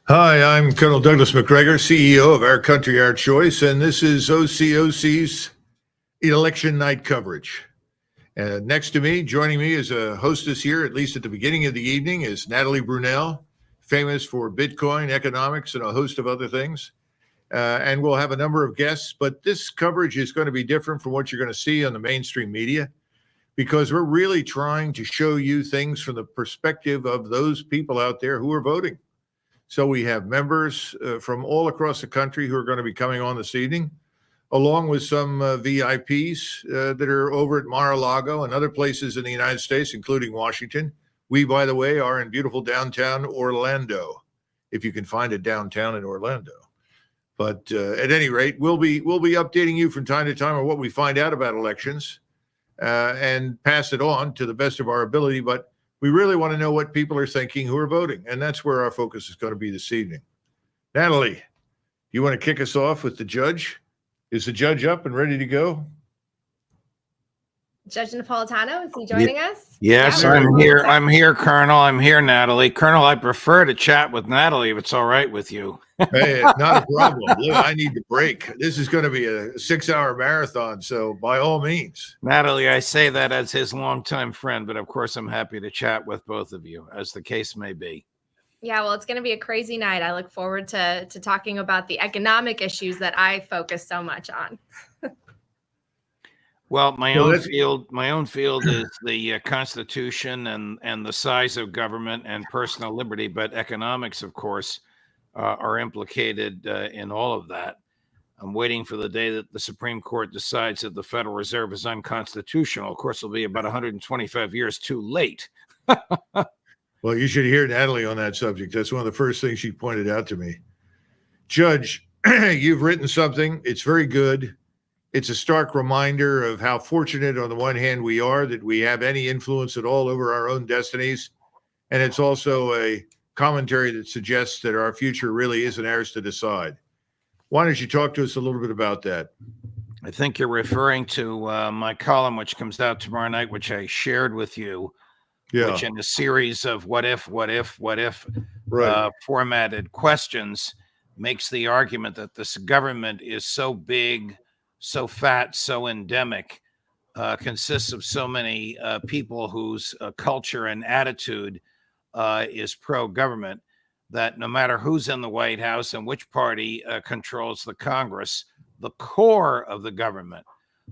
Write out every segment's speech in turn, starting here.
Hi, I'm Colonel Douglas Macgregor, CEO of Our Country, Our Choice, and this is OCOC's election night coverage. Next to me, joining me as a hostess here, at least at the beginning of the evening, is Natalie Brunell, famous for Bitcoin, economics, and a host of other things. And we'll have a number of guests, but this coverage is going to be different from what you're going to see on the mainstream media, because we're really trying to show you things from the perspective of those people out there who are voting. So we have members from all across the country who are going to be coming on this evening, along with some VIPs that are over at Mar-a-Lago and other places in the United States, including Washington. We, by the way, are in beautiful downtown Orlando, if you can find a downtown in Orlando. But at any rate, we'll be updating you from time to time on what we find out about elections and pass it on to the best of our ability. But we really want to know what people are thinking who are voting, and that's where our focus is going to be this evening. Natalie, you want to kick us off with the judge? Is the judge up and ready to go? Judge Napolitano, is he joining us? Yes, yeah, I'm here. I'm here, Colonel. I'm here, Natalie. Colonel, I prefer to chat with Natalie if it's all right with you. Hey, it's not a problem. Look, I need to break. This is going to be a 6-hour marathon, so by all means. Natalie, I say that as his longtime friend, but of course I'm happy to chat with both of you, as the case may be. Yeah, well, it's going to be a crazy night. I look forward to talking about the economic issues that I focus so much on. Well, my own field is the Constitution and the size of government and personal liberty, but economics, of course, are implicated in all of that. I'm waiting for the day that the Supreme Court decides that the Federal Reserve is unconstitutional. Of course, it'll be about 125 years too late. Well, you should hear Natalie on that subject. That's one of the first things she pointed out to me. Judge, you've written something. It's very good. It's a stark reminder of how fortunate on the one hand we are that we have any influence at all over our own destinies. And it's also a commentary that suggests that our future really isn't ours to decide. Why don't you talk to us a little bit about that? I think you're referring to my column, which comes out tomorrow night, which I shared with you, which in a series of what if formatted questions makes the argument that this government is so big, so fat, so endemic, consists of so many people whose culture and attitude is pro-government, that no matter who's in the White House and which party controls the Congress, the core of the government,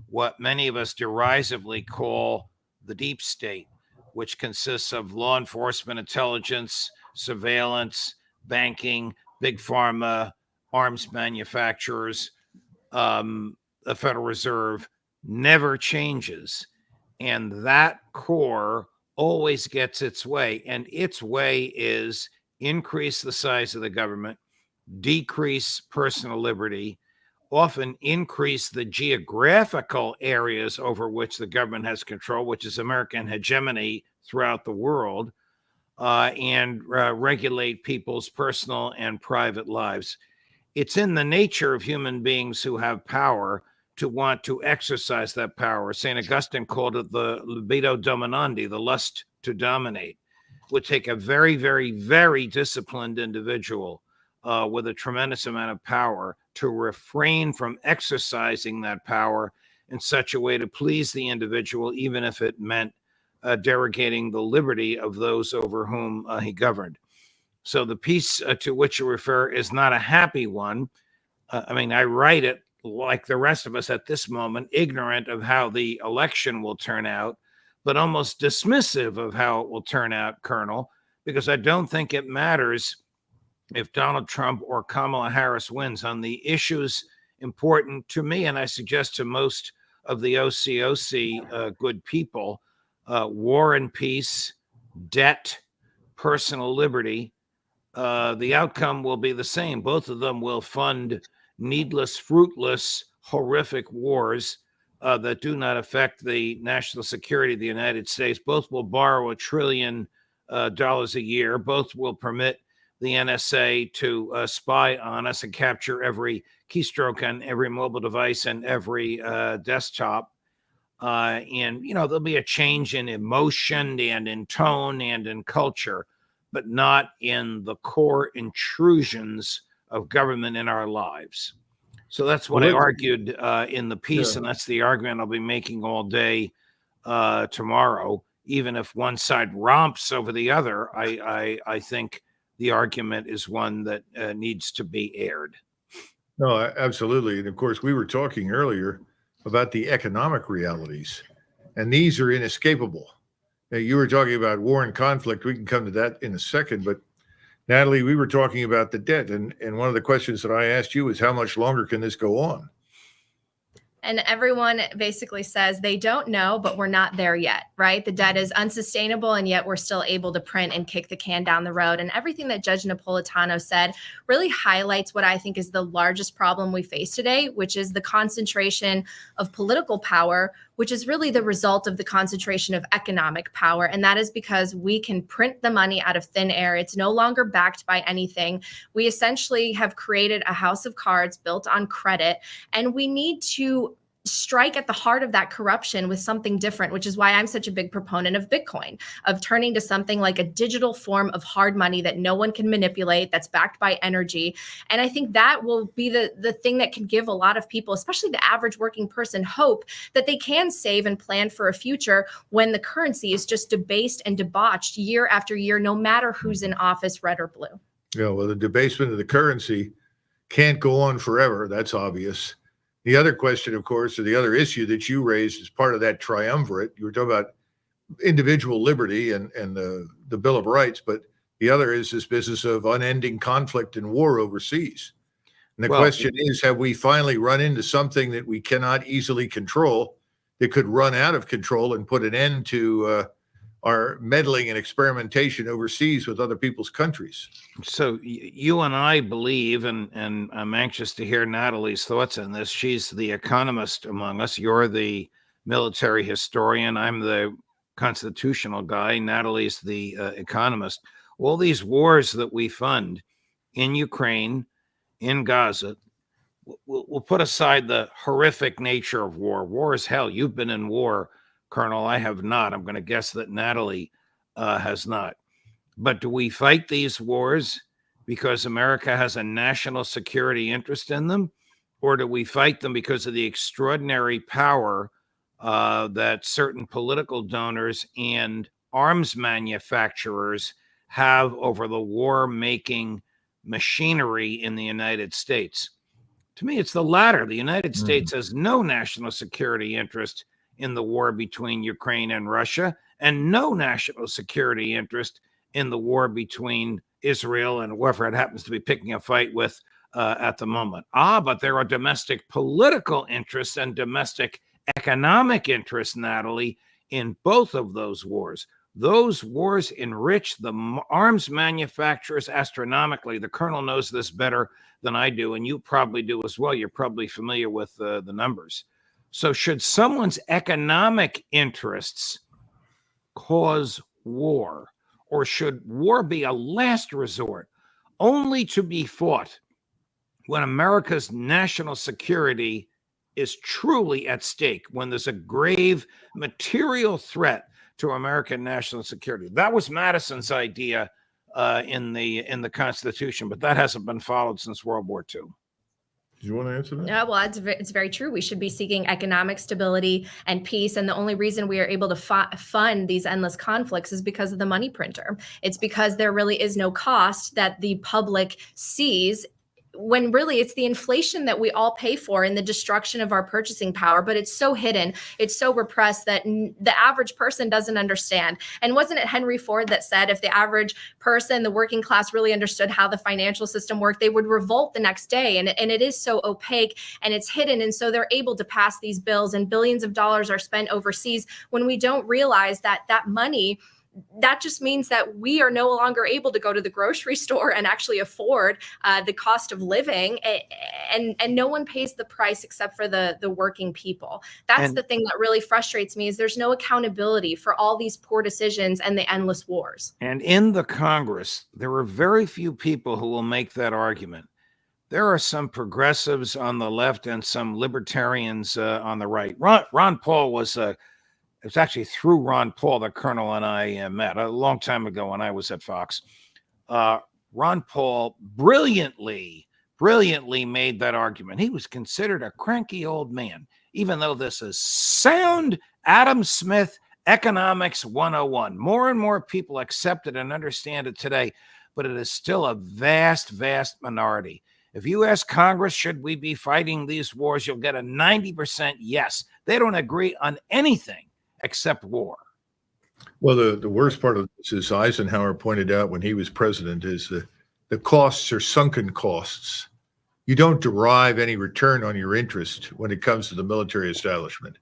what many of us derisively call the deep state, which consists of law enforcement, intelligence, surveillance, banking, big pharma, arms manufacturers, the Federal Reserve, never changes. And that core always gets its way. And its way is increase the size of the government, decrease personal liberty, often increase the geographical areas over which the government has control, which is American hegemony throughout the world, and regulate people's personal and private lives. It's in the nature of human beings who have power to want to exercise that power. St. Augustine called it the libido dominandi, the lust to dominate. It would take a very, very, very disciplined individual with a tremendous amount of power to refrain from exercising that power in such a way to please the individual, even if it meant derogating the liberty of those over whom he governed. So the piece to which you refer is not a happy one. I write it like the rest of us at this moment, ignorant of how the election will turn out, but almost dismissive of how it will turn out, Colonel, because I don't think it matters if Donald Trump or Kamala Harris wins on the issues important to me, and I suggest to most of the OCOC good people, war and peace, debt, personal liberty. The outcome will be the same. Both of them will fund needless, fruitless, horrific wars that do not affect the national security of the United States. Both will borrow $1 trillion a year. Both will permit the NSA to spy on us and capture every keystroke on every mobile device and every desktop. And, there'll be a change in emotion and in tone and in culture. but not in the core intrusions of government in our lives. So that's what I argued in the piece, and that's the argument I'll be making all day tomorrow. Even if one side romps over the other, I think the argument is one that needs to be aired. No, absolutely. And of course, we were talking earlier about the economic realities, and these are inescapable. Now, you were talking about war and conflict. We can come to that in a second. But Natalie, we were talking about the debt. And one of the questions that I asked you is, how much longer can this go on? And everyone basically says they don't know, but we're not there yet, right? The debt is unsustainable, and yet we're still able to print and kick the can down the road. And everything that Judge Napolitano said really highlights what I think is the largest problem we face today, which is the concentration of political power, which is really the result of the concentration of economic power. And that is because we can print the money out of thin air. It's no longer backed by anything. We essentially have created a house of cards built on credit, and we need to strike at the heart of that corruption with something different, which is why I'm such a big proponent of Bitcoin, of turning to something like a digital form of hard money that no one can manipulate, that's backed by energy. And I think that will be the thing that can give a lot of people, especially the average working person, hope that they can save and plan for a future when the currency is just debased and debauched year after year, no matter who's in office, red or blue. Yeah, well, the debasement of the currency can't go on forever. That's obvious. The other question, of course, or the other issue that you raised as part of that triumvirate, you were talking about individual liberty and the Bill of Rights, but the other is this business of unending conflict and war overseas. And the question is, have we finally run into something that we cannot easily control that could run out of control and put an end to our meddling and experimentation overseas with other people's countries? So you and I believe, and I'm anxious to hear Natalie's thoughts on this. She's the economist among us. You're the military historian. I'm the constitutional guy. Natalie's the economist. All these wars that we fund in Ukraine, in Gaza, we'll put aside the horrific nature of war. War is hell. You've been in war, Colonel. I have not. I'm going to guess that Natalie has not. But do we fight these wars because America has a national security interest in them? Or do we fight them because of the extraordinary power that certain political donors and arms manufacturers have over the war-making machinery in the United States? To me, it's the latter. The United States has no national security interest in the war between Ukraine and Russia, and no national security interest in the war between Israel and whoever it happens to be picking a fight with at the moment. But there are domestic political interests and domestic economic interests, Natalie, in both of those wars. Those wars enrich the arms manufacturers astronomically. The Colonel knows this better than I do, and you probably do as well. You're probably familiar with the numbers. So should someone's economic interests cause war, or should war be a last resort only to be fought when America's national security is truly at stake, when there's a grave material threat to American national security? That was Madison's idea in the Constitution, but that hasn't been followed since World War II. Do you want to answer that? Yeah, well, it's very true. We should be seeking economic stability and peace. And the only reason we are able to fund these endless conflicts is because of the money printer. It's because there really is no cost that the public sees, when really it's the inflation that we all pay for and the destruction of our purchasing power. But it's so hidden, it's so repressed that the average person doesn't understand. And wasn't it Henry Ford that said if the average person, the working class, really understood how the financial system worked, they would revolt the next day? And it is so opaque and it's hidden. And so they're able to pass these bills, and billions of dollars are spent overseas when we don't realize that that money, that just means that we are no longer able to go to the grocery store and actually afford the cost of living, and no one pays the price except for the working people. That's the thing that really frustrates me, is there's no accountability for all these poor decisions and the endless wars. And in the Congress, there are very few people who will make that argument. There are some progressives on the left and some libertarians on the right. Ron Paul was it was actually through Ron Paul that Colonel and I met a long time ago when I was at Fox. Ron Paul brilliantly made that argument. He was considered a cranky old man, even though this is sound Adam Smith economics 101. More and more people accept it and understand it today, but it is still a vast minority. If you ask Congress, should we be fighting these wars, you'll get a 90% yes. They don't agree on anything except war. Well, the worst part of this, as Eisenhower pointed out when he was president, is the costs are sunken costs. You don't derive any return on your interest when it comes to the military establishment.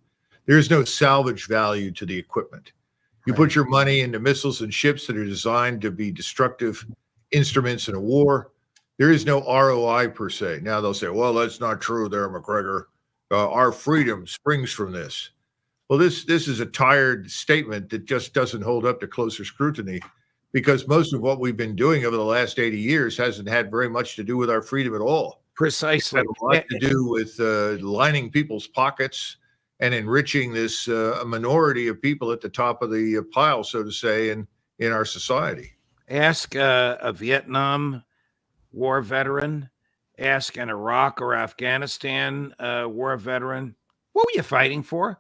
There is no salvage value to the equipment. You put your money into missiles and ships that are designed to be destructive instruments in a war. There is no ROI per se. Now they'll say, well, that's not true there, Macgregor. Our freedom springs from this. Well, this is a tired statement that just doesn't hold up to closer scrutiny, because most of what we've been doing over the last 80 years hasn't had very much to do with our freedom at all. Precisely. It had a lot to do with lining people's pockets and enriching this a minority of people at the top of the pile, so to say, in our society. Ask a Vietnam War veteran, ask an Iraq or Afghanistan war veteran, what were you fighting for?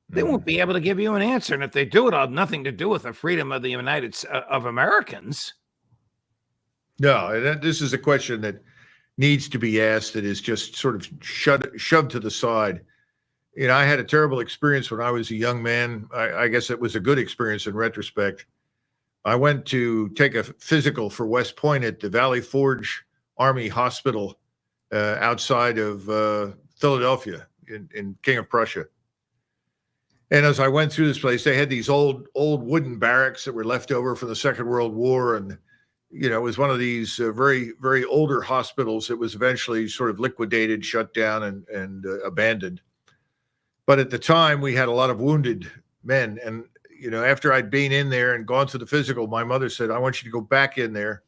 They won't be able to give you an answer. And if they do, it'll have nothing to do with the freedom of the United of Americans. No, this is a question that needs to be asked, that is just sort of shoved to the side. You know, I had a terrible experience when I was a young man. I guess it was a good experience in retrospect. I went to take a physical for West Point at the Valley Forge Army Hospital outside of Philadelphia in King of Prussia. And as I went through this place, they had these old wooden barracks that were left over from the Second World War. And, you know, it was one of these very older hospitals that was eventually sort of liquidated, shut down, and abandoned. But at the time, we had a lot of wounded men. And, you know, after I'd been in there and gone through the physical, my mother said, I want you to go back in there,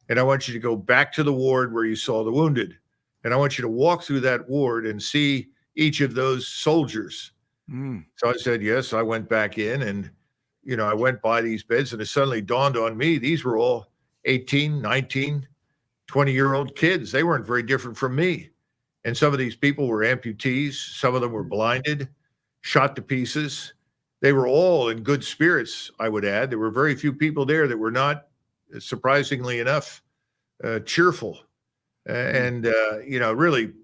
and I want you to go back to the ward where you saw the wounded. And I want you to walk through that ward and see each of those soldiers. So I said, yes. I went back in, and, you know, I went by these beds, and it suddenly dawned on me, these were all 18, 19, 20-year-old kids. They weren't very different from me. And some of these people were amputees. Some of them were blinded, shot to pieces. They were all in good spirits, I would add. There were very few people there that were not, surprisingly enough, cheerful. And, you know,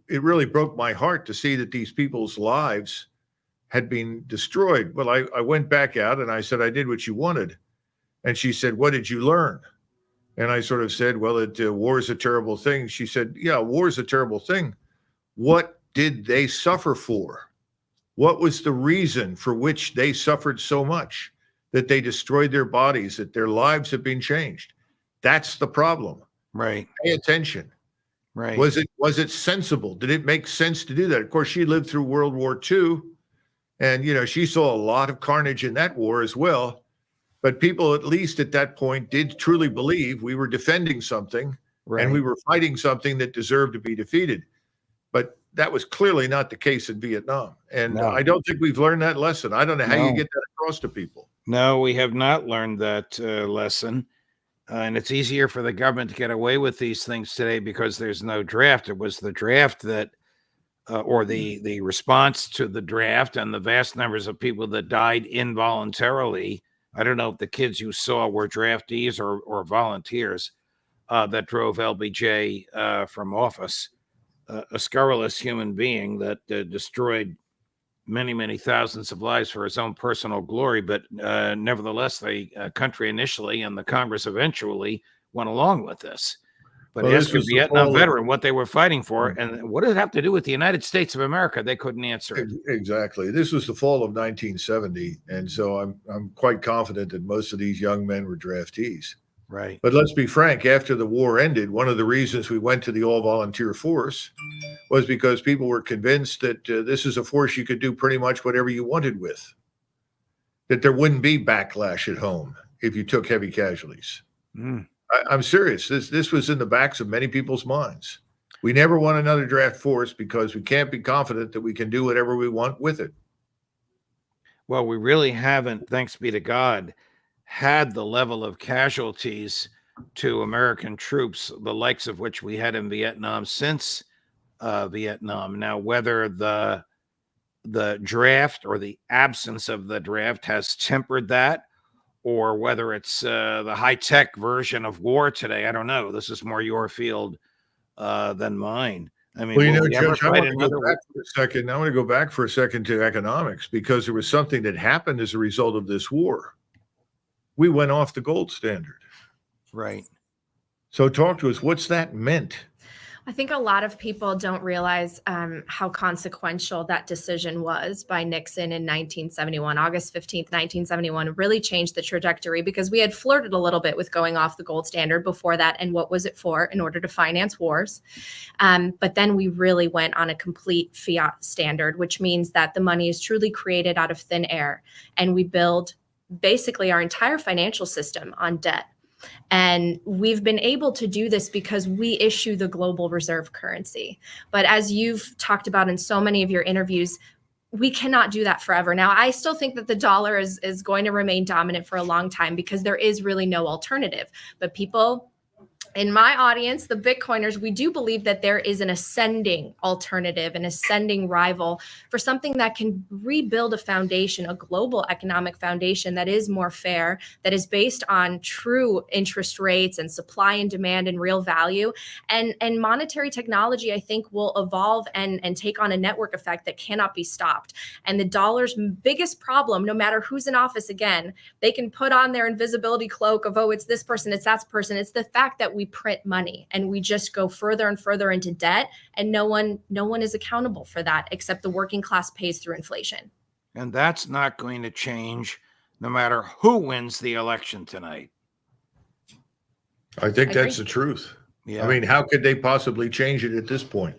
it really broke my heart to see that these people's lives had been destroyed. Well, I went back out and I said, I did what you wanted. And she said, what did you learn? And I sort of said, well, war is a terrible thing. She said, yeah, war is a terrible thing. What did they suffer for? What was the reason for which they suffered so much, that they destroyed their bodies, that their lives have been changed? That's the problem. Right. Pay attention. Right. Was it sensible? Did it make sense to do that? Of course, she lived through World War II. And, you know, she saw a lot of carnage in that war as well. But people, at least at that point, did truly believe we were defending something, and we were fighting something that deserved to be defeated. But that was clearly not the case in Vietnam. And I don't think we've learned that lesson. I don't know how you get that across to people. No, we have not learned that lesson. And it's easier for the government to get away with these things today because there's no draft. It was the draft that or the response to the draft and the vast numbers of people that died involuntarily. I don't know if the kids you saw were draftees or volunteers that drove LBJ from office, a scurrilous human being that destroyed many thousands of lives for his own personal glory. But nevertheless, the country initially and the Congress eventually went along with this. But ask a Vietnam veteran what they were fighting for, and what did it have to do with the United States of America? They couldn't answer it. Exactly. This was the fall of 1970, and so I'm quite confident that most of these young men were draftees. Right. But let's be frank, after the war ended, one of the reasons we went to the all-volunteer force was because people were convinced that this is a force you could do pretty much whatever you wanted with, that there wouldn't be backlash at home if you took heavy casualties. I'm serious. This was in the backs of many people's minds. We never want another draft force because we can't be confident that we can do whatever we want with it. Well, we really haven't, thanks be to God, had the level of casualties to American troops, the likes of which we had in Vietnam since Vietnam. Now, whether the draft or the absence of the draft has tempered that, or whether it's the high-tech version of war today, I don't know. This is more your field than mine. I mean, Well, you will know, we ever Judge, I fight want to go another back for a second. I want to go back for a second to economics, because there was something that happened as a result of this war. We went off the gold standard. Right. So talk to us. What's that meant? I think a lot of people don't realize how consequential that decision was by Nixon in 1971. August 15th, 1971 really changed the trajectory, because we had flirted a little bit with going off the gold standard before that. And what was it for? In order to finance wars. But then we really went on a complete fiat standard, which means that the money is truly created out of thin air. And we build basically our entire financial system on debt. And we've been able to do this because we issue the global reserve currency. But as you've talked about in so many of your interviews, we cannot do that forever. Now, I still think that the dollar is going to remain dominant for a long time, because there is really no alternative. But people in my audience, the Bitcoiners, we do believe that there is an ascending alternative, an ascending rival for something that can rebuild a foundation, a global economic foundation that is more fair, that is based on true interest rates and supply and demand and real value. And monetary technology, I think, will evolve and take on a network effect that cannot be stopped. And the dollar's biggest problem, no matter who's in office, again, they can put on their invisibility cloak of, oh, it's this person, it's that person. It's the fact that we print money and we just go further and further into debt, and no one is accountable for that except the working class pays through inflation. And that's not going to change no matter who wins the election tonight. I think that's the truth. Yeah. I mean, how could they possibly change it at this point?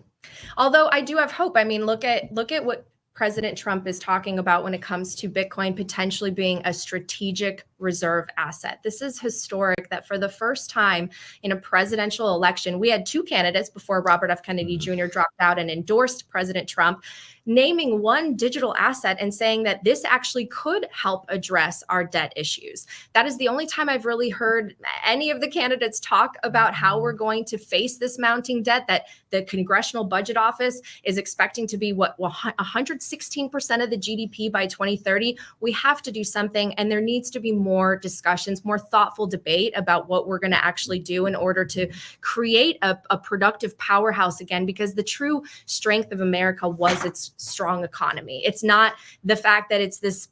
Although I do have hope. I mean, look at what President Trump is talking about when it comes to Bitcoin potentially being a strategic reserve asset. This is historic, that for the first time in a presidential election, we had two candidates before Robert F. Kennedy Jr. dropped out and endorsed President Trump, naming one digital asset and saying that this actually could help address our debt issues. That is the only time I've really heard any of the candidates talk about how we're going to face this mounting debt that the Congressional Budget Office is expecting to be 116% of the GDP by 2030. We have to do something, and there needs to be more discussions, more thoughtful debate about what we're going to actually do in order to create a productive powerhouse again, because the true strength of America was its strong economy. It's not the fact that it's this,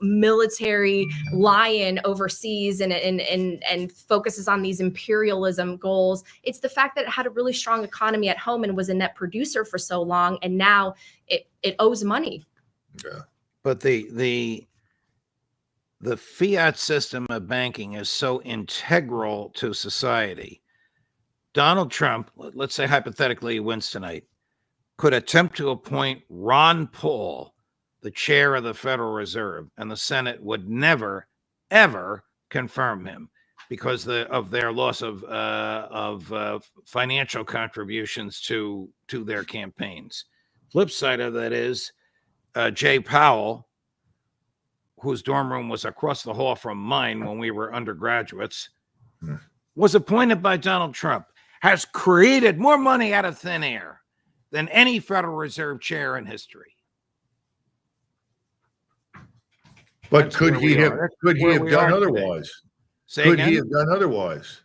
military lion overseas and focuses on these imperialism goals. It's the fact that it had a really strong economy at home and was a net producer for so long, and now it owes money. Yeah. But the fiat system of banking is so integral to society. Donald Trump, let's say hypothetically he wins tonight, could attempt to appoint Ron Paul the chair of the Federal Reserve, and the Senate would never, ever confirm him because of their loss of financial contributions to their campaigns. Flip side of that is Jay Powell, whose dorm room was across the hall from mine when we were undergraduates, was appointed by Donald Trump, has created more money out of thin air than any Federal Reserve chair in history. But could he have done otherwise? Could he have done otherwise?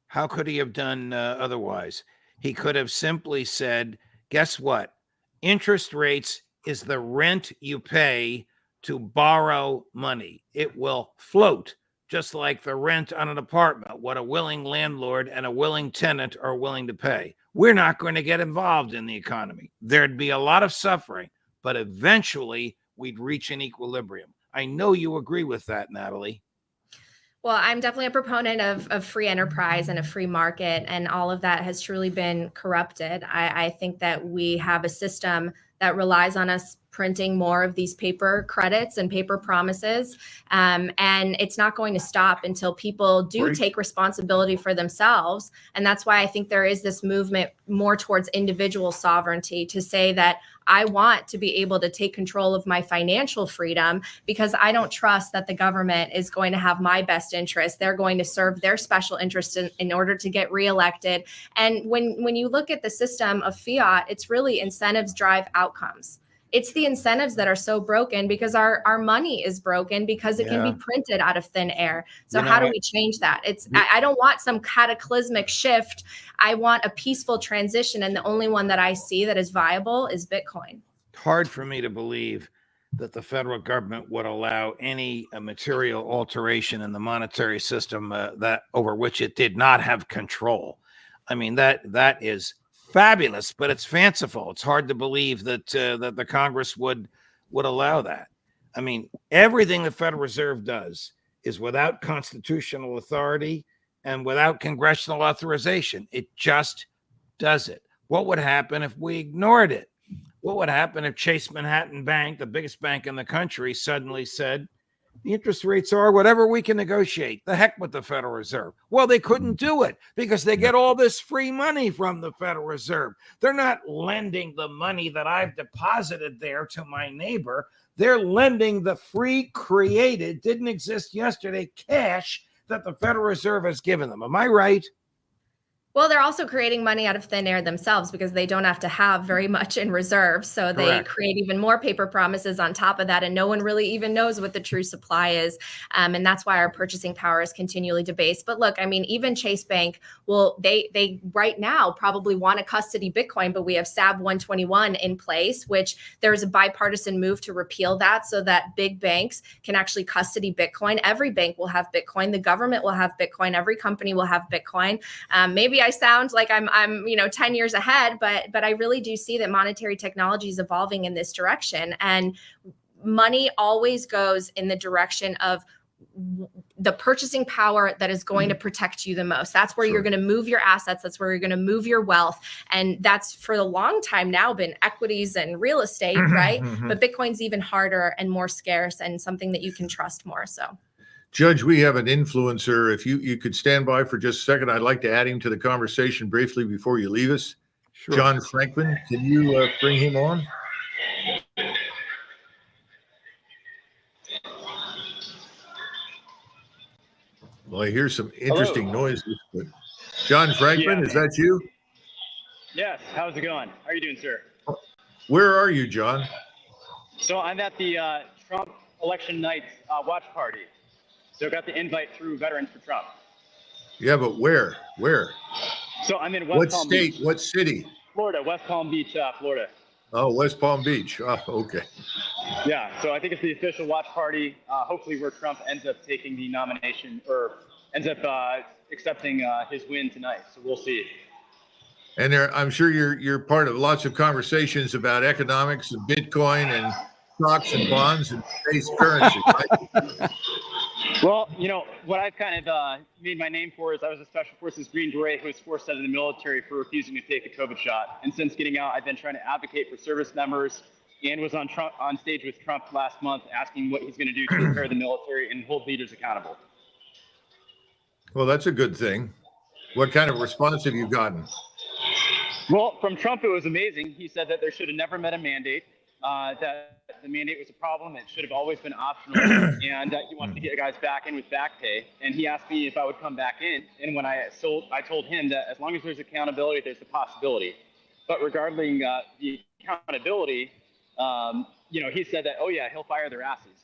How could he have done otherwise? He could have simply said, guess what? Interest rates is the rent you pay to borrow money. It will float just like the rent on an apartment, what a willing landlord and a willing tenant are willing to pay. We're not going to get involved in the economy. There'd be a lot of suffering, but eventually we'd reach an equilibrium. I know you agree with that, Natalie. Well, I'm definitely a proponent of free enterprise and a free market, and all of that has truly been corrupted. I think that we have a system that relies on us printing more of these paper credits and paper promises. And it's not going to stop until people do take responsibility for themselves. And that's why I think there is this movement more towards individual sovereignty, to say that I want to be able to take control of my financial freedom because I don't trust that the government is going to have my best interest. They're going to serve their special interest in order to get reelected. And when you look at the system of fiat, it's really incentives drive outcomes. It's the incentives that are so broken because our money is broken because it can be printed out of thin air. So how do we change that? I don't want some cataclysmic shift. I want a peaceful transition. And the only one that I see that is viable is Bitcoin. Hard for me to believe that the federal government would allow any material alteration in the monetary system that over which it did not have control. I mean, that is fabulous, but it's fanciful. It's hard to believe that that the Congress would allow that. I mean, everything the Federal Reserve does is without constitutional authority and without congressional authorization. It just does it. What would happen if we ignored it? What would happen if Chase Manhattan Bank, the biggest bank in the country, suddenly said, the interest rates are whatever we can negotiate. The heck with the Federal Reserve. Well, they couldn't do it because they get all this free money from the Federal Reserve. They're not lending the money that I've deposited there to my neighbor. They're lending the free created, didn't exist yesterday, cash that the Federal Reserve has given them. Am I right? Well, they're also creating money out of thin air themselves because they don't have to have very much in reserve. So they create even more paper promises on top of that. And no one really even knows what the true supply is. And that's why our purchasing power is continually debased. But look, I mean, even Chase Bank, they right now probably want to custody Bitcoin, but we have SAB 121 in place, which there's a bipartisan move to repeal that so that big banks can actually custody Bitcoin. Every bank will have Bitcoin. The government will have Bitcoin. Every company will have Bitcoin. Maybe I sound like I'm 10 years ahead, but I really do see that monetary technology is evolving in this direction, and money always goes in the direction of the purchasing power that is going to protect you the most. That's where you're going to move your assets. That's where you're going to move your wealth. And that's for a long time now been equities and real estate, right? But Bitcoin's even harder and more scarce and something that you can trust more. So. Judge, we have an influencer. If you could stand by for just a second, I'd like to add him to the conversation briefly before you leave us. Sure. John Franklin, can you bring him on? Well, I hear some interesting noises. But John Franklin, is that you? Yes. How's it going? How are you doing, sir? Where are you, John? So I'm at the Trump election night watch party. So I got the invite through Veterans for Trump. Yeah, but where? So I'm in West Palm Beach. What city? Florida, West Palm Beach, Florida. Oh, West Palm Beach. Oh, okay. Yeah, so I think it's the official watch party, hopefully where Trump ends up taking the nomination or ends up accepting his win tonight. So we'll see. And I'm sure you're part of lots of conversations about economics and Bitcoin and stocks and bonds and base currency, right? Well, what I've kind of made my name for is I was a Special Forces Green Beret who was forced out of the military for refusing to take a COVID shot. And since getting out, I've been trying to advocate for service members and was on stage with Trump last month asking what he's going to do to repair the military and hold leaders accountable. Well, that's a good thing. What kind of response have you gotten? Well, from Trump, it was amazing. He said that there should have never been a mandate. That the mandate was a problem. It should have always been optional, and he wanted to get guys back in with back pay. And he asked me if I would come back in. And when I told him that as long as there's accountability, there's the possibility. But regarding the accountability, he said that, oh yeah, he'll fire their asses.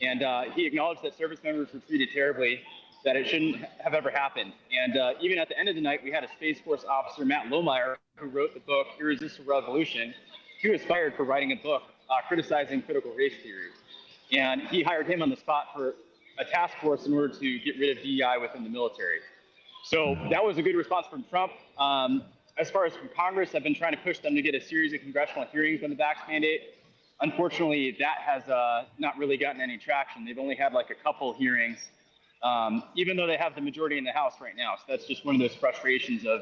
And he acknowledged that service members were treated terribly, that it shouldn't have ever happened. And even at the end of the night, we had a Space Force officer, Matt Lohmeyer, who wrote the book, Irresistible Revolution. He was fired for writing a book criticizing critical race theory. And he hired him on the spot for a task force in order to get rid of DEI within the military. So that was a good response from Trump. As far as from Congress, I've been trying to push them to get a series of congressional hearings on the vax mandate. Unfortunately, that has not really gotten any traction. They've only had like a couple hearings, even though they have the majority in the House right now. So that's just one of those frustrations of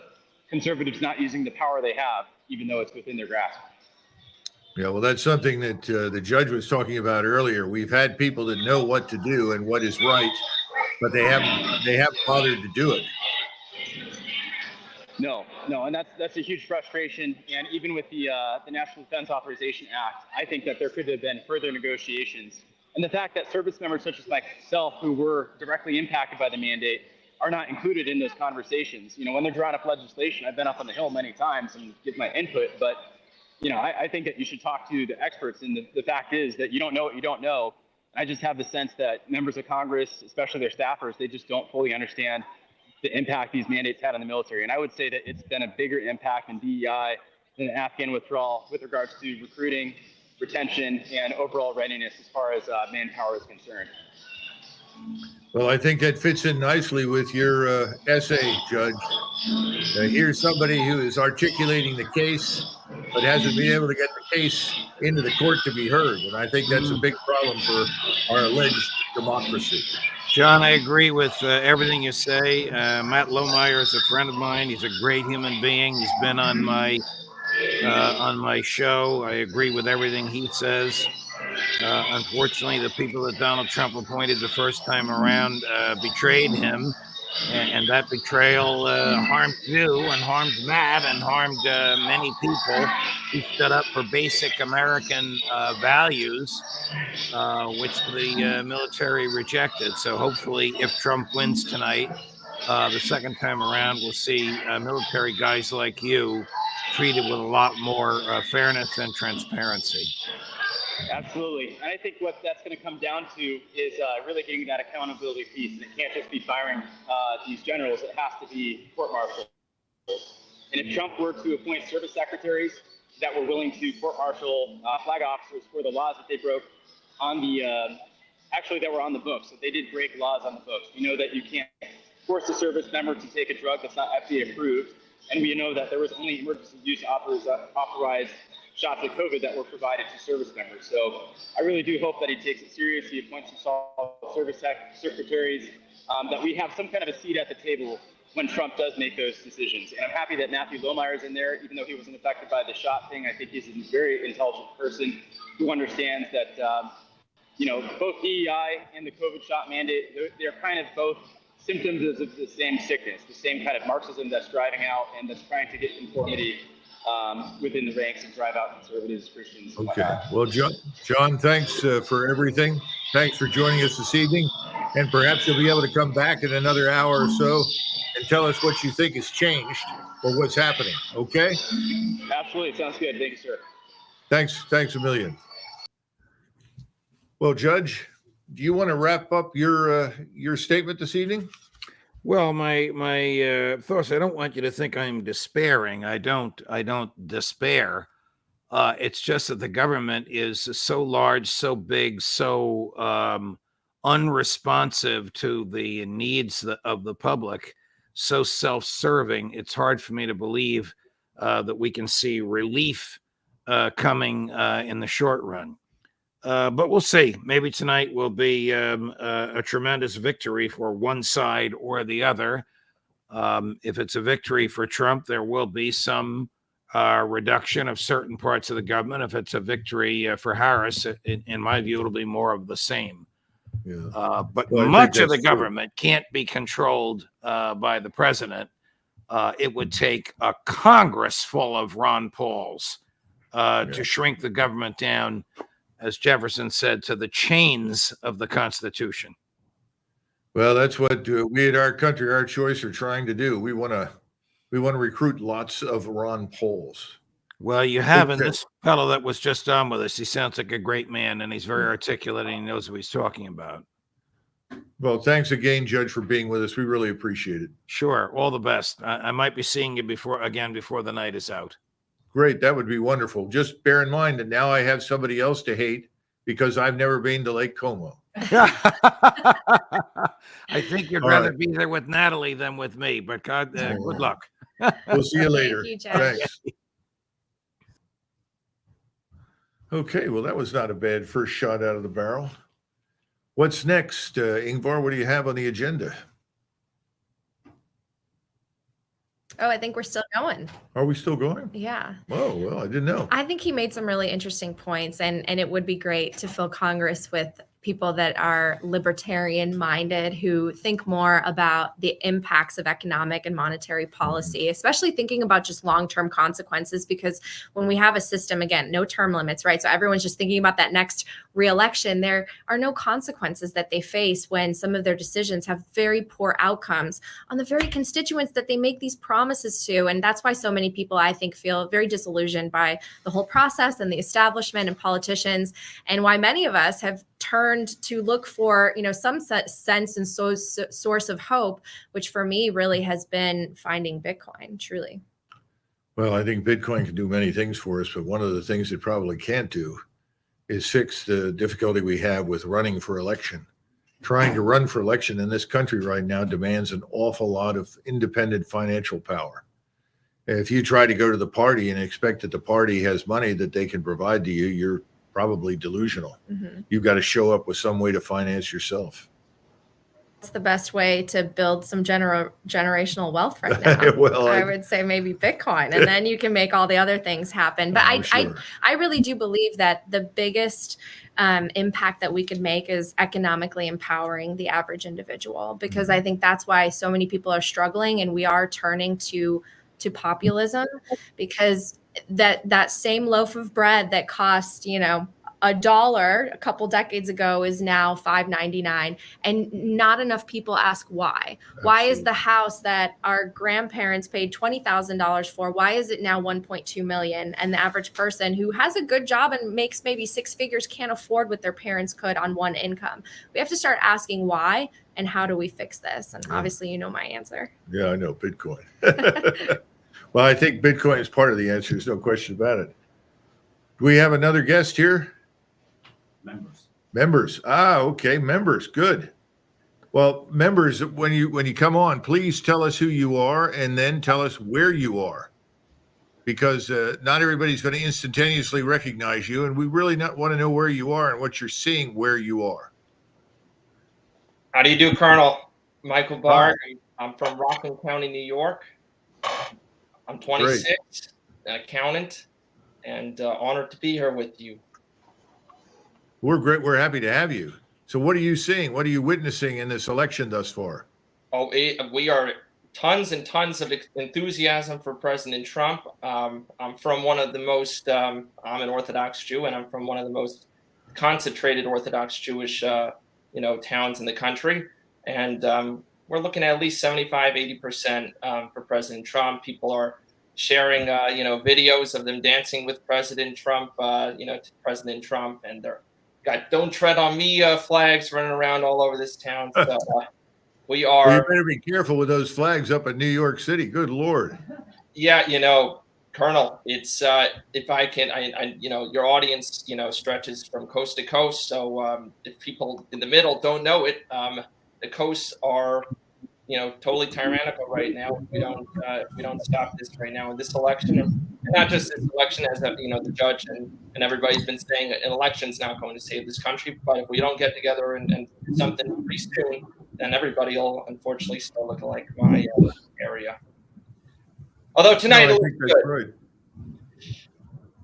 conservatives not using the power they have, even though it's within their grasp. Yeah, well, that's something that the judge was talking about earlier. We've had people that know what to do and what is right, but they haven't bothered to do it. No, and that's a huge frustration. And even with the National Defense Authorization Act, I think that there could have been further negotiations. And the fact that service members such as myself, who were directly impacted by the mandate, are not included in those conversations. When they're drawing up legislation, I've been up on the Hill many times and give my input, but I think that you should talk to the experts. And the fact is that you don't know what you don't know. I just have the sense that members of Congress, especially their staffers, they just don't fully understand the impact these mandates had on the military. And I would say that it's been a bigger impact in DEI than Afghan withdrawal with regards to recruiting, retention, and overall readiness as far as manpower is concerned. Well, I think that fits in nicely with your essay, Judge. Here's somebody who is articulating the case, but hasn't been able to get the case into the court to be heard. And I think that's a big problem for our alleged democracy. John, I agree with everything you say. Matt Lohmeyer is a friend of mine. He's a great human being. He's been on my show. I agree with everything he says. Unfortunately, the people that Donald Trump appointed the first time around betrayed him, and that betrayal harmed you and harmed Matt and harmed many people who stood up for basic American values, which the military rejected. So hopefully, if Trump wins tonight, the second time around, we'll see military guys like you treated with a lot more fairness and transparency. Absolutely. And I think what that's going to come down to is really getting that accountability piece. And it can't just be firing these generals. It has to be court-martial. And if Trump were to appoint service secretaries that were willing to court-martial flag officers for the laws that they broke on the actually that were on the books, that they did break laws on the books. We know that you can't force a service member to take a drug that's not FDA approved. And we know that there was only emergency use authorized shots of COVID that were provided to service members. So I really do hope that he takes it serious. He appoints some service secretaries, that we have some kind of a seat at the table when Trump does make those decisions. And I'm happy that Matthew Lohmeyer is in there, even though he wasn't affected by the shot thing. I think he's a very intelligent person who understands that, both DEI and the COVID shot mandate, they're kind of both symptoms of the same sickness, the same kind of Marxism that's driving out and that's trying to get conformity within the ranks and drive out conservatives, Christians. Okay. Well, John, thanks for everything. Thanks for joining us this evening. And perhaps you'll be able to come back in another hour or so and tell us what you think has changed or what's happening. Okay? Absolutely. Sounds good. Thank you, sir. Thanks a million. Well, Judge, do you want to wrap up your statement this evening? Well, my thoughts. I don't want you to think I'm despairing. I don't despair. It's just that the government is so large, so big, so unresponsive to the needs of the public, so self-serving. It's hard for me to believe that we can see relief coming in the short run. But we'll see. Maybe tonight will be a tremendous victory for one side or the other. If it's a victory for Trump, there will be some reduction of certain parts of the government. If it's a victory for Harris, in my view, it'll be more of the same. Yeah. But Well, much of the true. government can't be controlled by the president. It would take a Congress full of Ron Pauls to shrink the government down, as Jefferson said, to the chains of the Constitution. Well, that's what we at Our Country, Our Choice are trying to do. We want to recruit lots of Ron Pauls. Well, you have in this fellow that was just on with us. He sounds like a great man, and he's very articulate, and he knows what he's talking about. Well, thanks again, Judge, for being with us. We really appreciate it. Sure. All the best. I might be seeing you before the night is out. Great. That would be wonderful. Just bear in mind that now I have somebody else to hate because I've never been to Lake Como. I think you'd rather be there with Natalie than with me, but God, good luck. We'll see you later. Thank you, Judge. Thanks. Okay, well, that was not a bad first shot out of the barrel. What's next, Ingvar? What do you have on the agenda? Oh, I think we're still going. Are we still going? Yeah. Oh, well, I didn't know. I think he made some really interesting points, and it would be great to fill Congress with people that are libertarian minded, who think more about the impacts of economic and monetary policy, especially thinking about just long-term consequences. Because when we have a system, again, no term limits, right? So everyone's just thinking about that next re-election. There are no consequences that they face when some of their decisions have very poor outcomes on the very constituents that they make these promises to. And that's why so many people, I think, feel very disillusioned by the whole process and the establishment and politicians, and why many of us have turned to look for, some sense and source of hope, which for me really has been finding Bitcoin, truly. Well, I think Bitcoin can do many things for us, but one of the things it probably can't do is fix the difficulty we have with running for election. Trying to run for election in this country right now demands an awful lot of independent financial power. If you try to go to the party and expect that the party has money that they can provide to you, you're probably delusional. Mm-hmm. You've got to show up with some way to finance yourself. That's the best way to build some generational wealth right now. Well, I would say maybe Bitcoin, and then you can make all the other things happen. But sure. I really do believe that the biggest impact that we could make is economically empowering the average individual, because I think that's why so many people are struggling, and we are turning to populism, because that same loaf of bread that cost, $1 a couple decades ago is now $5.99, and not enough people ask why. Why is the house that our grandparents paid $20,000 for, why is it now 1.2 million? And the average person who has a good job and makes maybe six figures can't afford what their parents could on one income. We have to start asking why, and how do we fix this? And obviously, my answer. Yeah, I know, Bitcoin. Well, I think Bitcoin is part of the answer. There's no question about it. Do we have another guest here? Members. Okay. Members. Good. Well, members, when you come on, please tell us who you are and then tell us where you are, because not everybody's going to instantaneously recognize you, and we really want to know where you are and what you're seeing where you are. How do you do, Colonel? Michael Bard. I'm from Rockland County, New York. I'm 26, an accountant, and honored to be here with you. We're great. We're happy to have you. So what are you seeing? What are you witnessing in this election thus far? We are tons and tons of enthusiasm for President Trump. I'm from one of the most, I'm an Orthodox Jew, and I'm from one of the most concentrated Orthodox Jewish, towns in the country. And we're looking at least 75, 80% for President Trump. People are sharing, videos of them dancing with President Trump, to President Trump, and they're got "Don't Tread on Me" flags running around all over this town. So we are. Well, you better be careful with those flags up in New York City. Good Lord. Yeah, Colonel, it's if I can, your audience, stretches from coast to coast. So if people in the middle don't know it, the coasts are, totally tyrannical right now. If we don't stop this right now in this election, and not just this election, as the judge and everybody's been saying, an election's not going to save this country. But if we don't get together and do something pretty soon, then everybody will unfortunately still look like my area. Although tonight, I think that's right.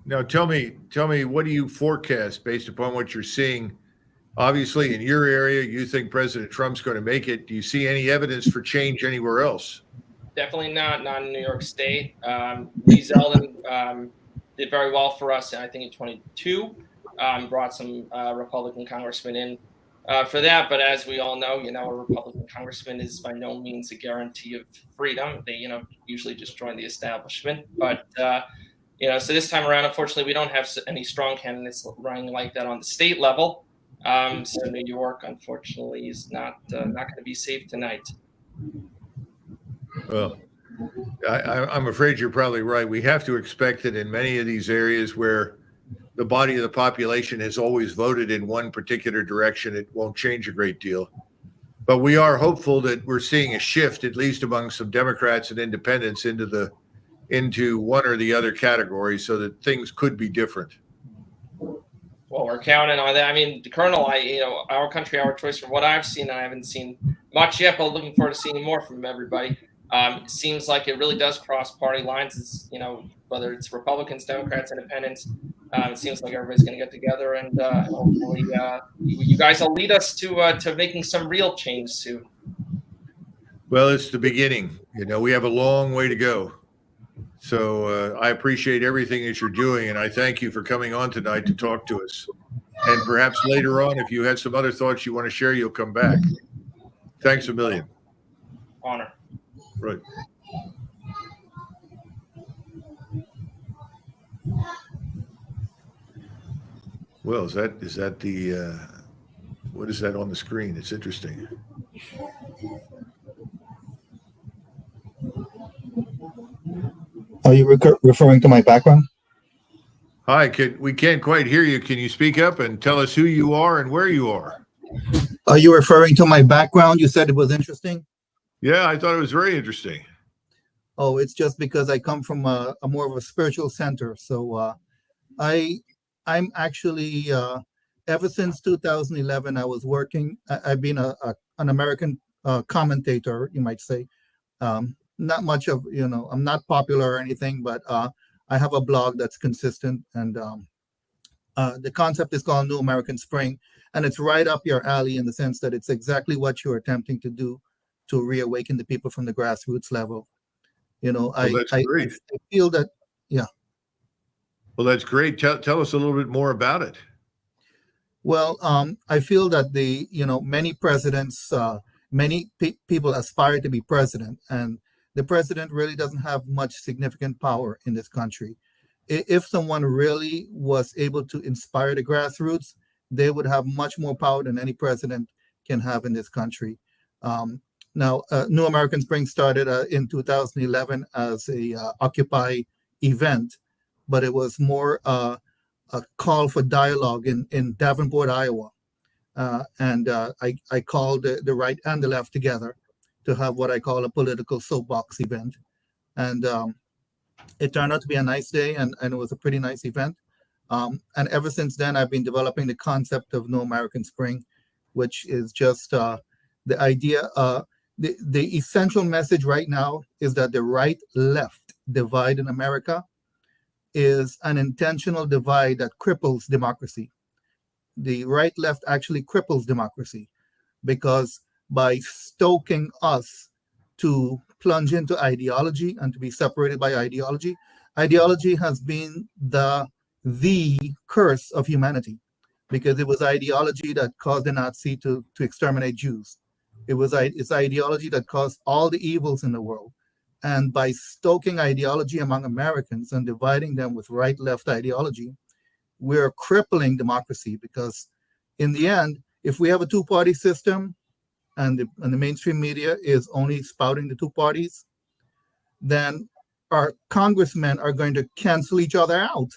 Now, tell me, what do you forecast based upon what you're seeing? Obviously, in your area, you think President Trump's going to make it. Do you see any evidence for change anywhere else? Definitely not in New York State. Lee Zeldin did very well for us, I think, in 22. Brought some Republican congressmen in for that. But as we all know, a Republican congressman is by no means a guarantee of freedom. They, usually just join the establishment. But, so this time around, unfortunately, we don't have any strong candidates running like that on the state level. So New York, unfortunately, is not going to be safe tonight. Well, I'm afraid you're probably right. We have to expect that in many of these areas where the body of the population has always voted in one particular direction, it won't change a great deal. But we are hopeful that we're seeing a shift, at least among some Democrats and independents, into one or the other category, so that things could be different. Well, we're counting on that. I mean, Colonel, our country, our choice. From what I've seen, I haven't seen much yet, but looking forward to seeing more from everybody. It seems like it really does cross party lines. It's, whether it's Republicans, Democrats, Independents. It seems like everybody's going to get together, and hopefully you guys will lead us to making some real change soon. Well, it's the beginning. We have a long way to go. So I appreciate everything that you're doing, and I thank you for coming on tonight to talk to us. And perhaps later on, if you had some other thoughts you want to share, you'll come back. Thanks a million. Honor. Right. Well, is that the what is that on the screen? It's interesting. Are you referring to my background? Hi, we can't quite hear you. Can you speak up and tell us who you are and where you are? Are you referring to my background? You said it was interesting. Yeah, I thought it was very interesting. Oh, it's just because I come from a more of a spiritual center. So I'm actually ever since 2011, I was working. I've been an American commentator, you might say. Not much of, I'm not popular or anything, but I have a blog that's consistent, and the concept is called New American Spring, and it's right up your alley in the sense that it's exactly what you're attempting to do to reawaken the people from the grassroots level. That's great. I feel that, yeah. Well, that's great. Tell us a little bit more about it. Well, I feel that many presidents, many people aspire to be president, and the president really doesn't have much significant power in this country. If someone really was able to inspire the grassroots, they would have much more power than any president can have in this country. Now, New American Spring started in 2011 as a Occupy event, but it was more a call for dialogue in Davenport, Iowa. And I called the right and the left together to have what I call a political soapbox event. And it turned out to be a nice day, and it was a pretty nice event. And ever since then, I've been developing the concept of New American Spring, which is just the idea. The essential message right now is that the right-left divide in America is an intentional divide that cripples democracy. The right-left actually cripples democracy because by stoking us to plunge into ideology and to be separated by ideology, ideology has been the curse of humanity, because it was ideology that caused the Nazi to exterminate Jews. It's ideology that caused all the evils in the world. And by stoking ideology among Americans and dividing them with right-left ideology, we're crippling democracy, because in the end, if we have a two-party system and the mainstream media is only spouting the two parties, then our congressmen are going to cancel each other out,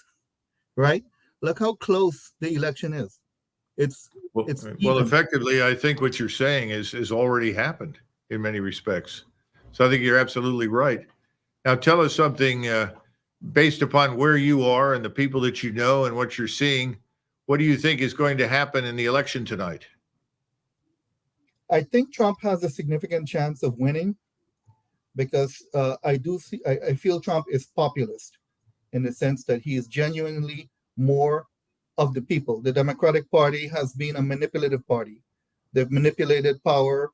right? Look how close the election is. Well, effectively, I think what you're saying is already happened in many respects. So I think you're absolutely right. Now, tell us something based upon where you are and the people that you know and what you're seeing. What do you think is going to happen in the election tonight? I think Trump has a significant chance of winning, because I feel Trump is populist in the sense that he is genuinely more of the people. The Democratic Party has been a manipulative party. They've manipulated power.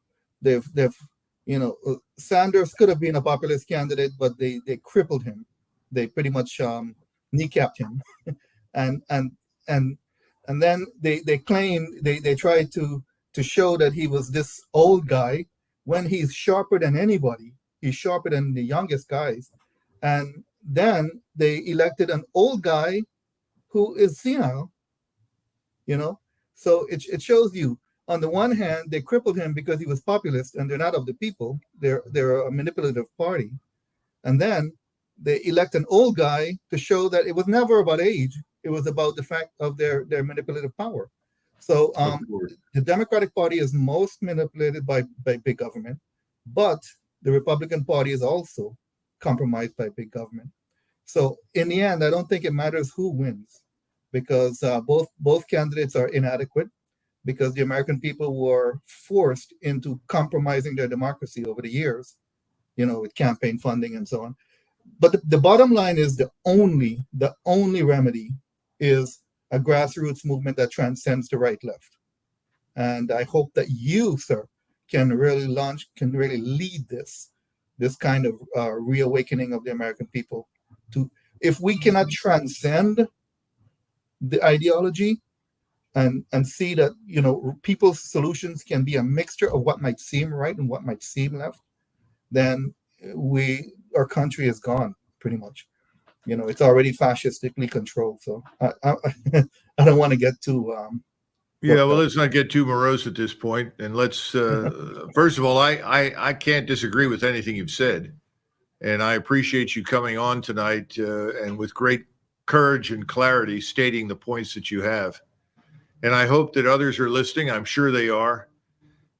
Sanders could have been a populist candidate, but they crippled him. They pretty much kneecapped him, and then they claim they tried to show that he was this old guy when he's sharper than anybody. He's sharper than the youngest guys. And then they elected an old guy who is senile, So it shows you, on the one hand, they crippled him because he was populist and they're not of the people. They're a manipulative party. And then they elect an old guy to show that it was never about age. It was about the fact of their manipulative power. So the Democratic Party is most manipulated by big government, but the Republican Party is also compromised by big government. So in the end, I don't think it matters who wins, because both candidates are inadequate, because the American people were forced into compromising their democracy over the years, with campaign funding and so on. But the bottom line is the only remedy is a grassroots movement that transcends the right left. And I hope that you, sir, can really lead this kind of reawakening of the American people. If we cannot transcend the ideology and see that, people's solutions can be a mixture of what might seem right and what might seem left, then our country is gone pretty much. It's already fascistically controlled. So I don't want to get too yeah, well, let's not get too morose at this point. And let's first of all, I can't disagree with anything you've said, and I appreciate you coming on tonight and with great courage and clarity stating the points that you have. And I hope that others are listening. I'm sure they are.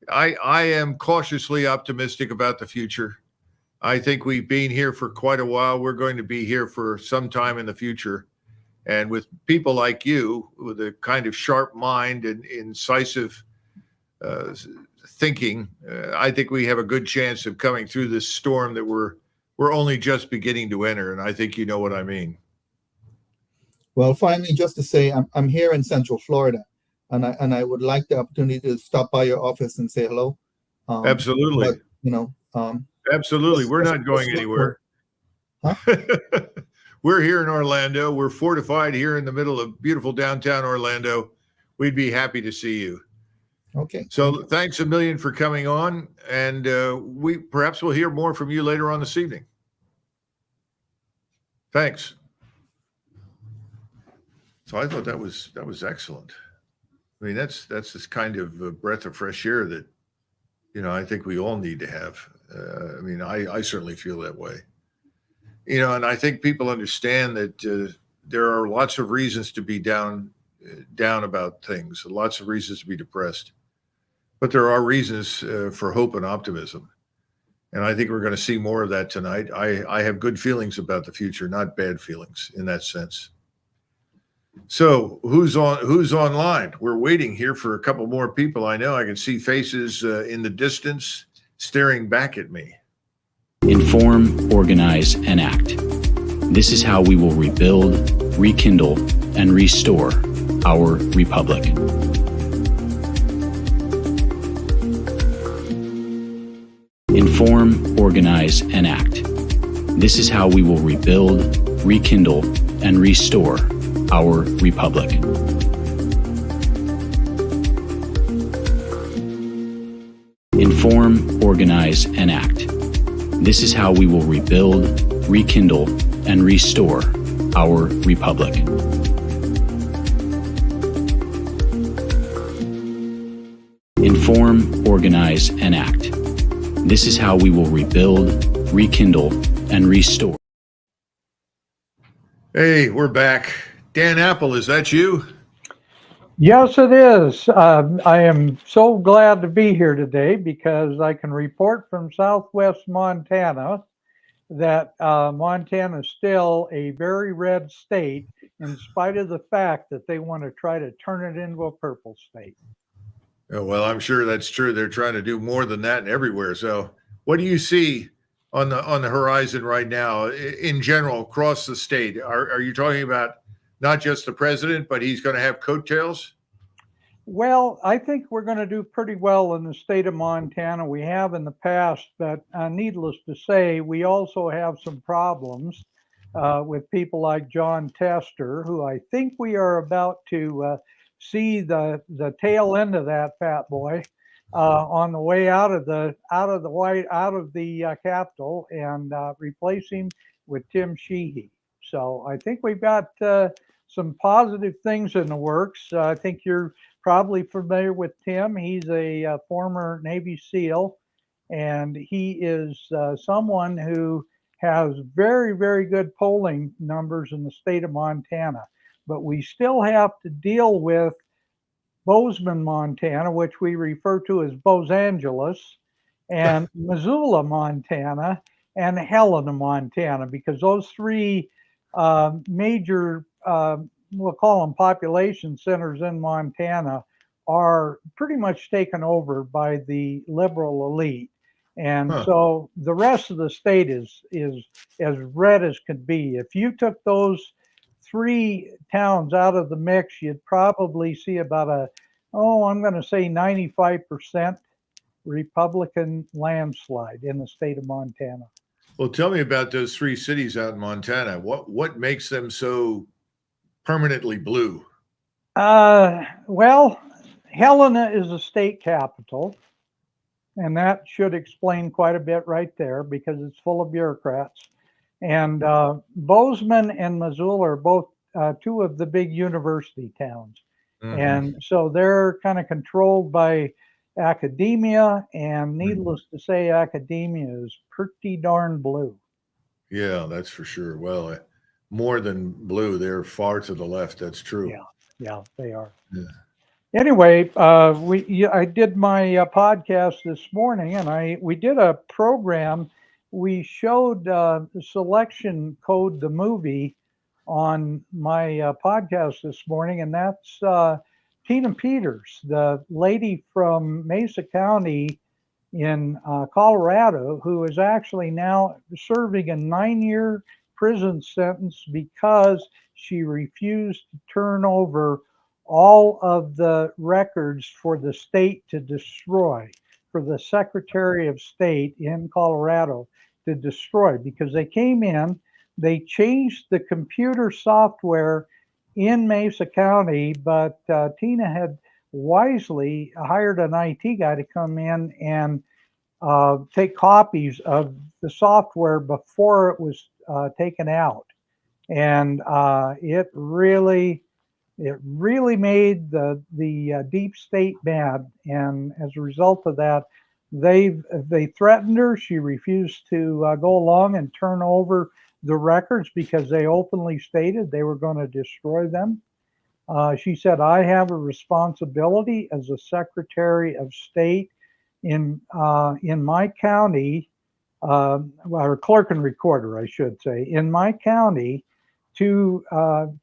I am cautiously optimistic about the future. I think we've been here for quite a while. We're going to be here for some time in the future. And with people like you, with a kind of sharp mind and incisive thinking, I think we have a good chance of coming through this storm that we're only just beginning to enter. And I think you know what I mean. Well, finally, just to say, I'm here in Central Florida, and I would like the opportunity to stop by your office and say hello. Absolutely. But, absolutely. We're not going anywhere. Huh? We're here in Orlando. We're fortified here in the middle of beautiful downtown Orlando. We'd be happy to see you. Okay. So thanks a million for coming on, and we perhaps will hear more from you later on this evening. Thanks. So I thought that was excellent. I mean, that's this kind of a breath of fresh air that, I think we all need to have. I mean, I certainly feel that way. And I think people understand that there are lots of reasons to be down about things, lots of reasons to be depressed, but there are reasons for hope and optimism. And I think we're going to see more of that tonight. I have good feelings about the future, not bad feelings in that sense. So who's online? We're waiting here for a couple more people. I know I can see faces in the distance staring back at me. Inform, organize, and act. This is how we will rebuild, rekindle, and restore our republic. Inform, organize, and act. This is how we will rebuild, rekindle, and restore our republic. Inform, organize, and act. This is how we will rebuild, rekindle, and restore our republic. Inform, organize, and act. This is how we will rebuild, rekindle, and restore. Hey, we're back. Dan Apple, is that you? Yes, it is. I am so glad to be here today because I can report from Southwest Montana that Montana is still a very red state in spite of the fact that they want to try to turn it into a purple state. Oh, well, I'm sure that's true. They're trying to do more than that everywhere. So what do you see on the horizon right now in general across the state? Are you talking about not just the president, but he's going to have coattails? Well, I think we're going to do pretty well in the state of Montana. We have in the past, but needless to say, we also have some problems with people like John Tester, who I think we are about to see the tail end of that fat boy on the way out of the Capitol and replace him with Tim Sheehy. So I think we've got some positive things in the works. I think you're probably familiar with Tim. He's a former Navy SEAL, and he is someone who has very, very good polling numbers in the state of Montana. But we still have to deal with Bozeman, Montana, which we refer to as Los Angeles, and Missoula, Montana, and Helena, Montana, because those three major, we'll call them population centers in Montana, are pretty much taken over by the liberal elite. And so the rest of the state is as red as could be. If you took those three towns out of the mix, you'd probably see about I'm going to say 95% Republican landslide in the state of Montana. Well, tell me about those three cities out in Montana. What makes them so permanently blue? Well, Helena is a state capital, and that should explain quite a bit right there because it's full of bureaucrats. And Bozeman and Missoula are both two of the big university towns. Mhm. And so they're kind of controlled by academia, and needless to say, academia is pretty darn blue. Yeah, that's for sure. Well, more than blue, they're far to the left. That's true. Yeah, they are. Yeah. Anyway, I did my podcast this morning, and we did a program. We showed Selection Code, the movie, on my podcast this morning, and that's Tina Peters, the lady from Mesa County in Colorado, who is actually now serving a 9-year prison sentence because she refused to turn over all of the records for the state to destroy, for the Secretary of State in Colorado to destroy, because they came in, they changed the computer software in Mesa County, but Tina had wisely hired an IT guy to come in and take copies of the software before it was taken out. And it really made the deep state mad. And as a result of that, they threatened her. She refused to go along and turn over the records because they openly stated they were going to destroy them. She said, I have a responsibility as a Secretary of State in my county, or clerk and recorder, I should say, in my county, to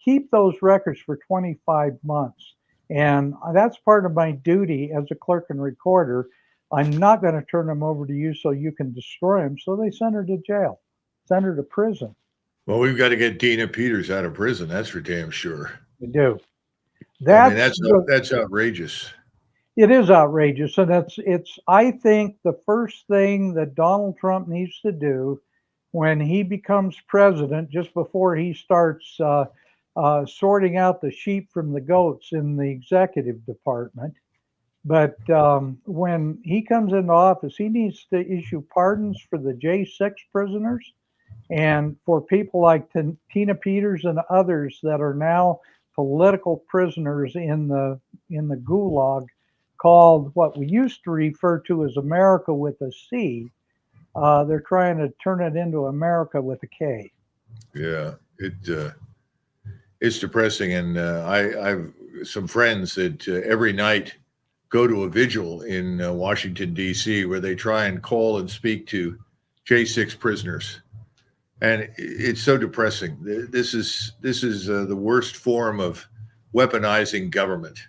keep those records for 25 months. And that's part of my duty as a clerk and recorder. I'm not going to turn them over to you so you can destroy them. So they sent her to jail, sent her to prison. Well, we've got to get Tina Peters out of prison. That's for damn sure. We do. I mean, that's outrageous. It is outrageous. And it's, I think, the first thing that Donald Trump needs to do when he becomes president, just before he starts sorting out the sheep from the goats in the executive department. But when he comes into office, he needs to issue pardons for the J6 prisoners and for people like Tina Peters and others that are now political prisoners in the gulag, called what we used to refer to as America with a C. They're trying to turn it into America with a K. Yeah, it's depressing. And I've some friends that every night go to a vigil in Washington, D.C., where they try and call and speak to J6 prisoners. And it's so depressing. This is the worst form of weaponizing government.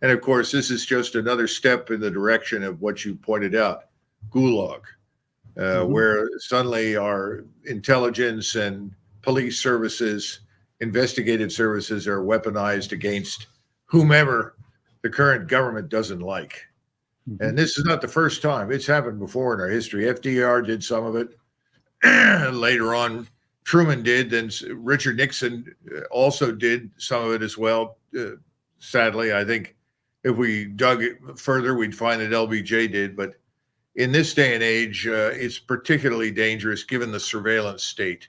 And of course, this is just another step in the direction of what you pointed out, gulag, where suddenly our intelligence and police services, investigative services are weaponized against whomever the current government doesn't like. And this is not the first time. It's happened before in our history. FDR did some of it. Later on, Truman did. Then Richard Nixon also did some of it as well. Sadly, I think if we dug it further, we'd find that LBJ did. But in this day and age, it's particularly dangerous given the surveillance state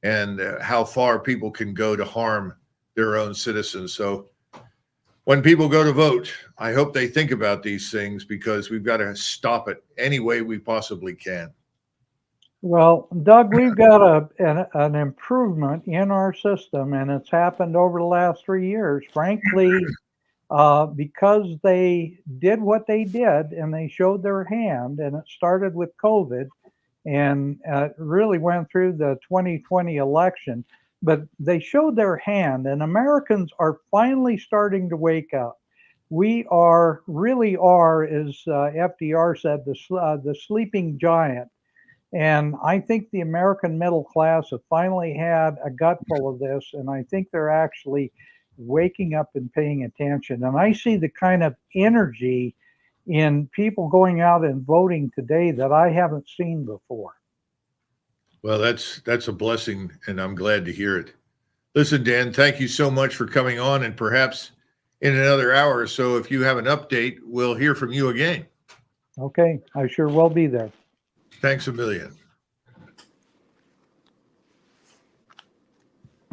and how far people can go to harm their own citizens. So when people go to vote, I hope they think about these things, because we've got to stop it any way we possibly can. Well, Doug, we've got an improvement in our system, and it's happened over the last 3 years. Frankly, because they did what they did and they showed their hand, and it started with COVID and really went through the 2020 election. But they showed their hand, and Americans are finally starting to wake up. We really are, as FDR said, the sleeping giant. And I think the American middle class have finally had a gutful of this, and I think they're actually waking up and paying attention. And I see the kind of energy in people going out and voting today that I haven't seen before. Well, that's a blessing, and I'm glad to hear it. Listen, Dan, thank you so much for coming on, and perhaps in another hour or so, if you have an update, we'll hear from you again. Okay, I sure will be there. Thanks a million.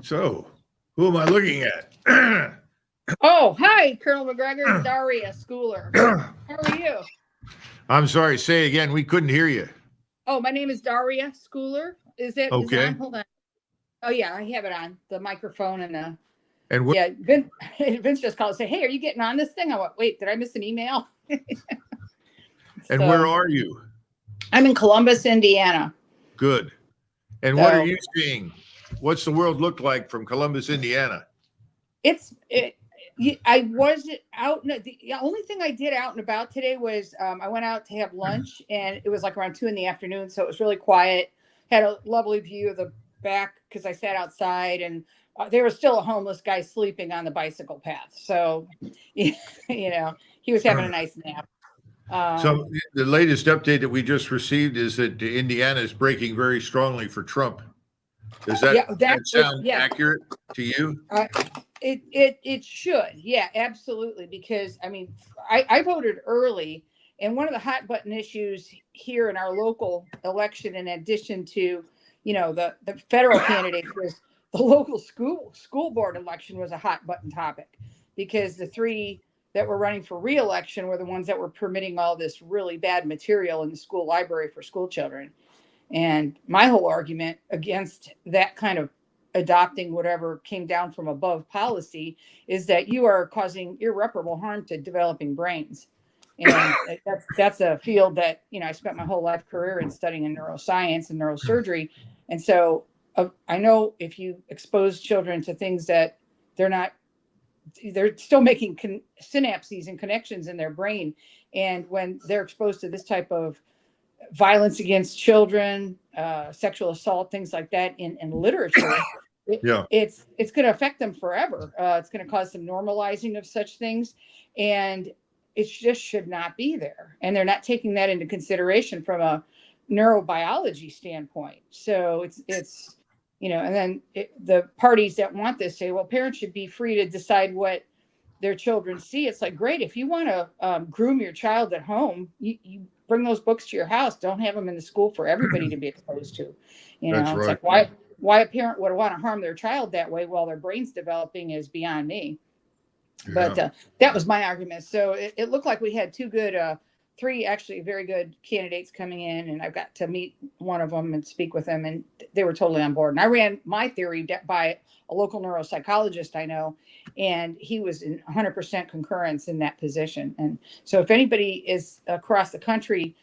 So, who am I looking at? Oh, hi, Colonel Macgregor. It's Daria Schooler. How are you? I'm sorry, say again. We couldn't hear you. Oh, my name is Daria Schooler. Is it Okay. on? Hold on. Oh, yeah, I have it on the microphone and And yeah, Vince just called and say, "Hey, are you getting on this thing?" I went, "Wait, did I miss an email?" and where are you? I'm in Columbus, Indiana. Good. And what are you seeing? What's the world look like from Columbus, Indiana? I was out. The only thing I did out and about today was I went out to have lunch, and it was like around 2 p.m, so it was really quiet. Had a lovely view of the back because I sat outside, and there was still a homeless guy sleeping on the bicycle path. So, you know, he was having a nice nap. So the latest update that we just received is that Indiana is breaking very strongly for Trump. Does that sound accurate to you? It should. Yeah, absolutely. Because I mean, I voted early, and one of the hot button issues here in our local election, in addition to, you know, the federal candidates, was the local school board election was a hot button topic, because the three that were running for re-election were the ones that were permitting all this really bad material in the school library for school children. And my whole argument against that kind of adopting whatever came down from above policy is that you are causing irreparable harm to developing brains. And that's a field that, you know, I spent my whole life career in studying in neuroscience and neurosurgery. And so I know if you expose children to things that they're still making synapses and connections in their brain. And when they're exposed to this type of violence against children, sexual assault, things like that in literature, it's going to affect them forever. It's going to cause some normalizing of such things. And it just should not be there. And they're not taking that into consideration from a neurobiology standpoint. So it's you know, and then the parties that want this say, well, parents should be free to decide what their children see. It's like, great, if you want to groom your child at home, you bring those books to your house. Don't have them in the school for everybody to be exposed to. You know, it's like, why a parent would want to harm their child that way while their brain's developing is beyond me. Yeah. But that was my argument. So it looked like we had three actually very good candidates coming in, and I've got to meet one of them and speak with them, and they were totally on board. And I ran my theory by a local neuropsychologist I know, and he was in 100% concurrence in that position. And so if anybody is across the country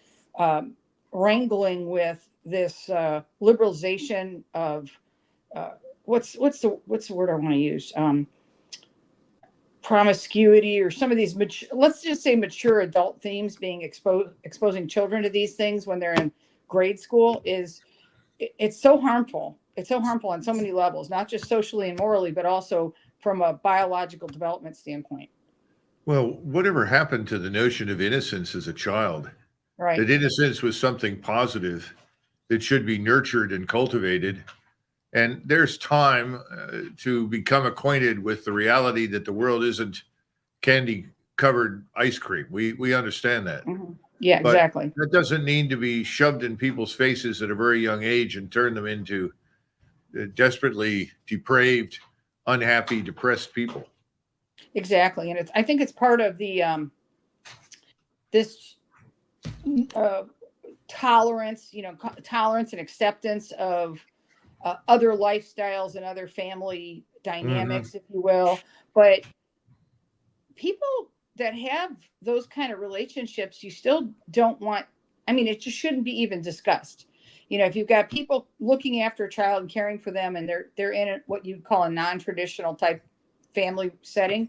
wrangling with this liberalization of what's the word I want to use? Promiscuity, or some of these let's just say mature adult themes being exposing children to these things when they're in grade school it's so harmful. It's so harmful on so many levels, not just socially and morally, but also from a biological development standpoint. Well, whatever happened to the notion of innocence as a child? Right. That innocence was something positive that should be nurtured and cultivated. And there's time to become acquainted with the reality that the world isn't candy-covered ice cream. We understand that. Mm-hmm. Yeah, but exactly. That doesn't need to be shoved in people's faces at a very young age and turn them into desperately depraved, unhappy, depressed people. Exactly. And I think it's part of the this tolerance and acceptance of other lifestyles and other family dynamics, mm-hmm. if you will. But people that have those kind of relationships, you still don't want, I mean, it just shouldn't be even discussed. You know, if you've got people looking after a child and caring for them, and they're in what you'd call a non-traditional type family setting,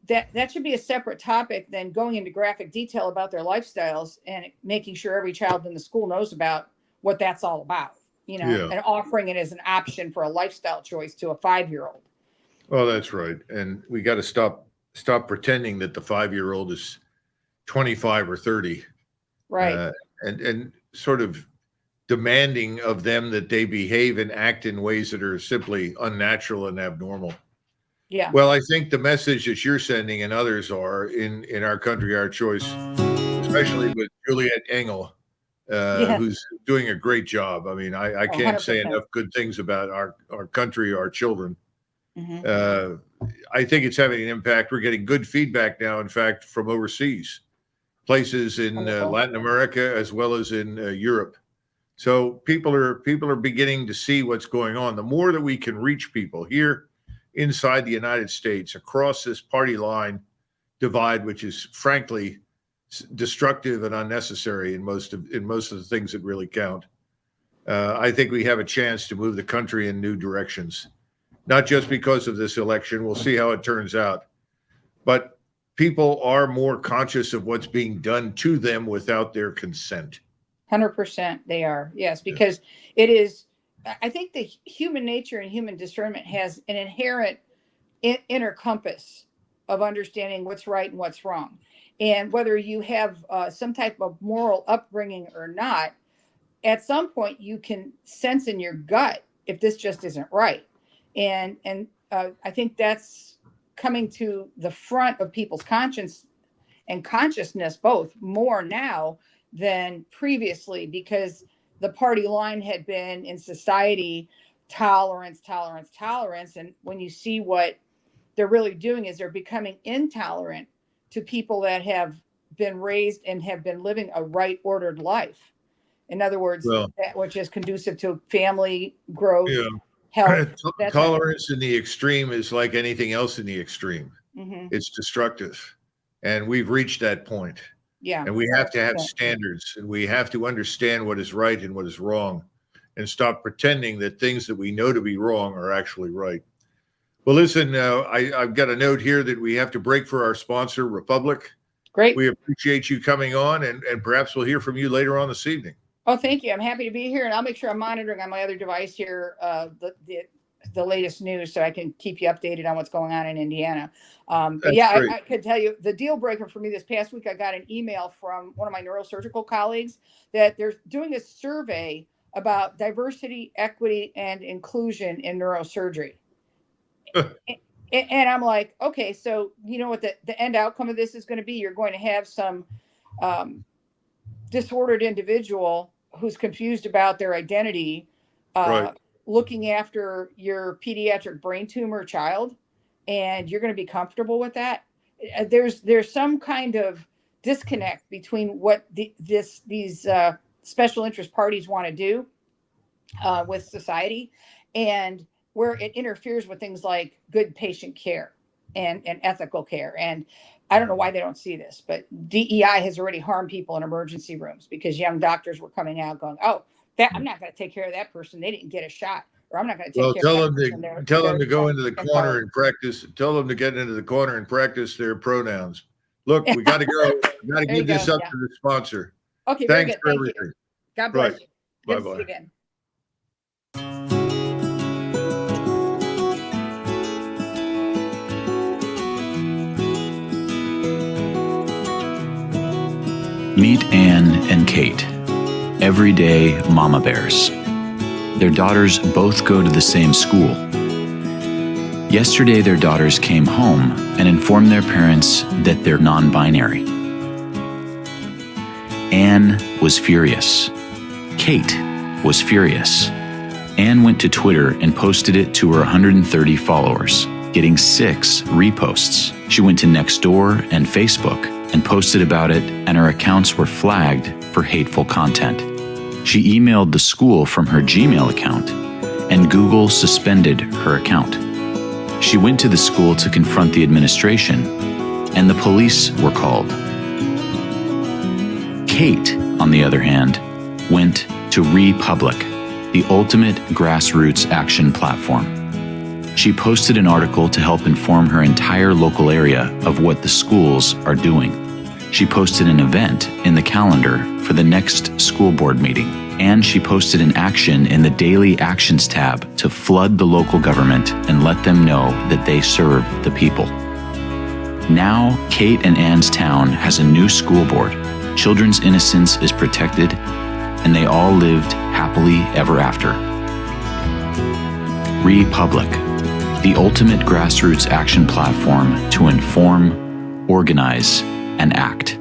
that should be a separate topic than going into graphic detail about their lifestyles and making sure every child in the school knows about what that's all about, Yeah. and offering it as an option for a lifestyle choice to a 5-year-old. Well, that's right. And we got to stop pretending that the 5-year-old is 25 or 30. Right. And sort of demanding of them that they behave and act in ways that are simply unnatural and abnormal. Yeah. Well, I think the message that you're sending and others are in Our Country, Our Choice, especially with Juliet Engel, who's doing a great job. I mean, I can't say 100%. enough good things about our country, our children. Mhm. I think it's having an impact. We're getting good feedback now, in fact, from overseas, places in Wonderful. Latin America as well as in Europe. So people are beginning to see what's going on. The more that we can reach people here inside the United States across this party line divide, which is frankly destructive and unnecessary in most of the things that really count, I think we have a chance to move the country in new directions. Not just because of this election, we'll see how it turns out, but people are more conscious of what's being done to them without their consent. 100% they are. Yes, because it is, I think the human nature and human discernment has an inherent inner compass of understanding what's right and what's wrong. And whether you have some type of moral upbringing or not, at some point you can sense in your gut if this just isn't right. And I think that's coming to the front of people's conscience and consciousness both more now than previously, because the party line had been in society tolerance. And when you see what they're really doing is they're becoming intolerant to people that have been raised and have been living a right ordered life. In other words, that which is conducive to family growth, health. Tolerance in the extreme is like anything else in the extreme. Mm-hmm. It's destructive. And we've reached that point. Yeah. And we have to have standards, and we have to understand what is right and what is wrong, and stop pretending that things that we know to be wrong are actually right. Well, listen, I've got a note here that we have to break for our sponsor, Republic. Great. We appreciate you coming on, and perhaps we'll hear from you later on this evening. Oh, thank you. I'm happy to be here, and I'll make sure I'm monitoring on my other device here the latest news so I can keep you updated on what's going on in Indiana. But yeah, I could tell you the deal breaker for me this past week. I got an email from one of my neurosurgical colleagues that they're doing a survey about diversity, equity, and inclusion in neurosurgery. And I'm like, okay, so you know what the end outcome of this is going to be? You're going to have some disordered individual who's confused about their identity, looking after your pediatric brain tumor child, and you're going to be comfortable with that. There's some kind of disconnect between what these special interest parties want to do with society and where it interferes with things like good patient care and ethical care. And I don't know why they don't see this, but DEI has already harmed people in emergency rooms because young doctors were coming out going, oh, I'm not going to take care of that person. They didn't get a shot. Or I'm not going to take care of that person. Tell them to go into the corner and practice. Tell them to get into the corner and practice their pronouns. Look, we got to go. We got to give this up to the sponsor. Okay, thanks for Thank everything. You. God bless you. Bye Good to see bye. you again. Meet Anne and Kate, everyday mama bears. Their daughters both go to the same school. Yesterday, their daughters came home and informed their parents that they're non-binary. Anne was furious. Kate was furious. Anne went to Twitter and posted it to her 130 followers, getting 6 reposts. She went to Nextdoor and Facebook and posted about it, and her accounts were flagged for hateful content. She emailed the school from her Gmail account, and Google suspended her account. She went to the school to confront the administration, and the police were called. Kate, on the other hand, went to Republic, the ultimate grassroots action platform. She posted an article to help inform her entire local area of what the schools are doing. She posted an event in the calendar for the next school board meeting, and she posted an action in the Daily Actions tab to flood the local government and let them know that they serve the people. Now, Kate and Ann's town has a new school board. Children's innocence is protected, and they all lived happily ever after. Republic, the ultimate grassroots action platform to inform, organize, and act.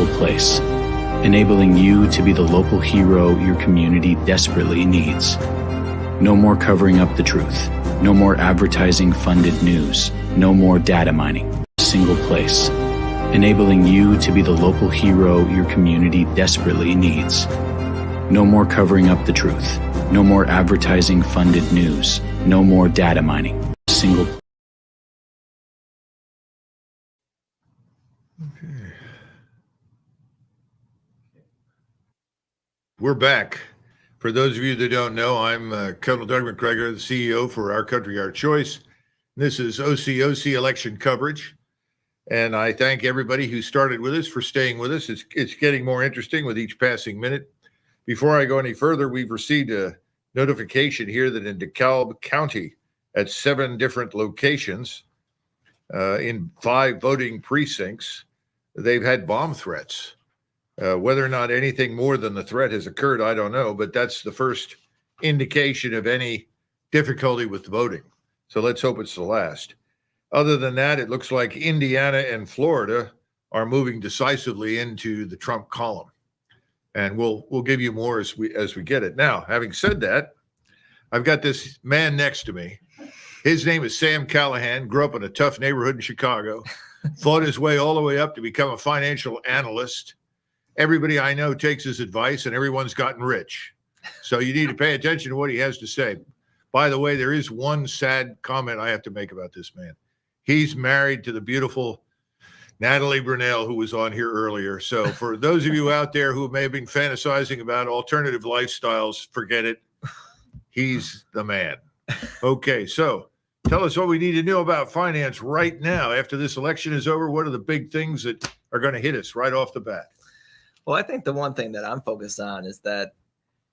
single place, enabling you to be the local hero your community desperately needs. No more covering up the truth. No more advertising-funded news. No more data mining. Single place, enabling you to be the local hero your community desperately needs. No more covering up the truth. No more advertising-funded news. No more data mining. Single. Okay. We're back. For those of you that don't know, I'm Colonel Doug Macgregor, the CEO for Our Country, Our Choice. This is OCOC election coverage. And I thank everybody who started with us for staying with us. It's getting more interesting with each passing minute. Before I go any further, we've received a notification here that in DeKalb County, at 7 different locations, in 5 voting precincts, they've had bomb threats. Whether or not anything more than the threat has occurred, I don't know, but that's the first indication of any difficulty with voting. So let's hope it's the last. Other than that, it looks like Indiana and Florida are moving decisively into the Trump column. And we'll give you more as we get it. Now, having said that, I've got this man next to me. His name is Sam Callahan, grew up in a tough neighborhood in Chicago, fought his way all the way up to become a financial analyst. Everybody I know takes his advice, and everyone's gotten rich. So you need to pay attention to what he has to say. By the way, there is one sad comment I have to make about this man. He's married to the beautiful Natalie Brunell, who was on here earlier. So for those of you out there who may have been fantasizing about alternative lifestyles, forget it. He's the man. Okay, so tell us what we need to know about finance right now. After this election is over, what are the big things that are going to hit us right off the bat? Well, I think the one thing that I'm focused on is that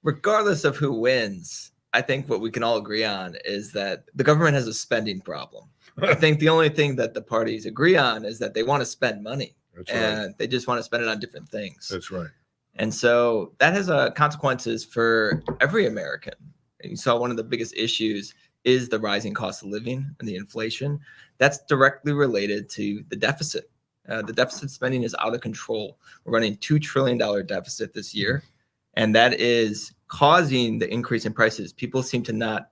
regardless of who wins, I think what we can all agree on is that the government has a spending problem. I think the only thing that the parties agree on is that they want to spend money. That's and right. they just want to spend it on different things. That's right. And so that has consequences for every American. And you saw one of the biggest issues is the rising cost of living and the inflation. That's directly related to the deficit. The deficit spending is out of control. We're running $2 trillion deficit this year, and that is causing the increase in prices. People seem to not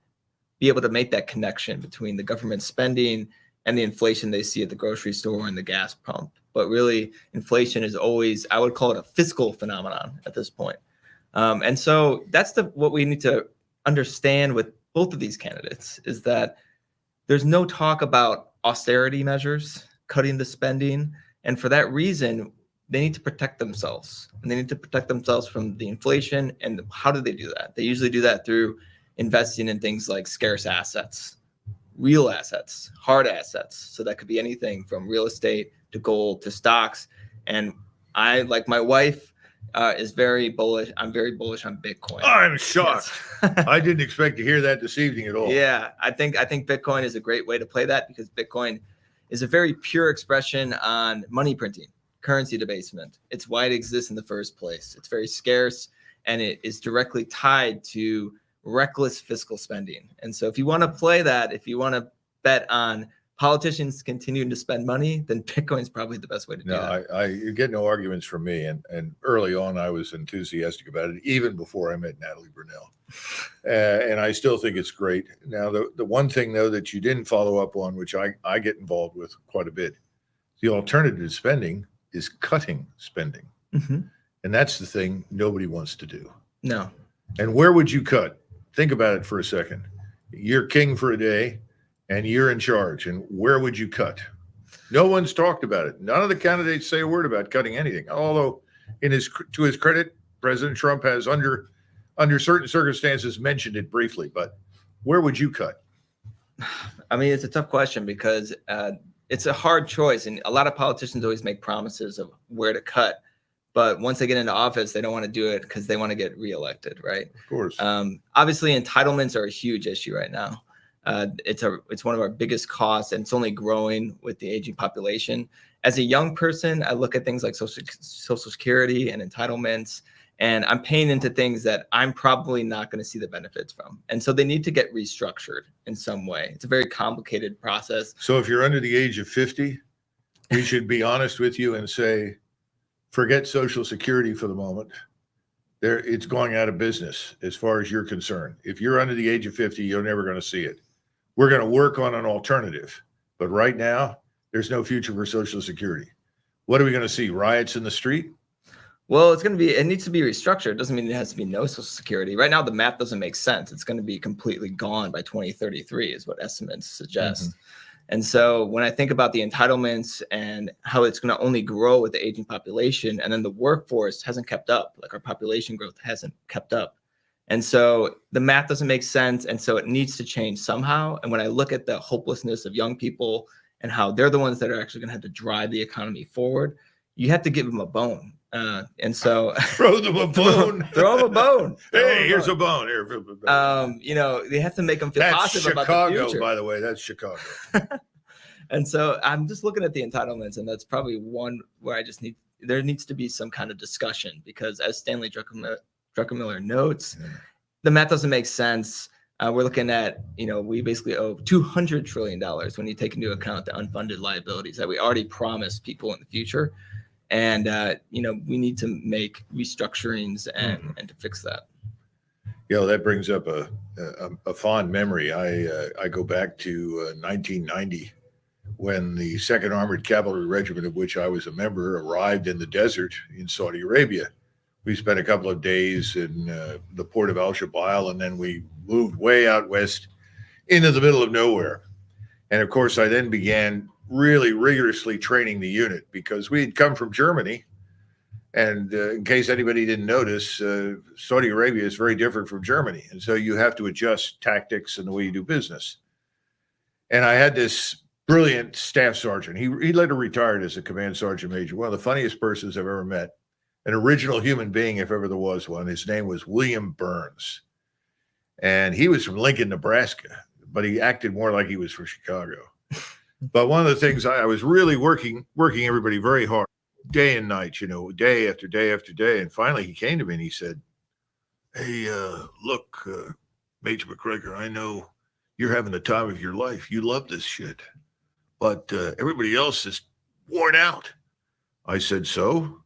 be able to make that connection between the government spending and the inflation they see at the grocery store and the gas pump. But really, inflation is always, I would call it a fiscal phenomenon at this point. And so that's what we need to understand with both of these candidates is that there's no talk about austerity measures, cutting the spending. And for that reason, they need to protect themselves. And they need to protect themselves from the inflation. And how do they do that? They usually do that through investing in things like scarce assets, real assets, hard assets. So that could be anything from real estate to gold to stocks. And I, like my wife, is very bullish. I'm very bullish on Bitcoin. I'm shocked. Yes. I didn't expect to hear that this evening at all. Yeah, I think Bitcoin is a great way to play that because Bitcoin is a very pure expression on money printing, currency debasement. It's why it exists in the first place. It's very scarce, and it is directly tied to reckless fiscal spending. And so if you want to play that, if you want to bet on politicians continuing to spend money, then Bitcoin is probably the best way to do that. You get no arguments from me. And early on, I was enthusiastic about it, even before I met Natalie Brunell. And I still think it's great. Now, the one thing, though, that you didn't follow up on, which I get involved with quite a bit, the alternative to spending is cutting spending. Mm-hmm. And that's the thing nobody wants to do. No. And where would you cut? Think about it for a second. You're king for a day, and you're in charge. And where would you cut? No one's talked about it. None of the candidates say a word about cutting anything. Although, to his credit, President Trump has, under certain circumstances, mentioned it briefly. But where would you cut? I mean, it's a tough question because it's a hard choice. And a lot of politicians always make promises of where to cut. But once they get into office, they don't want to do it because they want to get reelected, right? Of course. Obviously, entitlements are a huge issue right now. It's one of our biggest costs, and it's only growing with the aging population. As a young person, I look at things like Social Security and entitlements, and I'm paying into things that I'm probably not going to see the benefits from. And so they need to get restructured in some way. It's a very complicated process. So if you're under the age of 50, we should be honest with you and say, forget Social Security for the moment. It's going out of business as far as you're concerned. If you're under the age of 50, you're never going to see it. We're going to work on an alternative. But right now, there's no future for Social Security. What are we going to see? Riots in the street? Well, it needs to be restructured. It doesn't mean it has to be no Social Security. Right now, the math doesn't make sense. It's going to be completely gone by 2033 is what estimates suggest. And so when I think about the entitlements and how it's going to only grow with the aging population, and then the workforce hasn't kept up, like our population growth hasn't kept up. And so the math doesn't make sense. And so it needs to change somehow. And when I look at the hopelessness of young people and how they're the ones that are actually going to have to drive the economy forward, you have to give them a bone. And so throw them a bone. Throw them a bone. Hey, here's a bone. Here. You know, they have to make them feel That's positive Chicago, about the future. by the way. That's Chicago. And so I'm just looking at the entitlements, and that's probably one where there needs to be some kind of discussion, because as Stanley Druckenmiller notes, the math doesn't make sense. We're looking at, we basically owe $200 trillion when you take into account the unfunded liabilities that we already promised people in the future. And, we need to make restructurings and to fix that. That brings up a fond memory. I go back to 1990 when the 2nd Armored Cavalry Regiment, of which I was a member, arrived in the desert in Saudi Arabia. We spent a couple of days in the port of Al-Shabail, and then we moved way out west into the middle of nowhere. And of course, I then began really rigorously training the unit, because we had come from Germany. And in case anybody didn't notice, Saudi Arabia is very different from Germany. And so you have to adjust tactics and the way you do business. And I had this brilliant staff sergeant. He later retired as a command sergeant major, one of the funniest persons I've ever met, an original human being, if ever there was one. His name was William Burns. And he was from Lincoln, Nebraska, but he acted more like he was from Chicago. But one of the things I was really working everybody very hard, day and night, day after day after day. And finally he came to me and he said, "Hey, look, Major Macgregor, I know you're having the time of your life. You love this shit, but everybody else is worn out." I said, "So?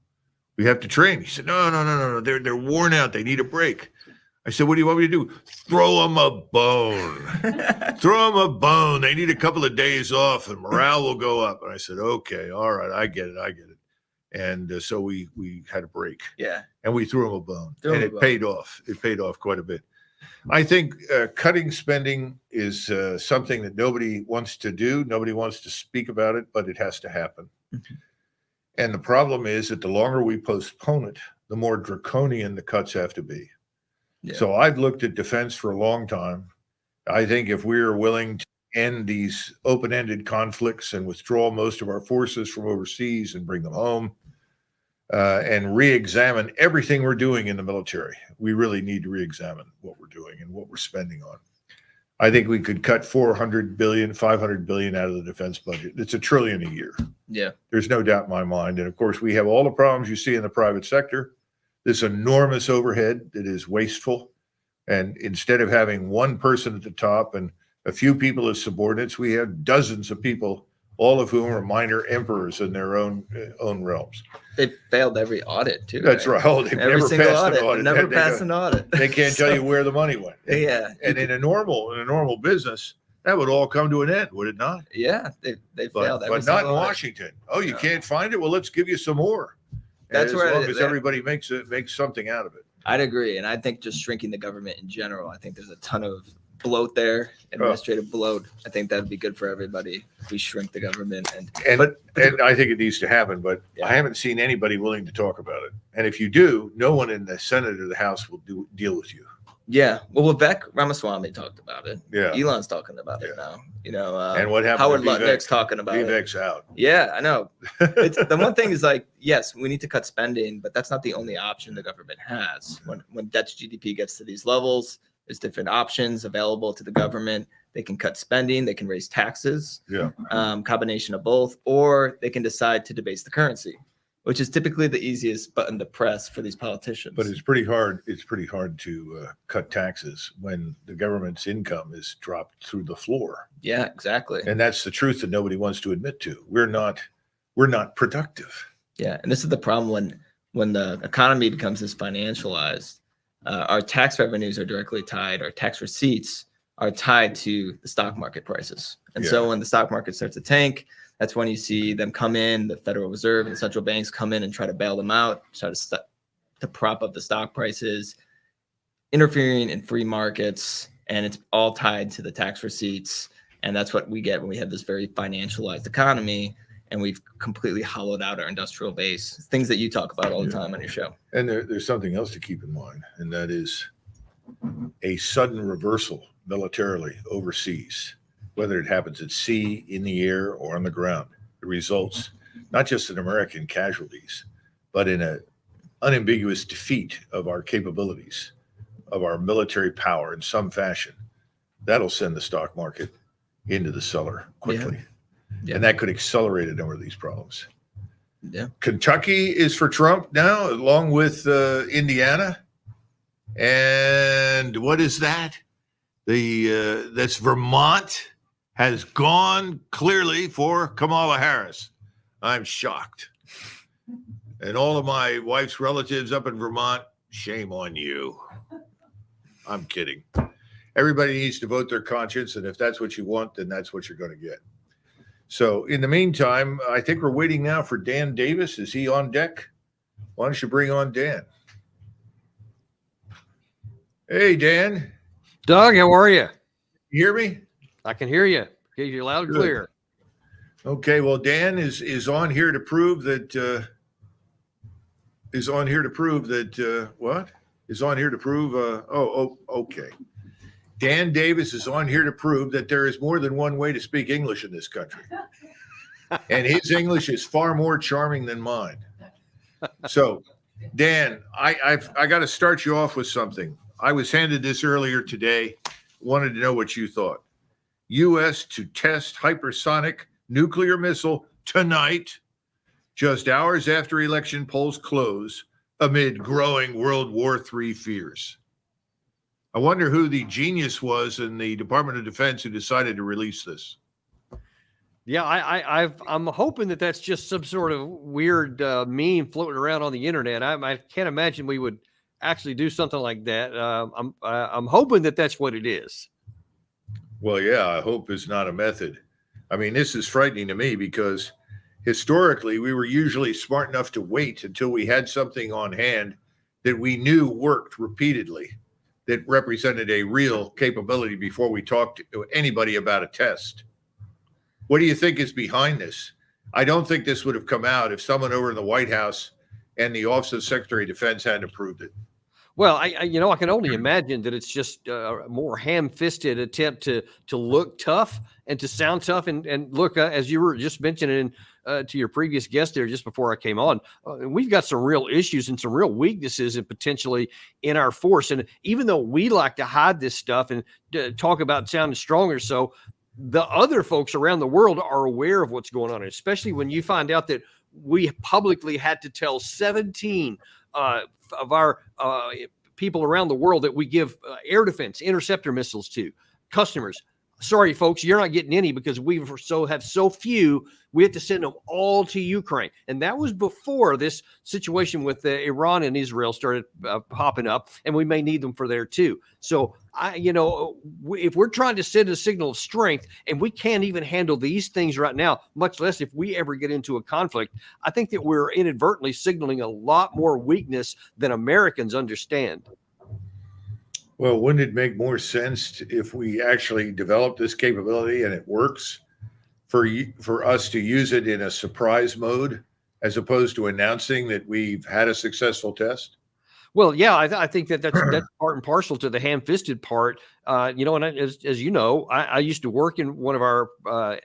We have to train." He said, No. They're worn out. They need a break. I said, "What do you want me to do?" "Throw them a bone." Throw them a bone. They need a couple of days off and morale will go up. And I said, "Okay, all right, I get it. And so we had a break. Yeah. And we threw them a bone. And it paid off. It paid off quite a bit. I think cutting spending is something that nobody wants to do. Nobody wants to speak about it, but it has to happen. And the problem is that the longer we postpone it, the more draconian the cuts have to be. Yeah. So I've looked at defense for a long time. I think if we're willing to end these open-ended conflicts and withdraw most of our forces from overseas and bring them home, and re-examine everything we're doing in the military, we really need to re-examine what we're doing and what we're spending on. I think we could cut $400 billion, $500 billion out of the defense budget. It's $1 trillion a year. Yeah. There's no doubt in my mind. And of course, we have all the problems you see in the private sector. This enormous overhead that is wasteful. And instead of having one person at the top and a few people as subordinates, we have dozens of people, all of whom are minor emperors in their own realms. They failed every audit too. That's right. Oh, they've never passed an audit. Never passed an audit. They can't tell you where the money went. Yeah. And in a normal business, that would all come to an end, would it not? Yeah, they failed. But not in Washington. Oh, you can't find it? Well, let's give you some more. That's as long as everybody makes something out of it. I'd agree. And I think just shrinking the government in general, I think there's a ton of bloat there, administrative bloat. I think that'd be good for everybody if we shrink the government. And I think it needs to happen, but I haven't seen anybody willing to talk about it. And if you do, no one in the Senate or the House will deal with you. Yeah. Well, Vivek Ramaswamy talked about it. Yeah. Elon's talking about it now. And what happened? Howard Lutnick's talking about it. Vivek's out. Yeah, I know. The one thing is yes, we need to cut spending, but that's not the only option the government has. When debt to GDP gets to these levels, there's different options available to the government. They can cut spending, they can raise taxes, combination of both, or they can decide to debase the currency, which is typically the easiest button to press for these politicians. But it's pretty hard. It's pretty hard to cut taxes when the government's income is dropped through the floor. Yeah, exactly. And that's the truth that nobody wants to admit to. We're not productive. Yeah, and this is the problem when the economy becomes this financialized. Our tax revenues are directly tied. Our tax receipts are tied to the stock market prices. And so when the stock market starts to tank, that's when you see them come in. The Federal Reserve and the central banks come in and try to bail them out, try to prop up the stock prices, interfering in free markets, and it's all tied to the tax receipts. And that's what we get when we have this very financialized economy, and we've completely hollowed out our industrial base, things that you talk about all the time on your show. And there's something else to keep in mind, and that is a sudden reversal militarily overseas, whether it happens at sea, in the air, or on the ground. It results not just in American casualties, but in an unambiguous defeat of our capabilities, of our military power in some fashion. That'll send the stock market into the cellar quickly. Yeah. And that could accelerate a number of these problems. Yeah. Kentucky is for Trump now, along with Indiana. And what is that? That's Vermont has gone clearly for Kamala Harris. I'm shocked. And all of my wife's relatives up in Vermont, shame on you. I'm kidding. Everybody needs to vote their conscience, and if that's what you want, then that's what you're going to get. So in the meantime, I think we're waiting now for Dan Davis. Is he on deck? Why don't you bring on Dan? Hey, Dan. Doug, how are you? You hear me? I can hear you. Hear you loud and Good. clear. Okay, well, Dan is on here to prove that okay. Dan Davis is on here to prove that there is more than one way to speak English in this country. And his English is far more charming than mine. So, Dan, I got to start you off with something. I was handed this earlier today. Wanted to know what you thought. U.S. to test hypersonic nuclear missile tonight, just hours after election polls close, amid growing World War III fears. I wonder who the genius was in the Department of Defense who decided to release this. Yeah, I'm hoping that that's just some sort of weird meme floating around on the internet. I can't imagine we would actually do something like that. I'm hoping that that's what it is. Well, yeah, I hope it's not a method. I mean, this is frightening to me because historically we were usually smart enough to wait until we had something on hand that we knew worked repeatedly, that represented a real capability before we talked to anybody about a test. What do you think is behind this? I don't think this would have come out if someone over in the White House and the Office of Secretary of Defense hadn't approved it. Well, I can only imagine that it's just a more ham-fisted attempt to look tough and to sound tough. And look, as you were just mentioning to your previous guest there just before I came on, we've got some real issues and some real weaknesses and potentially in our force. And even though we like to hide this stuff and talk about sounding stronger, so the other folks around the world are aware of what's going on, especially when you find out that we publicly had to tell 17 of our people around the world that we give air defense interceptor missiles to customers. Sorry, folks, you're not getting any because we have so few. We have to send them all to Ukraine. And that was before this situation with Iran and Israel started popping up, and we may need them for there too. So, if we're trying to send a signal of strength and we can't even handle these things right now, much less if we ever get into a conflict, I think that we're inadvertently signaling a lot more weakness than Americans understand. Well, wouldn't it make more sense if we actually develop this capability and it works for us to use it in a surprise mode as opposed to announcing that we've had a successful test? Well, yeah, I think that's part and parcel to the ham-fisted part. And as you know, I used to work in one of our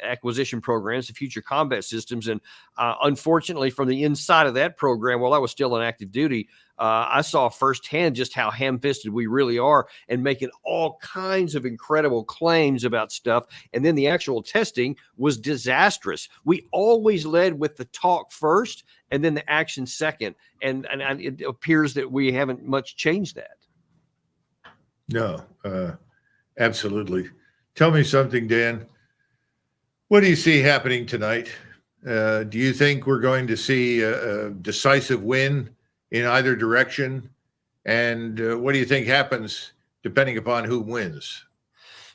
acquisition programs, the Future Combat Systems, and unfortunately, from the inside of that program, while I was still on active duty, I saw firsthand just how ham-fisted we really are and making all kinds of incredible claims about stuff. And then the actual testing was disastrous. We always led with the talk first and then the action second. And it appears that we haven't much changed that. No, absolutely. Tell me something, Dan. What do you see happening tonight? Do you think we're going to see a decisive win in either direction? And what do you think happens depending upon who wins?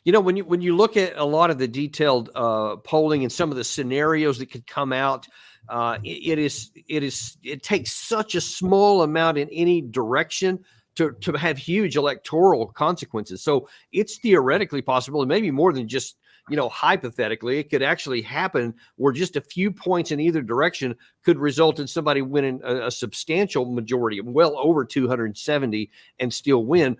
You know, when you look at a lot of the detailed polling and some of the scenarios that could come out, it takes such a small amount in any direction to have huge electoral consequences. So it's theoretically possible, and maybe more than just, you know, hypothetically, it could actually happen where just a few points in either direction could result in somebody winning a substantial majority, well over 270, and still win.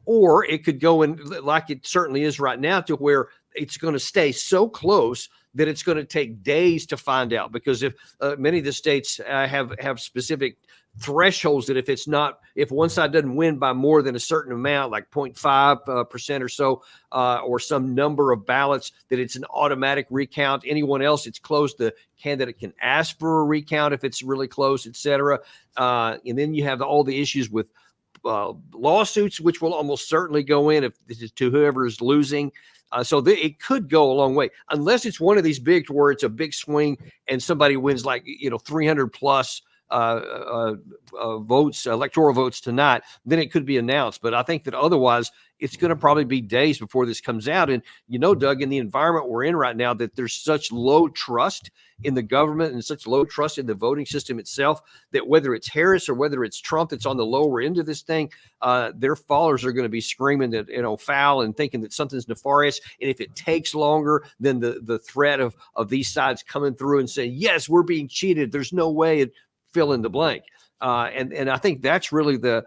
Or it could go in, like it certainly is right now, to where it's going to stay so close that it's going to take days to find out. Because if many of the states have specific thresholds that if one side doesn't win by more than a certain amount, like 0.5% or so, or some number of ballots, that it's an automatic recount. Anyone else, it's close. The candidate can ask for a recount if it's really close, et cetera. And then you have all the issues with lawsuits, which will almost certainly go in if to whoever is losing. So it could go a long way, unless it's one of these big where it's a big swing and somebody wins, like, 300 plus votes, electoral votes tonight. Then it could be announced. But I think that otherwise it's going to probably be days before this comes out. And, Doug, in the environment we're in right now, that there's such low trust in the government and such low trust in the voting system itself, that whether it's Harris or whether it's Trump that's on the lower end of this thing, their followers are going to be screaming that, foul, and thinking that something's nefarious. And if it takes longer, then the threat of these sides coming through and saying, yes, we're being cheated, there's no way, it fill in the blank. And I think that's really the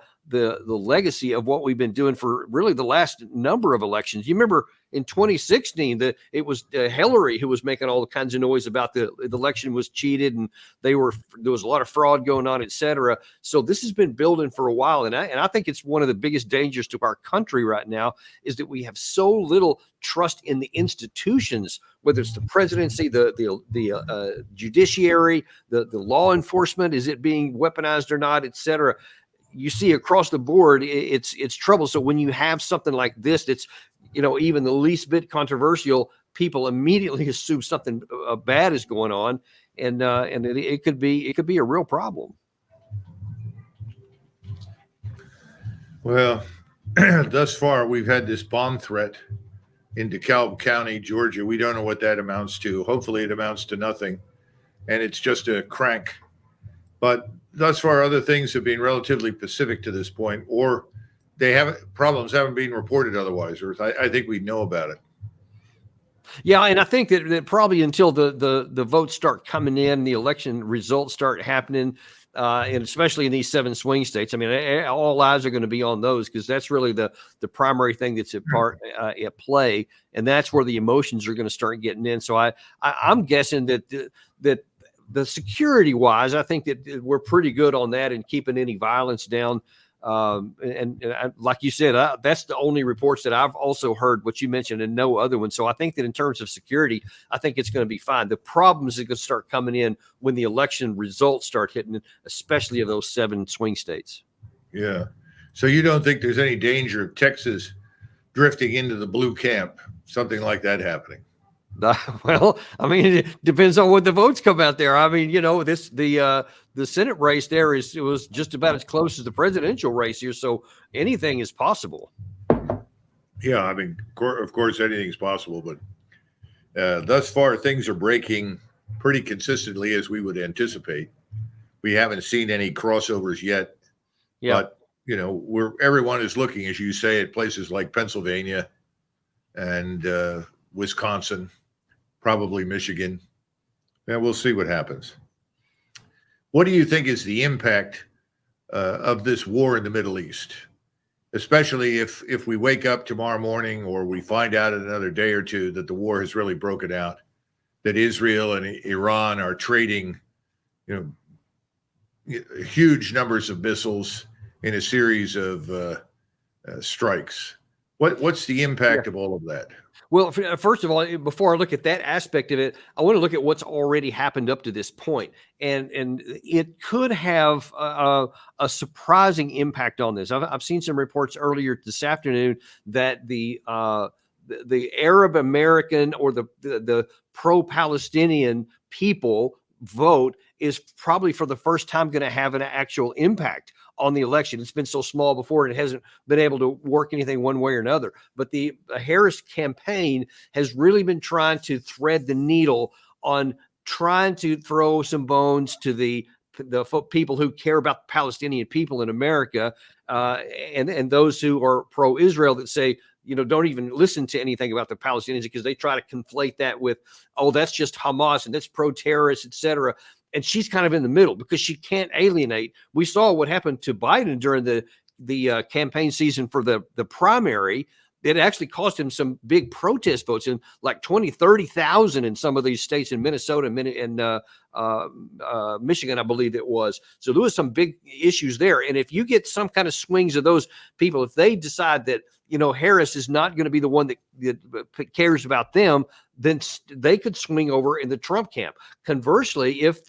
legacy of what we've been doing for really the last number of elections. You remember in 2016 that it was Hillary who was making all the kinds of noise about the election was cheated, and there was a lot of fraud going on, et cetera. So this has been building for a while, and I think it's one of the biggest dangers to our country right now is that we have so little trust in the institutions, whether it's the presidency, the judiciary, the law enforcement. Is it being weaponized or not, et cetera? You see across the board, it's trouble. So when you have something like this, that's, even the least bit controversial, people immediately assume something bad is going on, and it could be a real problem. Well, thus far we've had this bomb threat in DeKalb County, Georgia. We don't know what that amounts to. Hopefully it amounts to nothing, and it's just a crank. But thus far, other things have been relatively pacific to this point, or problems haven't been reported otherwise, or I think we know about it. Yeah, and I think that probably until the votes start coming in, the election results start happening, and especially in these 7 swing states. I mean, all eyes are going to be on those, because that's really the primary thing that's at play, and that's where the emotions are going to start getting in. So I'm guessing that the security wise, I think that we're pretty good on that and keeping any violence down. And like you said, that's the only reports that I've also heard, what you mentioned, and no other one. So I think that in terms of security, I think it's going to be fine. The problems are going to start coming in when the election results start hitting, especially of those 7 swing states. Yeah. So you don't think there's any danger of Texas drifting into the blue camp, something like that happening? Well, I mean, it depends on what the votes come out there. I mean, the Senate race there it was just about as close as the presidential race here. So anything is possible. Yeah, I mean, of course, anything's possible. But thus far, things are breaking pretty consistently as we would anticipate. We haven't seen any crossovers yet. Yeah. But everyone is looking, as you say, at places like Pennsylvania and Wisconsin, probably Michigan. And we'll see what happens. What do you think is the impact of this war in the Middle East, especially if we wake up tomorrow morning or we find out in another day or two that the war has really broken out, that Israel and Iran are trading, huge numbers of missiles in a series of strikes? What's the impact of all of that? Well, first of all, before I look at that aspect of it, I want to look at what's already happened up to this point. And it could have a surprising impact on this. I've seen some reports earlier this afternoon that the Arab American or the pro-Palestinian people vote is probably for the first time going to have an actual impact on the election. It's been so small before, and it hasn't been able to work anything one way or another. But the Harris campaign has really been trying to thread the needle on trying to throw some bones to the people who care about the Palestinian people in America, and those who are pro-Israel that say, don't even listen to anything about the Palestinians, because they try to conflate that with, oh, that's just Hamas and that's pro-terrorist, etc. And she's kind of in the middle because she can't alienate. We saw what happened to Biden during the campaign season for the primary. It actually cost him some big protest votes, in like 20, 30,000 in some of these states, in Minnesota and Michigan, I believe it was. So there was some big issues there. And if you get some kind of swings of those people, if they decide that, Harris is not going to be the one that cares about them, then they could swing over in the Trump camp. Conversely, if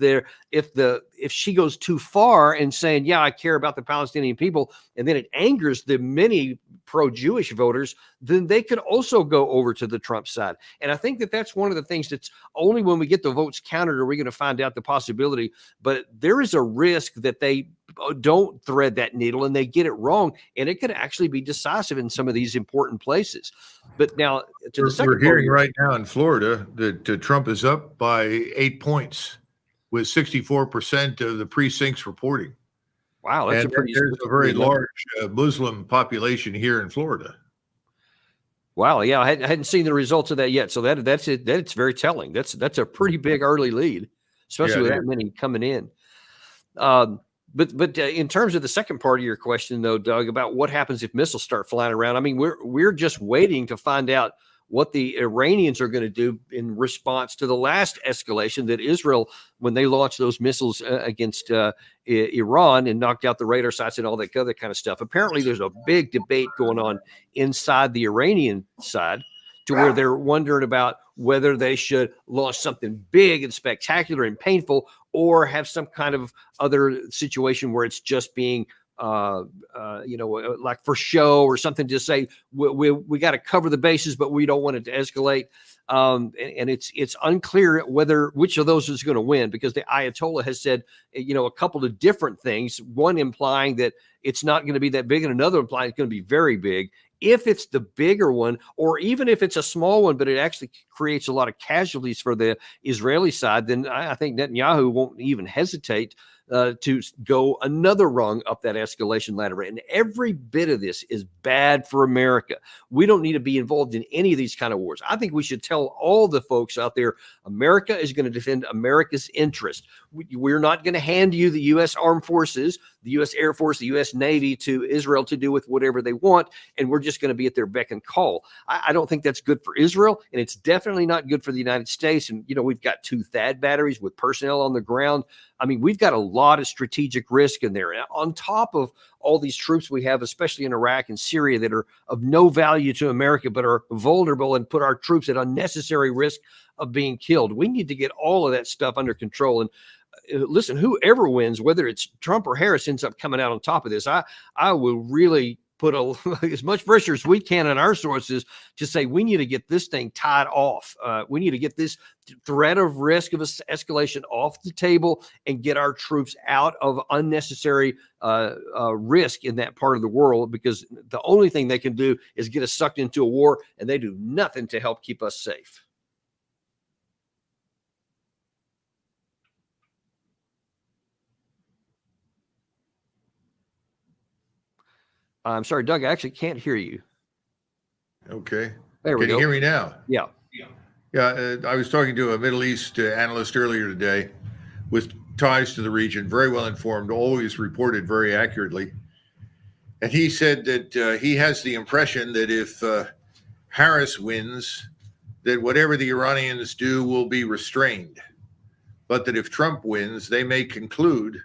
she goes too far and saying, yeah, I care about the Palestinian people, and then it angers the many pro-Jewish voters, then they could also go over to the Trump side. And I think that that's one of the things that's only when we get the votes counted are we going to find out the possibility. But there is a risk that they don't thread that needle and they get it wrong, and it could actually be decisive in some of these important places. But now to the second we're hearing right now in Florida that Trump is up by 8 points with 64% of the precincts reporting. Wow, that's there's a very large Muslim population here in Florida. Wow, yeah, I hadn't seen the results of that yet. So that's it. That's very telling. That's a pretty big early lead, especially with that many coming in. But in terms of the second part of your question, though, Doug, about what happens if missiles start flying around, I mean, we're just waiting to find out what the Iranians are going to do in response to the last escalation that Israel, when they launched those missiles against Iran and knocked out the radar sites and all that other kind of stuff. Apparently, there's a big debate going on inside the Iranian side, to where they're wondering about whether they should launch something big and spectacular and painful, or have some kind of other situation where it's just being, like for show or something, to say we got to cover the bases, but we don't want it to escalate. And it's unclear which of those is going to win, because the Ayatollah has said, a couple of different things, one implying that it's not going to be that big, and another implying it's going to be very big. If it's the bigger one, or even if it's a small one, but it actually creates a lot of casualties for the Israeli side, then I think Netanyahu won't even hesitate to go another rung up that escalation ladder. And every bit of this is bad for America. We don't need to be involved in any of these kind of wars. I think we should tell all the folks out there, America is going to defend America's interest. We're not going to hand you the U.S. Armed Forces, the U.S. Air Force, the U.S. Navy to Israel to do with whatever they want, and we're just going to be at their beck and call. I don't think that's good for Israel, and it's definitely not good for the United States. And, we've got 2 THAAD batteries with personnel on the ground. I mean, we've got a lot of strategic risk in there. On top of all these troops we have, especially in Iraq and Syria, that are of no value to America, but are vulnerable and put our troops at unnecessary risk of being killed. We need to get all of that stuff under control. And listen, whoever wins, whether it's Trump or Harris, ends up coming out on top of this, I will really put as much pressure as we can on our sources to say we need to get this thing tied off. We need to get this threat of risk of escalation off the table and get our troops out of unnecessary risk in that part of the world, because the only thing they can do is get us sucked into a war, and they do nothing to help keep us safe. I'm sorry, Doug, I actually can't hear you. Okay. There we go. Can you hear me now? Yeah. Yeah. I was talking to a Middle East analyst earlier today with ties to the region, very well informed, always reported very accurately. And he said that he has the impression that if Harris wins, that whatever the Iranians do will be restrained. But that if Trump wins, they may conclude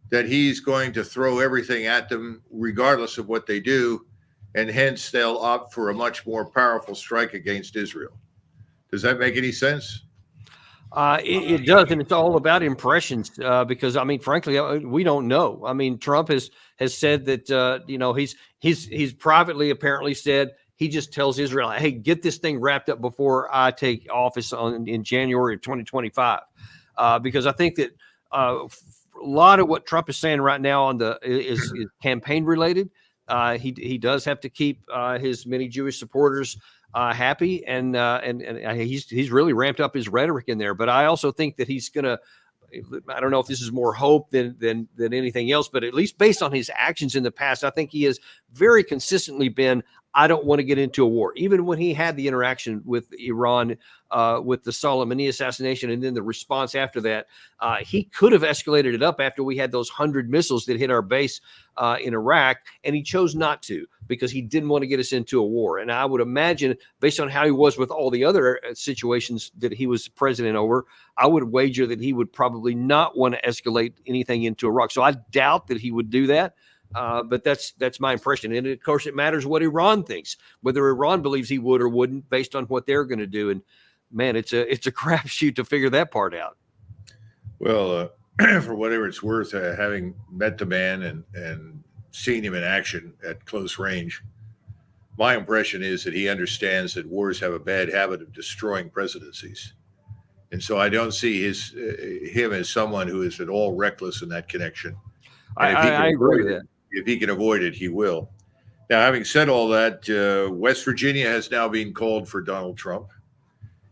that he's going to throw everything at them regardless of what they do, and hence they'll opt for a much more powerful strike against Israel. Does that make any sense? It does, and it's all about impressions, because, I mean, frankly, we don't know. I mean, Trump has said that, he's privately apparently said he just tells Israel, hey, get this thing wrapped up before I take office in January of 2025. because I think that a lot of what Trump is saying right now is campaign related. He does have to keep his many Jewish supporters happy, and he's really ramped up his rhetoric in there. But I also think that he's going to. I don't know if this is more hope than anything else, but at least based on his actions in the past, I think he has very consistently been, I don't want to get into a war. Even when he had the interaction with Iran, with the Soleimani assassination, and then the response after that, he could have escalated it up after we had those 100 missiles that hit our base in Iraq, and he chose not to because he didn't want to get us into a war. And I would imagine, based on how he was with all the other situations that he was president over, I would wager that he would probably not want to escalate anything into Iraq. So I doubt that he would do that. But that's my impression. And of course, it matters what Iran thinks, whether Iran believes he would or wouldn't, based on what they're going to do. And man, it's a crapshoot to figure that part out. Well, for whatever it's worth, having met the man and seen him in action at close range, my impression is that he understands that wars have a bad habit of destroying presidencies. And so I don't see him as someone who is at all reckless in that connection. I agree with that. If he can avoid it, he will. Now, having said all that, West Virginia has now been called for Donald Trump.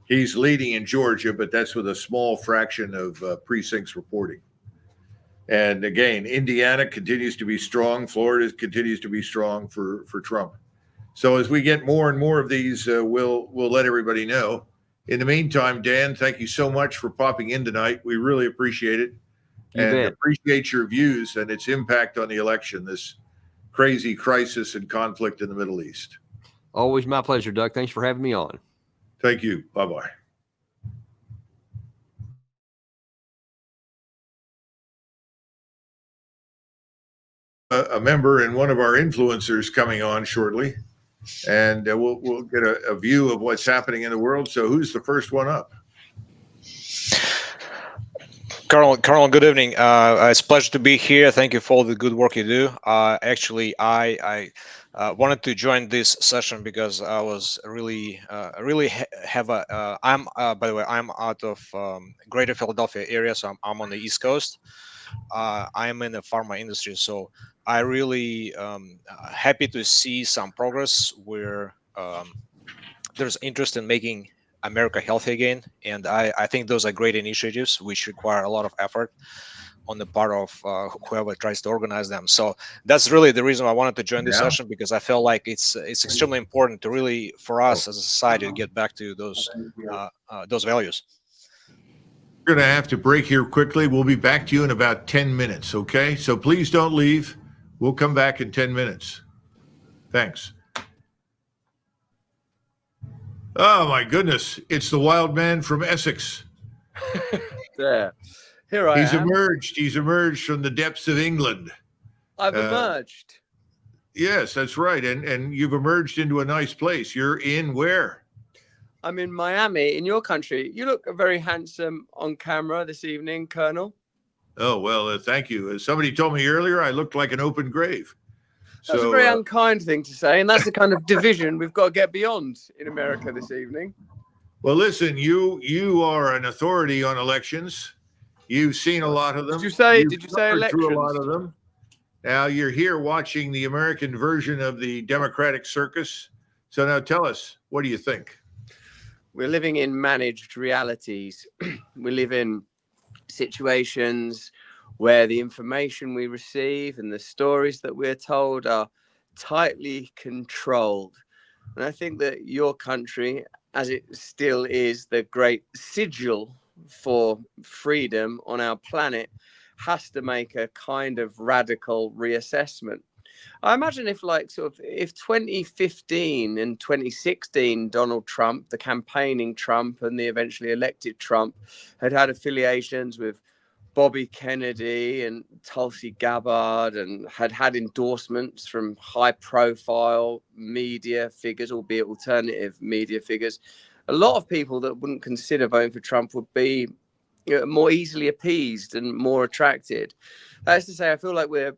He's leading in Georgia, but that's with a small fraction of precincts reporting. And again, Indiana continues to be strong. Florida continues to be strong for Trump. So as we get more and more of these, we'll let everybody know. In the meantime, Dan, thank you so much for popping in tonight. We really appreciate it. And appreciate your views and its impact on the election, this crazy crisis and conflict in the Middle East. Always my pleasure, Doug. Thanks for having me on. Thank you. Bye-bye. A member and one of our influencers coming on shortly, and we'll get a view of what's happening in the world. So who's the first one up? Colonel, good evening. It's a pleasure to be here. Thank you for all the good work you do. Actually, I wanted to join this session because I was really have a. I'm by the way, I'm out of Greater Philadelphia area, so I'm on the East Coast. I'm in the pharma industry, so I really happy to see some progress where there's interest in making America healthy again, and I think those are great initiatives which require a lot of effort on the part of whoever tries to organize them. So that's really the reason I wanted to join this session, because I feel like it's extremely important to really, for us as a society, to get back to those values. We're going to have to break here quickly. We'll be back to you in about 10 minutes, okay? So please don't leave. We'll come back in 10 minutes. Thanks. Oh, my goodness. It's the wild man from Essex. There. Here I am. He's emerged from the depths of England. I've emerged. Yes, that's right. And you've emerged into a nice place. You're in where? I'm in Miami, in your country. You look very handsome on camera this evening, Colonel. Oh, well, thank you. As somebody told me earlier, I looked like an open grave. That's a very unkind thing to say, and that's the kind of division we've got to get beyond in America this evening. Well, listen, you are an authority on elections. You've seen a lot of them. Did you say elections? Through a lot of them. Now you're here watching the American version of the Democratic circus. So now tell us, what do you think? We're living in managed realities. We live in situations where the information we receive and the stories that we're told are tightly controlled. And I think that your country, as it still is the great sigil for freedom on our planet, has to make a kind of radical reassessment. I imagine if if 2015 and 2016, Donald Trump, the campaigning Trump and the eventually elected Trump, had affiliations with Bobby Kennedy and Tulsi Gabbard and had endorsements from high profile media figures, albeit alternative media figures, a lot of people that wouldn't consider voting for Trump would be more easily appeased and more attracted. That is to say, I feel like we're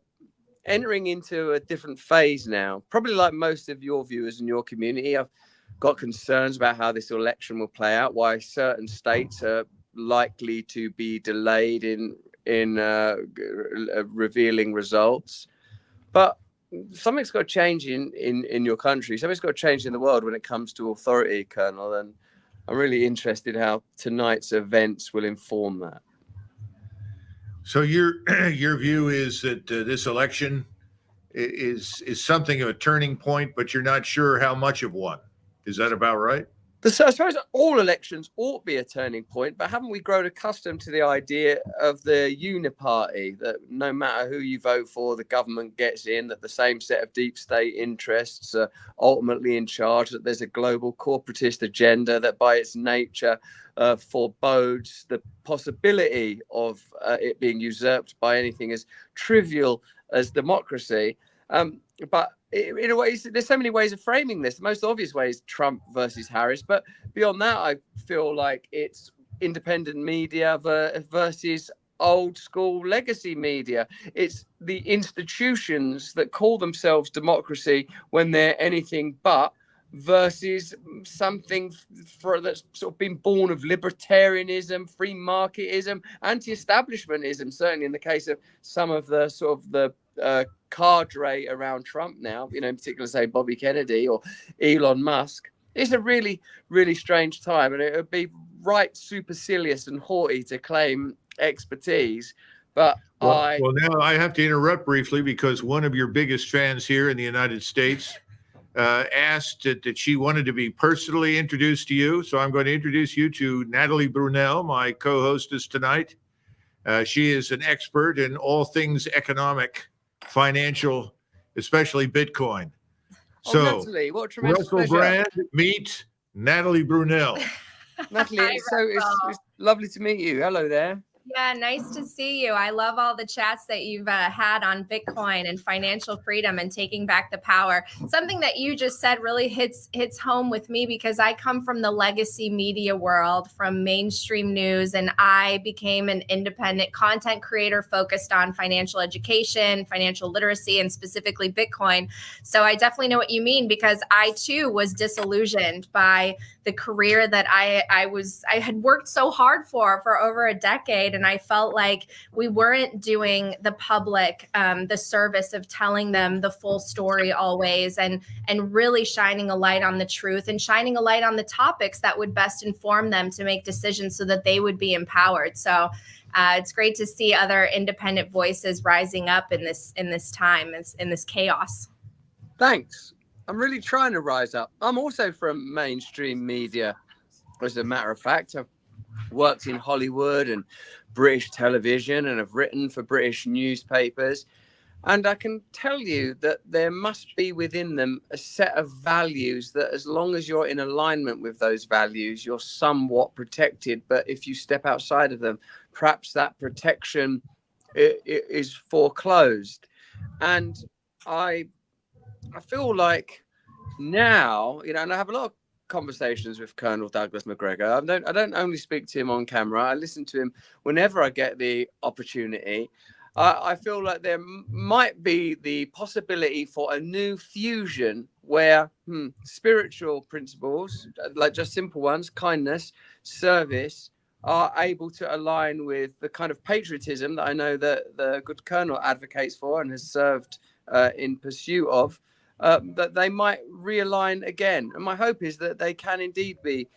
entering into a different phase now, probably like most of your viewers in your community. I've got concerns about how this election will play out, why certain states are likely to be delayed in revealing results. But something's got to change in your country. Something's got to change in the world when it comes to authority, Colonel. And I'm really interested how tonight's events will inform that. So your view is that this election is something of a turning point, but you're not sure how much of one. Is that about right? So I suppose all elections ought to be a turning point, but haven't we grown accustomed to the idea of the uniparty, that no matter who you vote for, the government gets in, that the same set of deep state interests are ultimately in charge, that there's a global corporatist agenda that by its nature forebodes the possibility of it being usurped by anything as trivial as democracy. But in a way, there's so many ways of framing this. The most obvious way is Trump versus Harris. But beyond that, I feel like it's independent media versus old school legacy media. It's the institutions that call themselves democracy when they're anything but, versus something that's sort of been born of libertarianism, free marketism, anti-establishmentism, certainly in the case of some of the sort of the cadre around Trump now, you know, in particular, say Bobby Kennedy or Elon Musk. It's a really, really strange time, and it would be right supercilious and haughty to claim expertise. But well, now I have to interrupt briefly because one of your biggest fans here in the United States asked that she wanted to be personally introduced to you. So I'm going to introduce you to Natalie Brunell, my co-hostess tonight. She is an expert in all things economic, financial, especially Bitcoin. So, Natalie, what a tremendous Russell pleasure. Brand, meet Natalie Brunell. Natalie, it's lovely to meet you. Hello there. Yeah, nice to see you. I love all the chats that you've had on Bitcoin and financial freedom and taking back the power. Something that you just said really hits home with me because I come from the legacy media world, from mainstream news, and I became an independent content creator focused on financial education, financial literacy, and specifically Bitcoin. So I definitely know what you mean, because I too was disillusioned by the career that I had worked so hard for over a decade. And I felt like we weren't doing the public the service of telling them the full story always, and really shining a light on the truth and shining a light on the topics that would best inform them to make decisions so that they would be empowered. So it's great to see other independent voices rising up in this time, in this chaos. Thanks. I'm really trying to rise up. I'm also from mainstream media. As a matter of fact, I've worked in Hollywood and British television and have written for British newspapers. And I can tell you that there must be within them a set of values that, as long as you're in alignment with those values, you're somewhat protected. But if you step outside of them, perhaps that protection is foreclosed. And I feel like now, you know, and I have a lot of conversations with Colonel Douglas Macgregor. I don't only speak to him on camera. I listen to him whenever I get the opportunity. I feel like there might be the possibility for a new fusion where spiritual principles, like just simple ones, kindness, service, are able to align with the kind of patriotism that I know that the good Colonel advocates for and has served in pursuit of. That they might realign again. And my hope is that they can indeed be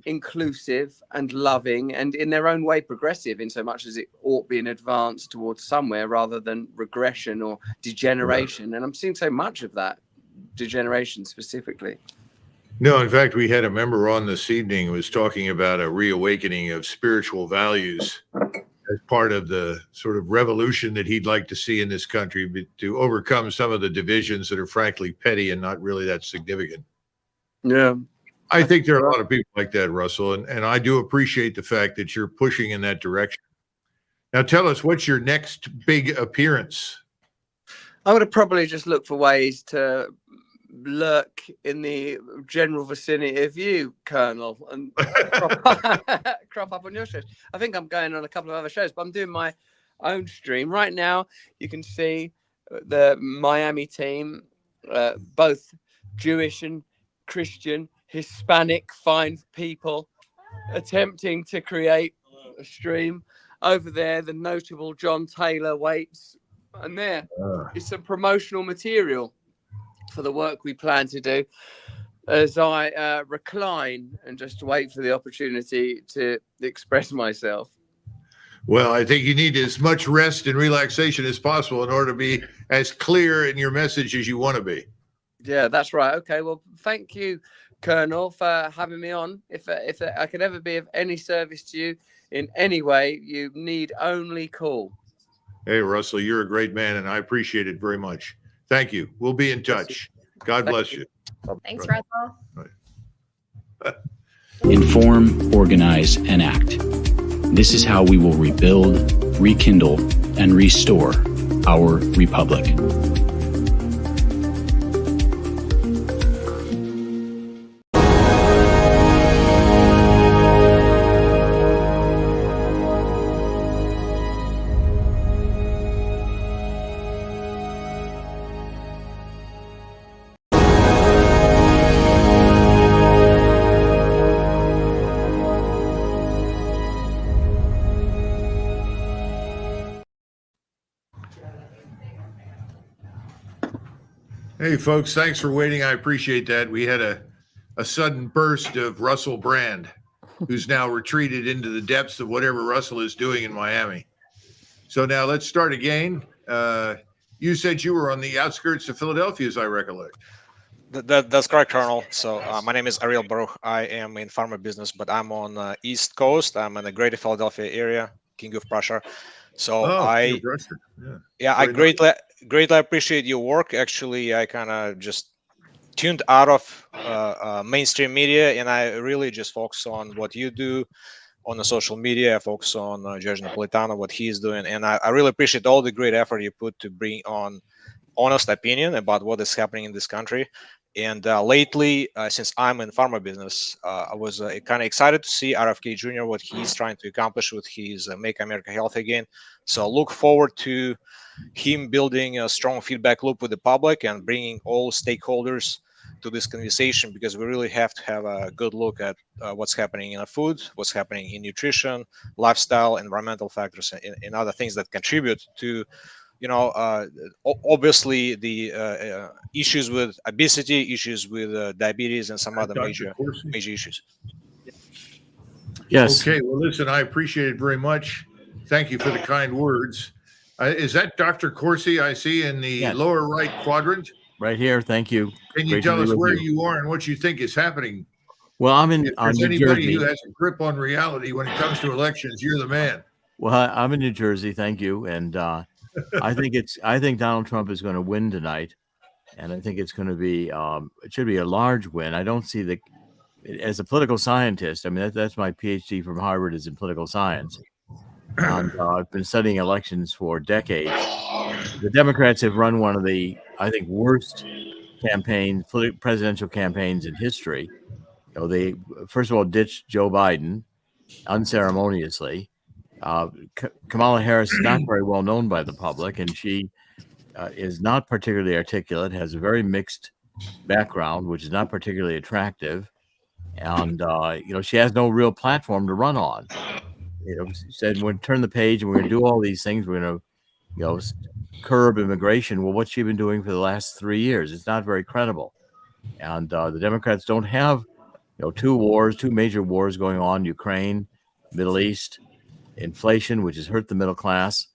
inclusive and loving and in their own way progressive, in so much as it ought be an advance towards somewhere rather than regression or degeneration. And I'm seeing so much of that degeneration specifically. No, in fact, we had a member on this evening who was talking about a reawakening of spiritual values as part of the sort of revolution that he'd like to see in this country to overcome some of the divisions that are frankly petty and not really that significant. Yeah. I think there are a lot of people like that, Russell, and I do appreciate the fact that you're pushing in that direction. Now tell us, what's your next big appearance? I would have probably just looked for ways to lurk in the general vicinity of you, Colonel, and crop up on your shows. I think I'm going on a couple of other shows, but I'm doing my own stream right now. You can see the Miami team, both Jewish and Christian, Hispanic, fine people, attempting to create a stream. Over there, the notable John Taylor waits, and there is some promotional material for the work we plan to do as I recline and just wait for the opportunity to express myself. Well, I think you need as much rest and relaxation as possible in order to be as clear in your message as you want to be. Yeah, that's right. Okay, well, thank you, Colonel, for having me on. If I could ever be of any service to you in any way, you need only call. Hey, Russell, you're a great man, and I appreciate it very much. Thank you. We'll be in touch. God bless you. Thanks, Russell. Inform, organize, and act. This is how we will rebuild, rekindle, and restore our republic. Hey, folks, thanks for waiting. I appreciate that. We had a sudden burst of Russell Brand, who's now retreated into the depths of whatever Russell is doing in Miami. So now let's start again. You said you were on the outskirts of Philadelphia, as I recollect. That's correct, Colonel. So my name is Ariel Baruch. I am in pharma business, but I'm on the East Coast. I'm in the greater Philadelphia area, King of Prussia. So I greatly appreciate your work. Actually, I kind of just tuned out of mainstream media, and I really just focus on what you do on the social media. I focus on Judge Napolitano, what he's doing, and I really appreciate all the great effort you put to bring on honest opinion about what is happening in this country. And lately, since I'm in pharma business, I was kind of excited to see RFK Jr., what he's trying to accomplish with his Make America Healthy Again. So I look forward to him building a strong feedback loop with the public and bringing all stakeholders to this conversation, because we really have to have a good look at what's happening in food, what's happening in nutrition, lifestyle, environmental factors, and other things that contribute to obviously the issues with obesity, issues with diabetes, and some other major issues. Yes. Okay. Well, listen, I appreciate it very much. Thank you for the kind words. Is that Dr. Corsi I see in the lower right quadrant? Right here. Thank you. Can you tell us where you are and what you think is happening? Well, I'm in If there's New anybody Jersey. who has a grip on reality when it comes to elections, you're the man. Well, I'm in New Jersey. Thank you. And I think Donald Trump is going to win tonight, and I think it's going to be it should be a large win. I don't see as a political scientist. I mean, that's my PhD from Harvard, is in political science, and I've been studying elections for decades. The Democrats have run one of the, I think, worst presidential campaigns in history. They first of all ditched Joe Biden unceremoniously. Kamala Harris is not very well known by the public, and she is not particularly articulate, has a very mixed background, which is not particularly attractive. And, she has no real platform to run on. She said, we're going to turn the page and we're going to do all these things. We're going to, curb immigration. Well, what's she been doing for the last 3 years? It's not very credible. And the Democrats don't have, two major wars going on, Ukraine, Middle East, inflation, which has hurt the middle class.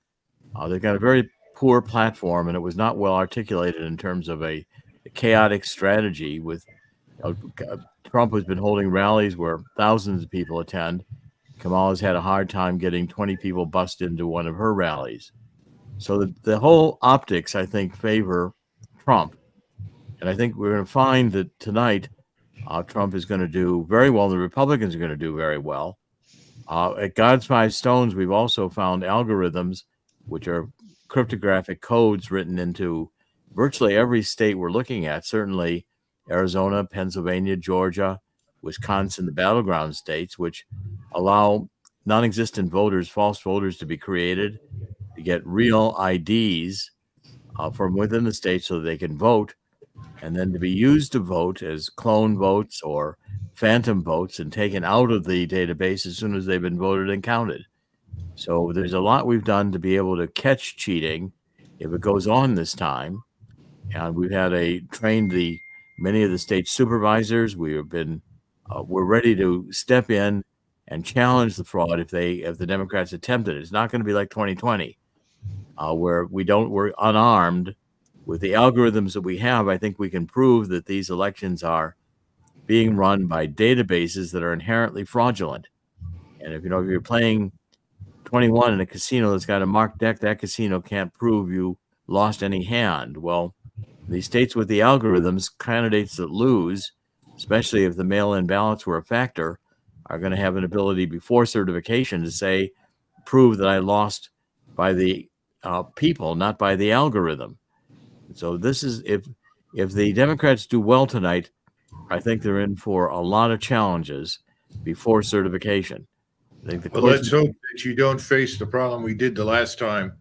They've got a very poor platform, and it was not well articulated in terms of a chaotic strategy. With Trump has been holding rallies where thousands of people attend. Kamala's had a hard time getting 20 people bussed into one of her rallies. So the whole optics, I think, favor Trump. And I think we're going to find that tonight Trump is going to do very well. The Republicans are going to do very well. At God's Five Stones, we've also found algorithms, which are cryptographic codes written into virtually every state we're looking at, certainly Arizona, Pennsylvania, Georgia, Wisconsin, the battleground states, which allow non-existent voters, false voters, to be created, to get real IDs from within the state so that they can vote, and then to be used to vote as clone votes or phantom votes and taken out of the database as soon as they've been voted and counted. So there's a lot we've done to be able to catch cheating if it goes on this time. And we've had trained many of the state supervisors. We have been, we're ready to step in and challenge the fraud if the Democrats attempt it. It's not going to be like 2020, where we're unarmed with the algorithms that we have. I think we can prove that these elections are being run by databases that are inherently fraudulent. And if you're playing 21 in a casino that's got a marked deck, that casino can't prove you lost any hand. Well, the states with the algorithms, candidates that lose, especially if the mail-in ballots were a factor, are going to have an ability before certification to prove that I lost by the people, not by the algorithm. So this is, if the Democrats do well tonight, I think they're in for a lot of challenges before certification. I think Well, let's hope that you don't face the problem we did the last time,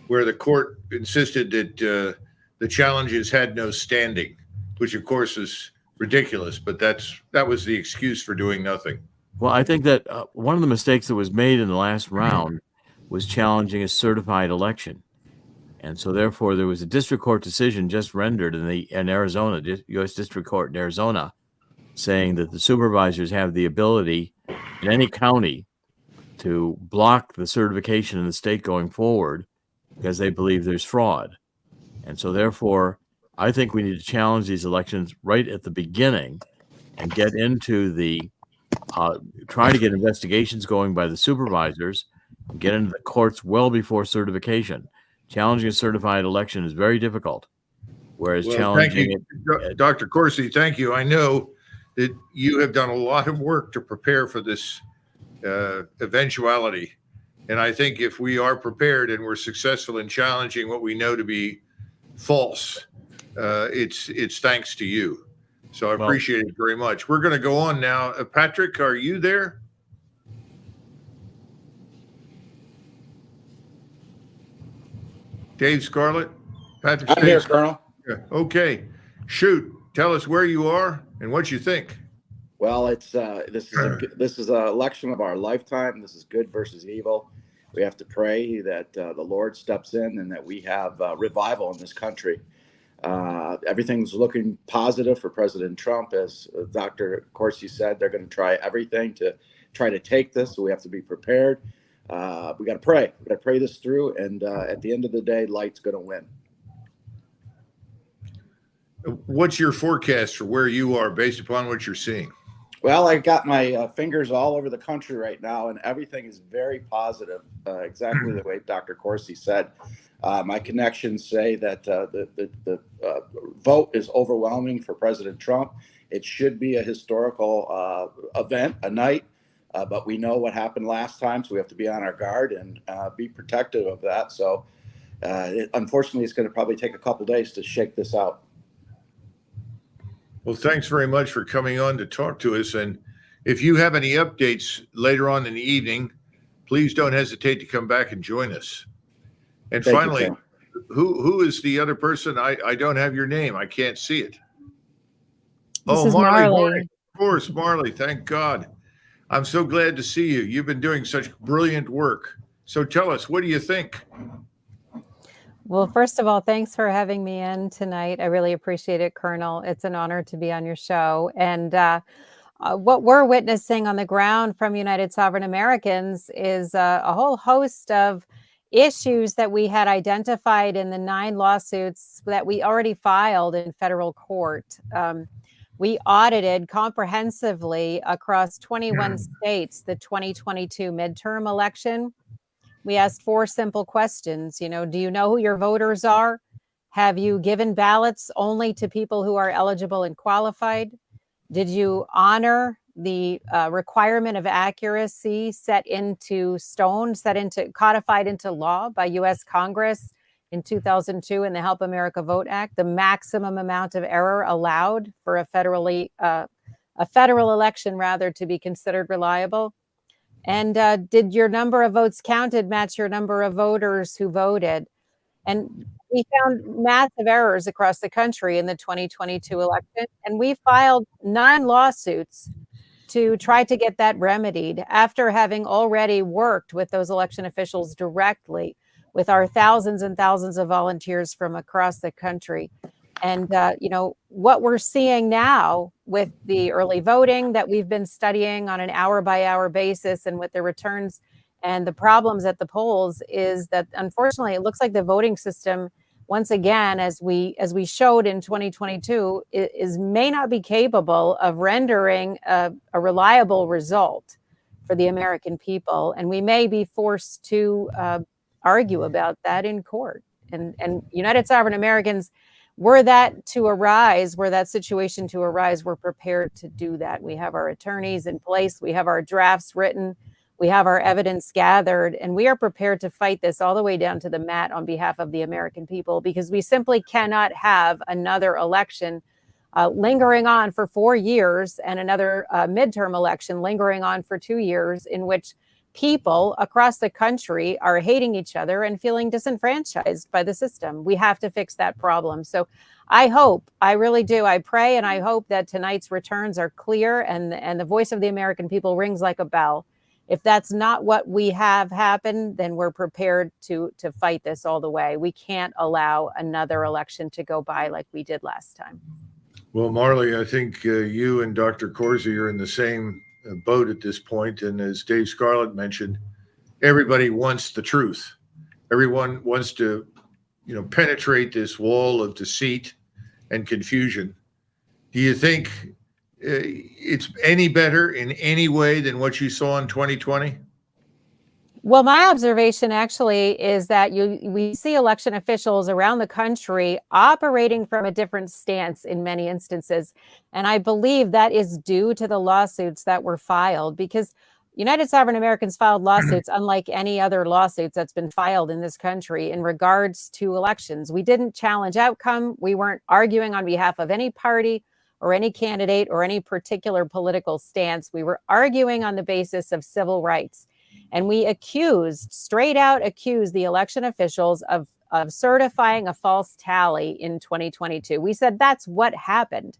where the court insisted that the challenges had no standing, which of course is ridiculous, but that was the excuse for doing nothing. Well, I think that one of the mistakes that was made in the last round was challenging a certified election. And so therefore there was a district court decision just rendered in Arizona, U.S. District Court in Arizona, saying that the supervisors have the ability in any county to block the certification in the state going forward because they believe there's fraud. And so therefore, I think we need to challenge these elections right at the beginning and get into try to get investigations going by the supervisors and get into the courts well before certification. Challenging a certified election is very difficult. Whereas challenging it, Dr. Corsi, thank you. I know that you have done a lot of work to prepare for this eventuality. And I think if we are prepared and we're successful in challenging what we know to be false, it's thanks to you. So I appreciate it very much. We're going to go on now. Patrick, are you there? Dave Scarlett? Patrick, I'm here, Colonel. Yeah. Okay. Shoot. Tell us where you are and what you think. Well, this is an election of our lifetime. This is good versus evil. We have to pray that the Lord steps in and that we have revival in this country. Everything's looking positive for President Trump. As Dr. Corsi said, they're going to try everything to try to take this. So we have to be prepared. We got to pray. We got to pray this through. And at the end of the day, light's going to win. What's your forecast for where you are based upon what you're seeing? Well, I got my fingers all over the country right now, and everything is very positive, exactly the way Dr. Corsi said. My connections say that the vote is overwhelming for President Trump. It should be a historical event, a night, but we know what happened last time, so we have to be on our guard and be protective of that. So, unfortunately, it's going to probably take a couple days to shake this out. Well, thanks very much for coming on to talk to us. And if you have any updates later on in the evening, please don't hesitate to come back and join us. And Thank finally, you, who is the other person? I don't have your name. I can't see it. This is Marley. Of course, Marley. Thank God. I'm so glad to see you. You've been doing such brilliant work. So tell us, what do you think? Well, first of all, thanks for having me in tonight. I really appreciate it, Colonel. It's an honor to be on your show. And what we're witnessing on the ground from United Sovereign Americans is a whole host of issues that we had identified in the 9 lawsuits that we already filed in federal court. We audited comprehensively across 21 states the 2022 midterm election. We asked 4 simple questions. Do you know who your voters are? Have you given ballots only to people who are eligible and qualified? Did you honor the requirement of accuracy set into stone, codified into law by U.S. Congress in 2002 in the Help America Vote Act, the maximum amount of error allowed for a federal election to be considered reliable? And did your number of votes counted match your number of voters who voted? And we found massive errors across the country in the 2022 election. And we filed 9 lawsuits to try to get that remedied after having already worked with those election officials directly with our thousands and thousands of volunteers from across the country. And, what we're seeing now with the early voting that we've been studying on an hour by hour basis and with the returns and the problems at the polls is that, unfortunately, it looks like the voting system, once again, as we showed in 2022, may not be capable of rendering a reliable result for the American people. And we may be forced to argue about that in court. And United Sovereign Americans, were that situation to arise, we're prepared to do that. We have our attorneys in place. We have our drafts written. We have our evidence gathered, and we are prepared to fight this all the way down to the mat on behalf of the American people, because we simply cannot have another election lingering on for 4 years and another midterm election lingering on for 2 years in which people across the country are hating each other and feeling disenfranchised by the system. We have to fix that problem. So I hope, I really do, I pray and I hope that tonight's returns are clear and the voice of the American people rings like a bell. If that's not what we have happen, then we're prepared to fight this all the way. We can't allow another election to go by like we did last time. Well, Marley, I think you and Dr. Corsi are in the same boat at this point. And as Dave Scarlett mentioned, everybody wants the truth. Everyone wants to, penetrate this wall of deceit and confusion. Do you think it's any better in any way than what you saw in 2020? Well, my observation actually is that we see election officials around the country operating from a different stance in many instances. And I believe that is due to the lawsuits that were filed, because United Sovereign Americans filed lawsuits unlike any other lawsuits that's been filed in this country in regards to elections. We didn't challenge outcome. We weren't arguing on behalf of any party or any candidate or any particular political stance. We were arguing on the basis of civil rights. And we straight out accused the election officials of certifying a false tally in 2022. We said that's what happened.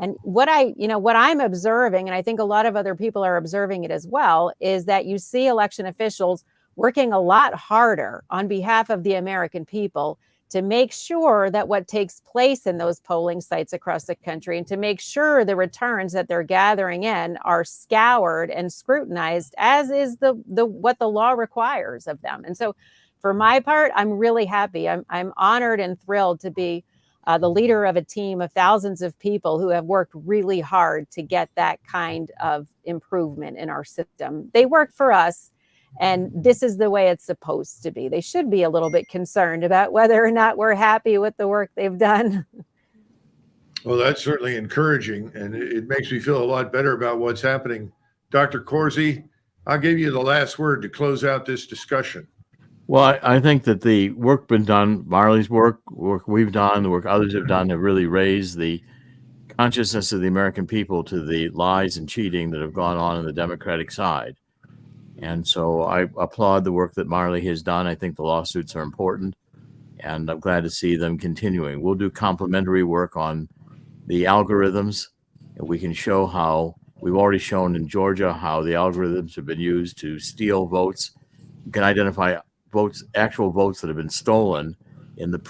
And what I'm observing, and I think a lot of other people are observing it as well, is that you see election officials working a lot harder on behalf of the American people to make sure that what takes place in those polling sites across the country, and to make sure the returns that they're gathering in are scoured and scrutinized, as is what the law requires of them. And so for my part, I'm really happy. I'm honored and thrilled to be the leader of a team of thousands of people who have worked really hard to get that kind of improvement in our system. They work for us. And this is the way it's supposed to be. They should be a little bit concerned about whether or not we're happy with the work they've done. Well, that's certainly encouraging, and it makes me feel a lot better about what's happening. Dr. Corsi, I'll give you the last word to close out this discussion. Well, I think that the work been done, Marley's work we've done, the work others have done, have really raised the consciousness of the American people to the lies and cheating that have gone on the Democratic side. And so I applaud the work that Marley has done. I think the lawsuits are important, and I'm glad to see them continuing. We'll do complementary work on the algorithms. And we can show how we've already shown in Georgia how the algorithms have been used to steal votes. You can identify actual votes that have been stolen in the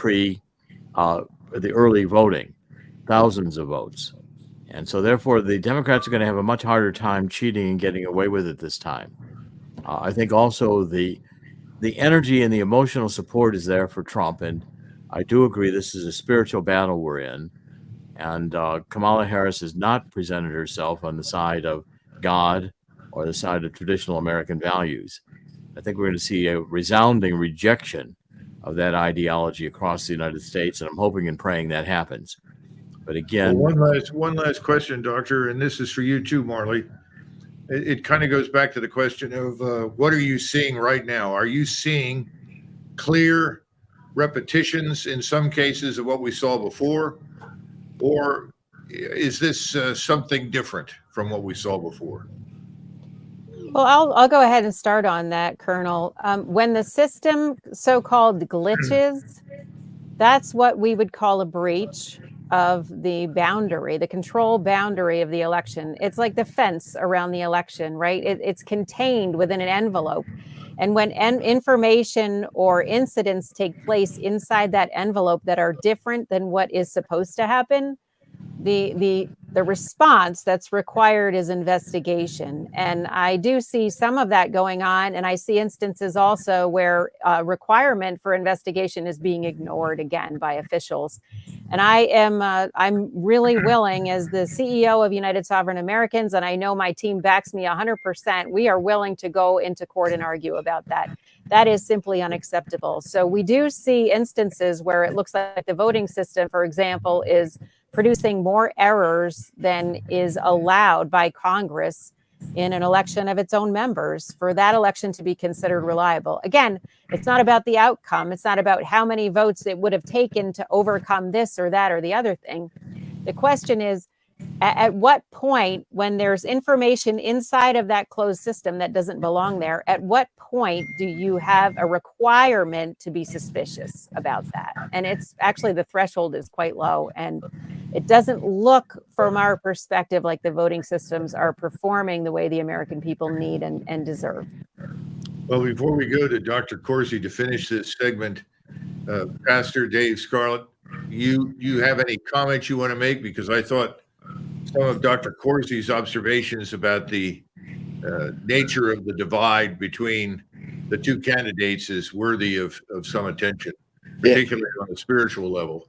early voting, thousands of votes. And so therefore the Democrats are going to have a much harder time cheating and getting away with it this time. I think also the energy and the emotional support is there for Trump. And I do agree this is a spiritual battle we're in. And Kamala Harris has not presented herself on the side of God or the side of traditional American values. I think we're going to see a resounding rejection of that ideology across the United States. And I'm hoping and praying that happens. But again, one last question, Doctor, and this is for you too, Marley. It kind of goes back to the question of what are you seeing right now? Are you seeing clear repetitions in some cases of what we saw before? Or is this something different from what we saw before? Well, I'll go ahead and start on that, Colonel. When the system so-called glitches, that's what we would call a breach. of the boundary, the control boundary of the election. It's like the fence around the election, right? It's contained within an envelope. And when information or incidents take place inside that envelope that are different than what is supposed to happen, the response that's required is investigation. And I do see some of that going on. And I see instances also where requirement for investigation is being ignored again by officials. And I'm really willing, as the CEO of United Sovereign Americans, and I know my team backs me 100%, we are willing to go into court and argue about that. That is simply unacceptable. So we do see instances where it looks like the voting system, for example, is producing more errors than is allowed by Congress in an election of its own members for that election to be considered reliable. Again, it's not about the outcome. It's not about how many votes it would have taken to overcome this or that or the other thing. The question is, at what point, when there's information inside of that closed system that doesn't belong there, at what point do you have a requirement to be suspicious about that? And it's actually, the threshold is quite low, and it doesn't look from our perspective like the voting systems are performing the way the American people need and deserve. Well, before we go to Dr. Corsi to finish this segment, Pastor Dave Scarlett, you have any comments you want to make? Because I thought some of Dr. Corsi's observations about the nature of the divide between the two candidates is worthy of some attention, particularly on a spiritual level.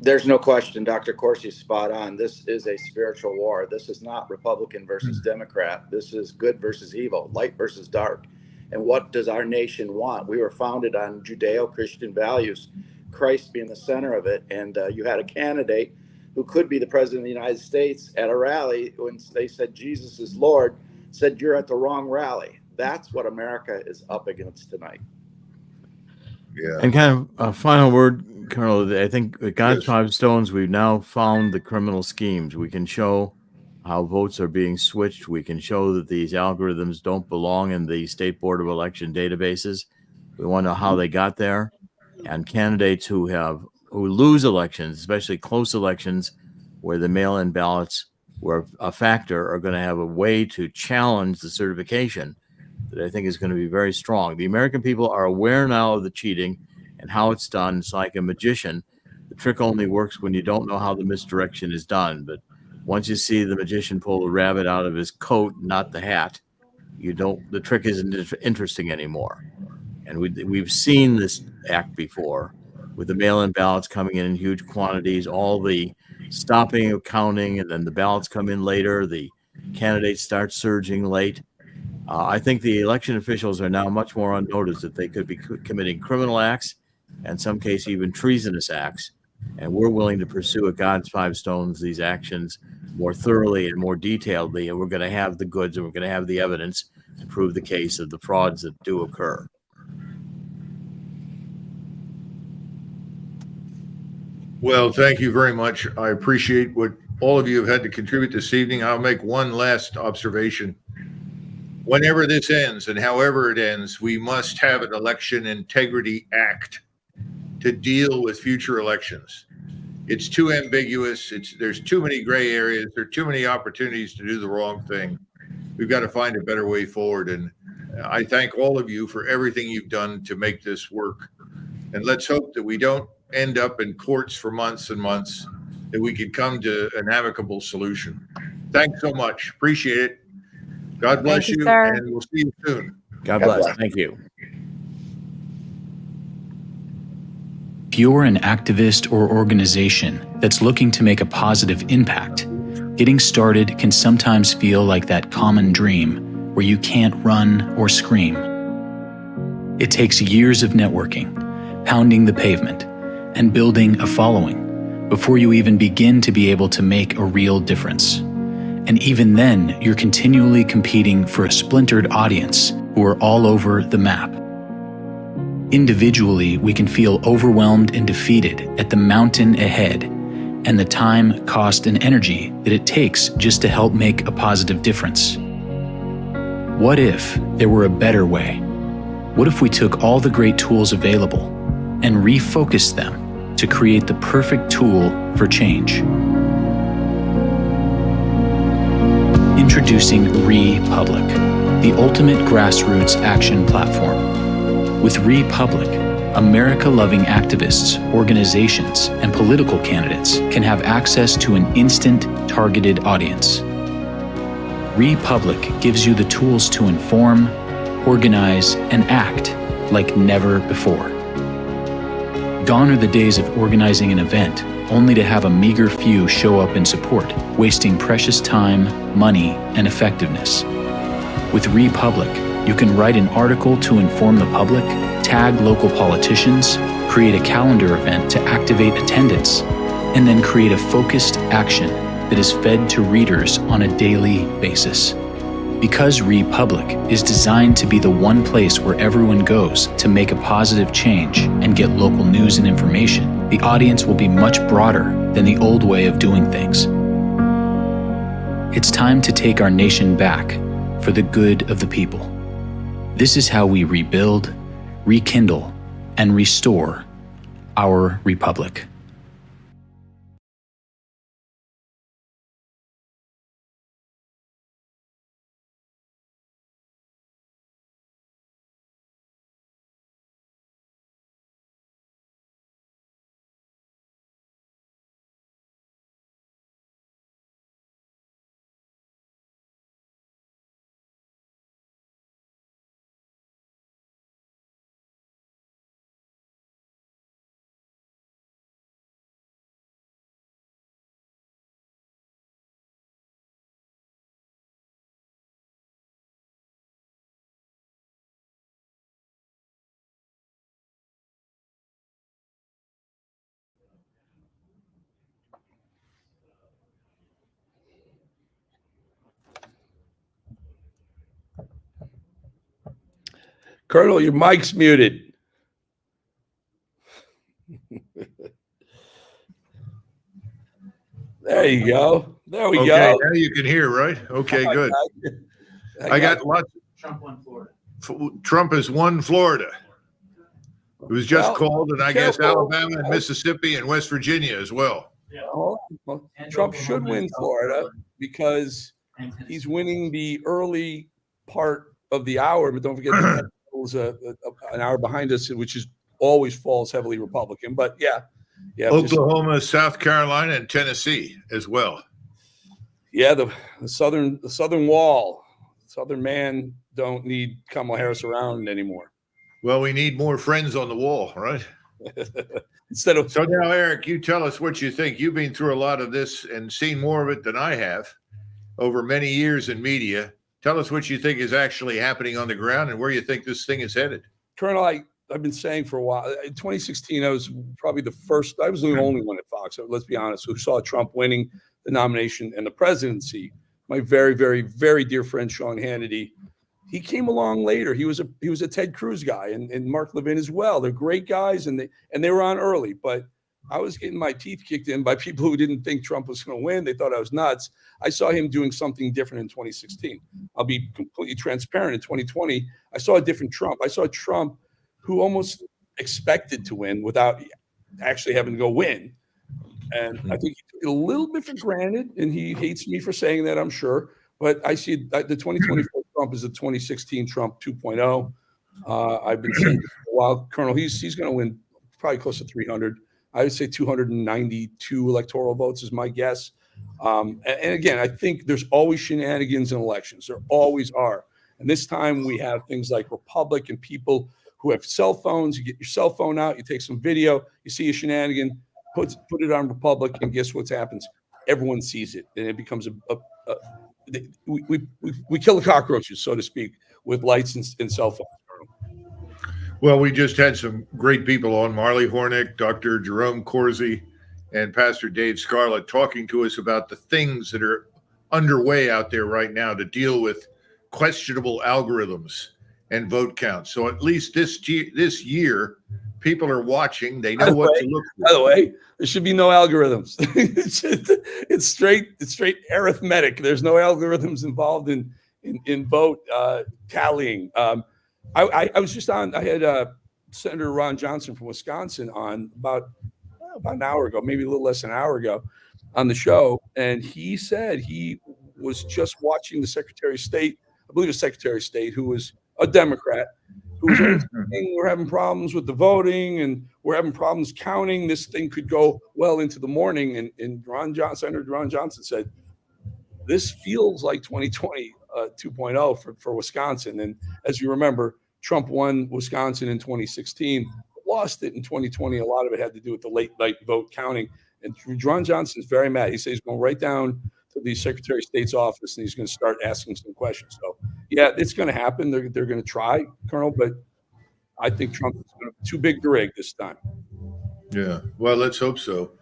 There's no question. Dr. Corsi is spot on. This is a spiritual war. This is not Republican versus Democrat. This is good versus evil, light versus dark. And what does our nation want? We were founded on Judeo-Christian values, Christ being the center of it. And you had a candidate who could be the president of the United States at a rally when they said Jesus is Lord, said you're at the wrong rally. That's what America is up against tonight. Yeah. And kind of a final word, Colonel, I think with God's Five Stones, we've now found the criminal schemes. We can show how votes are being switched. We can show that these algorithms don't belong in the State Board of Election databases. We want to know how they got there. And candidates who lose elections, especially close elections where the mail-in ballots were a factor, are going to have a way to challenge the certification that I think is going to be very strong. The American people are aware now of the cheating and how it's done. It's like a magician. The trick only works when you don't know how the misdirection is done. But once you see the magician pull the rabbit out of his coat, not the hat, the trick isn't interesting anymore. And we've seen this act before with the mail-in ballots coming in huge quantities, all the stopping of counting, and then the ballots come in later. The candidates start surging late. I think the election officials are now much more on notice that they could be committing criminal acts, and in some cases even treasonous acts. And we're willing to pursue at God's Five Stones these actions more thoroughly and more detailedly, and we're going to have the goods and we're going to have the evidence to prove the case of the frauds that do occur. Well, thank you very much. I appreciate what all of you have had to contribute this evening. I'll make one last observation. Whenever this ends and however it ends, we must have an Election Integrity Act to deal with future elections. It's too ambiguous. There's too many gray areas. There are too many opportunities to do the wrong thing. We've got to find a better way forward. And I thank all of you for everything you've done to make this work. And let's hope that we don't end up in courts for months and months, that we could come to an amicable solution. Thanks so much. Appreciate it. God bless you, and we'll see you soon. God bless. Thank you. If you're an activist or organization that's looking to make a positive impact, getting started can sometimes feel like that common dream where you can't run or scream. It takes years of networking, pounding the pavement, and building a following before you even begin to be able to make a real difference. And even then, you're continually competing for a splintered audience who are all over the map. Individually, we can feel overwhelmed and defeated at the mountain ahead and the time, cost, and energy that it takes just to help make a positive difference. What if there were a better way? What if we took all the great tools available and refocused them to create the perfect tool for change. Introducing Republic, the ultimate grassroots action platform. With Republic, America-loving activists, organizations, and political candidates can have access to an instant, targeted audience. Republic gives you the tools to inform, organize, and act like never before. Gone are the days of organizing an event only to have a meager few show up in support, wasting precious time, money, and effectiveness. With Republic, you can write an article to inform the public, tag local politicians, create a calendar event to activate attendance, and then create a focused action that is fed to readers on a daily basis. Because Republic is designed to be the one place where everyone goes to make a positive change and get local news and information, the audience will be much broader than the old way of doing things. It's time to take our nation back for the good of the people. This is how we rebuild, rekindle, and restore our republic. Colonel, your mic's muted. There you go. There we Okay, go. now you can hear, right? Okay, good. I got lots. Trump won Florida. Trump has won Florida. It was just called, and I guess careful. Alabama and Mississippi and West Virginia as well. Well, Trump should win Florida because he's winning the early part of the hour, but don't forget that was an hour behind us, which is always falls heavily Republican. But yeah, Oklahoma, South Carolina, and Tennessee as well. Yeah, the southern wall, Southern man don't need Kamala Harris around anymore. Well, we need more friends on the wall, right? So now, Eric, you tell us what you think. You've been through a lot of this and seen more of it than I have over many years in media. Tell us what you think is actually happening on the ground and where you think this thing is headed. Colonel, I've been saying for a while. In 2016, I was probably the only one at Fox, so let's be honest, who saw Trump winning the nomination and the presidency. My very, very, very dear friend Sean Hannity, he came along later. He was a Ted Cruz guy, and Mark Levin as well. They're great guys, and they were on early. But I was getting my teeth kicked in by people who didn't think Trump was going to win. They thought I was nuts. I saw him doing something different in 2016. I'll be completely transparent. In 2020, I saw a different Trump. I saw a Trump who almost expected to win without actually having to go win. And I think he took it a little bit for granted, and he hates me for saying that, I'm sure. But I see the 2024 Trump is the 2016 Trump 2.0. I've been saying for a while, Colonel, he's going to win probably close to 300. I would say 292 electoral votes is my guess. And again, I think there's always shenanigans in elections. There always are. And this time we have things like Republic and people who have cell phones. You get your cell phone out, you take some video, you see a shenanigan, put it on Republic, and guess what happens? Everyone sees it, and it becomes we kill the cockroaches, so to speak, with lights and cell phones. Well, we just had some great people on, Marley Hornick, Dr. Jerome Corsi, and Pastor Dave Scarlett, talking to us about the things that are underway out there right now to deal with questionable algorithms and vote counts. So at least this year, people are watching. They know what to look for. By the way, there should be no algorithms. It's straight arithmetic. There's no algorithms involved in vote tallying. I was just on. I had Senator Ron Johnson from Wisconsin on about about an hour ago, maybe a little less than an hour ago, on the show, and he said he was just watching the Secretary of State, I believe it was Secretary of State, who was a Democrat, who was always saying we're having problems with the voting and we're having problems counting. This thing could go well into the morning. And Senator Ron Johnson said, this feels like 2020 2.0 for Wisconsin. And as you remember, Trump won Wisconsin in 2016, lost it in 2020. A lot of it had to do with the late night vote counting. And Ron Johnson's very mad. He says he's going right down to the Secretary of State's office and he's going to start asking some questions. So, yeah, it's going to happen. They're going to try, Colonel, but I think Trump is going to be too big to rig this time. Yeah, well, let's hope so.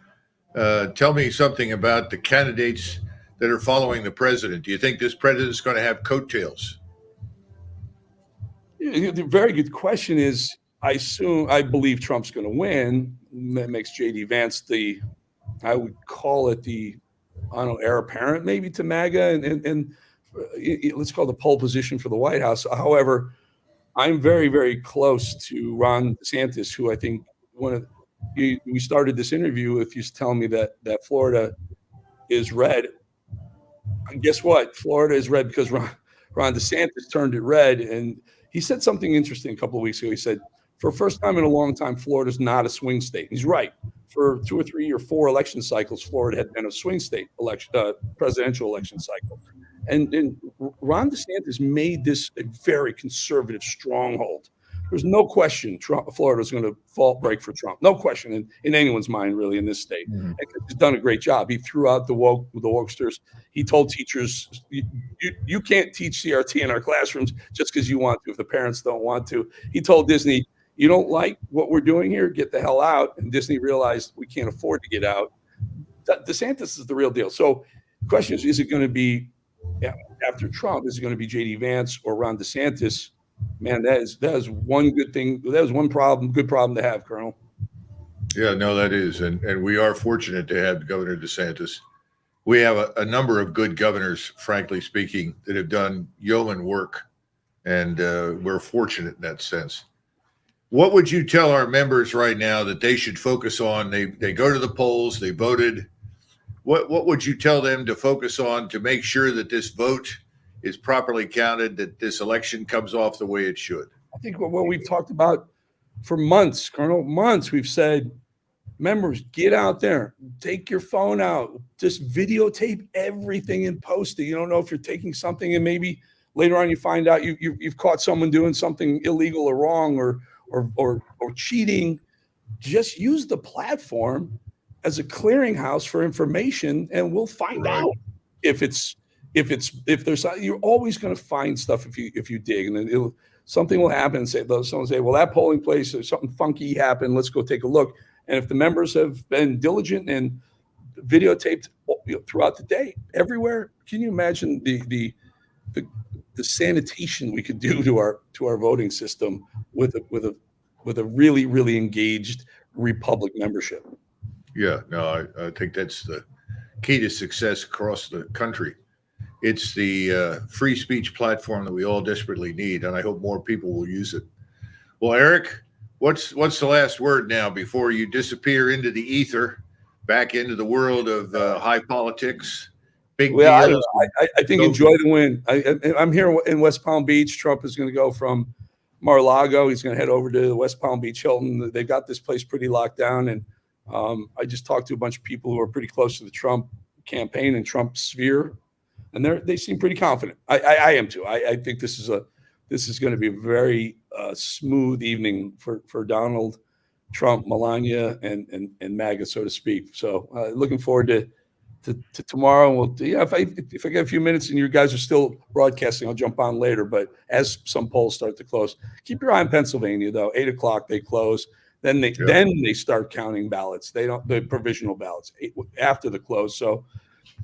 Tell me something about the candidates that are following the president. Do you think this president's going to have coattails? Yeah, the very good question is, I believe Trump's going to win. That makes J.D. Vance I would call it heir apparent maybe to MAGA and let's call it the pole position for the White House. However, I'm very, very close to Ron DeSantis, who I think we started this interview with you telling me that Florida is red. And guess what? Florida is red because Ron DeSantis turned it red. And he said something interesting a couple of weeks ago. He said, for the first time in a long time, Florida's not a swing state. He's right. For 2 or 3 or 4 election cycles, Florida had been a swing state presidential election cycle. And Ron DeSantis made this a very conservative stronghold. There's no question Florida is going to break for Trump. No question in anyone's mind, really, in this state. Mm-hmm. He's done a great job. He threw out the wokesters. He told teachers, you can't teach CRT in our classrooms just because you want to, if the parents don't want to. He told Disney, you don't like what we're doing here, get the hell out. And Disney realized we can't afford to get out. DeSantis is the real deal. So the question is it going to be, after Trump, is it going to be J.D. Vance or Ron DeSantis? Man, that is one good thing. That is one good problem to have, Colonel. Yeah, no, that is. And we are fortunate to have Governor DeSantis. We have a number of good governors, frankly speaking, that have done yeoman work. And we're fortunate in that sense. What would you tell our members right now that they should focus on? They go to the polls, they voted. What would you tell them to focus on to make sure that this vote is properly counted, that this election comes off the way it should? I think what we've talked about for months, Colonel, we've said, members, get out there, take your phone out, just videotape everything and post it. You don't know if you're taking something and maybe later on you find out you've caught someone doing something illegal or wrong or cheating. Just use the platform as a clearinghouse for information, and we'll find out if there's you're always going to find stuff if you dig, and then something will happen and someone will say, well, that polling place or something funky happened, let's go take a look. And if the members have been diligent and videotaped throughout the day everywhere, can you imagine the sanitation we could do to our voting system with a really, really engaged Republic membership? Yeah, no, I think that's the key to success across the country. It's the free speech platform that we all desperately need, and I hope more people will use it. Well, Eric, what's the last word now before you disappear into the ether, back into the world of high politics, big deals? I think enjoy the win. I'm here in West Palm Beach. Trump is going to go from Mar-a-Lago. He's going to head over to the West Palm Beach Hilton. They've got this place pretty locked down, and I just talked to a bunch of people who are pretty close to the Trump campaign and Trump sphere, and they seem pretty confident. I am too. I think this is going to be a very smooth evening for Donald Trump, Melania, and MAGA, so to speak. So looking forward to tomorrow. We'll if I get a few minutes and you guys are still broadcasting, I'll jump on later. But as some polls start to close, keep your eye on Pennsylvania though. 8:00 they close. Then they start counting ballots. The provisional ballots after the close. So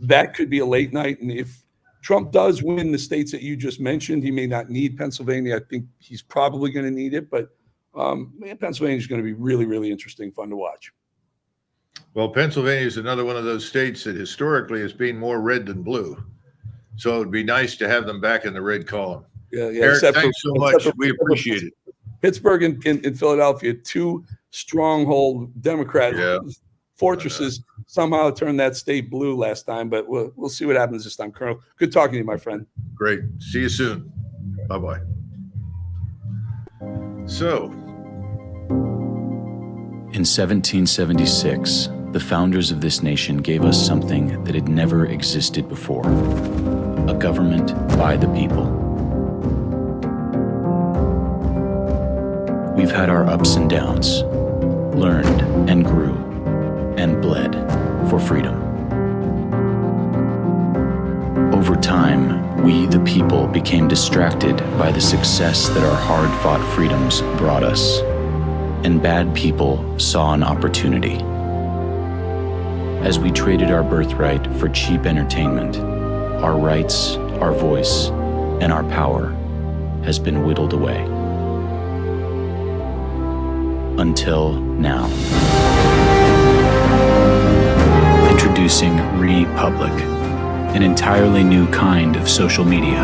that could be a late night. And if Trump does win the states that you just mentioned, he may not need Pennsylvania. I think he's probably going to need it, but Pennsylvania is going to be really, really interesting, fun to watch. Well, Pennsylvania is another one of those states that historically has been more red than blue. So it would be nice to have them back in the red column. Yeah. Eric, thanks so much. We appreciate it. Pittsburgh and Philadelphia, two stronghold Democrat fortresses somehow turned that state blue last time, but we'll see what happens this time. Colonel, good talking to you, my friend. Great. See you soon. Bye-bye. So, In 1776, the founders of this nation gave us something that had never existed before: a government by the people. We've had our ups and downs, learned and grew, and bled for freedom. Over time, we, the people, became distracted by the success that our hard-fought freedoms brought us, and bad people saw an opportunity. As we traded our birthright for cheap entertainment, our rights, our voice, and our power has been whittled away. Until now. Introducing Republic, an entirely new kind of social media.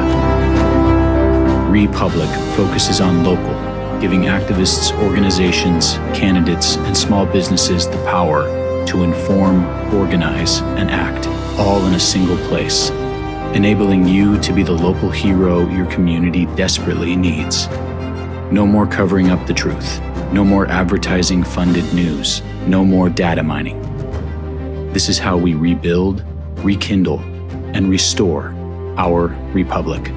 Republic focuses on local, giving activists, organizations, candidates, and small businesses the power to inform, organize, and act, all in a single place, enabling you to be the local hero your community desperately needs. No more covering up the truth. No more advertising-funded news. No more data mining. This is how we rebuild, rekindle, and restore our republic.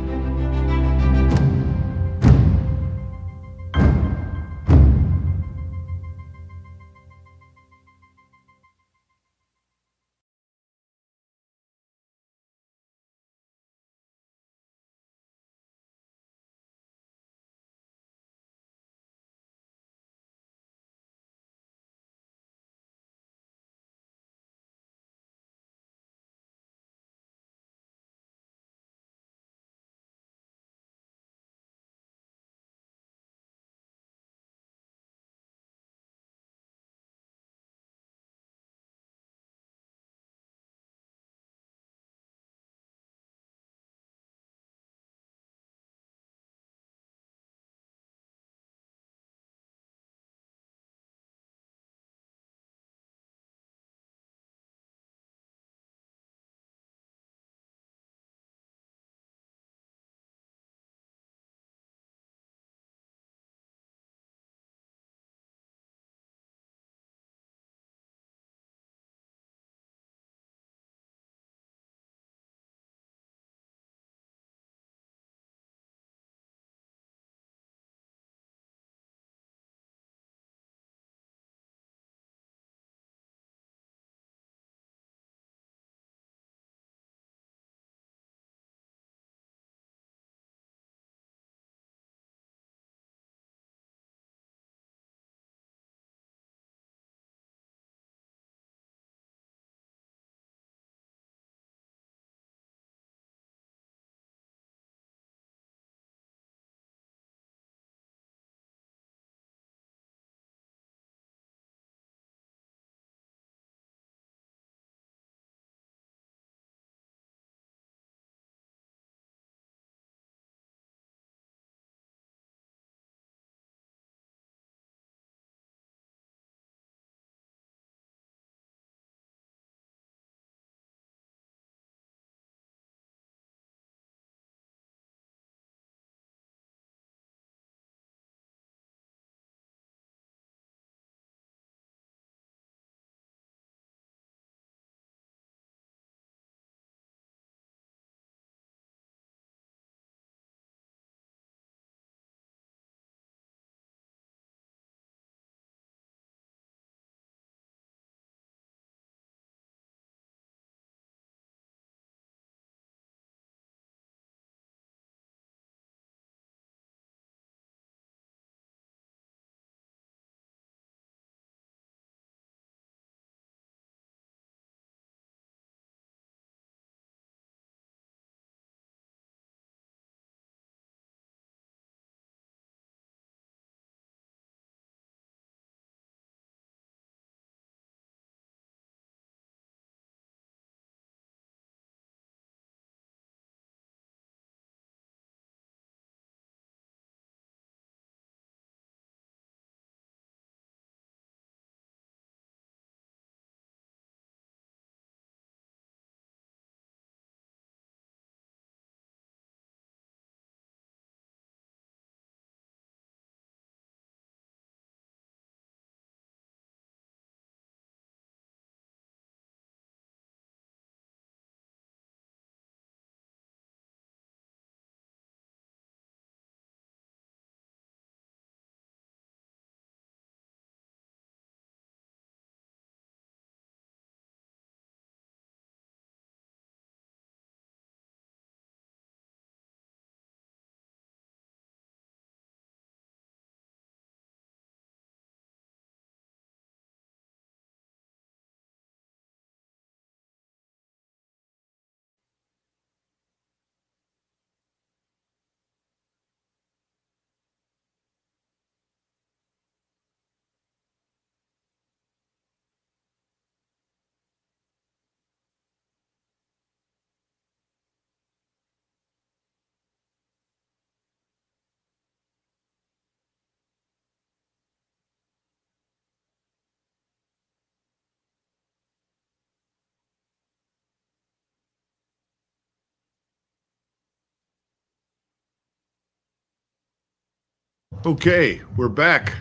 Okay, we're back.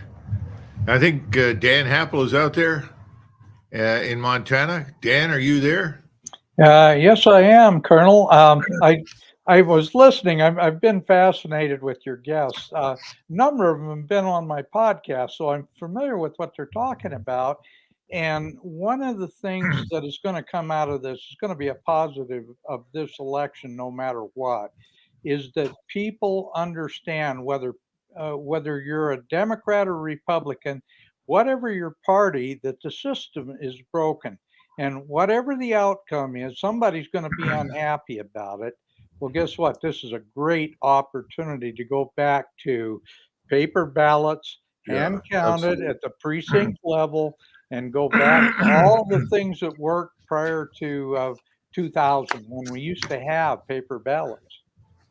I think Dan Happel is out there in Montana. Dan, are you there? Yes, I am, Colonel. I was listening. I've been fascinated with your guests. A number of them have been on my podcast, so I'm familiar with what they're talking about. And one of the things that is going to come out of this is going to be a positive of this election, no matter what, is that people understand whether you're a Democrat or Republican, whatever your party, that the system is broken. And whatever the outcome is, somebody's going to be unhappy about it. Well, guess what? This is a great opportunity to go back to paper ballots, hand counted at the precinct level, and go back to all the things that worked prior to 2000 when we used to have paper ballots.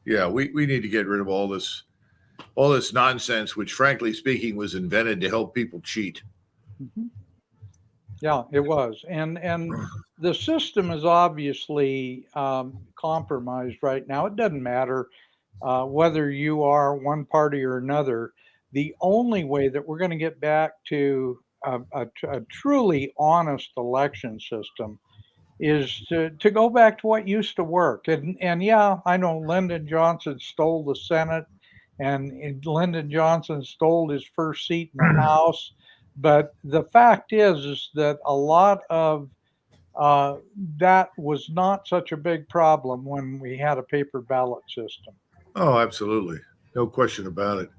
Yeah, we need to get rid of all this nonsense, which frankly speaking was invented to help people cheat. Mm-hmm. Yeah, it was. And the system is obviously compromised right now. It doesn't matter whether you are one party or another. The only way that we're going to get back to a truly honest election system is to go back to what used to work. And yeah, I know Lyndon Johnson stole the Senate, and Lyndon Johnson stole his first seat in the House. But the fact is that a lot of that was not such a big problem when we had a paper ballot system. Oh, absolutely. No question about it.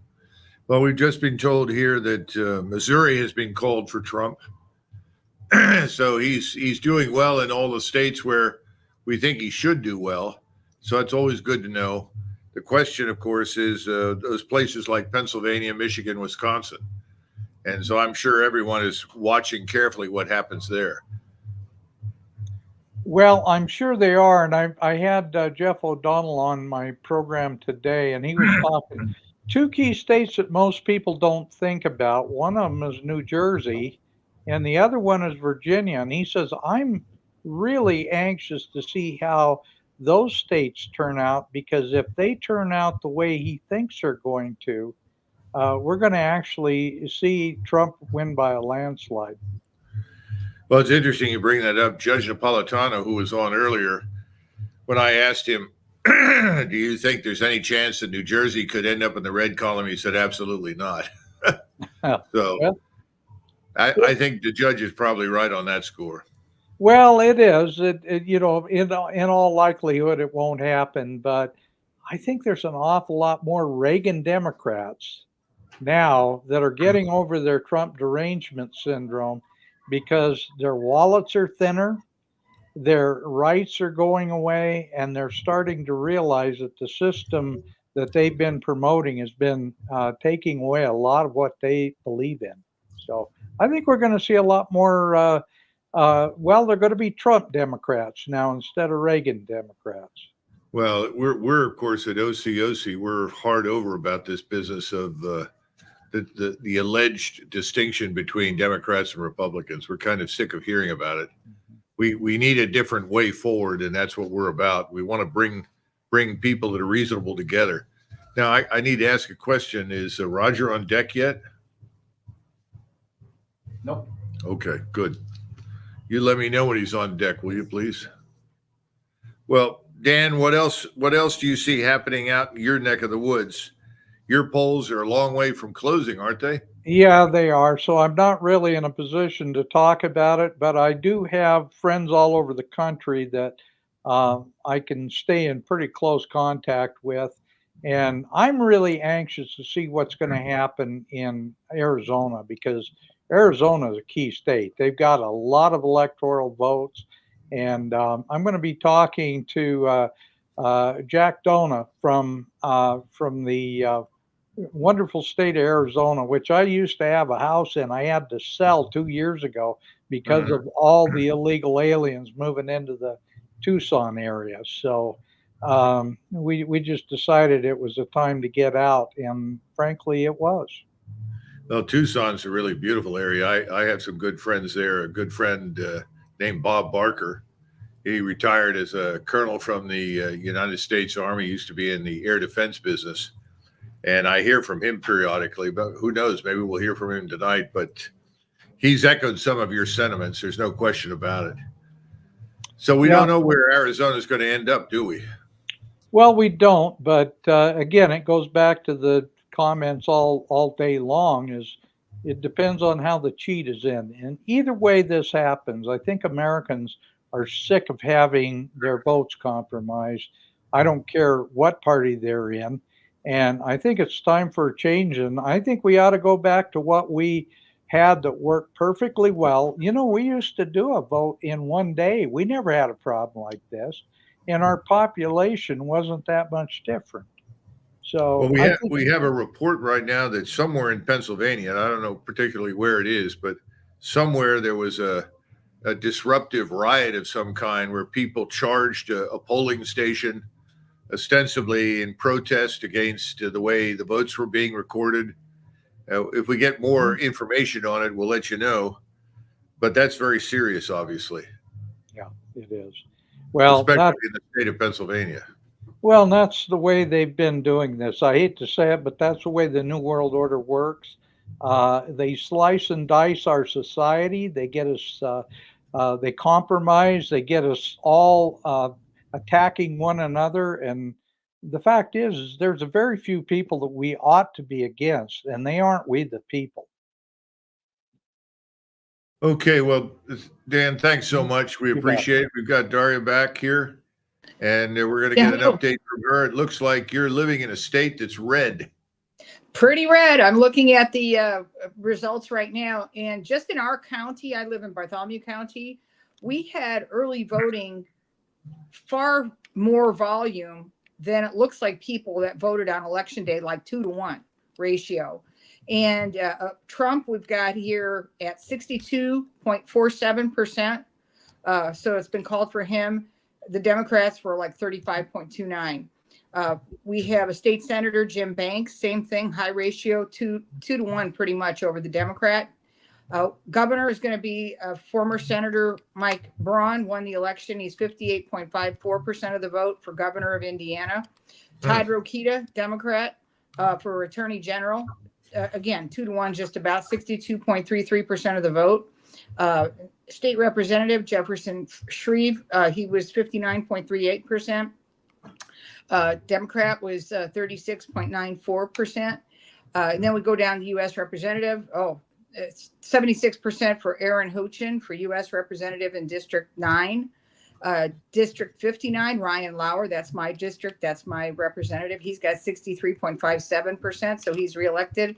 Well, we've just been told here that Missouri has been called for Trump. So he's doing well in all the states where we think he should do well. So it's always good to know. The question, of course, is those places like Pennsylvania, Michigan, Wisconsin. And so I'm sure everyone is watching carefully what happens there. Well, I'm sure they are. And I had Jeff O'Donnell on my program today, and he was talking two key states that most people don't think about. One of them is New Jersey, and the other one is Virginia. And he says, I'm really anxious to see how those states turn out, because if they turn out the way he thinks they're going to, we're going to actually see Trump win by a landslide. Well, it's interesting you bring that up. Judge Napolitano, who was on earlier, when I asked him, do you think there's any chance that New Jersey could end up in the red column? He said, absolutely not. So I think the judge is probably right on that score. Well, it is. You know, in all likelihood, it won't happen. But I think there's an awful lot more Reagan Democrats now that are getting over their Trump derangement syndrome, because their wallets are thinner, their rights are going away, and they're starting to realize that the system that they've been promoting has been taking away a lot of what they believe in. So I think we're going to see a lot more. Well, they're going to be Trump Democrats now instead of Reagan Democrats. Well, we're of course at OCOC, we're hard over about this business of the alleged distinction between Democrats and Republicans. We're kind of sick of hearing about it. We need a different way forward, and that's what we're about. We want to bring people that are reasonable together. Now, I need to ask a question. Is Roger on deck yet? Nope. Okay, good. You let me know when he's on deck, will you, please? Well, Dan, what else do you see happening out in your neck of the woods? Your polls are a long way from closing, aren't they? Yeah, they are. So I'm not really in a position to talk about it, but I do have friends all over the country that I can stay in pretty close contact with. And I'm really anxious to see what's going to happen in Arizona, because Arizona is a key state. They've got a lot of electoral votes. And I'm going to be talking to Jack Dona from the wonderful state of Arizona, which I used to have a house in. I had to sell 2 years ago because of all the illegal aliens moving into the Tucson area. So we just decided it was a time to get out, and frankly, it was. Well, Tucson's a really beautiful area. I have some good friends there. A good friend named Bob Barker. He retired as a colonel from the United States Army, used to be in the air defense business. And I hear from him periodically, but who knows? Maybe we'll hear from him tonight. But he's echoed some of your sentiments. There's no question about it. So we don't know where Arizona is going to end up, do we? Well, we don't, but again, it goes back to the comments all day long. Is it depends on how the cheat is in, and either way this happens, I think Americans are sick of having their votes compromised. I don't care what party they're in, and I think it's time for a change. And I think we ought to go back to what we had that worked perfectly well. You know, we used to do a vote in one day. We never had a problem like this, and our population wasn't that much different. So Well, we have a report right now that somewhere in Pennsylvania, and I don't know particularly where it is, but somewhere there was a disruptive riot of some kind where people charged a polling station ostensibly in protest against the way the votes were being recorded. If we get more information on it, we'll let you know. But that's very serious, obviously. Yeah, it is. Well, especially in the state of Pennsylvania. Well, that's the way they've been doing this. I hate to say it, but that's the way the New World Order works. They slice and dice our society. They get us, they compromise, they get us all attacking one another. And the fact is there's a very few people that we ought to be against, and they aren't we the people. Okay, well, Dan, thanks so much. We appreciate it. We've got Daria back here, and we're going to get an update from her. It looks like you're living in a state that's red. Pretty red. I'm looking at the results right now. And just in our county, I live in Bartholomew County, we had early voting far more volume than it looks like people that voted on election day, like 2-to-1 ratio. And Trump, we've got here at 62.47%. So it's been called for him. The Democrats were like 35.29. We have a state senator, Jim Banks, same thing, high ratio, 2-to-1 pretty much over the Democrat. Governor is going to be former Senator Mike Braun, won the election. He's 58.54% of the vote for governor of Indiana. Todd Rokita, Democrat, for attorney general. Again, 2-to-1, just about 62.33% of the vote. State Representative Jefferson Shreve, he was 59.38%. Democrat was 36.94%. And then we go down to U.S. Representative. It's 76% for Aaron Hochin for U.S. Representative in District 9. District 59, Ryan Lauer, that's my district, that's my representative. He's got 63.57%, so he's reelected.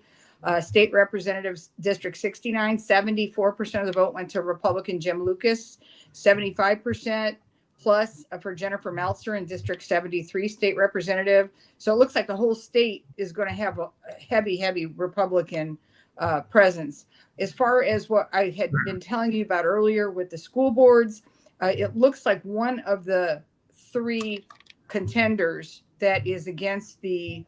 State Representatives District 69, 74% of the vote went to Republican Jim Lucas, 75% plus for Jennifer Meltzer in District 73, State Representative. So it looks like the whole state is going to have a heavy Republican presence. As far as what I had been telling you about earlier with the school boards, it looks like one of the three contenders that is against the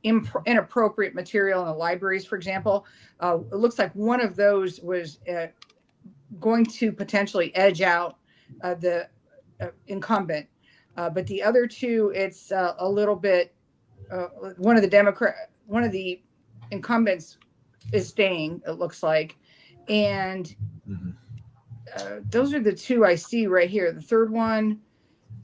inappropriate material in the libraries, for example, it looks like one of those was going to potentially edge out the incumbent. But the other two, it's a little bit, one of the incumbents is staying, it looks like. And those are the two I see right here. The third one,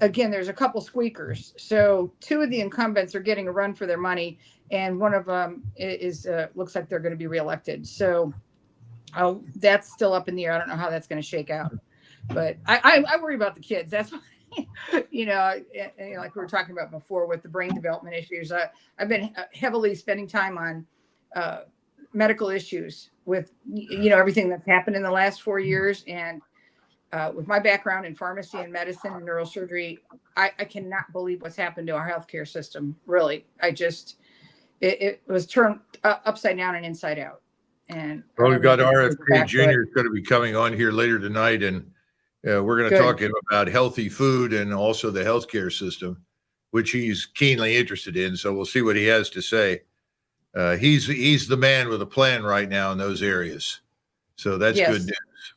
again, there's a couple squeakers. So two of the incumbents are getting a run for their money, and one of them is looks like they're going to be reelected. So that's still up in the air. I don't know how that's going to shake out, but I worry about the kids. That's why, like we were talking about before with the brain development issues. I've been heavily spending time on medical issues with everything that's happened in the last 4 years, and with my background in pharmacy and medicine and neurosurgery, I cannot believe what's happened to our healthcare system. Really, it was turned upside down and inside out. And we've got RFK Jr. is going to be coming on here later tonight, and we're going to talk to him about healthy food and also the healthcare system, which he's keenly interested in. So we'll see what he has to say. He's the man with a plan right now in those areas. So that's good news.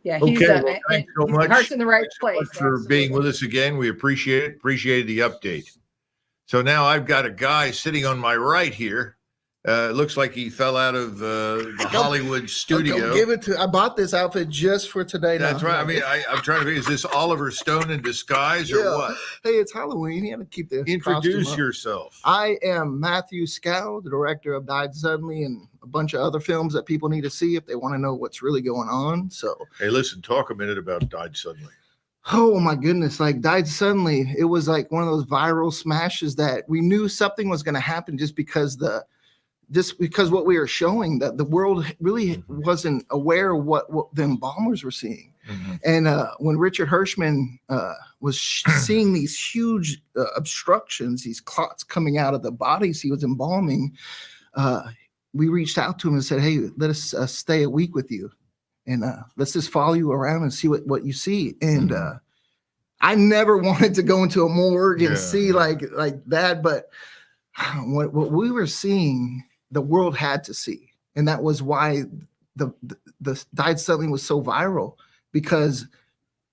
Yeah, okay. Thanks so much. Heart's in the right place. For being with us again. We appreciate it. Appreciate the update. So now I've got a guy sitting on my right here. It looks like he fell out of the Hollywood studio. Give it to. I bought this outfit just for today. That's now. right. I mean, I'm trying to figure, is this Oliver Stone in disguise or what? Hey, it's Halloween. You have to keep this. Introduce costume up. yourself. I am Matthew Scow, the director of Died Suddenly and a bunch of other films that people need to see if they want to know what's really going on. So, hey, listen, talk a minute about Died Suddenly. oh my goodness, like Died Suddenly, it was like one of those viral smashes that we knew something was going to happen just because what we were showing, that the world really wasn't aware of what the embalmers were seeing. Mm-hmm. And when Richard Hirschman was seeing these huge obstructions, these clots coming out of the bodies he was embalming, we reached out to him and said, hey, let us stay a week with you. And let's just follow you around and see what you see. And I never wanted to go into a morgue and see like that. But what we were seeing, the world had to see. And that was why the Died Suddenly was so viral, because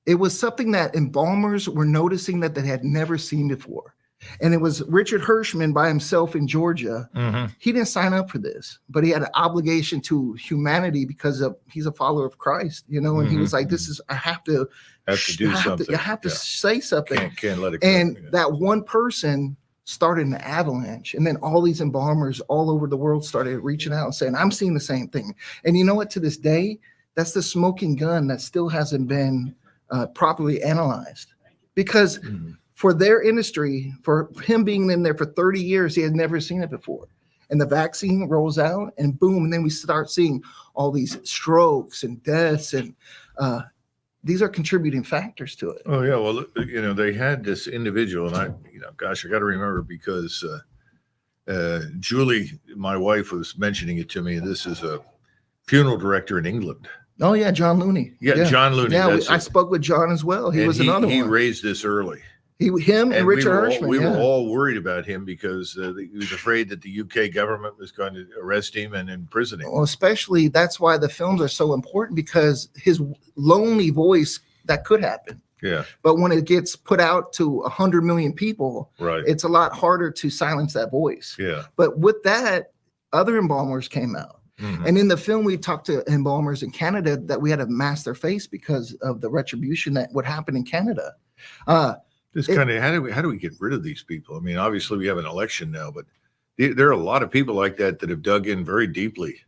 it was something that embalmers were noticing that they had never seen before. And it was Richard Hirschman by himself in Georgia. Mm-hmm. He didn't sign up for this, but he had an obligation to humanity because he's a follower of Christ, you know, and he was like, I have to do something. I have to say something. Can't let it go. And that one person started an avalanche. And then all these embalmers all over the world started reaching out and saying, I'm seeing the same thing. And you know what, to this day, that's the smoking gun that still hasn't been properly analyzed, because for their industry, for him being in there for 30 years, he had never seen it before. And the vaccine rolls out and boom, and then we start seeing all these strokes and deaths, and these are contributing factors to it. Oh yeah, well, you know, they had this individual, and I got to remember, because Julie, my wife, was mentioning it to me. This is a funeral director in England. Oh yeah, John Looney. Yeah, John Looney. Yeah, I spoke with John as well. He was another one. He raised this early. Him and Richard Hirschman. We were all worried about him because he was afraid that the UK government was going to arrest him and imprison him. Well, especially that's why the films are so important, because his lonely voice, that could happen. Yeah. But when it gets put out to 100 million people, right, it's a lot harder to silence that voice. Yeah. But with that, other embalmers came out. Mm-hmm. And in the film, we talked to embalmers in Canada that we had to mask their face because of the retribution that would happen in Canada. How do we get rid of these people? I mean, obviously we have an election now, but there are a lot of people like that have dug in very deeply.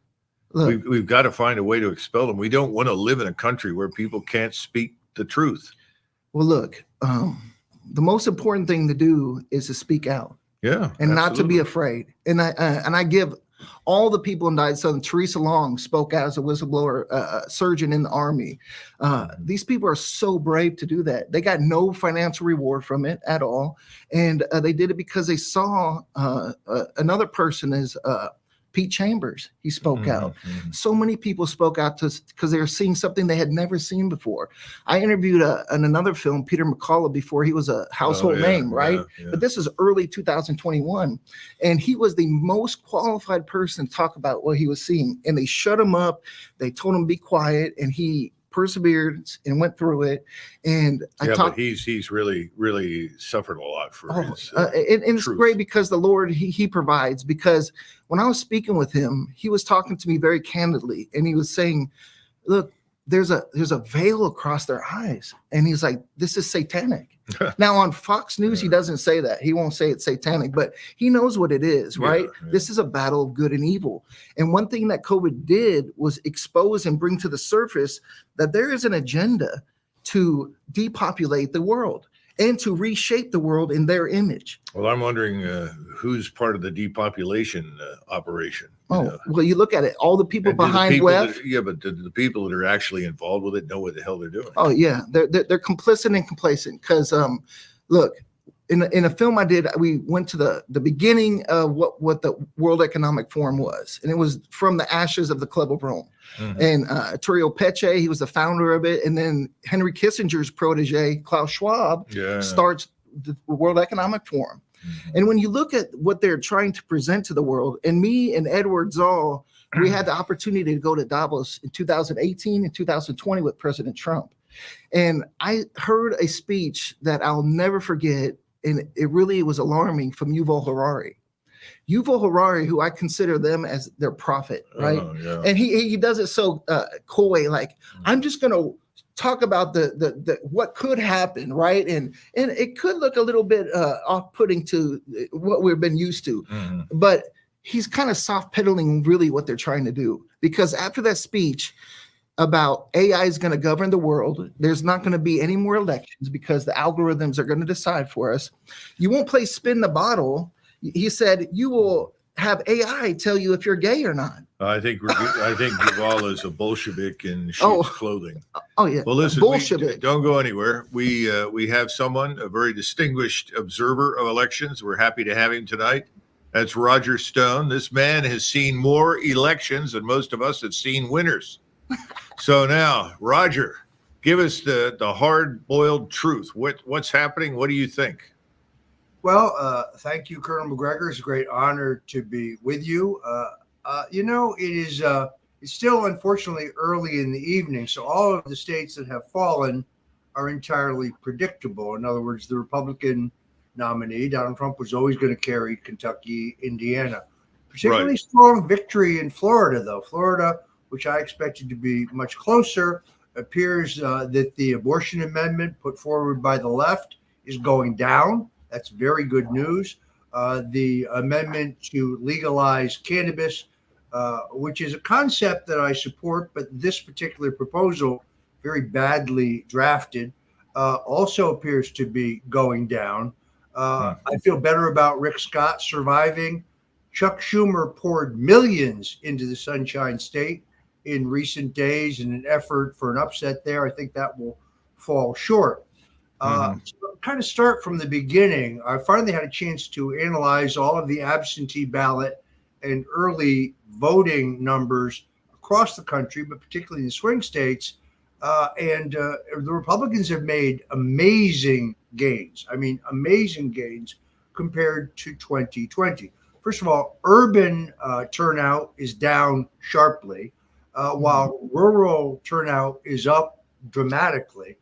Look, We've got to find a way to expel them. We don't want to live in a country where people can't speak the truth. Well, look, the most important thing to do is to speak out. Yeah, and not to be afraid. And I give all the people in Died Suddenly. Teresa Long spoke out as a whistleblower, surgeon in the Army. These people are so brave to do that. They got no financial reward from it at all. And they did it because they saw another person is Pete Chambers. He spoke out. So many people spoke out because they were seeing something they had never seen before. I interviewed in another film, Peter McCullough, before he was a household name, right? But this is early 2021. And he was the most qualified person to talk about what he was seeing. And they shut him up. They told him to be quiet. And he persevered and went through it. And but he's really suffered a lot for his and it's great because the Lord he provides. Because when I was speaking with him, he was talking to me very candidly, and he was saying, look, there's a veil across their eyes, and he's like, this is satanic. Now on Fox News, he doesn't say that. He won't say it's satanic, but he knows what it is, right? This is a battle of good and evil. And one thing that COVID did was expose and bring to the surface that there is an agenda to depopulate the world and to reshape the world in their image. Well, I'm wondering who's part of the depopulation operation. Well, you look at it, all the people behind WEF. But the people that are actually involved with it know what the hell they're doing. Oh yeah, they're complicit and complacent. Because look, in a film I did, we went to the beginning of what the World Economic Forum was, and it was from the ashes of the Club of Rome. And Tullio Peche, he was the founder of it, and then Henry Kissinger's protege, Klaus Schwab, starts the World Economic Forum. And when you look at what they're trying to present to the world, and me and Edward Zoll, we had the opportunity to go to Davos in 2018 and 2020 with President Trump. And I heard a speech that I'll never forget. and it really was alarming, from Yuval Harari. Yuval Harari, who I consider them as their prophet, right? Oh, yeah. And he does it so coy, like, I'm just going to talk about the what could happen, right? And it could look a little bit off-putting to what we've been used to, but he's kind of soft pedaling really what they're trying to do, because after that speech about AI is going to govern the world, there's not going to be any more elections because the algorithms are going to decide for us. You won't play spin the bottle. He said you will have AI tell you if you're gay or not. I think Yuval is a Bolshevik in sheep's clothing. Oh yeah. Well, listen, Bolshevik. Don't go anywhere. We have someone, a very distinguished observer of elections. We're happy to have him tonight. That's Roger Stone. This man has seen more elections than most of us have seen winners. So now, Roger, give us the hard-boiled truth. What's happening? What do you think? Well, thank you, Colonel Macgregor. It's a great honor to be with you. It's still unfortunately early in the evening, so all of the states that have fallen are entirely predictable. In other words, the Republican nominee, Donald Trump, was always going to carry Kentucky, Indiana. Particularly strong victory in Florida, though. Florida, which I expected to be much closer, appears that the abortion amendment put forward by the left is going down. That's very good news. The amendment to legalize cannabis, which is a concept that I support, but this particular proposal, very badly drafted, also appears to be going down. I feel better about Rick Scott surviving. Chuck Schumer poured millions into the Sunshine State in recent days in an effort for an upset there. I think that will fall short. So kind of start from the beginning. I finally had a chance to analyze all of the absentee ballot and early voting numbers across the country, but particularly in the swing states. And the Republicans have made amazing gains. I mean, amazing gains compared to 2020. First of all, urban turnout is down sharply, while rural turnout is up dramatically.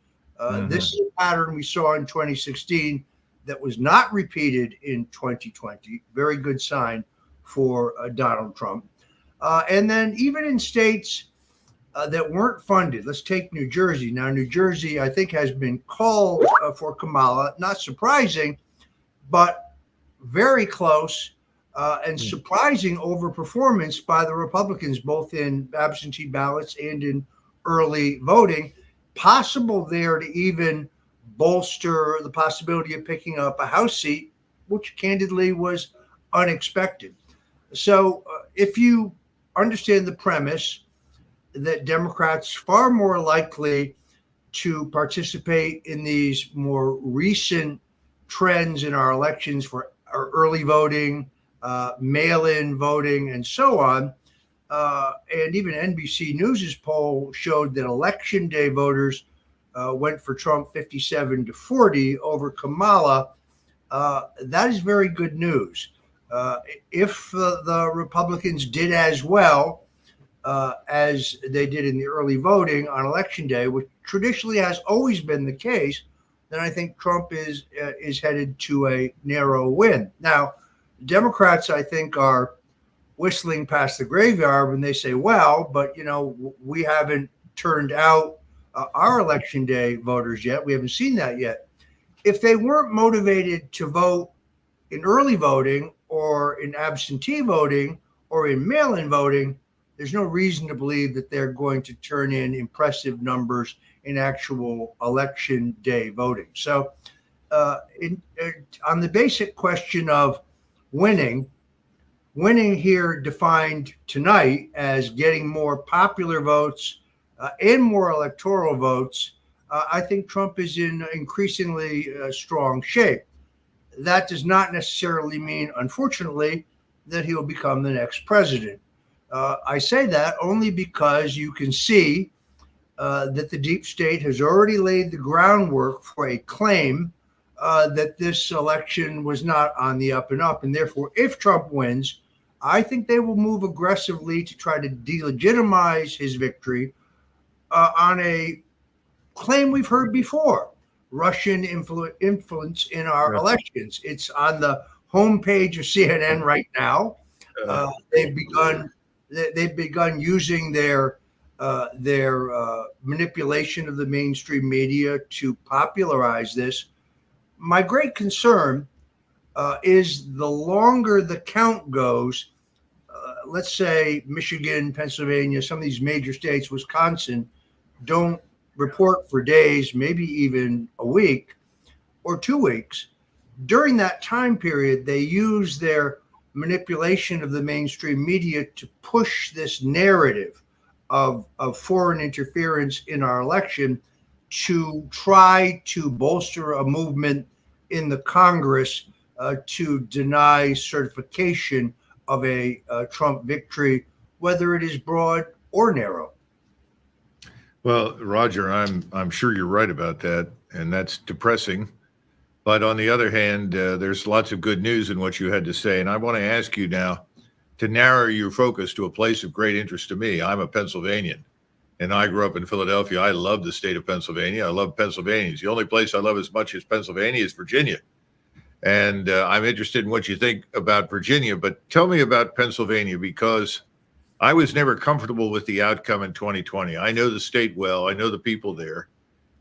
This is a pattern we saw in 2016 that was not repeated in 2020. Very good sign for Donald Trump. And then even in states that weren't funded, let's take New Jersey. Now, New Jersey, I think, has been called for Kamala. Not surprising, but very close and surprising overperformance by the Republicans, both in absentee ballots and in early voting. Possible there to even bolster the possibility of picking up a House seat, which candidly was unexpected. So if you understand the premise that Democrats far more likely to participate in these more recent trends in our elections for our early voting, mail-in voting, and so on, and even NBC News's poll showed that election day voters went for Trump 57-40 over Kamala. That is very good news. If the Republicans did as well as they did in the early voting on election day, which traditionally has always been the case, then I think Trump is headed to a narrow win. Now, Democrats, I think, are whistling past the graveyard when they say, well, but, we haven't turned out our election day voters yet. We haven't seen that yet. If they weren't motivated to vote in early voting or in absentee voting or in mail-in voting, there's no reason to believe that they're going to turn in impressive numbers in actual election day voting. So on the basic question of winning here defined tonight as getting more popular votes and more electoral votes, I think Trump is in increasingly strong shape. That does not necessarily mean, unfortunately, that he will become the next president. I say that only because you can see that the deep state has already laid the groundwork for a claim that this election was not on the up and up. And therefore, if Trump wins, I think they will move aggressively to try to delegitimize his victory on a claim we've heard before. Russian influence in our elections. It's on the homepage of CNN right now. They've begun using their manipulation of the mainstream media to popularize this. My great concern is the longer the count goes, let's say Michigan, Pennsylvania, some of these major states, Wisconsin, don't report for days, maybe even a week or 2 weeks. During that time period, they use their manipulation of the mainstream media to push this narrative of foreign interference in our election to try to bolster a movement in the Congress to deny certification of a Trump victory, whether it is broad or narrow. Well, Roger, I'm sure you're right about that, and that's depressing. But on the other hand, there's lots of good news in what you had to say, and I want to ask you now to narrow your focus to a place of great interest to me. I'm a Pennsylvanian, and I grew up in Philadelphia. I love the state of Pennsylvania. I love Pennsylvanians. The only place I love as much as Pennsylvania is Virginia. And I'm interested in what you think about Virginia, but tell me about Pennsylvania, because I was never comfortable with the outcome in 2020. I know the state well. I know the people there.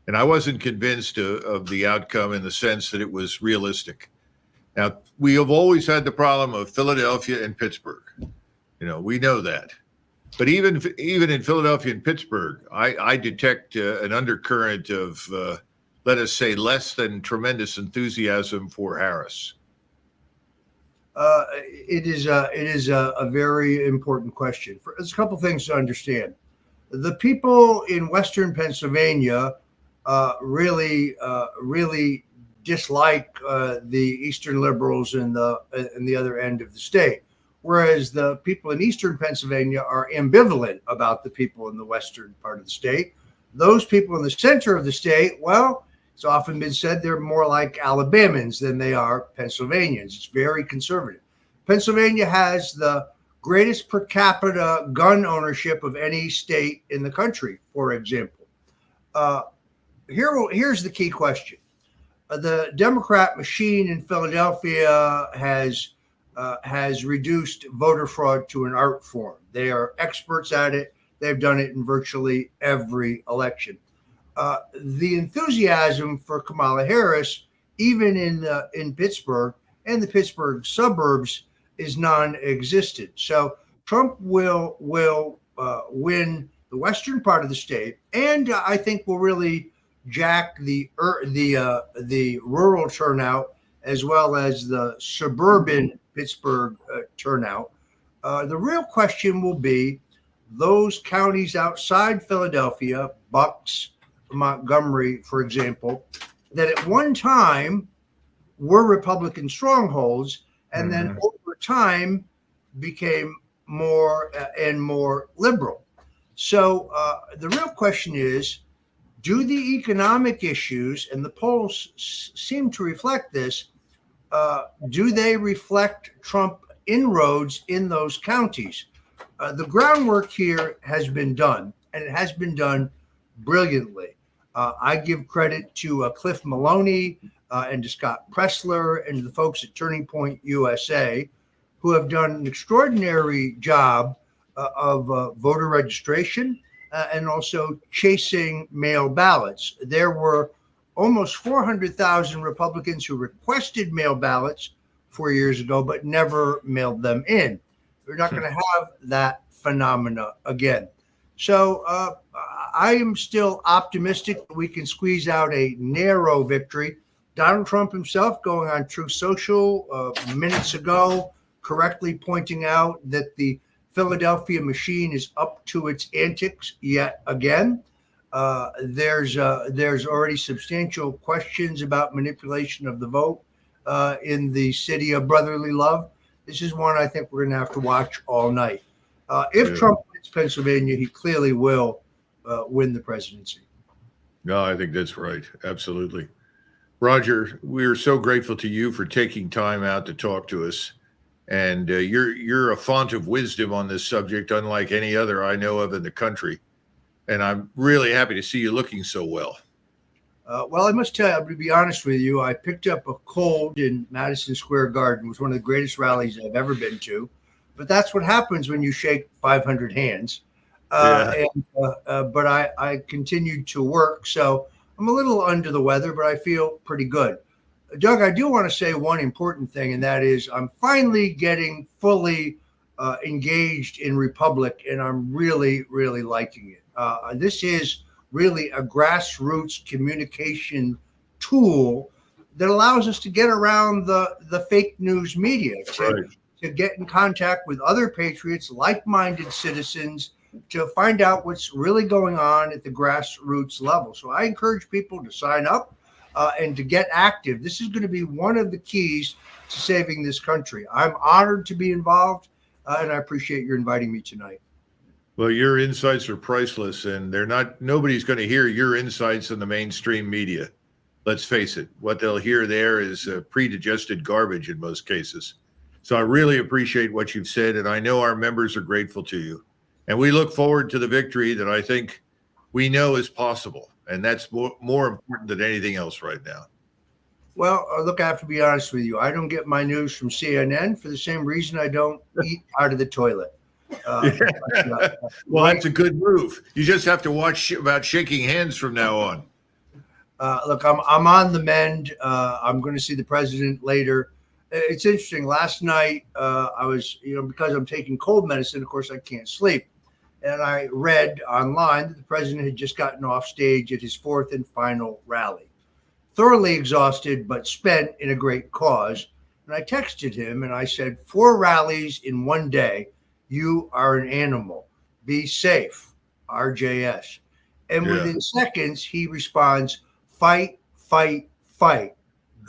And I wasn't convinced of the outcome in the sense that it was realistic. Now, we have always had the problem of Philadelphia and Pittsburgh. You know, we know that. But even in Philadelphia and Pittsburgh, I detect an undercurrent of, let us say, less than tremendous enthusiasm for Harris. It is a very important question. There's a couple things to understand. The people in Western Pennsylvania really dislike the Eastern liberals in the other end of the state, whereas the people in Eastern Pennsylvania are ambivalent about the people in the western part of the state. Those people in the center of the state, well, it's often been said they're more like Alabamans than they are Pennsylvanians. It's very conservative. Pennsylvania has the greatest per capita gun ownership of any state in the country, for example. Here's the key question. The Democrat machine in Philadelphia has reduced voter fraud to an art form. They are experts at it. They've done it in virtually every election. The enthusiasm for Kamala Harris, even in Pittsburgh and the Pittsburgh suburbs, is non-existent. So Trump will win the western part of the state, and I think will really jack the rural turnout as well as the suburban Pittsburgh turnout. The real question will be those counties outside Philadelphia, Bucks, Montgomery, for example, that at one time were Republican strongholds and then over time became more and more liberal. So the real question is, do the economic issues, and the polls seem to reflect this, do they reflect Trump inroads in those counties? The groundwork here has been done, and it has been done brilliantly. I give credit to Cliff Maloney and to Scott Pressler and to the folks at Turning Point USA, who have done an extraordinary job of voter registration and also chasing mail ballots. There were almost 400,000 Republicans who requested mail ballots 4 years ago, but never mailed them in. We're not going to have that phenomena again. So I am still optimistic that we can squeeze out a narrow victory. Donald Trump himself, going on Truth Social minutes ago, correctly pointing out that the Philadelphia machine is up to its antics yet again. There's already substantial questions about manipulation of the vote in the city of brotherly love. This is one I think we're going to have to watch all night. If Trump wins Pennsylvania, he clearly will win the presidency. No, I think that's right. Absolutely. Roger, we're so grateful to you for taking time out to talk to us. And you're a font of wisdom on this subject, unlike any other I know of in the country. And I'm really happy to see you looking so well. Well, I must tell you, to be honest with you, I picked up a cold in Madison Square Garden. It was one of the greatest rallies I've ever been to. But that's what happens when you shake 500 hands. But I continued to work. So I'm a little under the weather, but I feel pretty good. Doug, I do want to say one important thing, and that is I'm finally getting fully engaged in Republic, and I'm really, really liking it. This is really a grassroots communication tool that allows us to get around the fake news media, to get in contact with other patriots, like-minded citizens, to find out what's really going on at the grassroots level. So I encourage people to sign up and to get active. This is going to be one of the keys to saving this country. I'm honored to be involved, and I appreciate your inviting me tonight. Well, your insights are priceless, and nobody's going to hear your insights in the mainstream media. Let's face it, what they'll hear there is pre-digested garbage in most cases. So I really appreciate what you've said, and I know our members are grateful to you. And we look forward to the victory that I think we know is possible. And that's more important than anything else right now. Well, look, I have to be honest with you. I don't get my news from CNN for the same reason I don't eat out of the toilet. Well, that's a good move. You just have to watch about shaking hands from now on. Look, I'm on the mend. I'm going to see the president later. It's interesting. Last night, I was, because I'm taking cold medicine, of course, I can't sleep. And I read online that the president had just gotten off stage at his fourth and final rally. Thoroughly exhausted, but spent in a great cause. And I texted him and I said, 4 rallies in one day. You are an animal. Be safe, RJS. And within seconds, he responds, fight, fight, fight,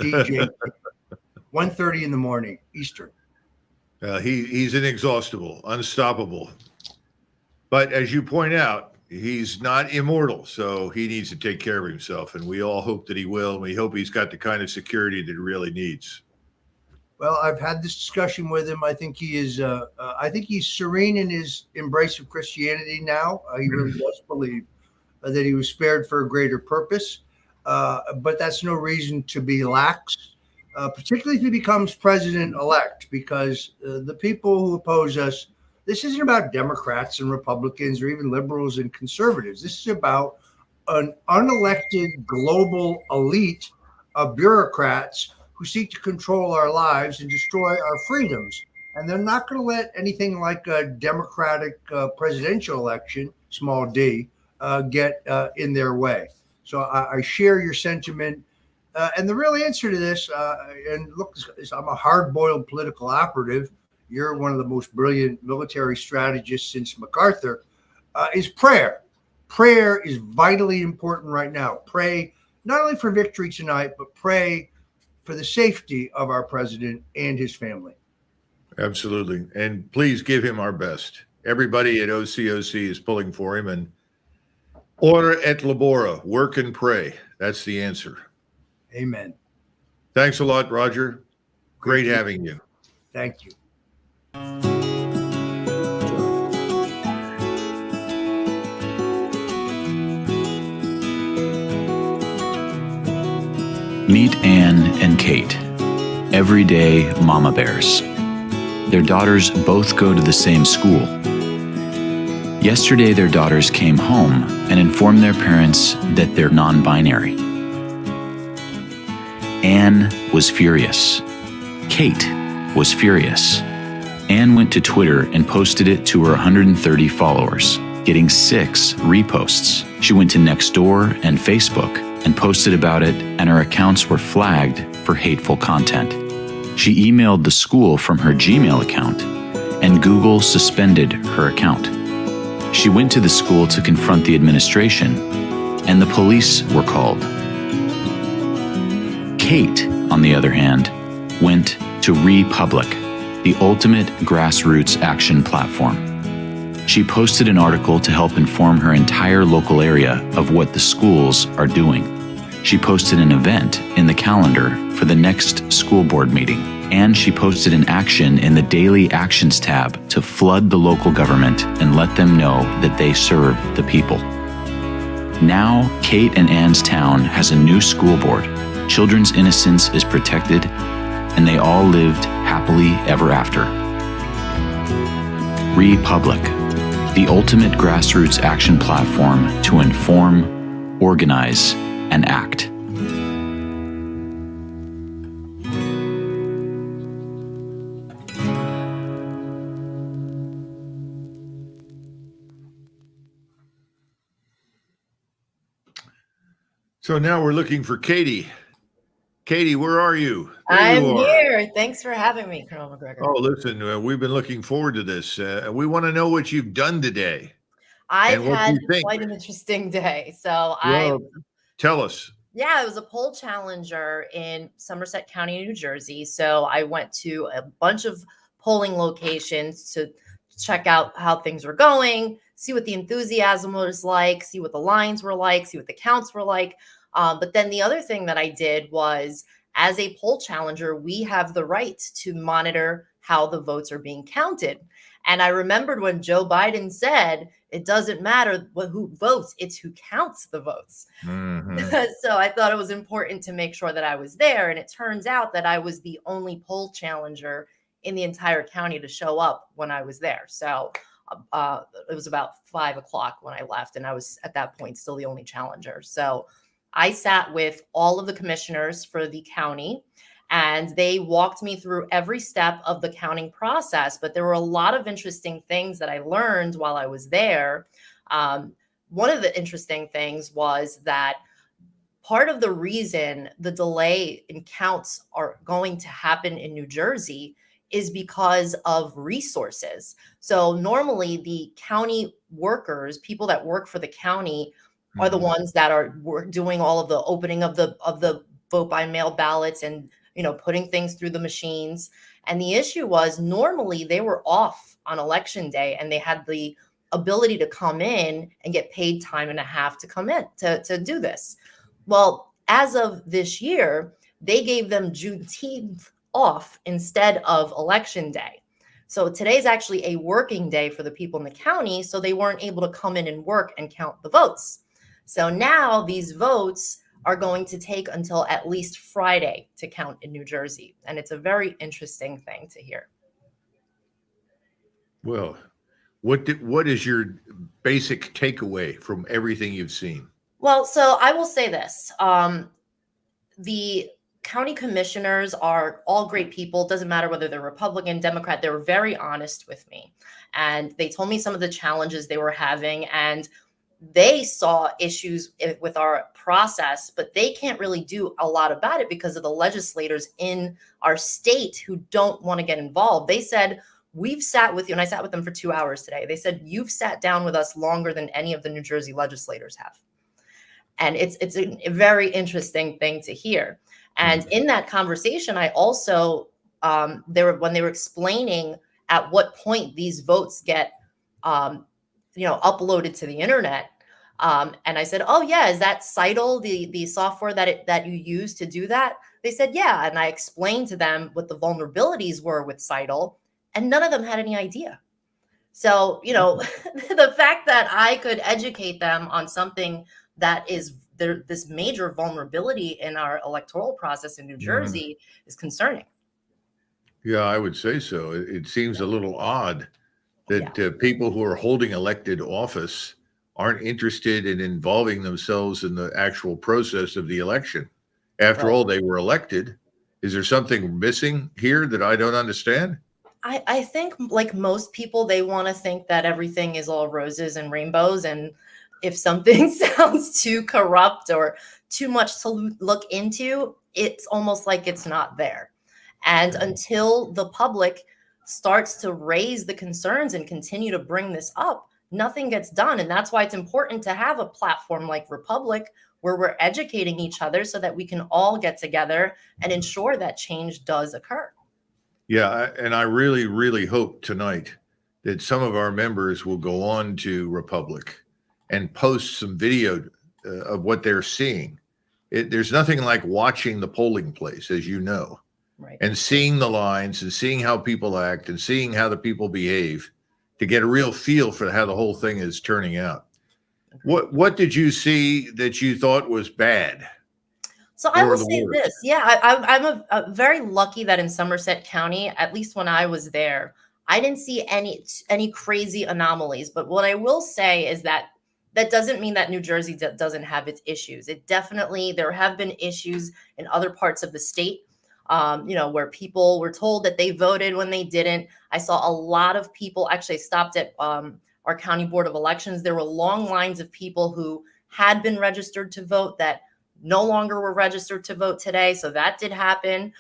DJ. 1:30 in the morning, Eastern. He's inexhaustible, unstoppable. But as you point out, he's not immortal, so he needs to take care of himself. And we all hope that he will. And we hope he's got the kind of security that he really needs. Well, I've had this discussion with him. I think he is. I think he's serene in his embrace of Christianity now. He really does believe that he was spared for a greater purpose. But that's no reason to be lax, particularly if he becomes president-elect, because the people who oppose us, this isn't about Democrats and Republicans or even liberals and conservatives. This is about an unelected global elite of bureaucrats who seek to control our lives and destroy our freedoms. And they're not going to let anything like a democratic presidential election, small d, get in their way. So I share your sentiment. And the real answer to this, and look, I'm a hard-boiled political operative. You're one of the most brilliant military strategists since MacArthur, is prayer. Prayer is vitally important right now. Pray not only for victory tonight, but pray for the safety of our president and his family. Absolutely. And please give him our best. Everybody at OCOC is pulling for him. And ora et labora, work and pray. That's the answer. Amen. Thanks a lot, Roger. Great having you. Thank you. Meet Anne and Kate, everyday mama bears. Their daughters both go to the same school. Yesterday, their daughters came home and informed their parents that they're non-binary. Anne was furious. Kate was furious. Anne went to Twitter and posted it to her 130 followers, getting 6 reposts. She went to Nextdoor and Facebook and posted about it, and her accounts were flagged for hateful content. She emailed the school from her Gmail account, and Google suspended her account. She went to the school to confront the administration, and the police were called. Kate, on the other hand, went to Republic, the ultimate grassroots action platform. She posted an article to help inform her entire local area of what the schools are doing. She posted an event in the calendar for the next school board meeting, and she posted an action in the Daily Actions tab to flood the local government and let them know that they serve the people. Now, Kate and Ann's town has a new school board. Children's innocence is protected, and they all lived happily ever after. Republic, the ultimate grassroots action platform to inform, organize, and act. So now we're looking for Katie. Katie, where are you? There I'm you are. here. Thanks for having me, Colonel Macgregor. Oh, listen, we've been looking forward to this. We want to know what you've done today. I've and what had you think. quite an interesting day. So Well, tell us. I was a poll challenger in Somerset County, New Jersey. So I went to a bunch of polling locations to check out how things were going, see what the enthusiasm was like, see what the lines were like, see what the counts were like. But then the other thing that I did was, as a poll challenger, we have the right to monitor how the votes are being counted. And I remembered when Joe Biden said, it doesn't matter who votes, it's who counts the votes. So I thought it was important to make sure that I was there. And it turns out that I was the only poll challenger in the entire county to show up when I was there. So it was about 5 o'clock when I left. And I was at that point still the only challenger. So I sat with all of the commissioners for the county, and they walked me through every step of the counting process. But there were a lot of interesting things that I learned while I was there. One of the interesting things was that part of the reason the delay in counts are going to happen in New Jersey is because of resources. So normally the county workers, people that work for the county, are the ones that are doing all of the opening of the vote by mail ballots and putting things through the machines. And the issue was, normally they were off on election day and they had the ability to come in and get paid time and a half to come in to do this. Well, as of this year, they gave them Juneteenth off instead of election day. So today's actually a working day for the people in the county, so they weren't able to come in and work and count the votes. So now these votes are going to take until at least Friday to count in New Jersey. And it's a very interesting thing to hear. Well, what is your basic takeaway from everything you've seen? Well, so I will say this. The county commissioners are all great people. Doesn't matter whether they're Republican, Democrat. They were very honest with me. And they told me some of the challenges they were having. And they saw issues with our process, but they can't really do a lot about it because of the legislators in our state who don't want to get involved. They said, we've sat with you, and I sat with them for 2 hours today. They said, you've sat down with us longer than any of the New Jersey legislators have. And it's a very interesting thing to hear. And in that conversation, I also, when they were explaining at what point these votes get uploaded to the internet. And I said, oh yeah, is that Seidel, the software that you use to do that? They said, yeah. And I explained to them what the vulnerabilities were with Seidel, and none of them had any idea. So, the fact that I could educate them on something that is this major vulnerability in our electoral process in New Jersey is concerning. Yeah, I would say so. It seems a little odd that people who are holding elected office aren't interested in involving themselves in the actual process of the election. After all, they were elected. Is there something missing here that I don't understand? I think, like most people, they want to think that everything is all roses and rainbows. And if something sounds too corrupt or too much to look into, it's almost like it's not there. And until the public starts to raise the concerns and continue to bring this up, nothing gets done. And that's why it's important to have a platform like Republic, where we're educating each other so that we can all get together and ensure that change does occur. Yeah, and I really, really hope tonight that some of our members will go on to Republic and post some video of what they're seeing. There's nothing like watching the polling place, as you know, and seeing the lines and seeing how people act and seeing how the people behave to get a real feel for how the whole thing is turning out. What did you see that you thought was bad? So I Or will the say worst? this. Yeah, I'm a very lucky that in Somerset County, at least when I was there, I didn't see any crazy anomalies. But what I will say is that that doesn't mean that New Jersey doesn't have its issues. It definitely, there have been issues in other parts of the state, where people were told that they voted when they didn't. I saw a lot of people, actually stopped at our county board of elections. There were long lines of people who had been registered to vote that no longer were registered to vote today. So that did happen.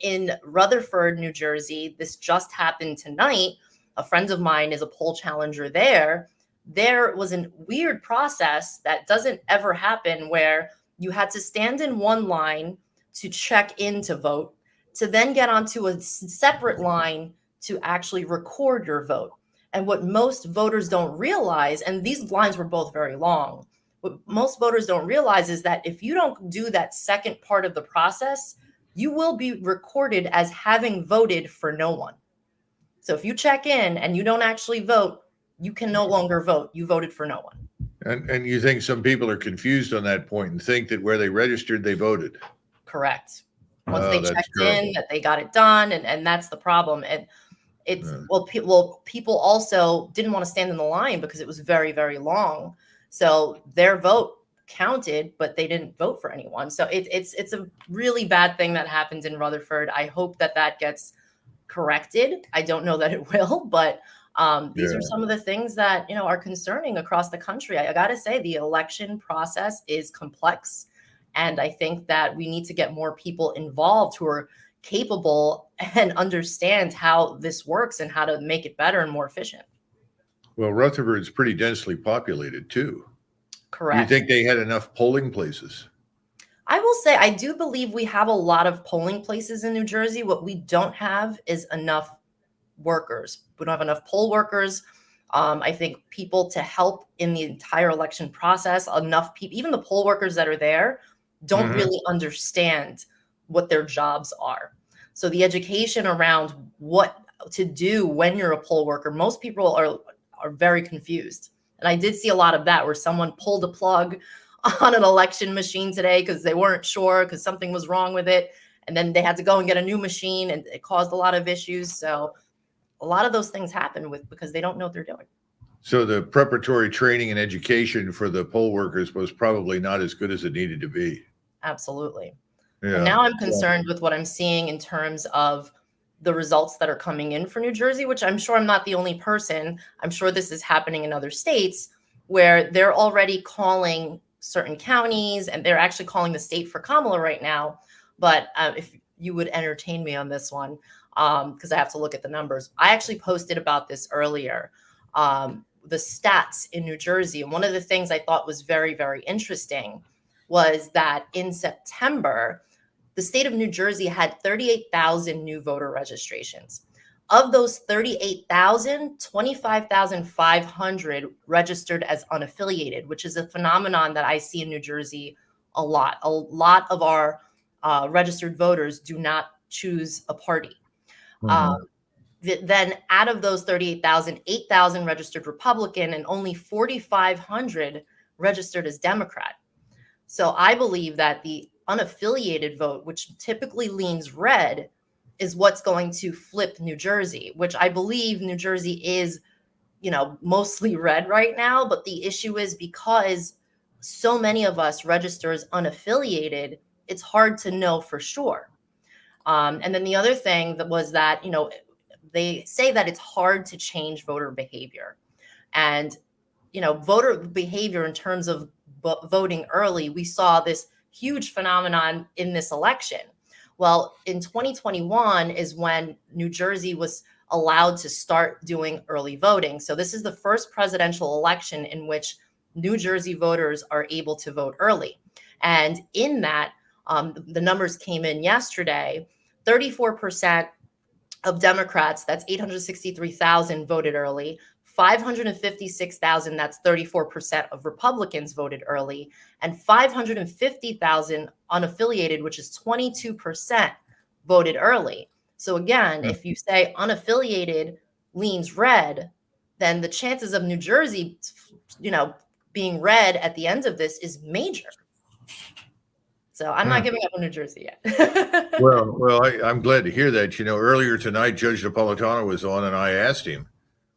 In Rutherford, New Jersey, this just happened tonight. A friend of mine is a poll challenger there. There was a weird process that doesn't ever happen where you had to stand in one line to check in to vote, to then get onto a separate line to actually record your vote. And what most voters don't realize, and these lines were both very long, what most voters don't realize is that if you don't do that second part of the process, you will be recorded as having voted for no one. So if you check in and you don't actually vote, you can no longer vote. You voted for no one. And you think some people are confused on that point and think that where they registered, they voted. Correct. Once Oh, they that's checked terrible. in, that they got it done, and that's the problem. And it's people also didn't want to stand in the line because it was very, very long. So their vote counted, but they didn't vote for anyone. So it's a really bad thing that happened in Rutherford. I hope that that gets corrected. I don't know that it will, but these are some of the things that are concerning across the country. I got to say, the election process is complex, and I think that we need to get more people involved who are capable and understand how this works and how to make it better and more efficient. Well, Rutherford's pretty densely populated too. Correct. You think they had enough polling places? I will say, I do believe we have a lot of polling places in New Jersey. What we don't have is enough workers. We don't have enough poll workers. I think people to help in the entire election process, enough people, even the poll workers that are there, don't really understand what their jobs are. So the education around what to do when you're a poll worker, most people are very confused. And I did see a lot of that where someone pulled a plug on an election machine today because they weren't sure because something was wrong with it. And then they had to go and get a new machine, and it caused a lot of issues. So a lot of those things happen because they don't know what they're doing. So the preparatory training and education for the poll workers was probably not as good as it needed to be. Absolutely. Yeah. And now I'm concerned with what I'm seeing in terms of the results that are coming in for New Jersey, which I'm sure I'm not the only person. I'm sure this is happening in other states where they're already calling certain counties, and they're actually calling the state for Kamala right now. But if you would entertain me on this one, because I have to look at the numbers. I actually posted about this earlier, the stats in New Jersey. And one of the things I thought was very, very interesting was that in September, the state of New Jersey had 38,000 new voter registrations. Of those 38,000, 25,500 registered as unaffiliated, which is a phenomenon that I see in New Jersey a lot. A lot of our registered voters do not choose a party. Then out of those 38,000, 8,000 registered Republican, and only 4,500 registered as Democrat. So I believe that the unaffiliated vote, which typically leans red, is what's going to flip New Jersey, which I believe New Jersey is, mostly red right now. But the issue is because so many of us register as unaffiliated, it's hard to know for sure. And then the other thing that was that, they say that it's hard to change voter behavior. And, voter behavior in terms of voting early, we saw this huge phenomenon in this election. Well, in 2021 is when New Jersey was allowed to start doing early voting. So this is the first presidential election in which New Jersey voters are able to vote early. And in that, the numbers came in yesterday, 34% of Democrats, that's 863,000, voted early. 556,000, that's 34% of Republicans, voted early. And 550,000 unaffiliated, which is 22%, voted early. So again, if you say unaffiliated leans red, then the chances of New Jersey, being read at the end of this is major. So I'm not giving up on New Jersey yet. Well, I'm glad to hear that. You know, earlier tonight, Judge Napolitano was on, and I asked him,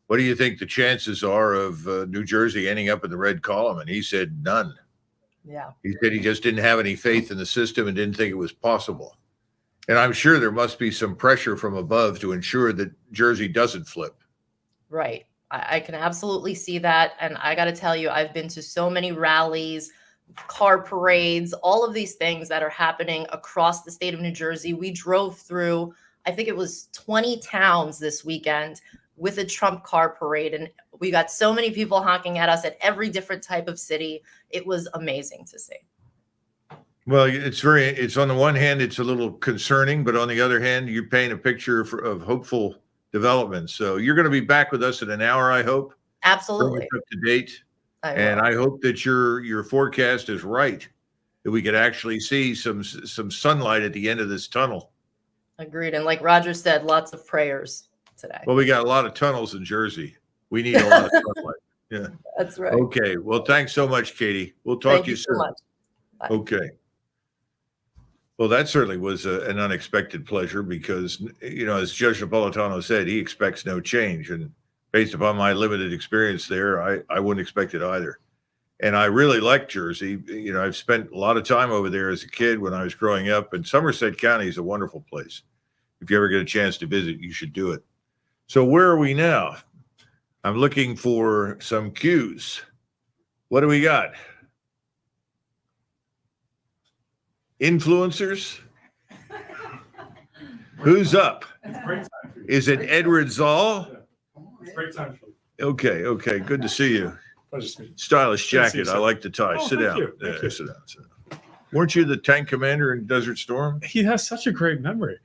what do you think the chances are of New Jersey ending up in the red column? And he said none. Yeah. He said he just didn't have any faith in the system and didn't think it was possible. And I'm sure there must be some pressure from above to ensure that Jersey doesn't flip. Right. I can absolutely see that. And I got to tell you, I've been to so many rallies, car parades, all of these things that are happening across the state of New Jersey. We drove through, I think it was 20 towns this weekend with a Trump car parade. And we got so many people honking at us at every different type of city. It was amazing to see. Well, it's on the one hand, it's a little concerning, but on the other hand, you're painting a picture of hopeful development. So you're going to be back with us in an hour, I hope. Absolutely. Up to date. And I hope that your forecast is right, that we could actually see some sunlight at the end of this tunnel. Agreed. And like Roger said, lots of prayers today. Well, we got a lot of tunnels in Jersey. We need a lot of sunlight. Yeah. That's right. Okay. Well, thanks so much, Katie. We'll talk to you soon. So much. Bye. Okay. Well, that certainly was an unexpected pleasure because, you know, as Judge Napolitano said, he expects no change. And based upon my limited experience there, I wouldn't expect it either. And I really like Jersey. You know, I've spent a lot of time over there as a kid when I was growing up, and Somerset County is a wonderful place. If you ever get a chance to visit, you should do it. So where are we now? I'm looking for some cues. What do we got? Influencers? Who's up? Is it Edward Zoll? Great time for you. Okay. Good to see you. Pleasure to meet you. Stylish Good to see you, jacket. I sir. like the tie. Oh, Sit thank down. you. Thank you. Sit down. Weren't you the tank commander in Desert Storm? He has such a great memory.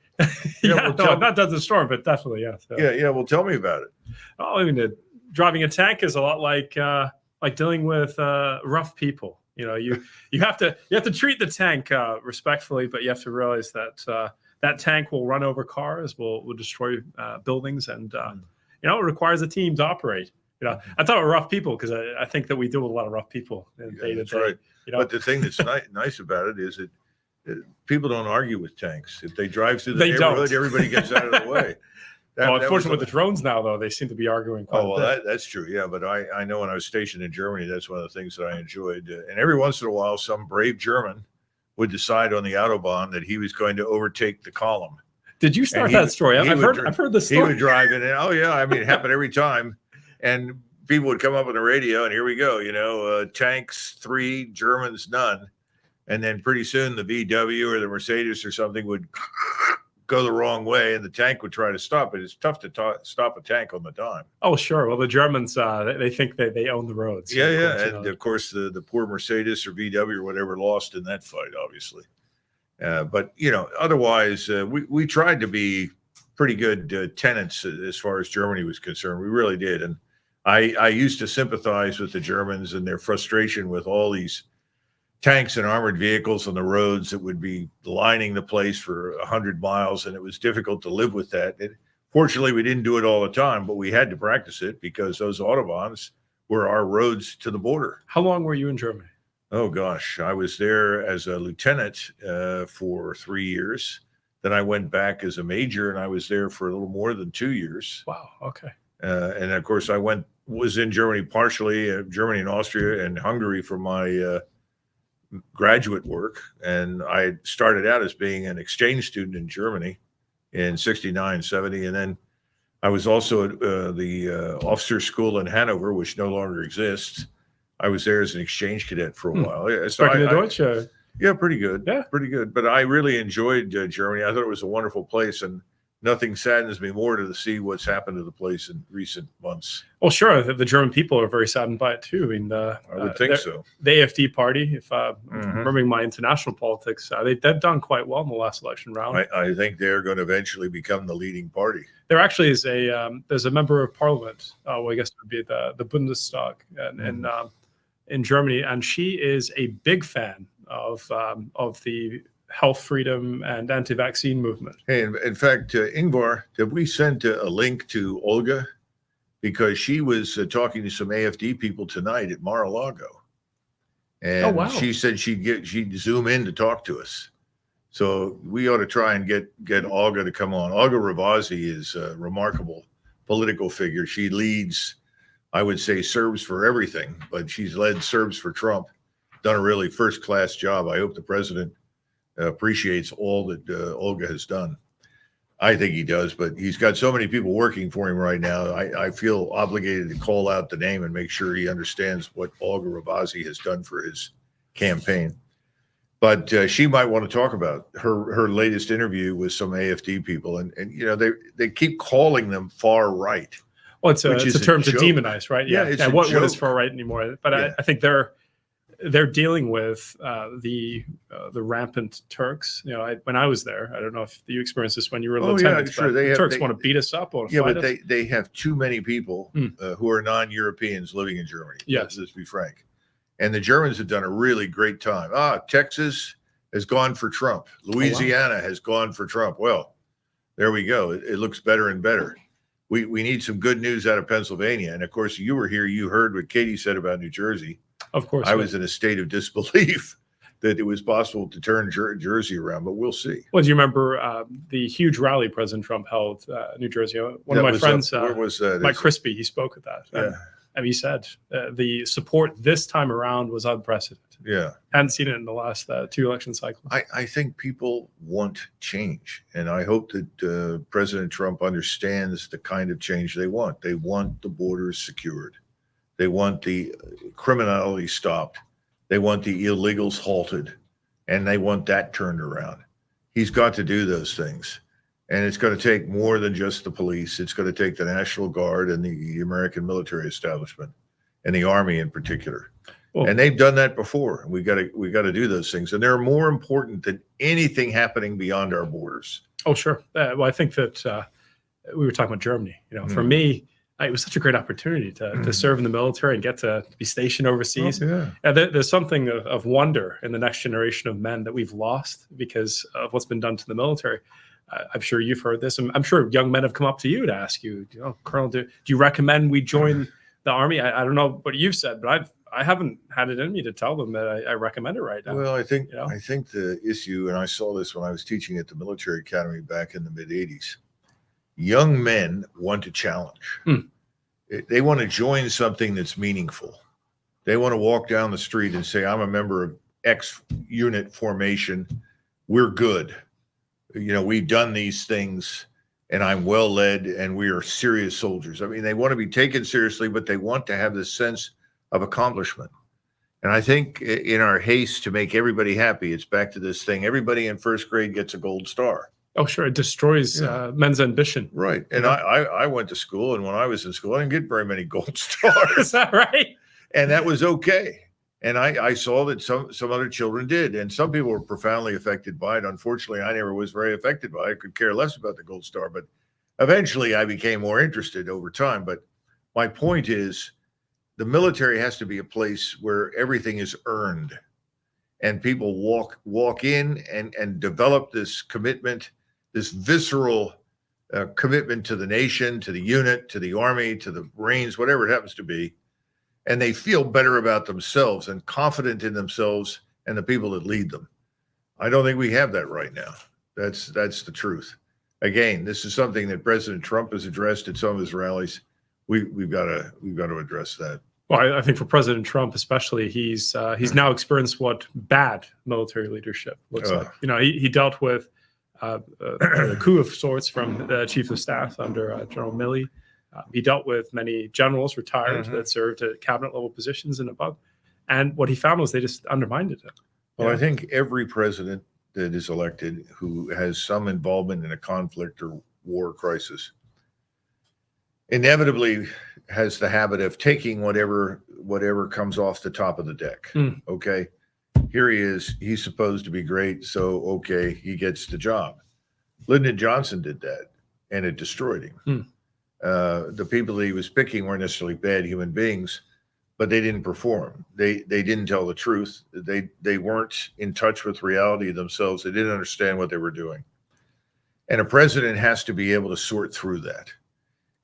Yeah, well, not Desert Storm, but definitely, yes. Yeah. Well, tell me about it. Oh, I mean, driving a tank is a lot like dealing with rough people. You know, you have to treat the tank respectfully, but you have to realize that that tank will run over cars, will destroy buildings, and you know, it requires a team to operate. You know, I thought of rough people because I think that we deal with a lot of rough people in day to That's day. right. You know? But the thing that's nice about it is that people don't argue with tanks. If they drive through the They neighborhood, don't. everybody gets out of the way. Well, unfortunately, with the drones now, though, they seem to be arguing quite Oh, a well, bit. that's true. Yeah, but I know when I was stationed in Germany, that's one of the things that I enjoyed. And every once in a while, some brave German would decide on the Autobahn that he was going to overtake the column. Did you start that story? I've heard this story. He would drive in, and oh yeah, I mean, it happened every time. And people would come up on the radio, and here we go. You know, tanks 3, Germans none, and then pretty soon the VW or the Mercedes or something would go the wrong way, and the tank would try to stop it. It's tough to stop a tank on the dime. Oh, sure. Well, the Germans, they think that they own the roads. Yeah, Of course, you and know. of course the poor Mercedes or VW or whatever lost in that fight, obviously. But you know, otherwise, we tried to be pretty good tenants as far as Germany was concerned. We really did, and I used to sympathize with the Germans and their frustration with all these tanks and armored vehicles on the roads that would be lining the place for 100 miles, and it was difficult to live with that. Fortunately, we didn't do it all the time, but we had to practice it because those Autobahns were our roads to the border. How long were you in Germany? Oh, gosh. I was there as a lieutenant for 3 years. Then I went back as a major, and I was there for a little more than 2 years. Wow. Okay. And, of course, I was in Germany partially, Germany and Austria and Hungary for my graduate work. And I started out as being an exchange student in Germany in 69, 70. And then I was also at the officer school in Hanover, which no longer exists. I was there as an exchange cadet for a while. Yeah, so Speaking of Deutsch, yeah, pretty good. Yeah, pretty good. But I really enjoyed Germany. I thought it was a wonderful place, and nothing saddens me more to see what's happened to the place in recent months. Well, sure. The German people are very saddened by it too. I mean, I would think so. The AfD party, if I'm remembering my international politics, they've done quite well in the last election round. I think they're going to eventually become the leading party. There actually is there's a member of parliament. Well, I guess it would be the Bundestag in Germany, and she is a big fan of the health freedom and anti-vaccine movement. Hey, in fact, Ingvar, did we send a link to Olga? Because she was talking to some AfD people tonight at Mar-a-Lago. And wow. she said she'd zoom in to talk to us. So we ought to try and get Olga to come on. Olga Ravasi is a remarkable political figure. She leads, I would say, Serbs for everything, but she's led Serbs for Trump, done a really first-class job. I hope the president appreciates all that Olga has done. I think he does, but he's got so many people working for him right now. I feel obligated to call out the name and make sure he understands what Olga Ravasi has done for his campaign. But she might want to talk about her latest interview with some AfD people, and you know they keep calling them far right. Well, it's a term to demonize, right? Yeah, yeah. What is far right anymore? But Yeah. I think they're dealing with the rampant Turks. You know, when I was there, I don't know if you experienced this when you were a lieutenant. Yeah, sure. But the Turks want to beat us up or Yeah, fight but us. they have too many people who are non-Europeans living in Germany. Yes. Let's be frank. And the Germans have done a really great time. Texas has gone for Trump. Louisiana has gone for Trump. Well, there we go. It looks better and better. We need some good news out of Pennsylvania. And of course, you were here. You heard what Katie said about New Jersey. Of course. I was in a state of disbelief that it was possible to turn Jersey around, but we'll see. Well, do you remember the huge rally President Trump held in New Jersey? One of my friends, where was that? Mike Crispy, he spoke at that. Yeah. And he said the support this time around was unprecedented. Yeah. Hadn't seen it in the last 2 election cycles. I think people want change, and I hope that President Trump understands the kind of change they want. They want the borders secured. They want the criminality stopped. They want the illegals halted, and they want that turned around. He's got to do those things, and it's going to take more than just the police. It's going to take the National Guard and the American military establishment, and the Army in particular. Well, and they've done that before. We got to do those things, and they're more important than anything happening beyond our borders. Oh, sure. Well, I think that we were talking about Germany. You know, for me, it was such a great opportunity to serve in the military and get to be stationed overseas. Oh, yeah. There's something of wonder in the next generation of men that we've lost because of what's been done to the military. I'm sure you've heard this. I'm sure young men have come up to you to ask you, Colonel, do you recommend we join the Army? I don't know what you've said, but I haven't had it in me to tell them that I recommend it right now. Well, I think the issue, and I saw this when I was teaching at the military academy back in the mid '80s. Young men want to challenge. They want to join something that's meaningful. They want to walk down the street and say, I'm a member of X unit formation. We're good. We've done these things and I'm well led and we are serious soldiers. I mean, they want to be taken seriously, but they want to have this sense of accomplishment. And I think in our haste to make everybody happy, it's back to this thing. Everybody in first grade gets a gold star. Oh, sure. It destroys men's ambition. Right. And I went to school, and when I was in school, I didn't get very many gold stars. Is that right? And that was okay. And I saw that some other children did. And some people were profoundly affected by it. Unfortunately, I never was very affected by it. I could care less about the gold star. But eventually, I became more interested over time. But my point is, the military has to be a place where everything is earned. And people walk in and develop this commitment, this visceral commitment to the nation, to the unit, to the Army, to the Marines, whatever it happens to be. And they feel better about themselves and confident in themselves and the people that lead them. I don't think we have that right now. That's the truth. Again, this is something that President Trump has addressed at some of his rallies. We've got to address that. Well, I think for President Trump, especially, he's now experienced what bad military leadership looks like. He dealt with a coup of sorts from the chief of staff under General Milley. He dealt with many generals retired that served at cabinet level positions and above. And what he found was they just undermined it. Well, I think every president that is elected who has some involvement in a conflict or war crisis inevitably has the habit of taking whatever comes off the top of the deck. Okay. Here he is. He's supposed to be great. So, okay, he gets the job. Lyndon Johnson did that, and it destroyed him. The people that he was picking weren't necessarily bad human beings, but they didn't perform. They didn't tell the truth. They weren't in touch with reality themselves. They didn't understand what they were doing. And a president has to be able to sort through that.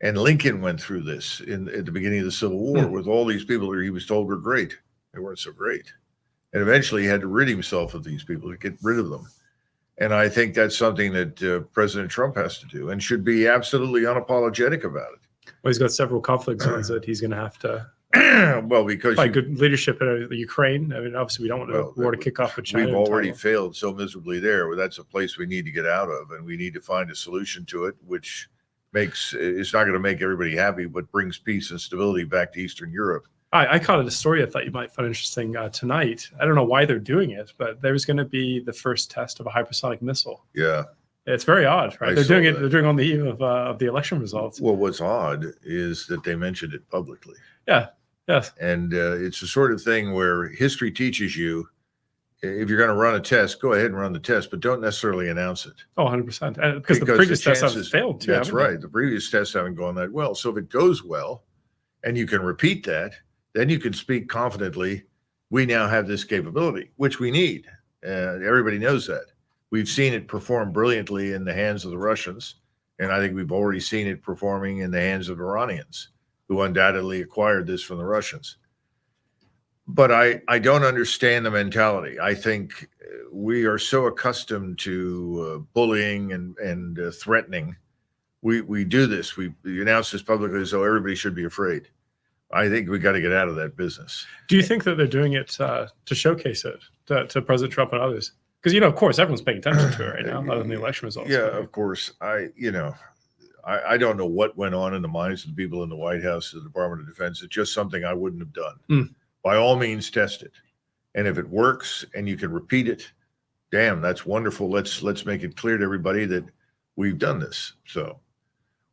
And Lincoln went through this at the beginning of the Civil War with all these people that he was told were great. They weren't so great. and eventually he had to rid himself of these people to get rid of them. And I think that's something that President Trump has to do and should be absolutely unapologetic about it. Well, he's got several conflict zones that he's going to have to. Well, because by good leadership in Ukraine. I mean, obviously, we don't want a war to kick off with China. We've and already Taiwan. failed so miserably there. Well, that's a place we need to get out of, and we need to find a solution to it, which it's not going to make everybody happy, but brings peace and stability back to Eastern Europe. I caught a story I thought you might find interesting tonight. I don't know why they're doing it, but there's going to be the first test of a hypersonic missile. Yeah. It's very odd, right? I They're saw doing it. that. They're doing it on the eve of the election results. Well, what's odd is that they mentioned it publicly. Yeah. Yes. And it's the sort of thing where history teaches you, if you're going to run a test, go ahead and run the test, but don't necessarily announce it. Oh, 100%. And because the previous tests have failed too. That's haven't they? right. The previous tests haven't gone that well. So if it goes well and you can repeat that, then you can speak confidently, we now have this capability, which we need. Everybody knows that. We've seen it perform brilliantly in the hands of the Russians, and I think we've already seen it performing in the hands of Iranians, who undoubtedly acquired this from the Russians. But I don't understand the mentality. I think we are so accustomed to bullying and threatening. We do this. We announce this publicly as though everybody should be afraid. I think we got to get out of that business. Do you think that they're doing it to showcase it to President Trump and others? Because, of course, everyone's paying attention to it right now, other than the election results. Yeah, of course. I don't know what went on in the minds of the people in the White House, the Department of Defense. It's just something I wouldn't have done. By all means, test it. And if it works and you can repeat it, damn, that's wonderful. Let's make it clear to everybody that we've done this. So,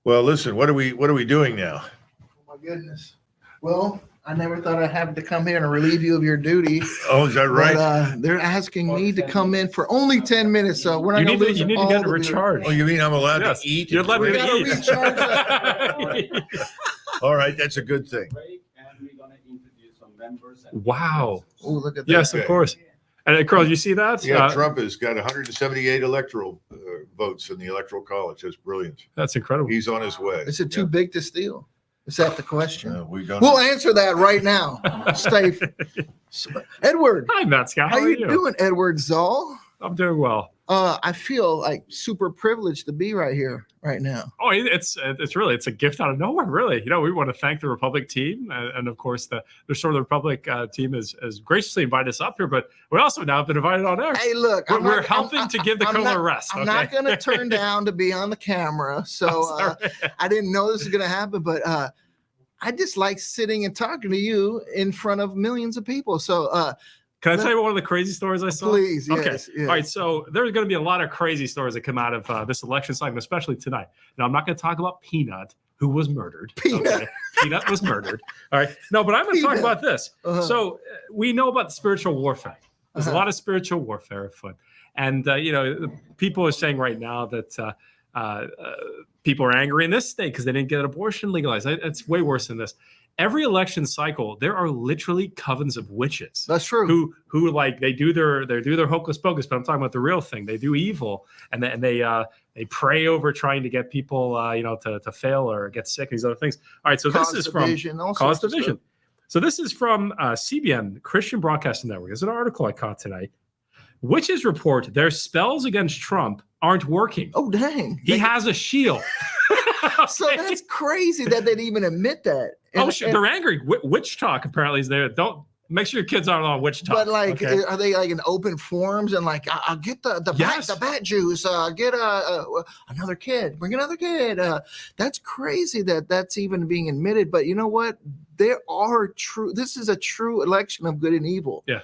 well, listen, what are we doing now? Oh my goodness. Well, I never thought I'd have to come here and relieve you of your duty. Oh, is that right? But, they're asking me to come in for only 10 minutes, so we're not going to lose You need to all get the recharged. Oh, you mean I'm allowed Yes, to eat? you're and allowed to drink? eat. All right, that's a good thing. Wow. Oh, look at that. Yes, Okay. of course. And Carl, you see that? Yeah, Trump has got 178 electoral votes in the Electoral College. That's brilliant. That's incredible. He's on his way. Is it too big to steal? Is that the question? We don't. We'll answer that right now. Stay. Edward. Hi, Matt Scott. How you doing, Edward Zoll? I'm doing well. I feel like super privileged to be right here, right now. Oh, it's a gift out of nowhere, really. We want to thank the Republic team, and of course the sort of the Republic team has graciously invited us up here, but we also now have been invited on air. Hey, look, we're helping to give the color a rest. I'm not going to turn down to be on the camera, so I didn't know this was going to happen, but I just like sitting and talking to you in front of millions of people. So. Can I tell you one of the crazy stories I saw? Please, Okay. yes. All right. So there's going to be a lot of crazy stories that come out of this election cycle, especially tonight. Now, I'm not going to talk about Peanut, who was murdered. Okay? Peanut was murdered. All right. No, but I'm going to talk about this. So we know about the spiritual warfare. There's a lot of spiritual warfare afoot. And, people are saying right now that people are angry in this state because they didn't get abortion legalized. It's way worse than this. Every election cycle, there are literally covens of witches. That's true. Who like they do their hocus pocus, but I'm talking about the real thing. They do evil, and they pray over trying to get people to fail or get sick. These other things. All right, so this is from Cause Division. So this is from CBN, Christian Broadcasting Network. There's an article I caught tonight. Witches report their spells against Trump aren't working. Oh, dang. He has a shield. So that's crazy that they'd even admit that. They're angry. Witch talk apparently is there. Don't make sure your kids aren't on witch talk. But are they like in open forums and like, I'll get the bat juice, get another kid, bring another kid. That's crazy that that's even being admitted. But you know what? This is a true election of good and evil. Yeah.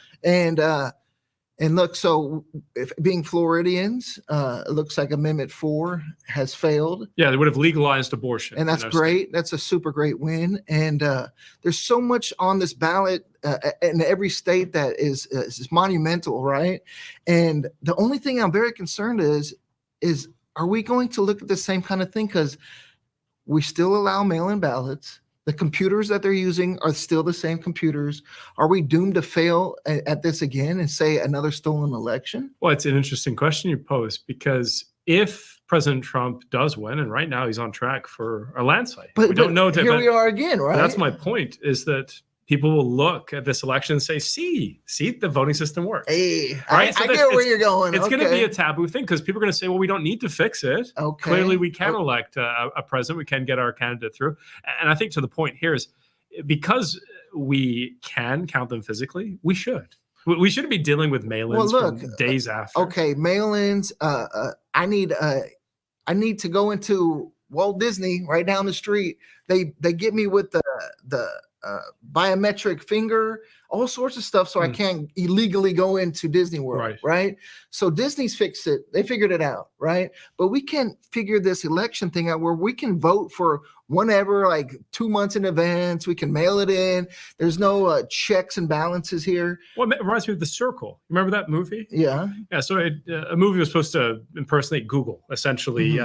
And look, so if being Floridians, it looks like Amendment 4 has failed. Yeah, they would have legalized abortion. And that's great. That's a super great win. And there's so much on this ballot in every state that is monumental, right? And the only thing I'm very concerned is are we going to look at the same kind of thing? Because we still allow mail-in ballots. The computers that they're using are still the same computers. Are we doomed to fail at this again and say another stolen election? Well, it's an interesting question you pose, because if President Trump does win, and right now he's on track for a landslide, But we don't know. Here we are again, right? That's my point, is that people will look at this election and say, see, the voting system works. Hey, right? I get where you're going. It's going to be Okay. a taboo thing because people are going to say, well, we don't need to fix it. Okay. Clearly, we can elect a president. We can get our candidate through. And I think to the point here is because we can count them physically, we should. We shouldn't be dealing with mail-ins from days after. Okay, mail-ins. I need to go into Walt Disney right down the street. They get me with the biometric finger, all sorts of stuff, so I can't illegally go into Disney World, right? So Disney's fixed it. They figured it out, right? But we can't figure this election thing out where we can vote for whenever, like 2 months in advance. We can mail it in. There's no checks and balances here. Well, it reminds me of The Circle. Remember that movie? Yeah. Yeah. So a movie was supposed to impersonate Google, essentially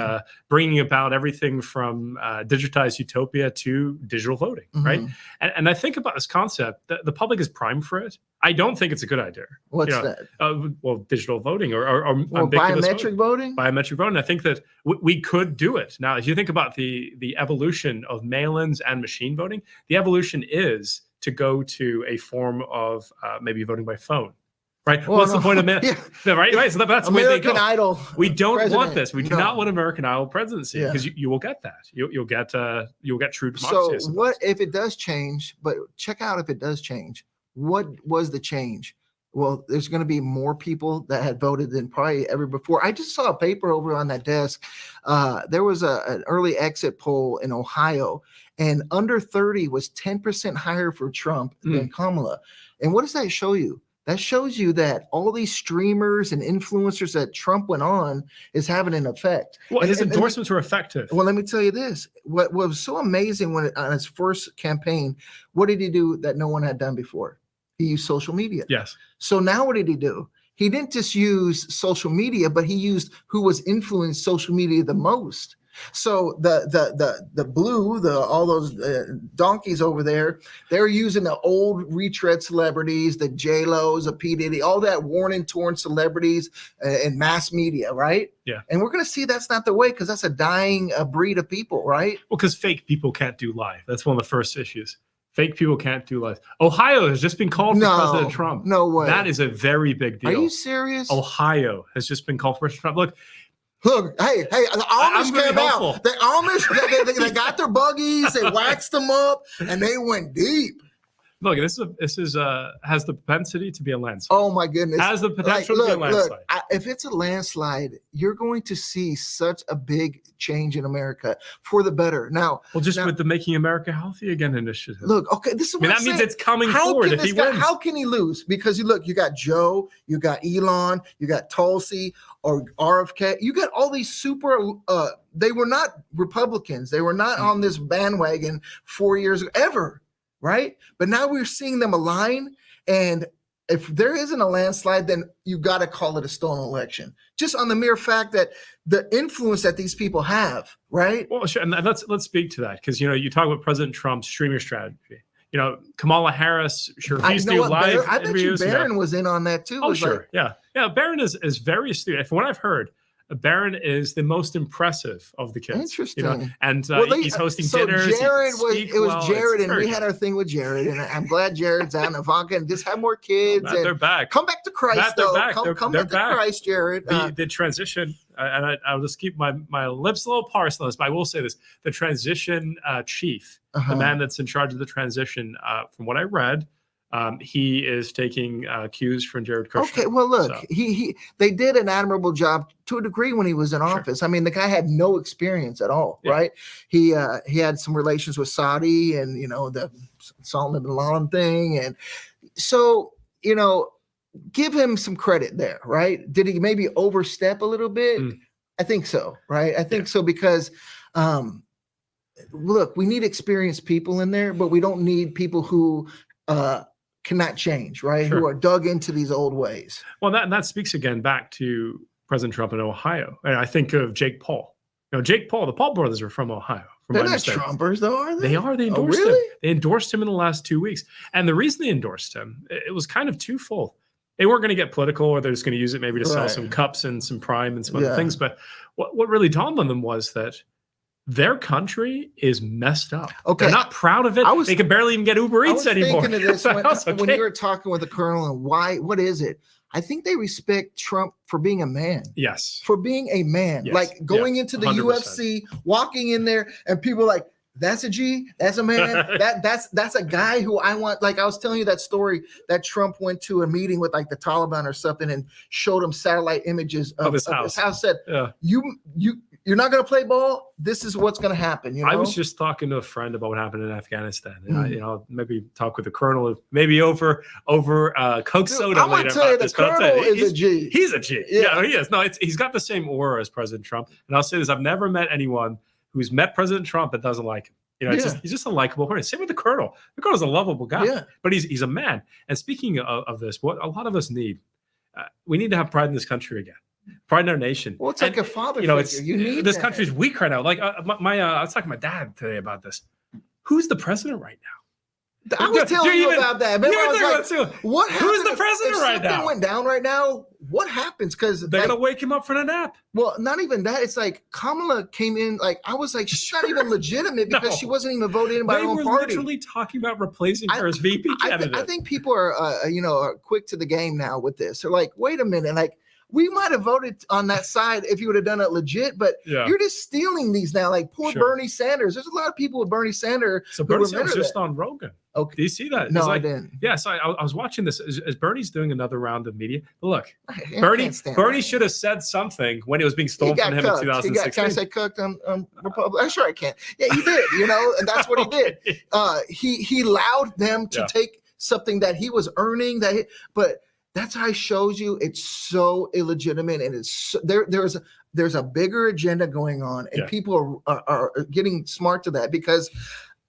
bringing about everything from digitized utopia to digital voting, right? And I think about this concept that the public is primed for it. I don't think it's a good idea. What's that? Well, digital voting or biometric voting? Biometric voting. I think that we could do it. Now, if you think about the evolution of mail-ins and machine voting, the evolution is to go to a form of maybe voting by phone. Right. Well, what's the point of right? So that's the way they go. American Idol. We don't president. want this. We do not want American Idol presidency Yeah. because you will get that. You'll get true democracy. So what if it does change? But check out if it does change. What was the change? Well, there's going to be more people that had voted than probably ever before. I just saw a paper over on that desk. There was an early exit poll in Ohio, and under 30 was 10% higher for Trump than Kamala. And what does that show you? That shows you that all these streamers and influencers that Trump went on is having an effect. Well, his endorsements were effective. Well, let me tell you this. What was so amazing on his first campaign, what did he do that no one had done before? He used social media. Yes. So now what did he do? He didn't just use social media, but he used who was influenced social media the most. So the blue, all those donkeys over there, they're using the old retread celebrities, the J-Los, the P. Diddy, all that worn and torn celebrities and mass media, right? Yeah. And we're going to see that's not the way because that's a dying breed of people, right? Well, because fake people can't do live. That's one of the first issues. Fake people can't do live. Ohio has just been called for President Trump. No way. That is a very big deal. Are you serious? Ohio has just been called for President Trump. Look, hey, the Amish came out. The Amish, they got their buggies, they waxed them up, and they went deep. Look, this is has the propensity to be a landslide. Oh my goodness! Has the potential to be a landslide. Look, if it's a landslide, you're going to see such a big change in America for the better. Now, with the Making America Healthy Again initiative. Look, okay, this is what that means it's coming forward if he wins. How can he lose? Because you got Joe, you got Elon, you got Tulsi or RFK, you got all these super. They were not Republicans. They were not on this bandwagon 4 years ago, ever. Right. But now we're seeing them align. And if there isn't a landslide, then you got to call it a stolen election, just on the mere fact that the influence that these people have. Right. Well, sure. And let's speak to that, because, you talk about President Trump's streamer strategy. Kamala Harris, she refused to do live I bet you Barron was in on that too. Oh, sure. Yeah. Barron is very astute. From what I've heard, Barron is the most impressive of the kids. Interesting. And he's hosting dinners. It was Jared, and we had our thing with Jared, and I'm glad Jared's out. And Ivanka, and just have more kids. They're back. Come back to Christ, they're though. Back. Come they're back back. to Christ, Jared. The transition, and I'll just keep my lips a little parsed on this, but I will say this: the transition chief, the man that's in charge of the transition, from what I read. He is taking cues from Jared Kushner. Okay, well, look, they did an admirable job to a degree when he was in office. I mean, the guy had no experience at all, right? He had some relations with Saudi and the Salman bin Laden thing, and so give him some credit there, right? Did he maybe overstep a little bit? I think so, right? I think so because. Look, we need experienced people in there, but we don't need people who cannot change, right? Sure. Who are dug into these old ways. Well, that speaks again back to President Trump in Ohio. And I think of Jake Paul. Jake Paul, the Paul brothers are from Ohio. They're not Trumpers, though, are they? They are. They endorsed him. Really? They endorsed him in the last 2 weeks. And the reason they endorsed him, it was kind of twofold. They weren't going to get political, or they're just going to use it maybe to sell some cups and some Prime and some other things. But what really dawned on them was that their country is messed up. Okay. They're not proud of it. They can barely even get Uber I Eats was anymore. thinking of this That's when okay. you were talking with the colonel and what is it? I think they respect Trump for being a man. Yes. For being a man. Yes. Like going into the 100%. UFC, walking in there, and people are like, that's a G, that's a man, that's a guy who I want. Like I was telling you that story that Trump went to a meeting with like the Taliban or something and showed him satellite images of his house. Said, Yeah. You're not going to play ball. This is what's going to happen. You know? I was just talking to a friend about what happened in Afghanistan. And Mm. you know, maybe talk with the colonel, maybe over Coke soda I want later to tell you, about the this. But I'll colonel tell you, is a G. He's a G. Yeah. Yeah, he is. No, he's got the same aura as President Trump. And I'll say this: I've never met anyone who's met President Trump that doesn't like him. You know, he's just a likable person. Same with the colonel. The colonel's a lovable guy. Yeah. But he's a man. And speaking of this, what a lot of us need, we need to have pride in this country again. Pride in our nation. Well, it's like a father you know, figure. You need this that. country's weak right now. Like I was talking to my dad today about this. Who's the president right now? I was telling you about that. Remember, I was like, what Who's happened the if- president if right something now? went down right now, what happens? Because They're gonna wake him up for the nap. Well, not even that. It's like Kamala came in. Like I was like, she's not even legitimate because No. she wasn't even voted in by They her own were party. literally talking about replacing her as VP candidate. I think people are, are quick to the game now with this. They're like, wait a minute, like we might have voted on that side if you would have done it legit, but Yeah. you're just stealing these now. Like poor Sure. Bernie Sanders. There's a lot of people with Bernie Sanders. So who Bernie remember Sanders just that. on Rogan. Okay. Do you see that? No, It's I like, didn't. Yeah, so I was watching this as Bernie's doing another round of media. But look, I Bernie can't stand Bernie should have said something when it was being He stolen got from him in cooked. Can I 2016. say cooked on Republic? I'm sure I can. Yeah, he did, and that's what he did. He allowed them to Yeah. take something that he was earning but that's how he shows you it's so illegitimate and it's so, there's a bigger agenda going on and Yeah. people are getting smart to that because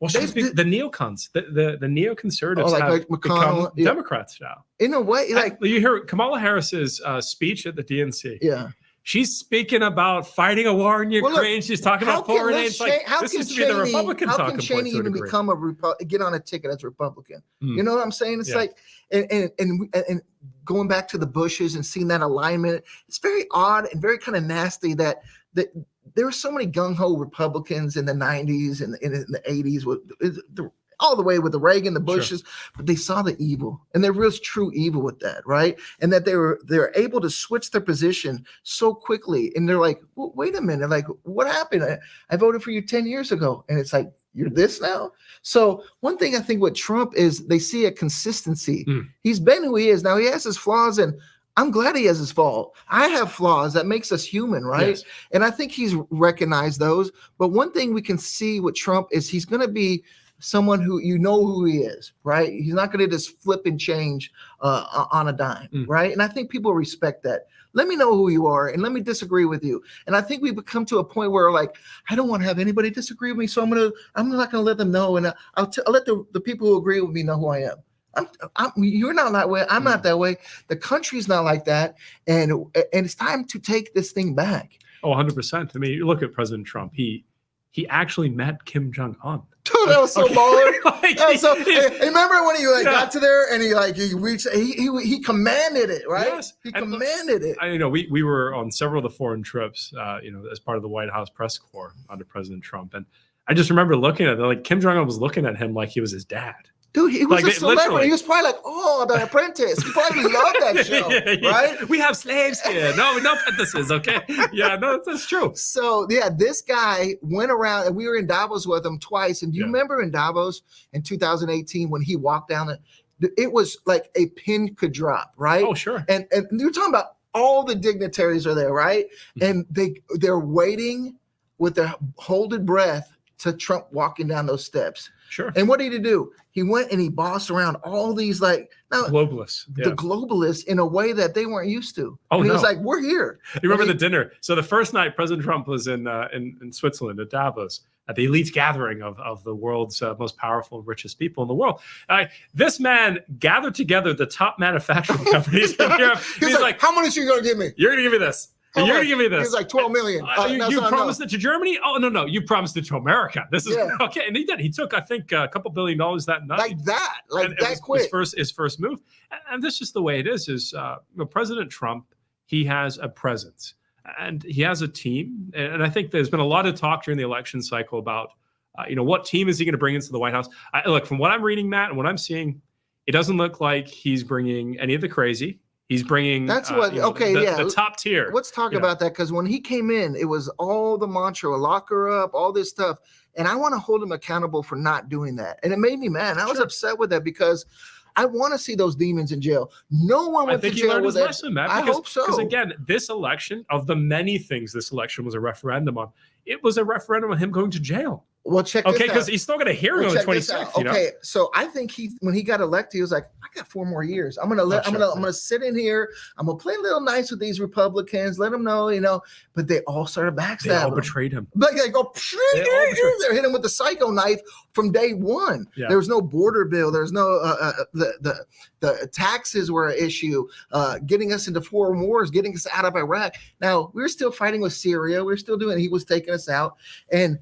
Well, the neocons, the neoconservatives Oh, like have McConnell, become yeah. Democrats now. in a way like You hear Kamala Harris's speech at the DNC. yeah. She's speaking about fighting a war in Well, Ukraine. look, She's talking how about can foreign aid. Liz It's like, Cheney- how this can used to be the Cheney- Republican how talking can point Cheney to a even degree. become get on a ticket as Republican? Mm. You know what I'm saying? It's Yeah. like and going back to the Bushes and seeing that alignment, it's very odd and very kind of nasty that there were so many gung-ho Republicans in the 90s and in the 80s with all the way with the Reagan, the Bushes, but they saw the evil and there was true evil with that, right? And that they're able to switch their position so quickly. And they're like, well, wait a minute, like what happened? I voted for you 10 years ago. And it's like, you're this now? So one thing I think with Trump is they see a consistency. He's been who he is. Now he has his flaws and I'm glad he has his flaws. I have flaws that makes us human, right? Yes. And I think he's recognized those. But one thing we can see with Trump is he's going to be someone who who he is, right? He's not going to just flip and change on a dime, right? And I think people respect that. Let me know who you are and let me disagree with you. And I think we've come to a point where like, I don't want to have anybody disagree with me. So I'm not going to let them know. And I'll let the people who agree with me know who I am. You're not that way. I'm not that way. The country's not like that. And it's time to take this thing back. Oh, 100%. I mean, you look at President Trump. He actually met Kim Jong-un. Dude, that was so baller. Like, That was so, remember when he Yeah. got to there and he reached, he commanded it, right? Yes. He And commanded it. We were on several of the foreign trips, as part of the White House press corps under President Trump. And I just remember looking at it, like Kim Jong-un was looking at him like he was his dad. Dude, he was Like, a celebrity. literally. He was probably like, oh, The Apprentice. He probably loved that show, Yeah. right? We have slaves here. No apprentices, okay? Yeah, no, that's true. So, yeah, this guy went around, and we were in Davos with him twice. And do you remember in Davos in 2018 when he walked down it was like a pin could drop, right? Oh, sure. And you're talking about all the dignitaries are there, right? And they're waiting with their holding breath to Trump walking down those steps. Sure. And what did he do? He went and he bossed around all these globalists, the globalists in a way that they weren't used to. Oh, and he no. was like, "We're here." You remember And the dinner? So the first night, President Trump was in Switzerland at Davos at the elite gathering of the world's most powerful and richest people in the world. This man gathered together the top manufacturing companies in Europe. He's like, "How much are you going to give me? You're going to give me this. And you're going to give me this." He was like 12 million. You promised it to Germany? Oh, no. You promised it to America. This is okay. And he did. He took, I think, a couple $2 billion that night. Like that. Like And it that was quick. His first move. And this is the way it is President Trump, he has a presence. and he has a team. And I think there's been a lot of talk during the election cycle about, what team is he going to bring into the White House? Look, from what I'm reading, Matt, and what I'm seeing, it doesn't look like he's bringing any of the crazy. He's bringing the top tier. Let's talk about that, because when he came in, it was all the mantra, lock her up, all this stuff. And I want to hold him accountable for not doing that. And it made me mad. I was upset with that because I want to see those demons in jail. No one went to jail with that. I hope so. Because again, this election, of the many things this election was a referendum on, it was a referendum on him going to jail. Well, check this out. Okay, because he's still going to hear him on the 26th. Okay, so I think when he got elected, he was like, I got 4 more years. I'm gonna sit in here. I'm gonna play a little nice with these Republicans, let them know, but they all started backstabbing. They all betrayed him. They go, they hit him with the psycho knife from day one. Yeah. There was no border bill. There's no the taxes were an issue, getting us into 4 wars, getting us out of Iraq. Now we're still fighting with Syria. We're still doing. He was taking us out, and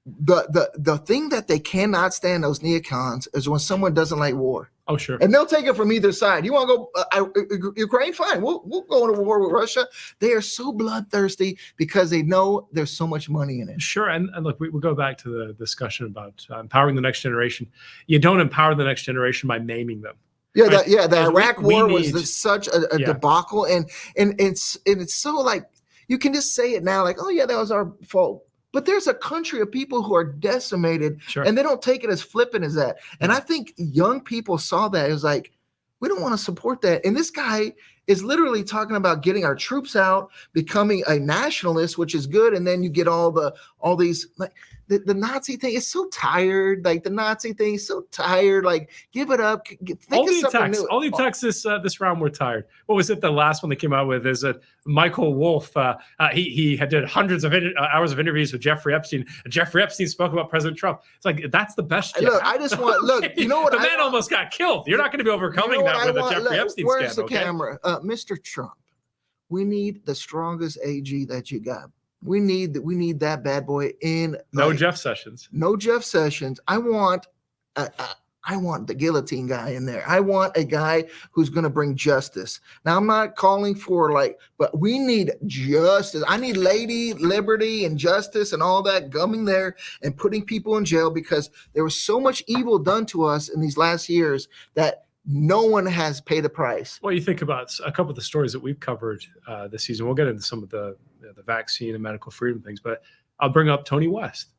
the thing that they cannot stand, those neocons, is when someone doesn't like war. Oh, sure. And they'll take it from either side. You want to go Ukraine? Fine. We'll go into war with Russia. They are so bloodthirsty because they know there's so much money in it. Sure. And look, we'll go back to the discussion about empowering the next generation. You don't empower the next generation by maiming them. Yeah, right? The Iraq war was such a debacle, and it's so like you can just say it now, like, oh yeah, that was our fault. But there's a country of people who are decimated, and they don't take it as flippant as that. And I think young people saw that. It was like, we don't want to support that. And this guy is literally talking about getting our troops out, becoming a nationalist, which is good. And then you get all these, like the Nazi thing is so tired. Like the Nazi thing is so tired. Like, give it up. All the attacks this round were tired. What was it? The last one they came out with is that Michael Wolff. He did hundreds of hours of interviews with Jeffrey Epstein. And Jeffrey Epstein spoke about President Trump. It's like, that's the best. Look, I just want you know what? The man almost got killed. You're not going to be overcoming that with a Jeffrey Epstein scandal. Where's the camera, Mr. Trump? We need the strongest AG that you got. We need that bad boy in. No Jeff Sessions. No Jeff Sessions. I want the guillotine guy in there. I want a guy who's going to bring justice. Now, I'm not calling for but we need justice. I need liberty, and justice and all that coming there and putting people in jail, because there was so much evil done to us in these last years that no one has paid a price. Well, you think about a couple of the stories that we've covered this season. We'll get into some of the vaccine and medical freedom things, but I'll bring up Tony West.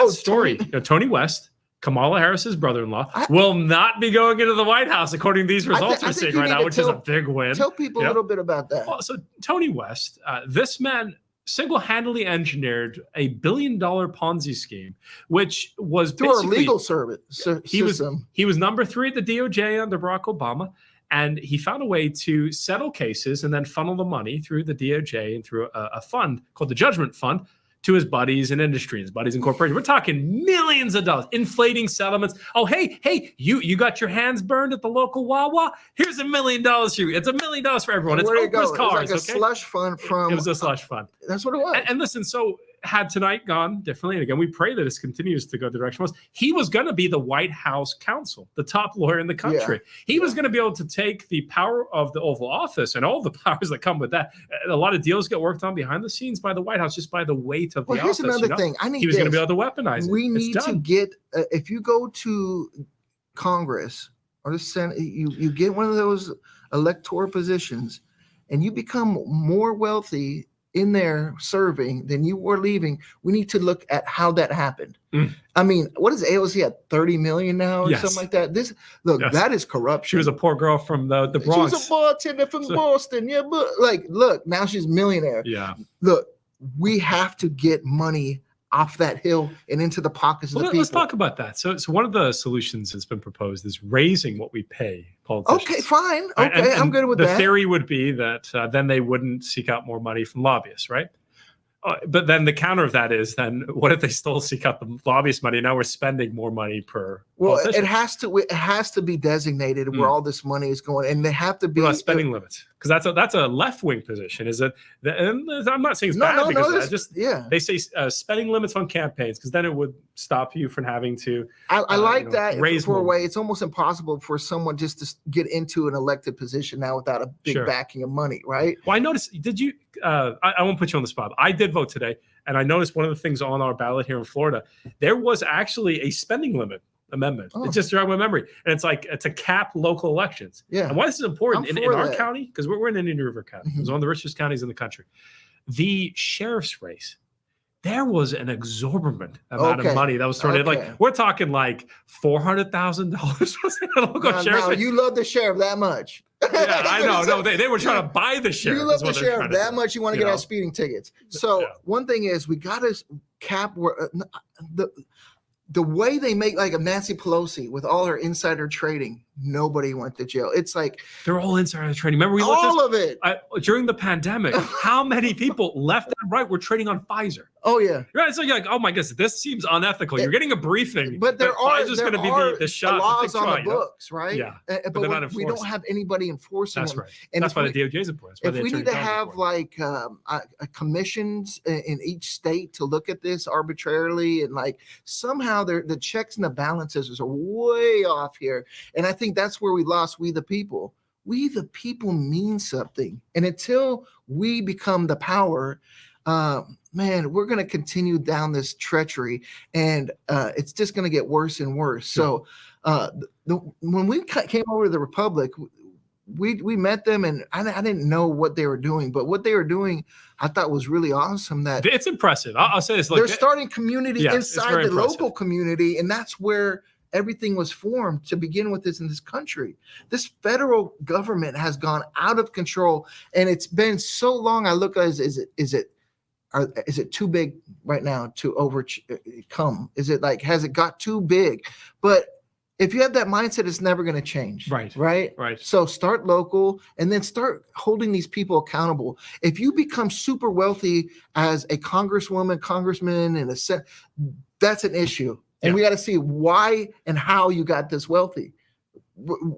Story. Tony West, Kamala Harris's brother-in-law, will not be going into the White House according to these results we're seeing right now, which is a big win. Tell people a little bit about that. Well, so Tony West, this man single-handedly engineered a $1 billion Ponzi scheme, which was through our legal service system. He was number 3 at the DOJ under Barack Obama, and he found a way to settle cases and then funnel the money through the DOJ and through a fund called the Judgment Fund to his buddies in industry, his buddies in corporations. We're talking millions of dollars, inflating settlements. Oh, hey, you got your hands burned at the local Wawa? Here's $1 million for you. It's $1 million for everyone. It's Oprah's cars. It was like a slush fund from. It was a slush fund. That's what it was. And listen, so had tonight gone differently, and again, we pray that this continues to go the direction it was, he was going to be the White House counsel, the top lawyer in the country. He was going to be able to take the power of the Oval Office and all the powers that come with that. A lot of deals get worked on behind the scenes by the White House just by the weight of the office. Here's another thing. He was going to be able to weaponize it. We need to get, if you go to Congress or the Senate, you get one of those electoral positions and you become more wealthy in there serving than you were leaving. We need to look at how that happened. I mean, what is AOC at 30 million now or something like that? That is corruption. She was a poor girl from the Bronx. She was a bartender from Boston. Yeah, but look, now she's a millionaire. Yeah. Look, we have to get money off that hill and into the pockets of the people. Let's talk about that. So one of the solutions that's been proposed is raising what we pay politicians. Okay, fine. Okay, I'm good with that. The theory would be that then they wouldn't seek out more money from lobbyists, right? But then the counter of that is, then what if they still seek out the lobbyist money? Now we're spending more money per politician. It has to be designated where all this money is going, and they have to be spending limits. because that's a left wing position. Is it? And I'm not saying it's No, bad no, because no, of that. Just they say spending limits on campaigns because then it would stop you from having to. I like that raise for a more way. It's almost impossible for someone just to get into an elected position now without a big Sure. backing of money, right? Well, I noticed. Did you? I won't put you on the spot. I did vote today, and I noticed one of the things on our ballot here in Florida, there was actually a spending limit amendment. Oh. It just jogged my memory, and it's a cap local elections. Yeah. And why this is important I'm in for our that. county, because we're in Indian River County. It's one of the richest counties in the country. The sheriff's race, there was an exorbitant amount of money that was thrown in. Like we're talking like $400,000 was in a local sheriff's Now race. you love the sheriff that much. Yeah, I know. No, they were trying to buy the sheriff. You love is the what they're sheriff trying to that do, much. You want to you get know? out speeding tickets. So one thing is we got to cap where the way they make like a Nancy Pelosi with all her insider trading. Nobody went to jail. It's like they're all insider trading. Remember, we looked all at of it during the pandemic. How many people left and right were trading on Pfizer? Oh yeah, right. So you're like, oh my goodness, this seems unethical. You're getting a briefing, but there are Pfizer's going to be the shot. laws the on try, the you know? books, right? Yeah, but they're not we don't enforced. have anybody enforcing That's them. right. And that's why the DOJ is important. If we need to have like commissions in each state to look at this arbitrarily and like somehow the checks and the balances are way off here, and I think that's where we lost. We the people. We the people mean something, and until we become the power, man, we're going to continue down this treachery, and it's just going to get worse and worse. So, when we came over to the Republic, we met them, and I didn't know what they were doing, but what they were doing, I thought was really awesome. That it's impressive. I'll say this: they're starting community yes, it's inside very the impressive. local community, and that's where everything was formed to begin with this in this country. This federal government has gone out of control, and it's been so long. I look at is it too big right now to overcome? Is it like, has it got too big? But if you have that mindset, it's never going to change. Right. So start local and then start holding these people accountable. If you become super wealthy as a congresswoman, congressman, and that's an issue. And we got to see why and how you got this wealthy.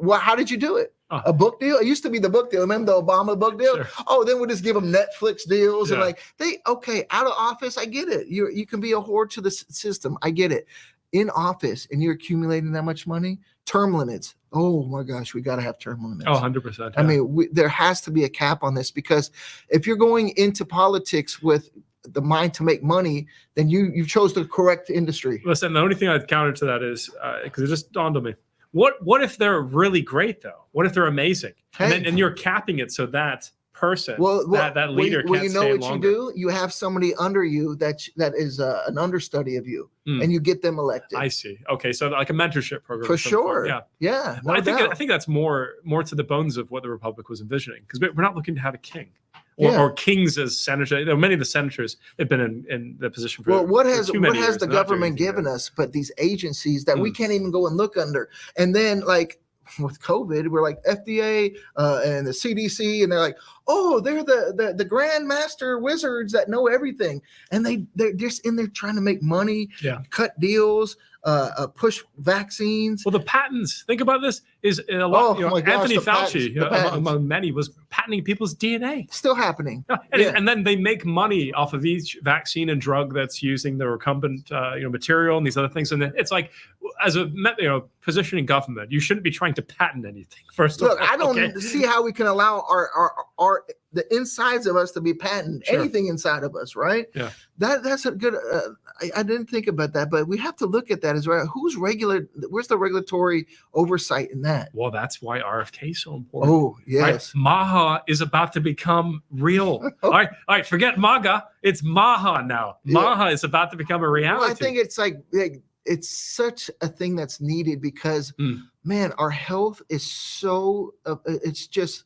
How did you do it? A book deal? It used to be the book deal. Remember the Obama book deal? Sure. Oh, then we'll just give them Netflix deals and like out of office. I get it. You can be a whore to the system. I get it. In office and you're accumulating that much money, term limits. Oh my gosh, we got to have term limits. Oh, 100%. I mean, there has to be a cap on this, because if you're going into politics with the mind to make money, then you chose the correct industry. Listen, the only thing I'd counter to that is because it just dawned on me. What if they're really great though? What if they're amazing? Hey. And you're capping it so that person, that leader well, can't you know stay what longer. you do? You have somebody under you that is an understudy of you, and you get them elected. I see. Okay, so like a mentorship program. For of some sure. form. Yeah. No I doubt. think that's more to the bones of what the Republic was envisioning, because we're not looking to have a king. Yeah. Or kings as senators. Many of the senators have been in the position for. Well, what for has too many the years, not government doing given us but these agencies that we can't even go and look under? And then like with COVID, we're like FDA and the CDC, and they're like, oh, they're the grand master wizards that know everything, and they're just in there trying to make money, cut deals, push vaccines. Well, the patents. Think about this. Is a lot. my gosh, Anthony the Fauci, patents. among many, was patenting people's DNA. Still happening. And then they make money off of each vaccine and drug that's using the recumbent material and these other things. And then it's like, as a position in government, you shouldn't be trying to patent anything. First of all, I don't see how we can allow our the insides of us to be patented. Sure. Anything inside of us, right? Yeah. That's a good. I didn't think about that, but we have to look at that as well. Where's the regulatory oversight in that? Well, that's why RFK is so important. Oh, yes. Right? MAHA is about to become real. All right. Forget MAGA. It's MAHA now. MAHA is about to become a reality. Well, I think it's like it's such a thing that's needed because, man, our health is so. It's just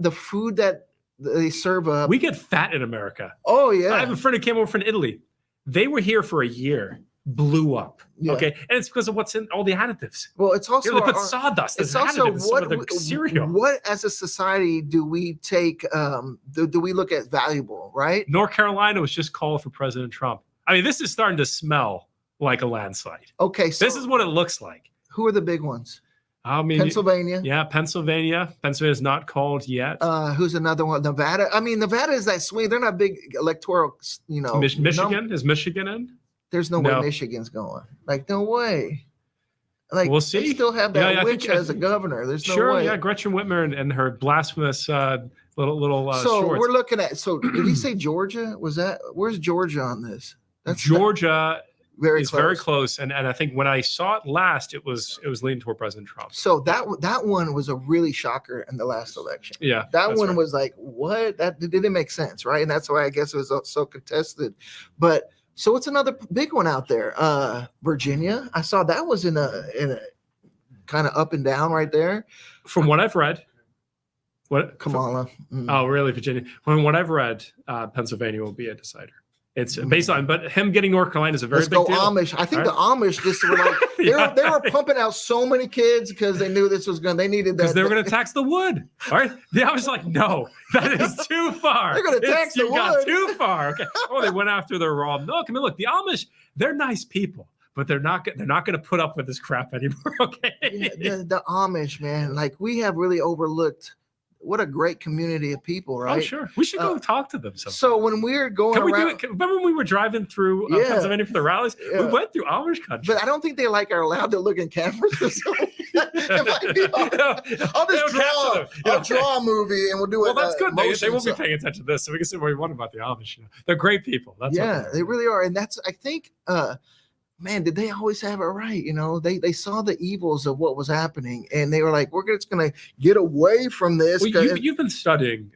the food that they serve up. We get fat in America. Oh yeah. I have a friend who came over from Italy. They were here for a year, blew up. Yeah. Okay, and it's because of what's in all the additives. Well, it's also they put sawdust. It's as also additives in some of the cereal. What as a society do we take? Do we look at valuable? Right. North Carolina was just called for President Trump. I mean, this is starting to smell like a landslide. Okay, so this is what it looks like. Who are the big ones? I mean, Pennsylvania. Yeah, Pennsylvania. Pennsylvania is not called yet. Who's another one? Nevada. I mean, Nevada is that swing. They're not big electoral, Michigan. Is Michigan in? There's no way Michigan's going. Like, no way. Like, we'll see. They still have that I witch think, as a governor. There's no way. Yeah, Gretchen Whitmer and her blasphemous little so shorts. we're looking at. So did he say Georgia? Was that? Where's Georgia on this? That's Georgia. Very is close. very close, and I think when I saw it last, it was leaning toward President Trump. So that one was a really shocker in the last election. Yeah, that one was like, what? That didn't make sense, right? And that's why I guess it was so contested. But so it's another big one out there. Virginia, I saw that was in a kind of up and down right there. From what I've read, Kamala. Oh, really, Virginia? From what I've read, Pennsylvania will be a decider. It's based on, but him getting North Carolina is a very Let's big go deal. Amish. I think the Amish just were like they were pumping out so many kids because they knew this was going. They needed that. Because they were going to tax the wood. All right, the Amish like, no, that is too far. They're going to tax the you got wood. too far. Okay. Oh, they went after their raw milk. I mean, look, the Amish, they're nice people, but they're not going to put up with this crap anymore. Okay. Yeah, the Amish, man, like we have really overlooked. What a great community of people, right? Oh, sure. We should go talk to them sometime. So when we're going Can we around, do it? Remember when we were driving through Pennsylvania for the rallies? Yeah. We went through Amish country. but I don't think they like are allowed to look in cameras or something. I'll just draw a movie and we'll do it. Well, that's good. They won't be paying attention to this, so we can say what we want about the Amish. They're great people. That's they really are, and that's I think. Man, did they always have it right? They saw the evils of what was happening, and they were like, "We're just going to get away from this." Well, you've been studying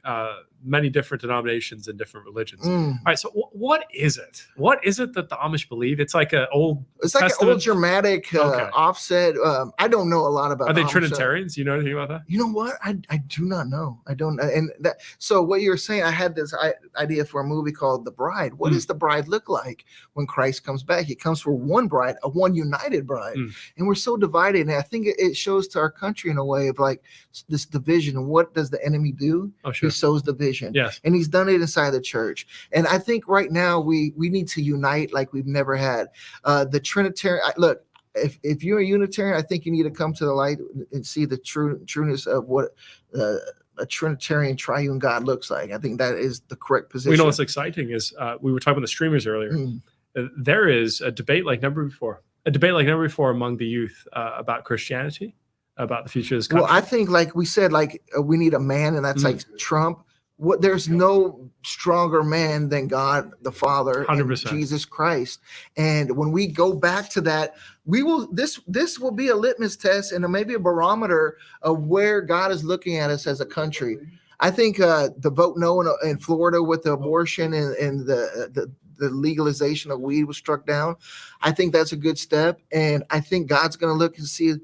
many different denominations and different religions. All right, so what is it? What is it that the Amish believe? It's like an old. It's like an old Germanic offset. I don't know a lot about. Are they Trinitarians? You know anything about that? You know what? I do not know. I don't. And that. So what you're saying, I had this idea for a movie called The Bride. What does the bride look like when Christ comes back? He comes for one bride, one united bride, and we're so divided. And I think it shows to our country in a way of like this division. And what does the enemy do? Oh, sure. He sows division. Yes. And he's done it inside the church. And I think right now we need to unite like we've never had. The Trinitarian, look, if you're a Unitarian, I think you need to come to the light and see the trueness of what a Trinitarian triune God looks like. I think that is the correct position. We know what's exciting is we were talking about the streamers earlier. There is a debate like never before. Among the youth about Christianity, about the future of this country. Well, I think, like we said, we need a man, and that's like Trump. There's no stronger man than God the Father 100%. And Jesus Christ. And when we go back to that, we will. This will be a litmus test and maybe a barometer of where God is looking at us as a country. I think the vote no in Florida with the abortion and the legalization of weed was struck down. I think that's a good step, and I think God's going to look and see.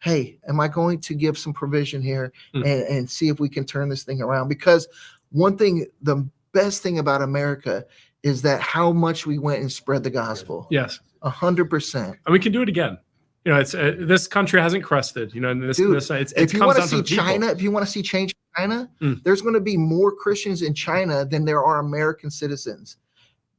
Hey, am I going to give some provision here and see if we can turn this thing around? Because one thing, the best thing about America is that how much we went and spread the gospel. Yes. 100%. And we can do it again. It's this country hasn't crested. If you want to see China, if you want to see change in China, there's going to be more Christians in China than there are American citizens.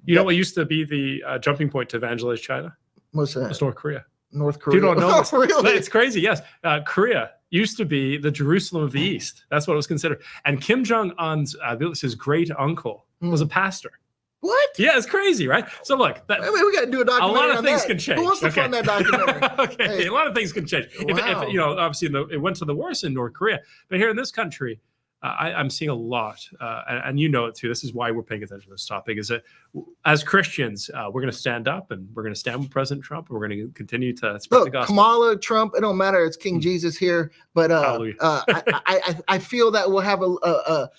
You know what used to be the jumping point to evangelize China? What's that? It's North Korea. North Korea. People don't know this. Really? It's crazy. Yes. Korea used to be the Jerusalem of the East. That's what it was considered. And Kim Jong-un's, his great uncle was a pastor. What? Yeah, it's crazy, right? So look, we got to do a documentary. A lot of on things that. can change. Who wants to fund that documentary? Okay, Hey. a lot of things can change. Wow. If obviously it went to the worst in North Korea, but here in this country, I'm seeing a lot, and you know it too. This is why we're paying attention to this topic. Is that as Christians, we're going to stand up and we're going to stand with President Trump. And we're going to continue to spread the gospel. Kamala, Trump, it don't matter. It's King Jesus here, but I feel that we'll have a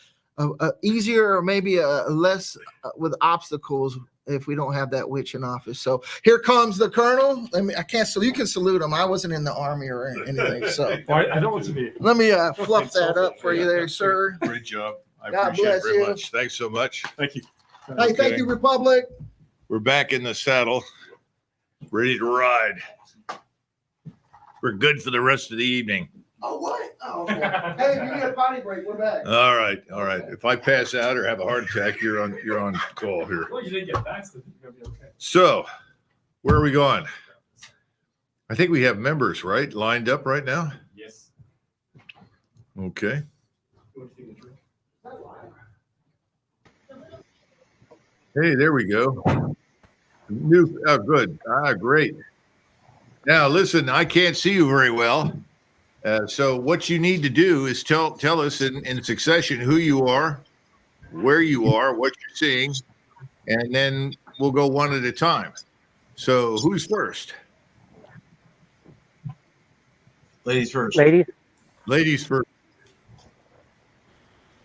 easier or maybe a less with obstacles if we don't have that witch in office. So here comes the colonel. I can't. So you can salute him. I wasn't in the army or anything. So I don't want to be. Let me fluff that up for you there, sir. Great job. I God appreciate it bless very you. much. Thanks so much. Thank you. Hey, thank you, Republic. We're back in the saddle, ready to ride. We're good for the rest of the evening. Oh, what? Oh, okay. Hey, if you need a potty break, we're back. All right. If I pass out or have a heart attack, you're on call here. Well, you didn't get back, so you're going to be okay. So, where are we going? I think we have members, right, lined up right now. Yes, Okay. Hey, there we go. Good. Great. Now, listen, I can't see you very well. So what you need to do is tell us in succession who you are, where you are, what you're seeing, and then we'll go one at a time. So who's first? Ladies first. Ladies first.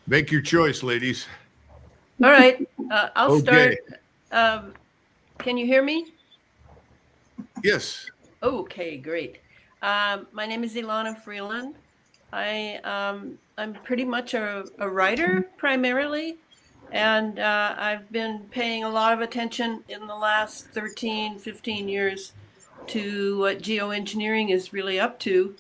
Make your choice, ladies. All right, I'll Okay. start. Can you hear me? Yes. Okay, great. My name is Ilana Freeland. I'm pretty much a writer primarily, and I've been paying a lot of attention in the last 13, 15 years to what geoengineering is really up to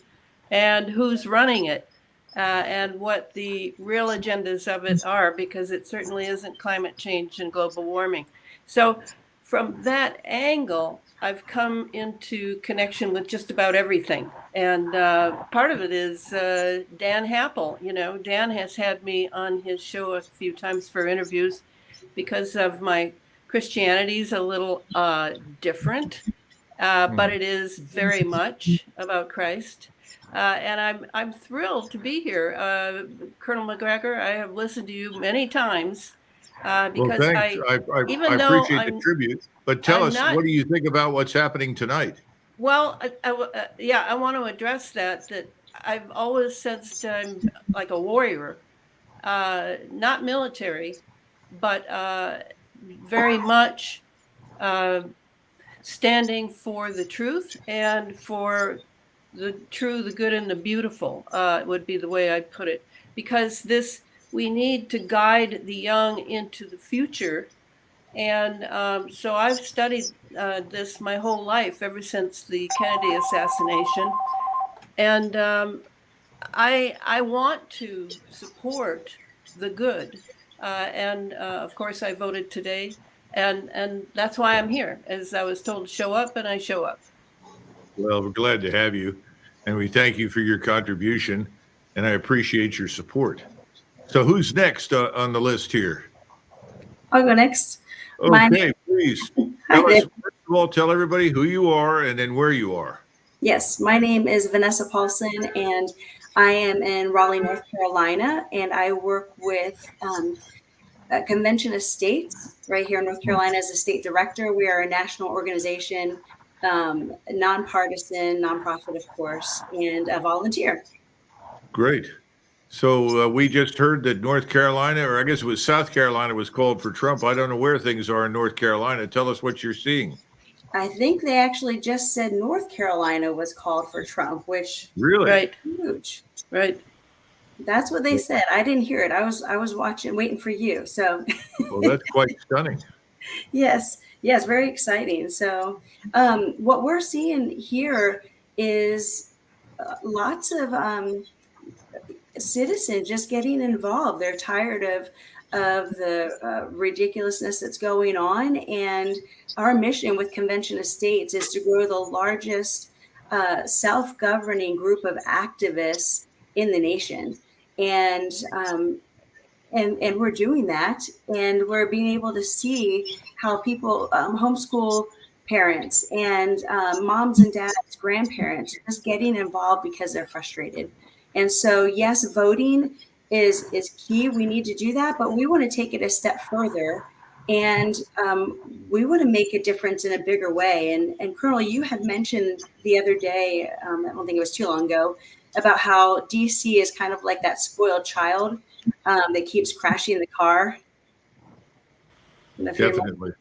and who's running it. And what the real agendas of it are, because it certainly isn't climate change and global warming. So from that angle, I've come into connection with just about everything. And part of it is Dan Happel. You know, Dan has had me on his show a few times for interviews because of my Christianity is a little different, but it is very much about Christ. And I'm thrilled to be here. Colonel Macgregor, I have listened to you many times because well, thanks. I appreciate the tribute, but tell us, what do you think about what's happening tonight? Well, I want to address that I've always sensed I'm like a warrior, not military, but very much standing for the truth and for the true, the good, and the beautiful would be the way I'd put it. Because we need to guide the young into the future. And so I've studied this my whole life, ever since the Kennedy assassination. And I want to support the good. And of course, I voted today. And that's why I'm here, as I was told to show up, and I show up. Well, we're glad to have you, and we thank you for your contribution, and I appreciate your support. So who's next on the list here? I'll go next. Okay, please. First of all, tell everybody who you are and then where you are. Yes, my name is Vanessa Paulson, and I am in Raleigh, North Carolina, and I work with Convention of States right here in North Carolina as a state director. We are a national organization, nonpartisan, nonprofit, of course, and a volunteer. Great. So we just heard that North Carolina, or I guess it was South Carolina, was called for Trump. I don't know where things are in North Carolina. Tell us what you're seeing. I think they actually just said North Carolina was called for Trump, which really right, huge, right. That's what they said. I didn't hear it. I was watching, waiting for you. So, well, that's quite stunning. Yes, very exciting. So, what we're seeing here is lots of citizens just getting involved. They're tired of the ridiculousness that's going on, and our mission with Convention of States is to grow the largest self-governing group of activists in the nation. And we're doing that, and we're being able to see how people homeschool parents and moms and dads, grandparents, just getting involved because they're frustrated. And so, yes, voting is key. We need to do that, but we want to take it a step further, and we want to make a difference in a bigger way. And Colonel, you had mentioned the other day, I don't think it was too long ago, about how DC is kind of like that spoiled child that keeps crashing the car. Definitely.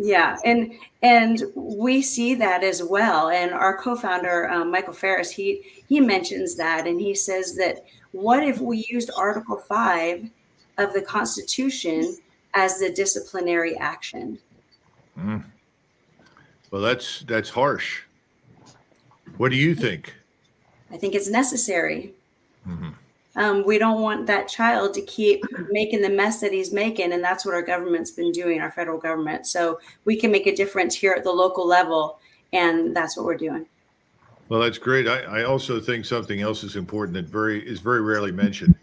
Yeah, and we see that as well. And our co-founder, Michael Ferris, he mentions that, and he says that what if we used Article 5 of the Constitution as the disciplinary action? Well, that's harsh. What do you think? I think it's necessary. We don't want that child to keep making the mess that he's making. And that's what our government's been doing, our federal government. So we can make a difference here at the local level. And that's what we're doing. Well, that's great. I also think something else is important that is very rarely mentioned.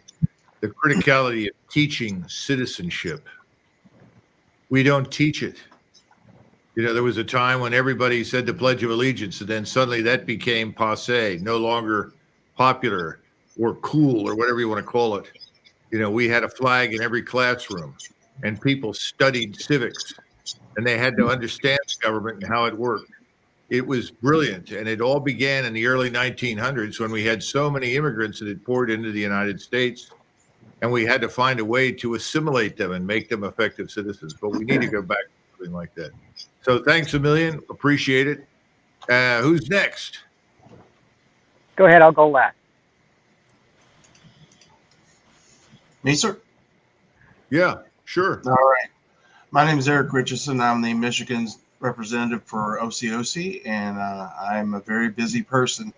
The criticality of teaching citizenship. We don't teach it. You know, there was a time when everybody said the Pledge of Allegiance, and then suddenly that became passé, no longer popular or cool or whatever you want to call it. You know, we had a flag in every classroom, and people studied civics, and they had to understand the government and how it worked. It was brilliant, and it all began in the early 1900s when we had so many immigrants that had poured into the United States, and we had to find a way to assimilate them and make them effective citizens. But we need to go back to something like that. So thanks a million. Appreciate it. Who's next? Go ahead. I'll go last. Me, sir? Yeah, sure. All right. My name is Eric Richardson. I'm the Michigan's representative for OCOC, and I'm a very busy person.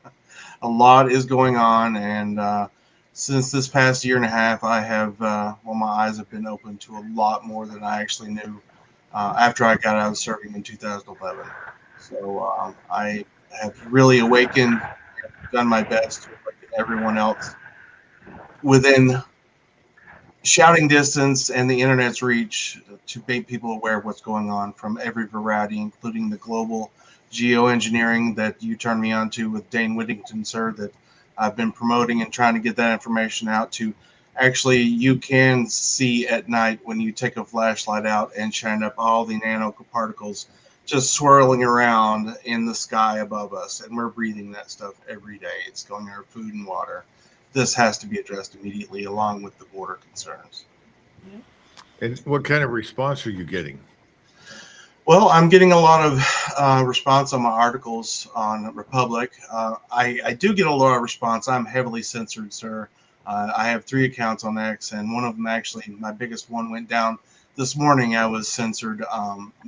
A lot is going on, and since this past year and a half, I have, my eyes have been open to a lot more than I actually knew after I got out of serving in 2011. So I have really awakened, done my best to awaken everyone else within shouting distance and the internet's reach to make people aware of what's going on from every variety, including the global geoengineering that you turned me on to with Dane Whittington, sir, that I've been promoting and trying to get that information out to. Actually, you can see at night when you take a flashlight out and shine up all the nanoparticles just swirling around in the sky above us, and we're breathing that stuff every day. It's going in our food and water. This has to be addressed immediately, along with the border concerns. And what kind of response are you getting? Well, I'm getting a lot of response on my articles on Republic. I do get a lot of response. I'm heavily censored, sir. I have 3 accounts on X, and one of them actually, my biggest one, went down this morning. I was censored,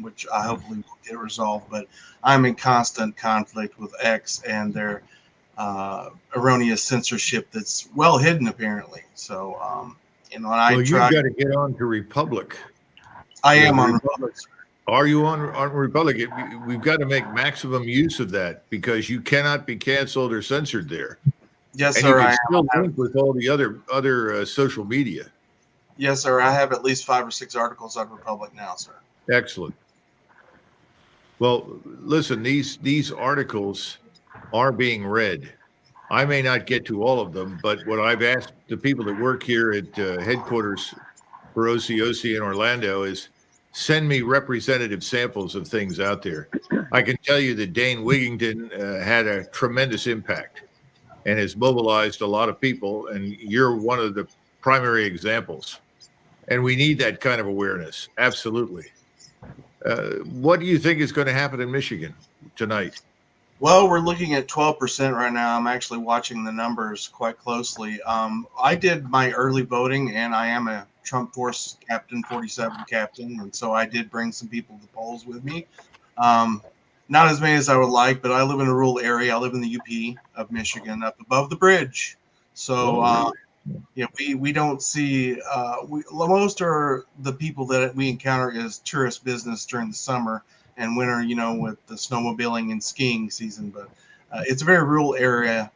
which I hopefully will get resolved. But I'm in constant conflict with X and their erroneous censorship that's well hidden, apparently. So, and Well, you've got to get on to Republic. I am on Republic. Are you on Republic? We've got to make maximum use of that because you cannot be canceled or censored there. Yes, and sir. You can still link with all the other social media. Yes, sir. I have at least 5 or 6 articles on Republic now, sir. Excellent. Well, listen, these articles are being read. I may not get to all of them, but what I've asked the people that work here at headquarters for OCOC in Orlando is send me representative samples of things out there. I can tell you that Dane Whittington had a tremendous impact and has mobilized a lot of people, and you're one of the primary examples. And we need that kind of awareness. Absolutely. What do you think is going to happen in Michigan tonight? Well, we're looking at 12% right now. I'm actually watching the numbers quite closely. I did my early voting, and I am a Trump Force Captain, 47 captain, and so I did bring some people to the polls with me. Not as many as I would like, but I live in a rural area. I live in the UP of Michigan, up above the bridge. So, we don't see most of the people that we encounter is tourist business during the summer and winter, with the snowmobiling and skiing season. But it's a very rural area.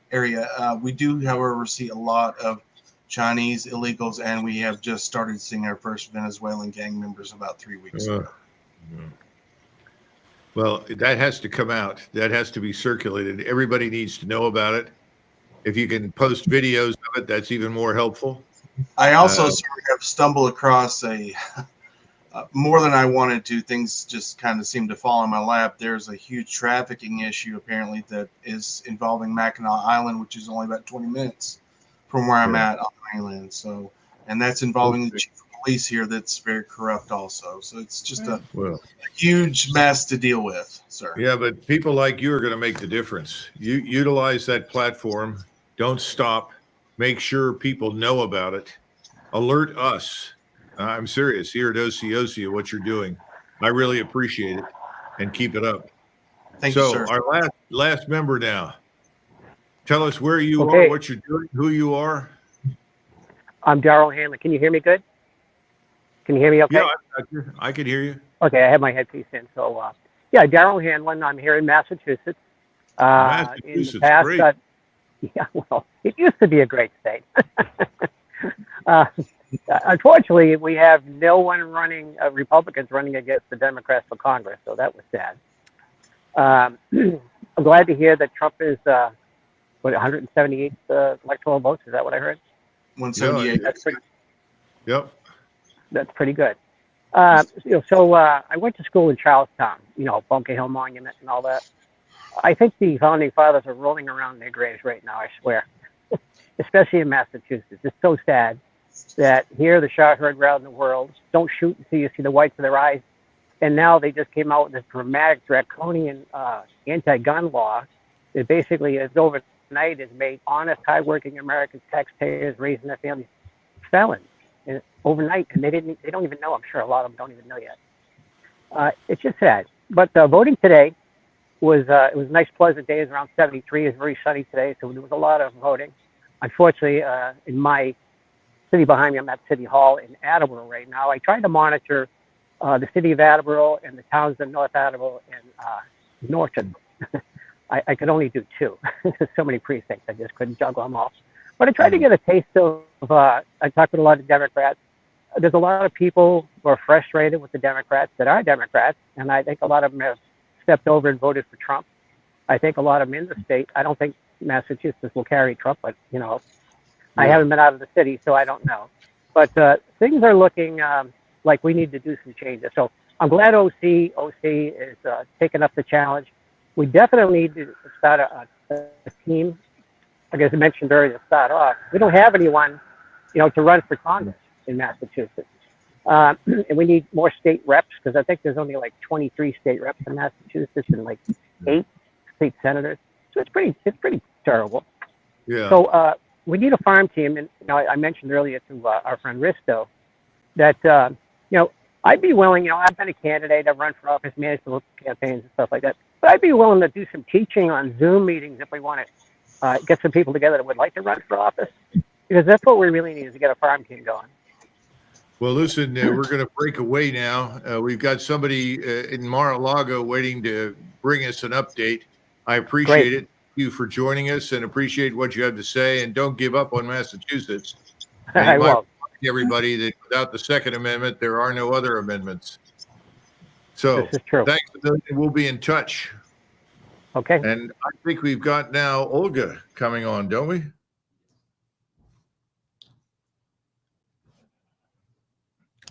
We do, however, see a lot of Chinese illegals, and we have just started seeing our first Venezuelan gang members about 3 weeks ago. Well, that has to come out. That has to be circulated. Everybody needs to know about it. If you can post videos of it, that's even more helpful. I also sort of have stumbled across more than I wanted to. Things just kind of seem to fall in my lap. There's a huge trafficking issue apparently that is involving Mackinac Island, which is only about 20 minutes from where I'm at on the island. So, and that's involving the chief of police here that's very corrupt also. So it's just a huge mess to deal with, sir. Yeah, but people like you are going to make the difference. You utilize that platform. Don't stop. Make sure people know about it. Alert us. I'm serious here at OCOC of what you're doing. I really appreciate it, and keep it up. Thank you, sir. So our last member now. Tell us where you are, what you're doing, who you are. I'm Daryl Hanley. Can you hear me good? Can you hear me okay? Yeah, I can hear you. Okay, I have my headpiece in. So, Daryl Hanlon. I'm here in Massachusetts. In the Massachusetts, past, great. yeah, well, it used to be a great state. uh, Unfortunately, we have no one running, Republicans running against the Democrats for Congress, so that was sad. I'm glad to hear that Trump is, 178 electoral votes. Is that what I heard? 178. Yep. That's pretty good. I went to school in Charlestown, Bunker Hill Monument and all that. I think the founding fathers are rolling around in their graves right now, I swear, especially in Massachusetts. It's so sad that here the shot heard round in the world, don't shoot until you see the whites of their eyes. And now they just came out with this dramatic, draconian anti-gun law that basically is overnight has made honest, hardworking American taxpayers raising their families felons overnight, and they don't even know. I'm sure a lot of them don't even know yet. It's just sad. But voting today was it was a nice, pleasant day. It was around 73. It was very sunny today, so there was a lot of voting. Unfortunately, in my city behind me, I'm at City Hall in Attleboro right now. I tried to monitor the city of Attleboro and the towns of North Attleboro and Norton. I could only do two. There's so many precincts, I just couldn't juggle them all. But I tried to get a taste of, I talked with a lot of Democrats. There's a lot of people who are frustrated with the Democrats that are Democrats, and I think a lot of them have stepped over and voted for Trump. I think a lot of them in the state, I don't think Massachusetts will carry Trump, but, I haven't been out of the city, so I don't know. But things are looking like we need to do some changes. So I'm glad OC is taking up the challenge. We definitely need to start a team. I guess I mentioned earlier to start off. We don't have anyone, to run for Congress in Massachusetts. And we need more state reps because I think there's only like 23 state reps in Massachusetts and like 8 state senators. So it's pretty terrible. Yeah. So we need a farm team. And I mentioned earlier to our friend Risto that, I'd be willing, I've been a candidate, I've run for office, managed political campaigns and stuff like that. But I'd be willing to do some teaching on Zoom meetings if we want to get some people together that would like to run for office. Because that's what we really need is to get a farm team going. Well, listen, we're going to break away now. We've got somebody in Mar-a-Lago waiting to bring us an update. I appreciate it. Thank you for joining us and appreciate what you have to say. And don't give up on Massachusetts. I won't. Everybody that without the Second Amendment, there are no other amendments. So this is true. Thanks. We'll be in touch. Okay. And I think we've got now Olga coming on, don't we?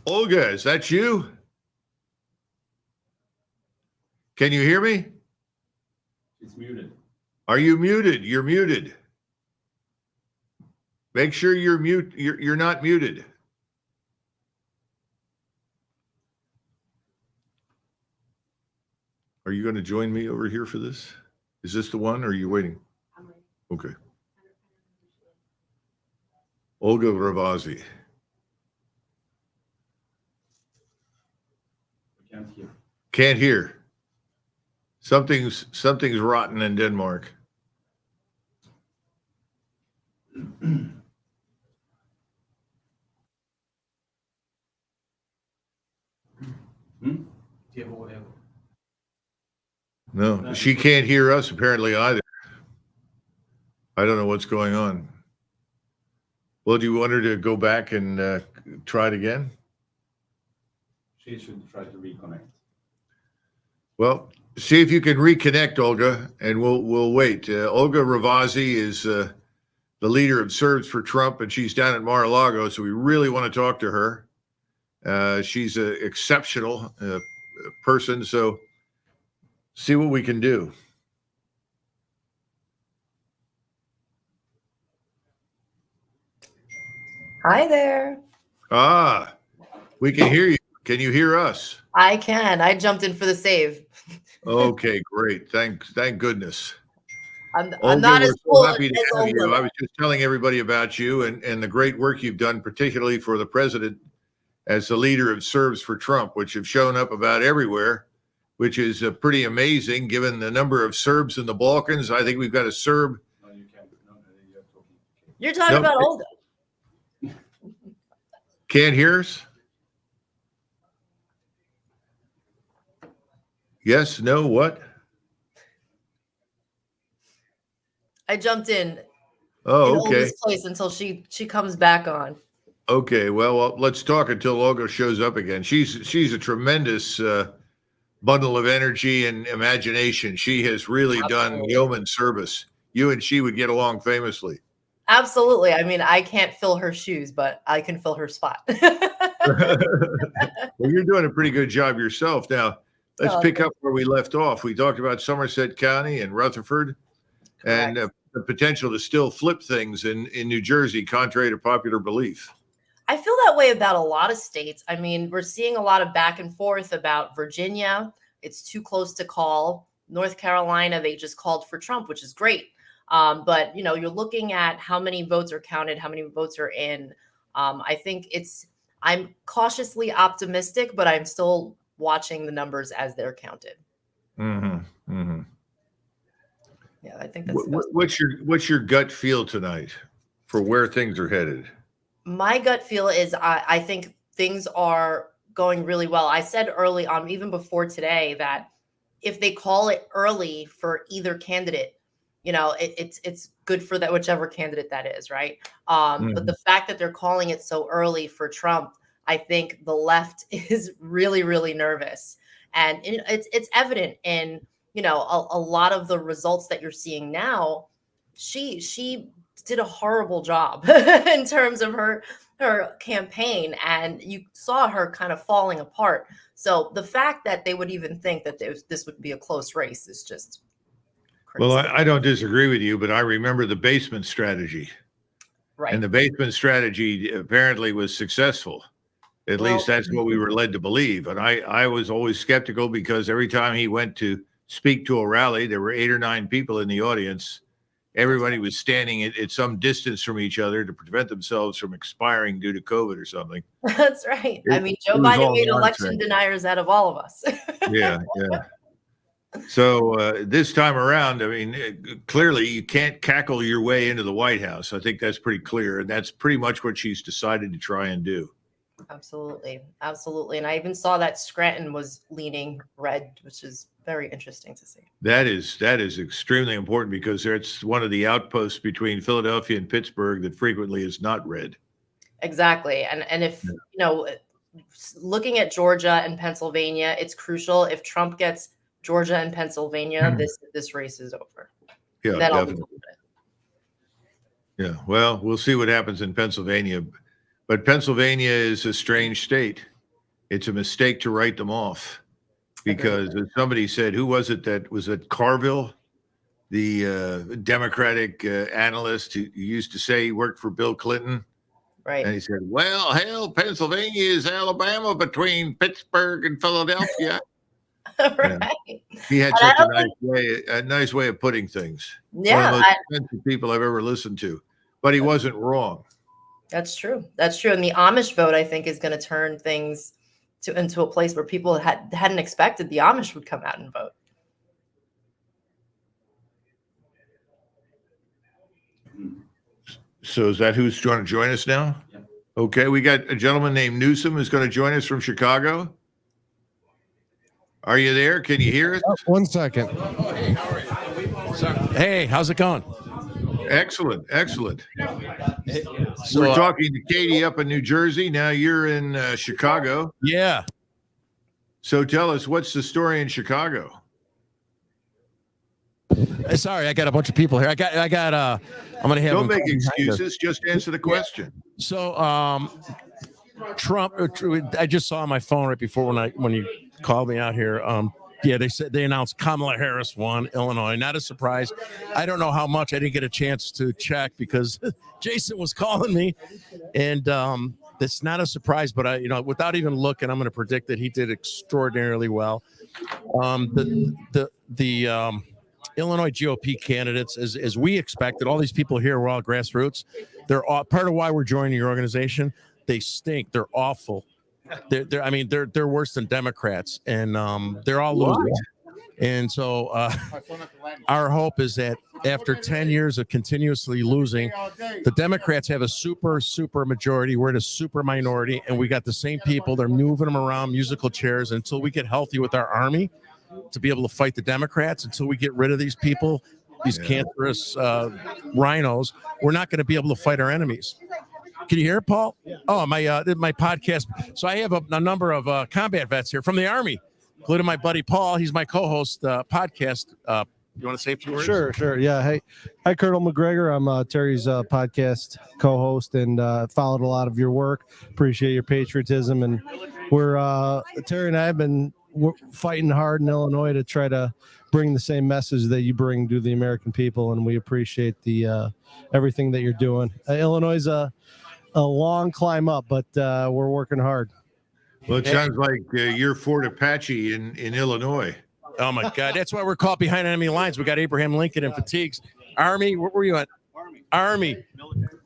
Olga, is that you? Can you hear me? It's muted. Are you muted? You're muted. Make sure you're mute. You're not muted. Are you going to join me over here for this? Is this the one or are you waiting? I'm waiting. Okay. Olga Ravazzi. Can't hear. Can't hear. Something's rotten in Denmark. No, she can't hear us apparently either. I don't know what's going on. Well, do you want her to go back and try it again? She should try to reconnect. Well, see if you can reconnect, Olga, and we'll wait. Olga Ravazzi is the leader of Serves for Trump, and she's down at Mar-a-Lago, so we really want to talk to her. She's an exceptional person, so see what we can do. Hi there. Ah, we can hear you. Can you hear us? I can. I jumped in for the save. Okay, great. Thank goodness. I'm Olga, not we're as so cool happy to as have you. Olga. I was just telling everybody about you and the great work you've done, particularly for the president as the leader of Serves for Trump, which have shown up about everywhere, which is pretty amazing given the number of Serbs in the Balkans. I think we've got a Serb. No, you can't. No, You're talking about Olga. Can't hear us? Yes, no, what? I jumped in Oh, okay. Olga's place until she comes back on. Okay. Well, let's talk until Olga shows up again. She's a tremendous bundle of energy and imagination. She has really done Absolutely. yeoman service. You and she would get along famously. Absolutely. I mean, I can't fill her shoes, but I can fill her spot. Well, you're doing a pretty good job yourself. Now, let's Oh, pick up where we left off. We talked about Somerset County and Rutherford and the potential to still flip things in New Jersey, contrary to popular belief. I feel that way about a lot of states. I mean, we're seeing a lot of back and forth about Virginia. It's too close to call. North Carolina, they just called for Trump, which is great. But, you know, you're looking at how many votes are counted, how many votes are in. I think I'm cautiously optimistic, but I'm still watching the numbers as they're counted. Mm-hmm. Mm-hmm. Yeah, I think that's What's your gut feel tonight for where things are headed? my gut feel is I think things are going really well. I said early on, even before today, that if they call it early for either candidate, you know, it's good for that whichever candidate that is, right? But the fact that they're calling it so early for Trump, I think the left is really, really nervous, and it's evident in, you know, a lot of the results that you're seeing now. She did a horrible job in terms of her campaign, and you saw her kind of falling apart. So the fact that they would even think that this would be a close race is just crazy. Well, I don't disagree with you, but I remember the basement strategy. Right. And the basement strategy apparently was successful. At least that's what we were led to believe. And I was always skeptical because every time he went to speak to a rally, there were 8 or 9 people in the audience. Everybody was standing at some distance from each other to prevent themselves from expiring due to COVID or something. That's right. I mean, Joe it was Biden all made nonsense. election deniers out of all of us. Yeah. So this time around, I mean, clearly you can't cackle your way into the White House. I think that's pretty clear. And that's pretty much what she's decided to try and do. Absolutely. And I even saw that Scranton was leaning red, which is very interesting to see. That is extremely important because it's one of the outposts between Philadelphia and Pittsburgh that frequently is not red. Exactly. And if, you know, looking at Georgia and Pennsylvania, it's crucial. If Trump gets Georgia and Pennsylvania, this race is over. Yeah, Then I'll be definitely. Yeah. Well, we'll see what happens in Pennsylvania. But Pennsylvania is a strange state. It's a mistake to write them off because as somebody said, who was it that was at Carville, the Democratic analyst who used to say he worked for Bill Clinton? Right. And he said, well, hell, Pennsylvania is Alabama between Pittsburgh and Philadelphia. Right. Yeah. He had such a nice way of putting things. Yeah. One of the most expensive people I've ever listened to. But he wasn't wrong. That's true. And the Amish vote, I think, is going to turn things into a place where people hadn't expected the Amish would come out and vote. So is that who's going to join us now? Yeah. Okay, we got a gentleman named Newsom who's going to join us from Chicago. Are you there? Can you hear us? 1 second. Hey, how's it going? Excellent. So, We're talking to Katie up in New Jersey. Now you're in Chicago. Yeah. So tell us, what's the story in Chicago? Sorry, I got a bunch of people here. I'm going to have. Don't make excuses. Just answer the question. So, Trump, I just saw on my phone right before when you called me out here. Yeah, they announced Kamala Harris won Illinois. Not a surprise. I don't know how much. I didn't get a chance to check because Jason was calling me, and it's not a surprise. But without even looking, I'm going to predict that he did extraordinarily well. The Illinois GOP candidates, as we expected, all these people here were all grassroots. They're all part of why we're joining your organization. They stink. They're awful. They're worse than Democrats, and they're all losing. And so our hope is that after 10 years of continuously losing, the Democrats have a super majority. We're at a super minority, and we got the same people. They're moving them around musical chairs until we get healthy with our army to be able to fight the Democrats. Until we get rid of these people, these cancerous rhinos, we're not going to be able to fight our enemies. Can you hear it, Paul? Oh, my podcast. So I have a number of combat vets here from the Army, including my buddy Paul. He's my co-host podcast. You want to say a few words? Sure. Yeah. Hey, hi, Colonel Macgregor. I'm Terry's podcast co-host and followed a lot of your work. Appreciate your patriotism. And Terry and I have been fighting hard in Illinois to try to bring the same message that you bring to the American people. And we appreciate the everything that you're doing. Illinois is a long climb up, but we're working hard. Well, it sounds like you're Fort Apache in Illinois. Oh my God, that's why we're caught behind enemy lines. We got Abraham Lincoln and fatigues. Army, where were you at? Army.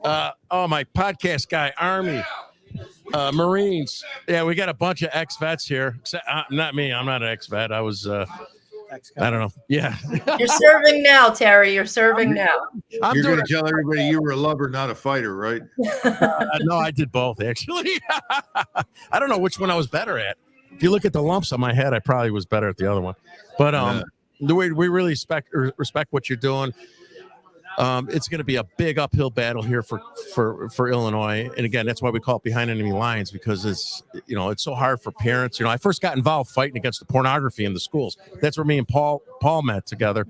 Oh, my podcast guy, Army. Marines. Yeah, we got a bunch of ex-vets here. Not me. I'm not an ex-vet. I was, I don't know. Yeah. You're serving now, Terry. You're serving now. You're going to tell everybody you were a lover, not a fighter, right? No, I did both, actually. I don't know which one I was better at. If you look at the lumps on my head, I probably was better at the other one. But we really respect what you're doing. It's going to be a big uphill battle here for Illinois, and again, that's why we call it behind enemy lines, because it's so hard for parents. I first got involved fighting against the pornography in the schools. That's where me and Paul met together,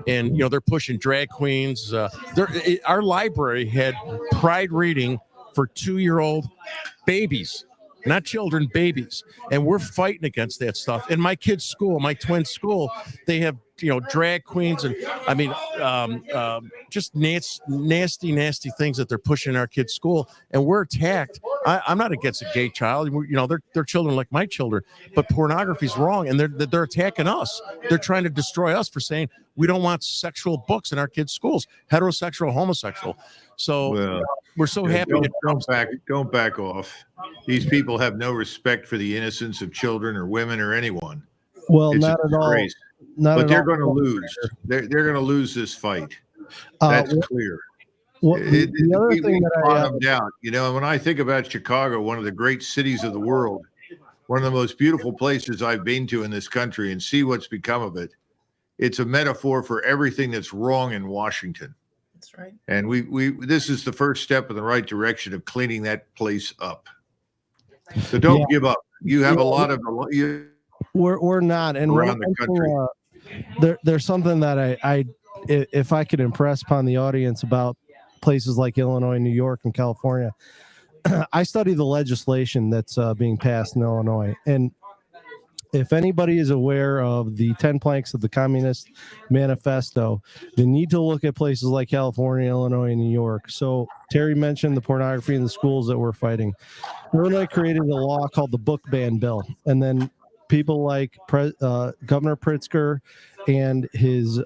and they're pushing drag queens. Our library had pride reading for 2-year-old babies. Not children, babies. And we're fighting against that stuff. In my kids' school, my twin school, they have, drag queens and just nasty things that they're pushing in our kids' school. And we're attacked. I'm not against a gay child. They're children like my children, but pornography's wrong. And they're attacking us. They're trying to destroy us for saying we don't want sexual books in our kids' schools, heterosexual, homosexual. So we're so happy. Don't back off. These people have no respect for the innocence of children or women or anyone. Well, not at all. But they're going to lose. They're going to lose this fight. That's clear. The other thing that bottomed out. When I think about Chicago, one of the great cities of the world, one of the most beautiful places I've been to in this country, and see what's become of it. It's a metaphor for everything that's wrong in Washington. That's right. And this is the first step in the right direction of cleaning that place up. So don't give up. You have a lot of we're not, and around the country. There's something that I if I could impress upon the audience about places like Illinois, New York, and California. I study the legislation that's being passed in Illinois, and if anybody is aware of the 10 planks of the Communist Manifesto, they need to look at places like California, Illinois, and New York. So Terry mentioned the pornography in the schools that we're fighting. Illinois created a law called the Book Ban Bill, and then people like Governor Pritzker and his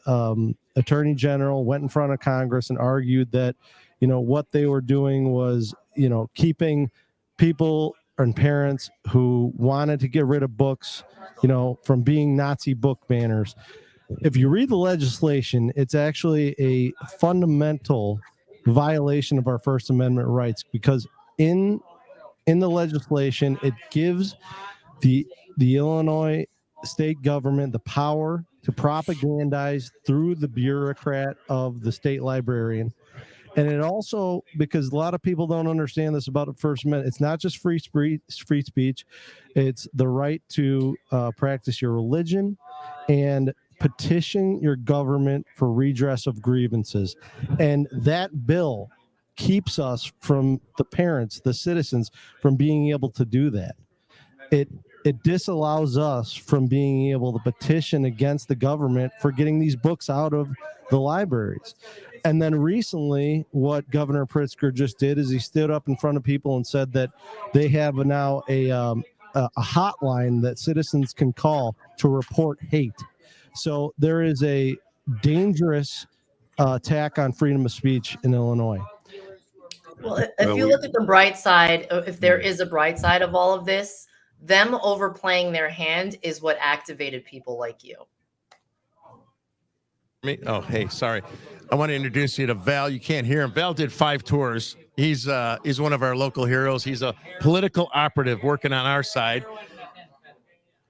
attorney general went in front of Congress and argued that, what they were doing was, keeping people and parents who wanted to get rid of books, from being Nazi book banners. If you read the legislation, it's actually a fundamental violation of our First Amendment rights, because in the legislation, it gives the Illinois state government the power to propagandize through the bureaucrat of the state librarian. And it also, because a lot of people don't understand this about the First Amendment, it's not just free speech. It's the right to practice your religion and petition your government for redress of grievances. And that bill keeps us from the parents, the citizens, from being able to do that. It disallows us from being able to petition against the government for getting these books out of the libraries. And then recently, what Governor Pritzker just did is he stood up in front of people and said that they have now a hotline that citizens can call to report hate. So there is a dangerous attack on freedom of speech in Illinois. Well, if you look at the bright side, if there is a bright side of all of this, them overplaying their hand is what activated people like you. Oh, hey, sorry. I want to introduce you to Val. You can't hear him. Val did 5 tours. He's one of our local heroes. He's a political operative working on our side.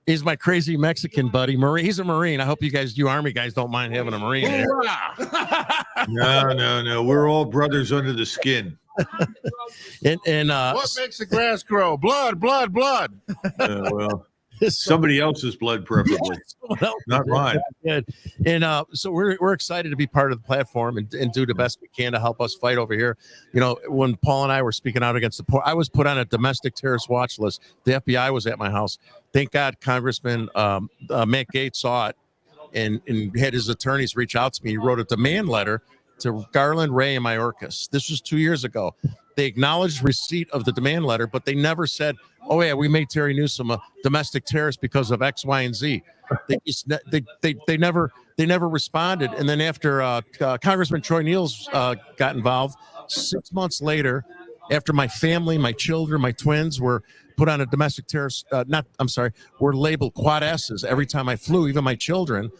He's my crazy Mexican buddy. Marine. He's a Marine. I hope you Army guys don't mind having a Marine there. No. We're all brothers under the skin. and what makes the grass grow? Blood. Well, somebody else's blood, preferably, not mine. And so we're excited to be part of the platform and do the best we can to help us fight over here. You know, when Paul and I were speaking out against the poor, I was put on a domestic terrorist watch list. The FBI was at my house. Thank God Congressman Matt Gaetz saw it and had his attorneys reach out to me. He wrote a demand letter to Garland, Ray, and Mayorkas. This was 2 years ago. They acknowledged receipt of the demand letter, but they never said, "Oh yeah, we made Terry Newsom a domestic terrorist because of X, Y, and Z." They never responded. And then after Congressman Troy Niels got involved, 6 months later, after my family, my children, my twins were put on a domestic terrorist, were labeled quad S's every time I flew, even my children.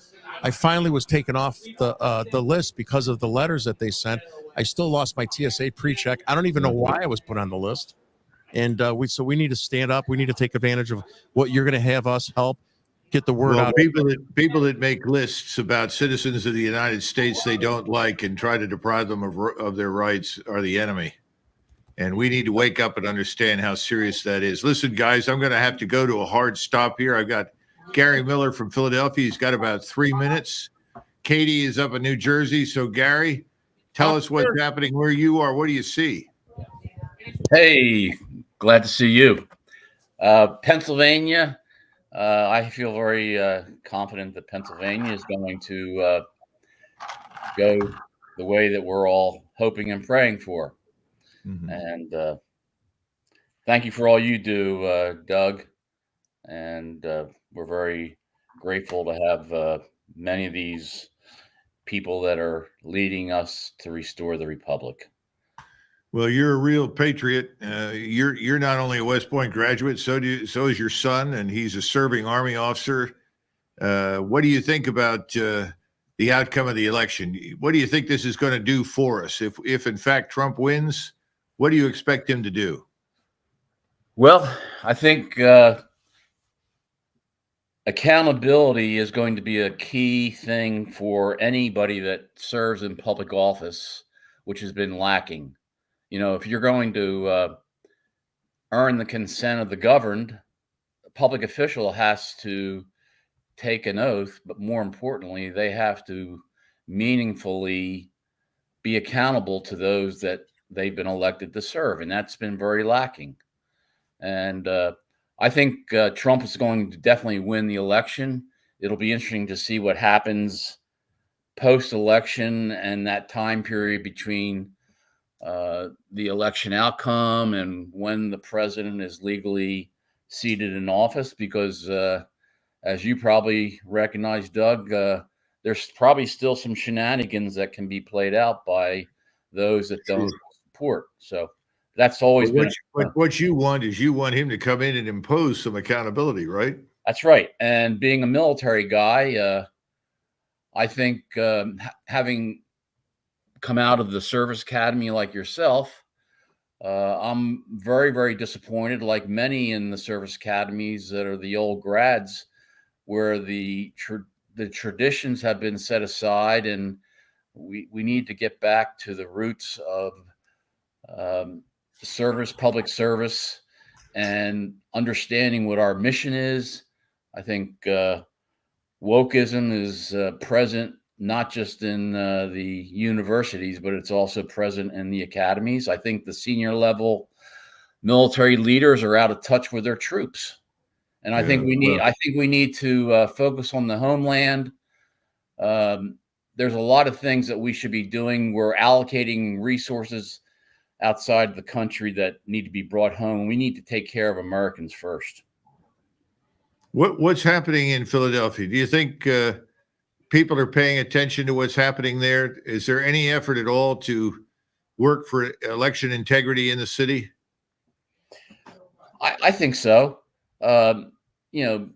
I finally was taken off the list because of the letters that they sent. I still lost my TSA pre-check. I don't even know why I was put on the list. And we need to stand up. We need to take advantage of what you're going to have us help get the word out. People that make lists about citizens of the United States they don't like and try to deprive them of their rights are the enemy. And we need to wake up and understand how serious that is. Listen, guys, I'm going to have to go to a hard stop here. I've got Gary Miller from Philadelphia. He's got about 3 minutes. Katie is up in New Jersey. So, Gary, tell us what's happening where you are. What do you see? Hey, glad to see you. Pennsylvania, I feel very confident that Pennsylvania is going to go the way that we're all hoping and praying for. Mm-hmm. And thank you for all you do, Doug. And we're very grateful to have many of these people that are leading us to restore the republic. Well, you're a real patriot. You're not only a West Point graduate, so is your son, and he's a serving Army officer. What do you think about the outcome of the election? What do you think this is going to do for us? If in fact Trump wins, what do you expect him to do? Well, I think accountability is going to be a key thing for anybody that serves in public office, which has been lacking. You know, if you're going to earn the consent of the governed, a public official has to take an oath, but more importantly, they have to meaningfully be accountable to those that they've been elected to serve. And that's been very lacking. And I think Trump is going to definitely win the election. It'll be interesting to see what happens post-election and that time period between the election outcome and when the president is legally seated in office, because as you probably recognize, Doug, there's probably still some shenanigans that can be played out by those that don't support. So that's always been. What you want is you want him to come in and impose some accountability, right? That's right. And being a military guy, I think having come out of the service academy like yourself, I'm very, very disappointed, like many in the service academies that are the old grads, where the traditions have been set aside, and we need to get back to the roots of service, public service, and understanding what our mission is. I think wokeism is present not just in the universities, but it's also present in the academies. I think the senior level military leaders are out of touch with their troops. And I think we need to focus on the homeland. There's a lot of things that we should be doing. We're allocating resources outside the country that need to be brought home. We need to take care of Americans first. What's happening in Philadelphia? Do you think people are paying attention to what's happening there? Is there any effort at all to work for election integrity in the city? I think so. You know,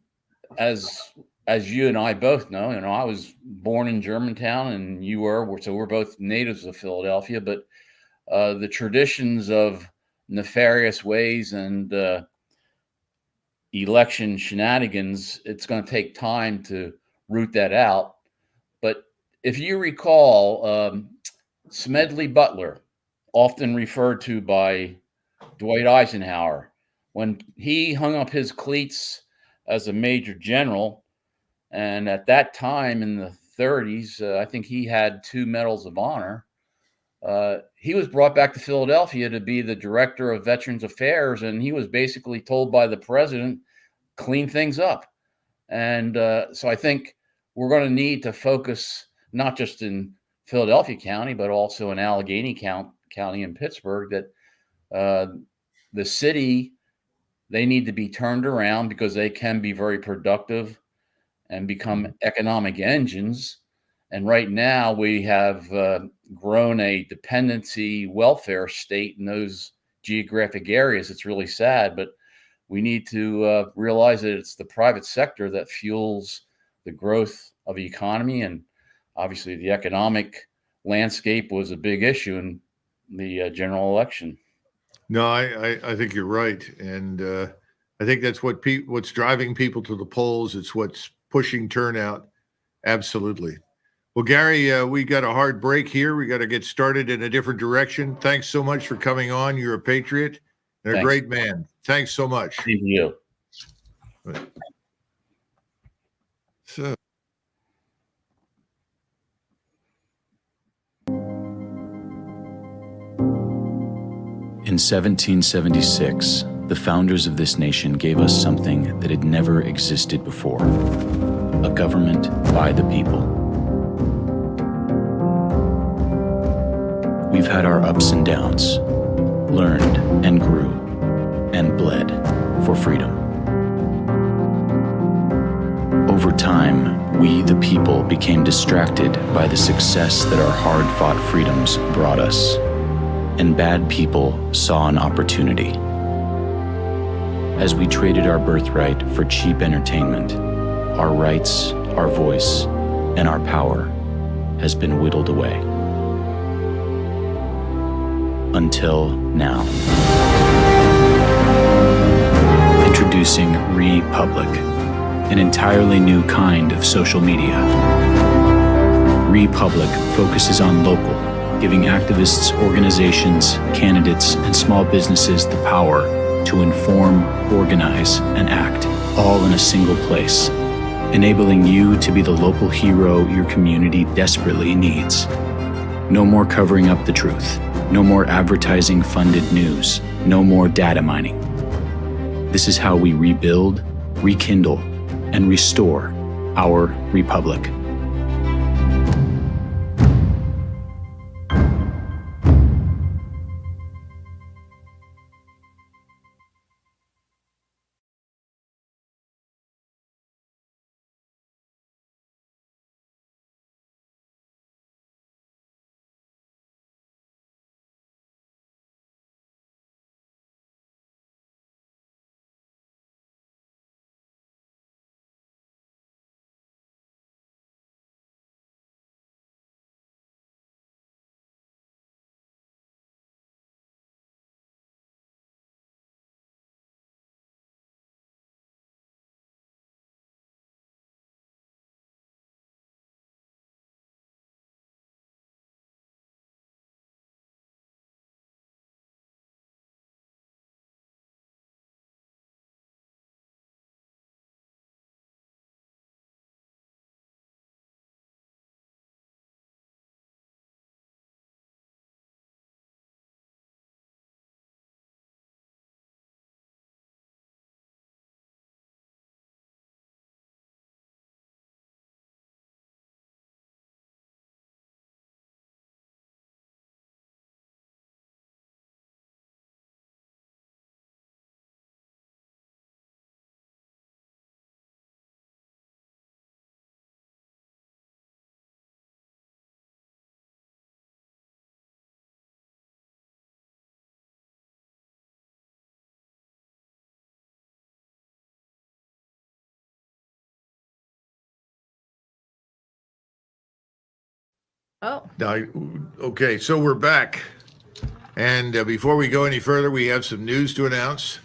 as you and I both know, I was born in Germantown and you were, so we're both natives of Philadelphia, but the traditions of nefarious ways and election shenanigans, it's going to take time to root that out. But if you recall, Smedley Butler, often referred to by Dwight Eisenhower, when he hung up his cleats as a major general, and at that time in the 30s, I think he had 2 Medals of Honor. He was brought back to Philadelphia to be the director of Veterans Affairs, and he was basically told by the president, clean things up. And so I think we're going to need to focus not just in Philadelphia County, but also in Allegheny County and Pittsburgh, that the city, they need to be turned around because they can be very productive and become economic engines. And right now we have grown a dependency welfare state in those geographic areas. It's really sad, but we need to realize that it's the private sector that fuels the growth of the economy. And obviously the economic landscape was a big issue in the general election. No, I think you're right. And I think that's what's driving people to the polls. It's what's pushing turnout. Absolutely. Well, Gary, we got a hard break here. We got to get started in a different direction. Thanks so much for coming on. You're a patriot and a great man. Thanks so much. Thank you. So. In 1776, the founders of this nation gave us something that had never existed before: a government by the people. We've had our ups and downs, learned and grew, and bled for freedom. Over time, we, the people, became distracted by the success that our hard-fought freedoms brought us, and bad people saw an opportunity. As we traded our birthright for cheap entertainment, our rights, our voice, and our power has been whittled away. Until now. Introducing Republic, an entirely new kind of social media. Republic focuses on local, giving activists, organizations, candidates, and small businesses the power to inform, organize, and act, all in a single place, enabling you to be the local hero your community desperately needs. No more covering up the truth. No more advertising-funded news. No more data mining. This is how we rebuild, rekindle, and restore our republic. Oh. Now, okay, so we're back. And before we go any further, we have some news to announce.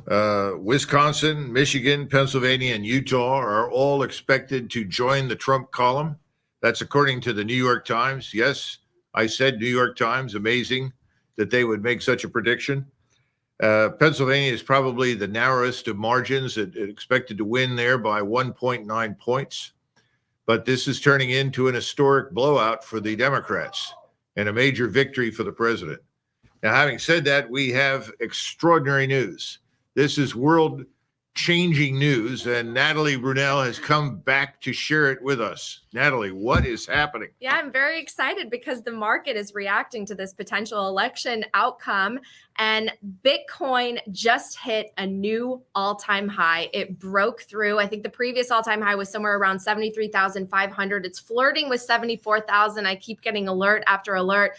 Wisconsin, Michigan, Pennsylvania, and Utah are all expected to join the Trump column. That's according to the New York Times. Yes, I said New York Times. Amazing that they would make such a prediction. Pennsylvania is probably the narrowest of margins, expected to win there by 1.9 points. But this is turning into an historic blowout for the Democrats and a major victory for the president. Now, having said that, we have extraordinary news. This is world-changing news, and Natalie Brunell has come back to share it with us. Natalie, what is happening? Yeah, I'm very excited because the market is reacting to this potential election outcome, and Bitcoin just hit a new all-time high. It broke through. I think the previous all-time high was somewhere around 73,500. It's flirting with 74,000. I keep getting alert after alert.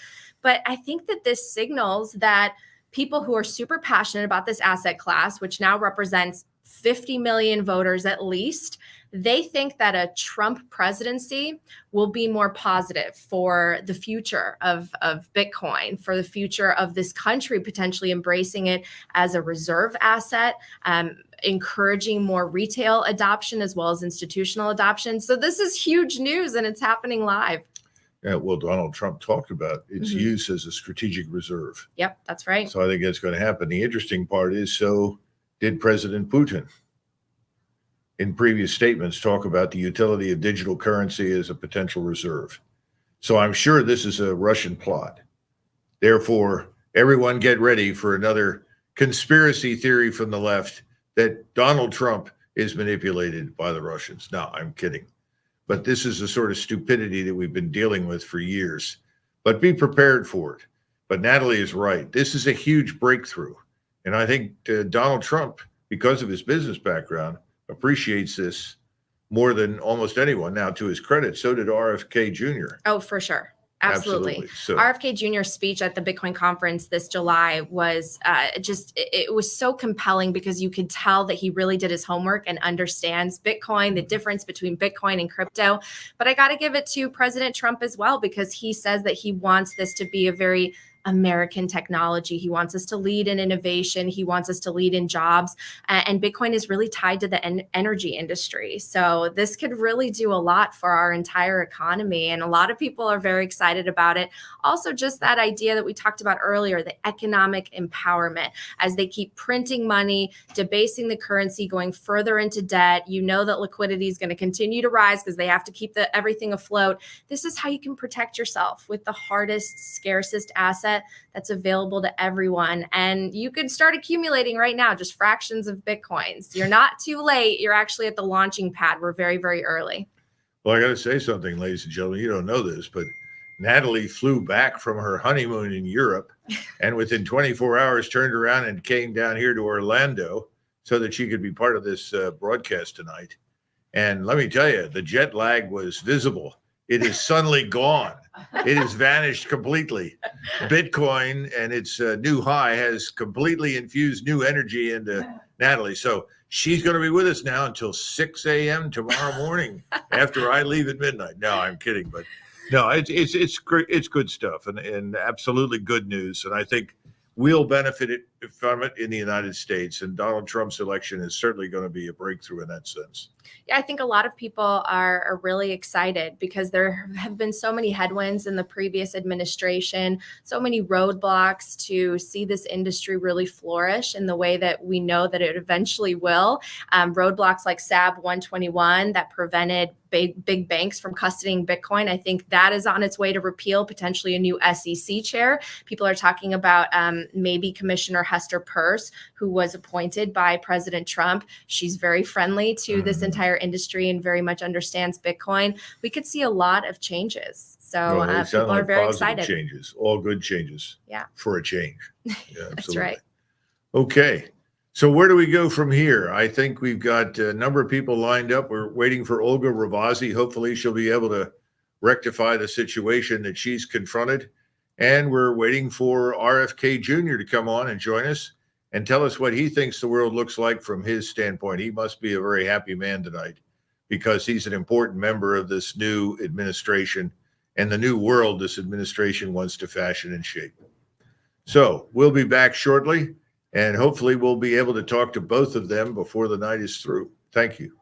But I think that this signals that people who are super passionate about this asset class, which now represents 50 million voters at least, they think that a Trump presidency will be more positive for the future of Bitcoin, for the future of this country, potentially embracing it as a reserve asset, encouraging more retail adoption as well as institutional adoption. So this is huge news, and it's happening live. Yeah, well, Donald Trump talked about its use as a strategic reserve. Yep, that's right. So I think that's going to happen. The interesting part is, so did President Putin in previous statements talk about the utility of digital currency as a potential reserve. So I'm sure this is a Russian plot. Therefore, everyone get ready for another conspiracy theory from the left that Donald Trump is manipulated by the Russians. No, I'm kidding. But this is the sort of stupidity that we've been dealing with for years. But be prepared for it. But Natalie is right. This is a huge breakthrough. And I think Donald Trump, because of his business background, appreciates this more than almost anyone. Now, to his credit, so did RFK Jr. Oh, for sure. Absolutely. So, RFK Jr.'s speech at the Bitcoin conference this July was it was so compelling because you could tell that he really did his homework and understands Bitcoin, the difference between Bitcoin and crypto. But I got to give it to President Trump as well, because he says that he wants this to be a very American technology. He wants us to lead in innovation. He wants us to lead in jobs. And Bitcoin is really tied to the energy industry. So this could really do a lot for our entire economy. And a lot of people are very excited about it. Also, just that idea that we talked about earlier, the economic empowerment, as they keep printing money, debasing the currency, going further into debt. You know that liquidity is going to continue to rise because they have to keep everything afloat. This is how you can protect yourself with the hardest, scarcest asset that's available to everyone. And you could start accumulating right now, just fractions of Bitcoins. You're not too late. You're actually at the launching pad. We're very, very early. Well, I got to say something, ladies and gentlemen. You don't know this, but Natalie flew back from her honeymoon in Europe and within 24 hours turned around and came down here to Orlando so that she could be part of this broadcast tonight. And let me tell you, the jet lag was visible. It is suddenly gone. It has vanished completely. Bitcoin and its new high has completely infused new energy into Natalie. So she's going to be with us now until 6 a.m. tomorrow morning after I leave at midnight. No, I'm kidding. But no, it's great. It's good stuff and absolutely good news. And I think we'll benefit from it in the United States. And Donald Trump's election is certainly going to be a breakthrough in that sense. Yeah, I think a lot of people are really excited because there have been so many headwinds in the previous administration, so many roadblocks to see this industry really flourish in the way that we know that it eventually will. Roadblocks like SAB 121 that prevented big banks from custodying Bitcoin. I think that is on its way to repeal, potentially a new SEC chair. People are talking about maybe Commissioner Hester Peirce, who was appointed by President Trump. She's very friendly to this entire industry and very much understands Bitcoin. We could see a lot of changes. So people are very excited. Changes, all good changes. Yeah. For a change. Yeah, That's right. Okay. So where do we go from here? I think we've got a number of people lined up. We're waiting for Olga Ravasi. Hopefully she'll be able to rectify the situation that she's confronted. And we're waiting for RFK Jr. to come on and join us and tell us what he thinks the world looks like from his standpoint. He must be a very happy man tonight because he's an important member of this new administration and the new world this administration wants to fashion and shape. So we'll be back shortly And hopefully we'll be able to talk to both of them before the night is through. Thank you.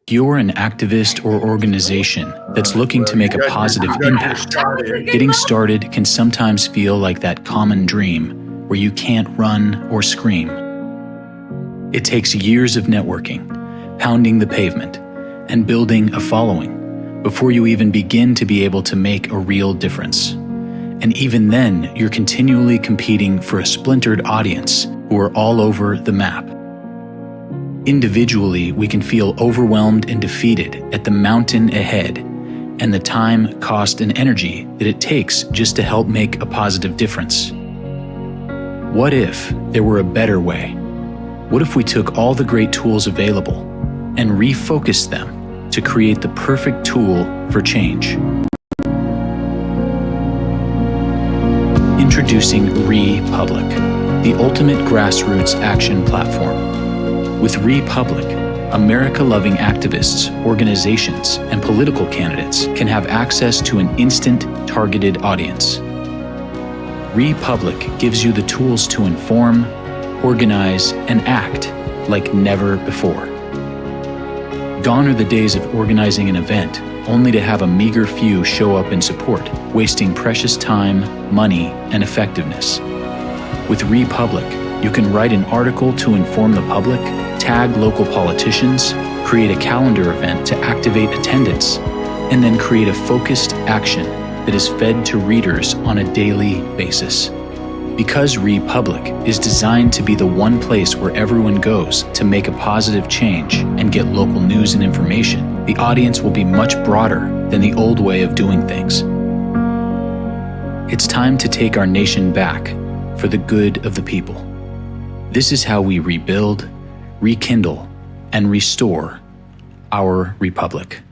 If you're an activist or organization that's looking to make a positive impact, getting started can sometimes feel like that common dream where you can't run or scream. It takes years of networking, pounding the pavement, and building a following before you even begin to be able to make a real difference. And even then, you're continually competing for a splintered audience who are all over the map. Individually, we can feel overwhelmed and defeated at the mountain ahead and the time, cost, and energy that it takes just to help make a positive difference. What if there were a better way? What if we took all the great tools available and refocused them to create the perfect tool for change? Introducing Republic, the ultimate grassroots action platform. With Republic, America-loving activists, organizations, and political candidates can have access to an instant, targeted audience. Republic gives you the tools to inform, organize, and act like never before. Gone are the days of organizing an event only to have a meager few show up in support, wasting precious time, money, and effectiveness. With Republic, you can write an article to inform the public, tag local politicians, create a calendar event to activate attendance, and then create a focused action that is fed to readers on a daily basis. Because Republic is designed to be the one place where everyone goes to make a positive change and get local news and information, the audience will be much broader than the old way of doing things. It's time to take our nation back for the good of the people. This is how we rebuild, rekindle, and restore our republic.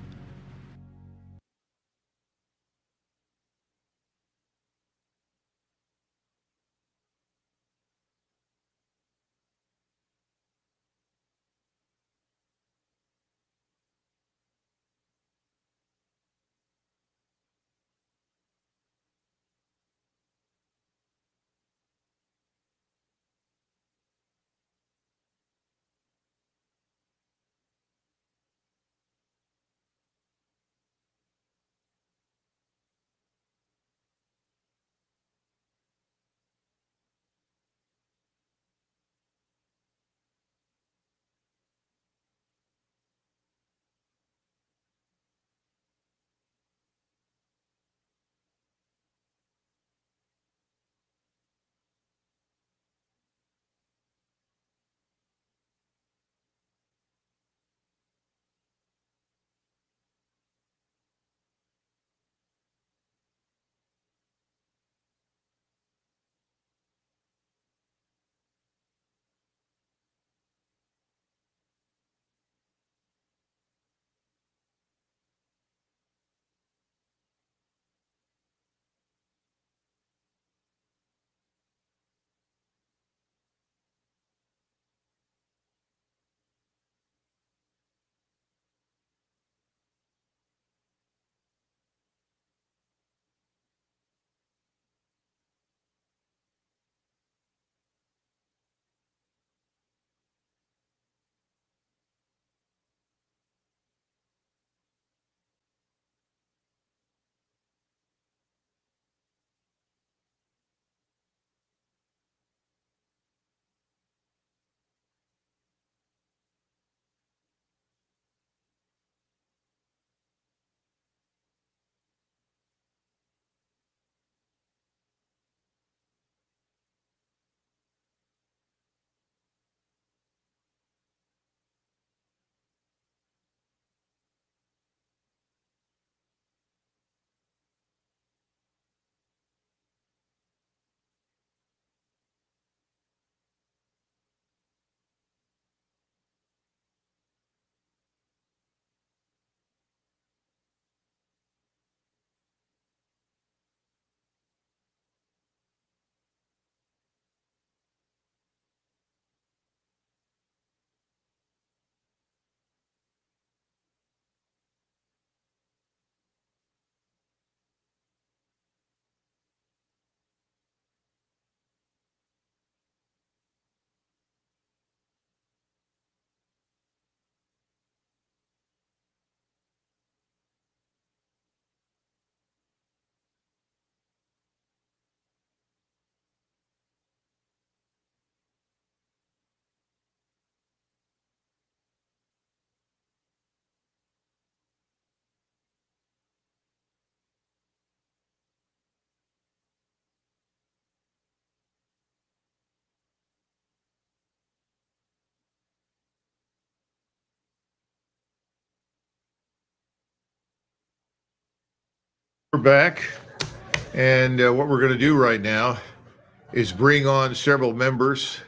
We're back, and what we're going to do right now is bring on several members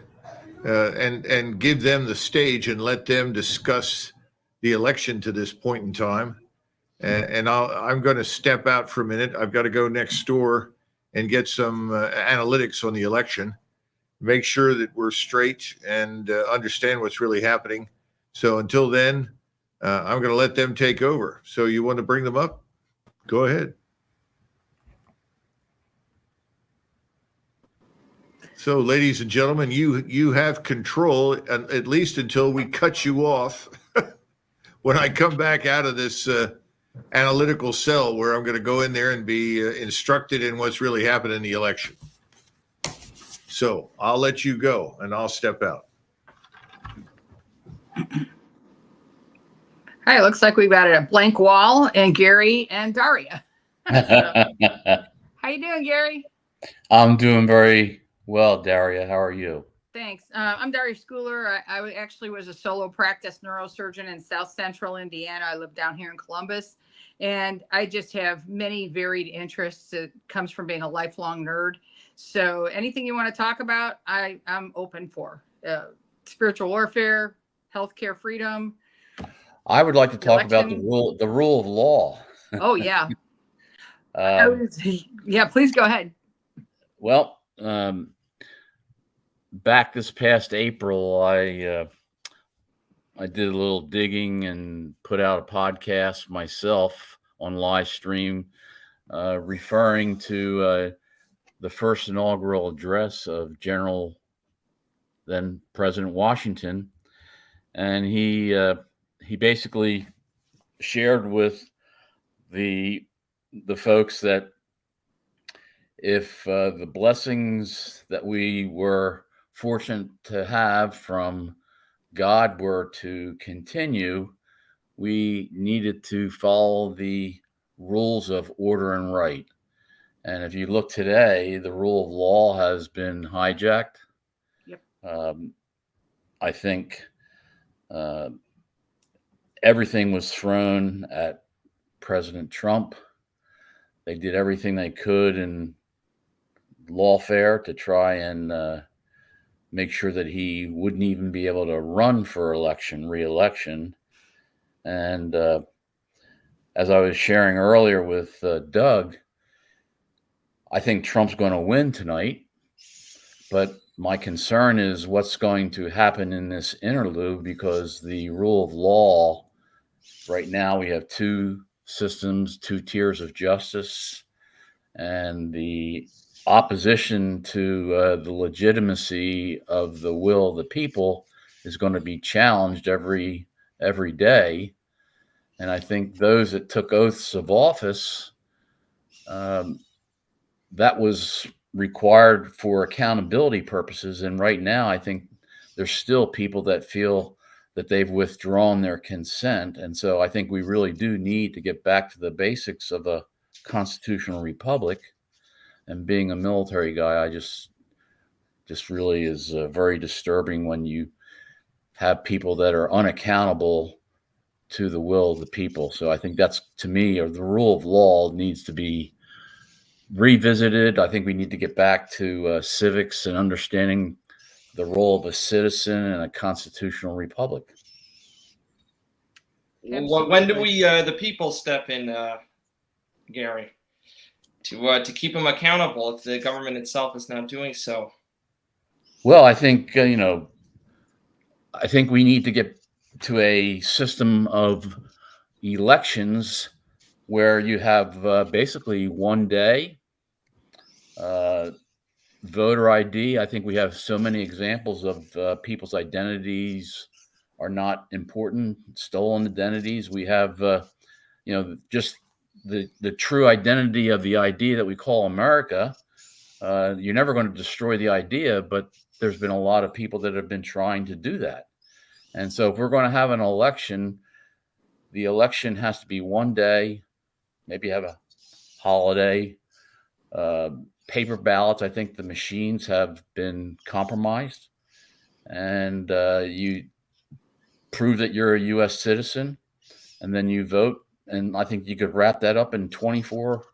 and give them the stage and let them discuss the election to this point in time. And I'm going to step out for a minute. I've got to go next door and get some analytics on the election, make sure that we're straight and understand what's really happening. So until then, I'm going to let them take over. So you want to bring them up? Go ahead. So, ladies and gentlemen, you have control, at least until we cut you off. When I come back out of this analytical cell, where I'm going to go in there and be instructed in what's really happened in the election. So I'll let you go, and I'll step out. Hi, it looks like we've got a blank wall and Gary and Daria. How you doing, Gary? I'm doing very well, Daria. How are you? Thanks. I'm Daria Schooler. I actually was a solo practice neurosurgeon in South Central Indiana. I live down here in Columbus, and I just have many varied interests. It comes from being a lifelong nerd. So anything you want to talk about, I'm open for. Spiritual warfare, healthcare freedom. I would like to talk about the election. rule of law. Oh, yeah. Yeah, please go ahead. Well, back this past April, I did a little digging and put out a podcast myself on live stream, referring to the first inaugural address of then President Washington, and he basically shared with the folks that if the blessings that we were fortunate to have from God were to continue, we needed to follow the rules of order and right. And if you look today, the rule of law has been hijacked. Yep. I think everything was thrown at President Trump. They did everything they could in lawfare to try and make sure that he wouldn't even be able to run for re-election. And as I was sharing earlier with Doug, I think Trump's going to win tonight, but my concern is what's going to happen in this interlude, because the rule of law right now, we have two systems, two tiers of justice, and the opposition to the legitimacy of the will of the people is going to be challenged every day. And I think those that took oaths of office, that was required for accountability purposes. And right now, I think there's still people that feel that they've withdrawn their consent. And so I think we really do need to get back to the basics of a constitutional republic. And being a military guy, I just really is very disturbing when you have people that are unaccountable to the will of the people. So I think that's, to me, or the rule of law needs to be revisited. I think we need to get back to civics and understanding the role of a citizen in a constitutional republic. Well, when do we, the people, step in, Gary, to keep them accountable if the government itself is not doing so? Well, I think I think we need to get to a system of elections where you have basically one day. Voter ID. I think we have so many examples of people's identities are not important, stolen identities. We have, just the true identity of the idea that we call America. You're never going to destroy the idea, but there's been a lot of people that have been trying to do that. And so if we're going to have an election, the election has to be one day, maybe have a holiday. Paper ballots, I think the machines have been compromised, and you prove that you're a U.S. citizen, and then you vote. And I think you could wrap that up in 24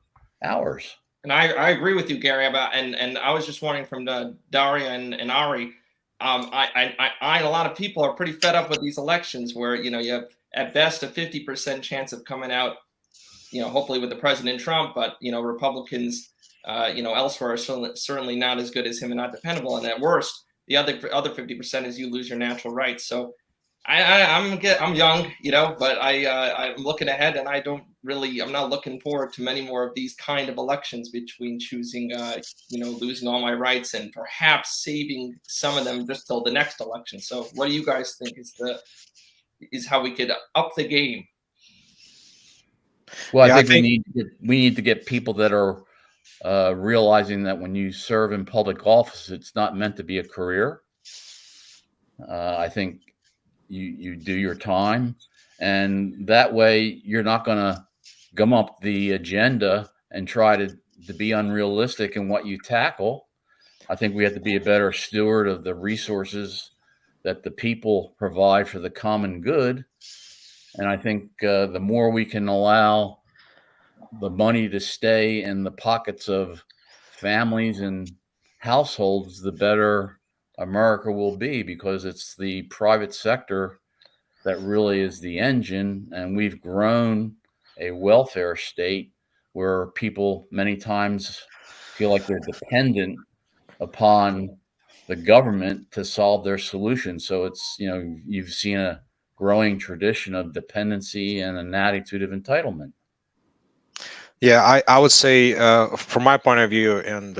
hours. And I agree with you, Gary, about and I was just wondering from Daria and Ari. I and a lot of people are pretty fed up with these elections where you have at best a 50% chance of coming out, hopefully with the President Trump, but Republicans, elsewhere are certainly not as good as him and not dependable. And at worst, the other 50% is you lose your natural rights. So I'm young, but I'm looking ahead, and I'm not looking forward to many more of these kind of elections between choosing, losing all my rights and perhaps saving some of them just till the next election. So what do you guys think is how we could up the game? Well, I think we need to get people that are realizing that when you serve in public office, it's not meant to be a career. I think you do your time, and that way you're not going to gum up the agenda and try to be unrealistic in what you tackle. I think we have to be a better steward of the resources that the people provide for the common good. And I think the more we can allow the money to stay in the pockets of families and households, the better America will be, because it's the private sector that really is the engine. And we've grown a welfare state where people many times feel like they're dependent upon the government to solve their solutions. So it's, you've seen a growing tradition of dependency and an attitude of entitlement. Yeah, I would say from my point of view, and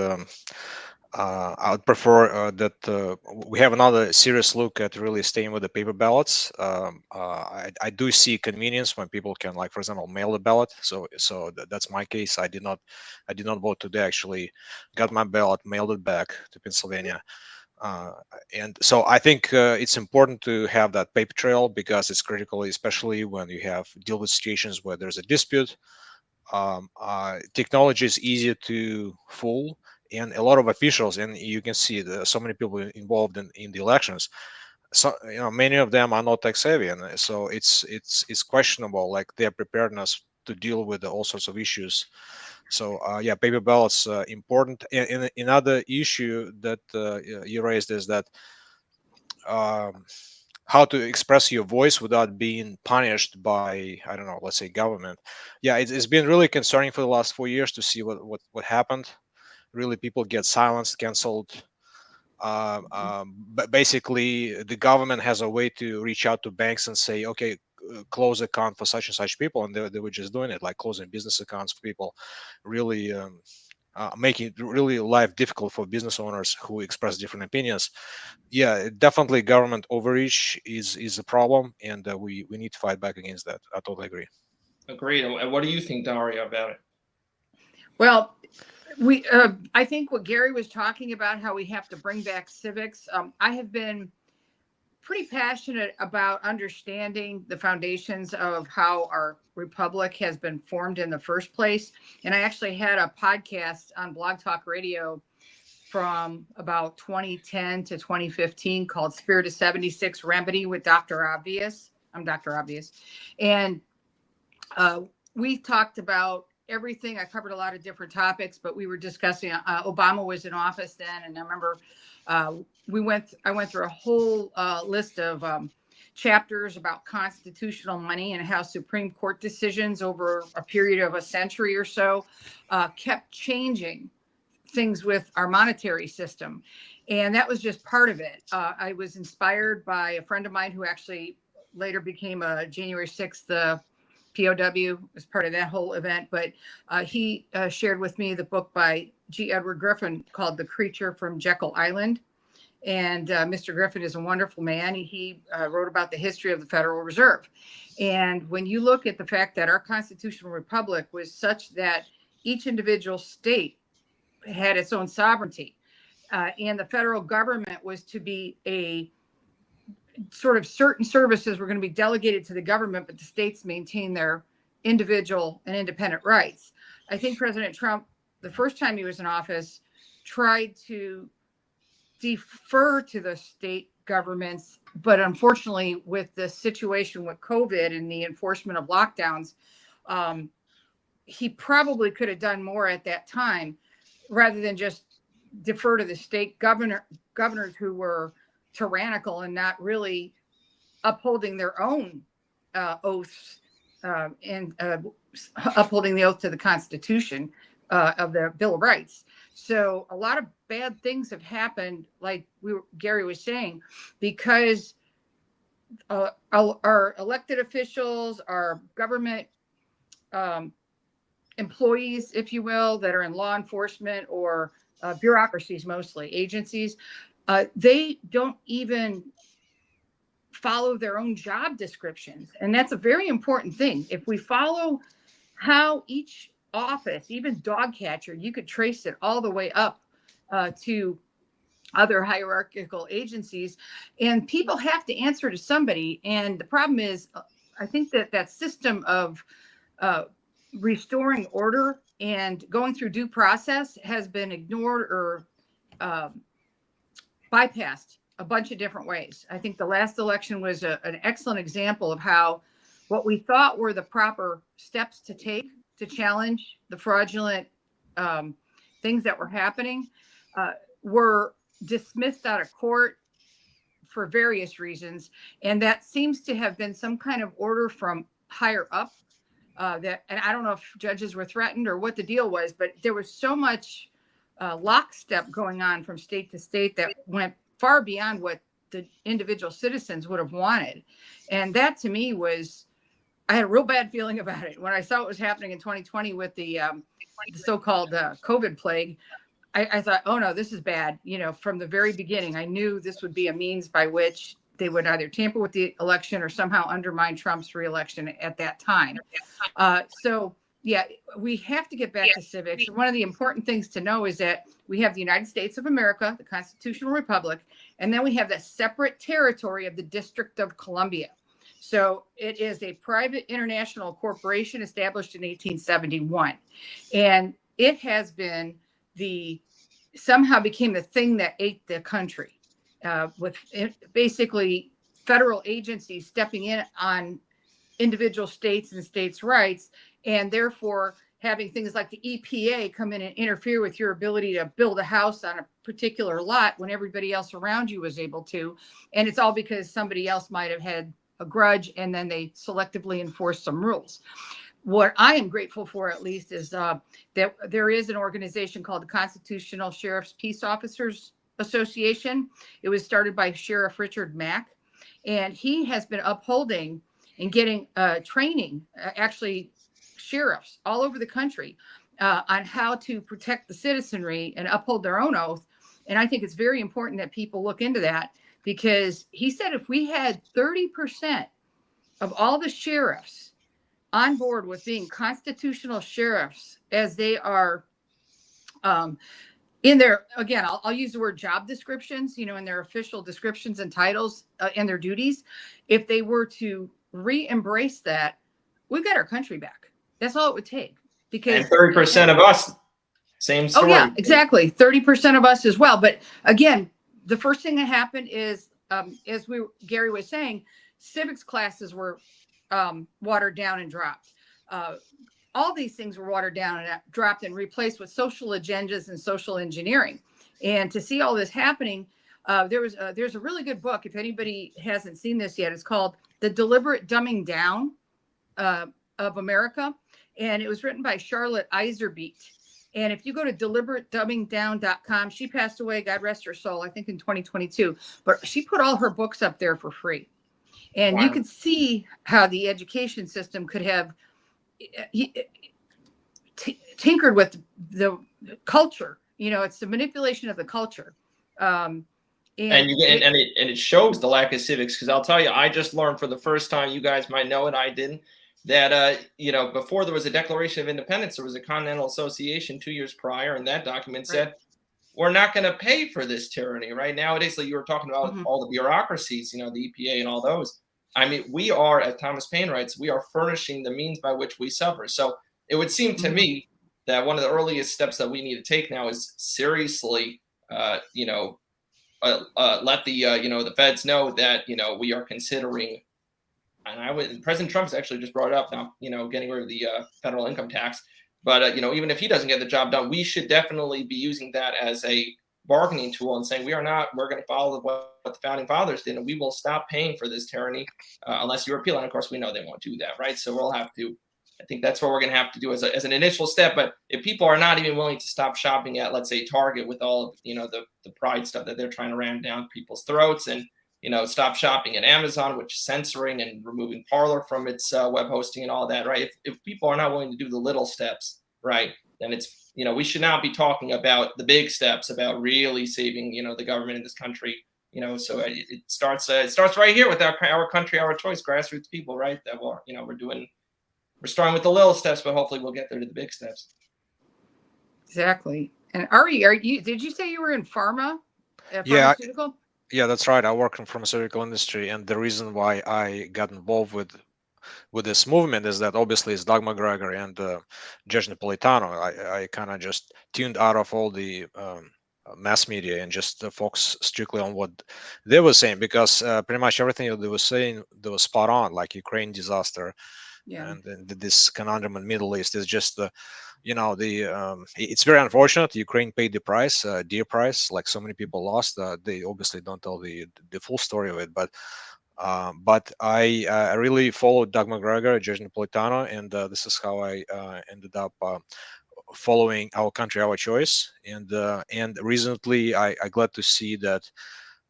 I would prefer that we have another serious look at really staying with the paper ballots. I do see convenience when people can, like, for example, mail the ballot. So that's my case. I did not vote today. Actually, got my ballot, mailed it back to Pennsylvania. And so I think it's important to have that paper trail, because it's critical, especially when you have deal with situations where there's a dispute. Technology is easier to fool, and a lot of officials, and you can see so many people involved in the elections. So many of them are not tech savvy, and so it's questionable, like, their preparedness to deal with all sorts of issues. So yeah, paper ballots important. And another issue that you raised is that how to express your voice without being punished by, I don't know, let's say government. Yeah, it's been really concerning for the last 4 years to see what happened. Really, people get silenced, canceled. But basically, the government has a way to reach out to banks and say, okay, close account for such and such people, and they were just doing it, like closing business accounts for people, really making really life difficult for business owners who express different opinions. Yeah, definitely government overreach is a problem, and we need to fight back against that. I totally agree. Agreed. And what do you think, Daria, about it? Well, I think what Gary was talking about, how we have to bring back civics. I have been pretty passionate about understanding the foundations of how our republic has been formed in the first place. And I actually had a podcast on Blog Talk Radio from about 2010 to 2015 called Spirit of 76 Remedy with Dr. Obvious. I'm Dr. Obvious. And we talked about everything. I covered a lot of different topics, but we were discussing, Obama was in office then. And I remember I went through a whole list of chapters about constitutional money and how Supreme Court decisions over a period of a century or so kept changing things with our monetary system. And that was just part of it. I was inspired by a friend of mine who actually later became a January 6th POW as part of that whole event. But he shared with me the book by G. Edward Griffin called The Creature from Jekyll Island. And Mr. Griffin is a wonderful man. He wrote about the history of the Federal Reserve. And when you look at the fact that our constitutional republic was such that each individual state had its own sovereignty, and the federal government was to be a sort of certain services were going to be delegated to the government, but the states maintain their individual and independent rights. I think President Trump, the first time he was in office, tried to defer to the state governments, but unfortunately with the situation with COVID and the enforcement of lockdowns, he probably could have done more at that time rather than just defer to the state governors who were tyrannical and not really upholding their own oaths and upholding the oath to the Constitution of the Bill of Rights. So a lot of bad things have happened, like Gary was saying, because our elected officials, our government employees, if you will, that are in law enforcement or bureaucracies, mostly agencies, they don't even follow their own job descriptions. And that's a very important thing. If we follow how each office, even dog catcher, you could trace it all the way up to other hierarchical agencies, and people have to answer to somebody. And the problem is, I think that system of restoring order and going through due process has been ignored or bypassed a bunch of different ways. I think the last election was an excellent example of how what we thought were the proper steps to take to challenge the fraudulent things that were happening were dismissed out of court for various reasons. And that seems to have been some kind of order from higher up and I don't know if judges were threatened or what the deal was, but there was so much lockstep going on from state to state that went far beyond what the individual citizens would have wanted. And that to me I had a real bad feeling about it. When I saw what was happening in 2020 with the so-called COVID plague, I thought, oh no, this is bad. From the very beginning, I knew this would be a means by which they would either tamper with the election or somehow undermine Trump's reelection at that time. So yeah, we have to get back to civics. One of the important things to know is that we have the United States of America, the constitutional republic, and then we have the separate territory of the District of Columbia. So it is a private international corporation established in 1871. And it has been somehow became the thing that ate the country, with basically federal agencies stepping in on individual states and states' rights, and therefore having things like the EPA come in and interfere with your ability to build a house on a particular lot when everybody else around you was able to. And it's all because somebody else might have had a grudge, and then they selectively enforce some rules. What I am grateful for, at least, is that there is an organization called the Constitutional Sheriff's Peace Officers Association. It was started by Sheriff Richard Mack, and he has been upholding and getting training, actually sheriffs all over the country on how to protect the citizenry and uphold their own oath. And I think it's very important that people look into that, because he said if we had 30% of all the sheriffs on board with being constitutional sheriffs, as they are in their, again, I'll use the word job descriptions, in their official descriptions and titles and their duties, if they were to re-embrace that, we've got our country back. That's all it would take. Because and 30% of us, same story. Oh yeah, exactly. 30% of us as well. But again, the first thing that happened is, as Gary was saying, civics classes were watered down and dropped. All these things were watered down and dropped and replaced with social agendas and social engineering. And to see all this happening, there's a really good book, if anybody hasn't seen this yet. It's called The Deliberate Dumbing Down of America. And it was written by Charlotte Iserbeet. And if you go to deliberatedumbingdown.com, she passed away, God rest her soul, I think in 2022. But she put all her books up there for free. And Wow. you can see how the education system could have tinkered with the culture. It's the manipulation of the culture. And it shows the lack of civics, because I'll tell you, I just learned for the first time, you guys might know it, I didn't, that before there was a Declaration of Independence, there was a Continental Association 2 years prior, and that document said, we're not going to pay for this tyranny. Right nowadays, like you were talking about, all the bureaucracies, the EPA and all those. I mean, we are, as Thomas Paine writes, we are furnishing the means by which we suffer. So it would seem to me that one of the earliest steps that we need to take now is seriously, let the feds know that, we are considering, and President Trump's actually just brought it up now, getting rid of the federal income tax. But even if he doesn't get the job done, we should definitely be using that as a bargaining tool and saying we're going to follow what the founding fathers did, and we will stop paying for this tyranny unless you repeal. And of course, we know they won't do that, right? So we'll have to. I think that's what we're going to have to do as an initial step. But if people are not even willing to stop shopping at, let's say, Target with all of the pride stuff that they're trying to ram down people's throats, and stop shopping at Amazon, which is censoring and removing Parler from its web hosting and all that, right? If people are not willing to do the little steps, right, then it's we should not be talking about the big steps about really saving the government in this country. So it starts right here with our country, our choice, grassroots people, right? That we're starting with the little steps, but hopefully we'll get there to the big steps. Exactly. And Ari, did you say you were in pharmaceutical? Yeah, that's right. I work in pharmaceutical industry, and the reason why I got involved with this movement is that obviously it's Doug Macgregor and Judge Napolitano. I kind of just tuned out of all the mass media and just focus strictly on what they were saying, because pretty much everything that they were saying, they were spot on, like Ukraine disaster. Yeah. And this conundrum in Middle East is just it's very unfortunate. Ukraine paid the price, dear price, like so many people lost. They obviously don't tell the full story of it, but I really followed Doug Macgregor, Judge Napolitano, and this is how I ended up following Our Country, Our Choice. And recently, I glad to see that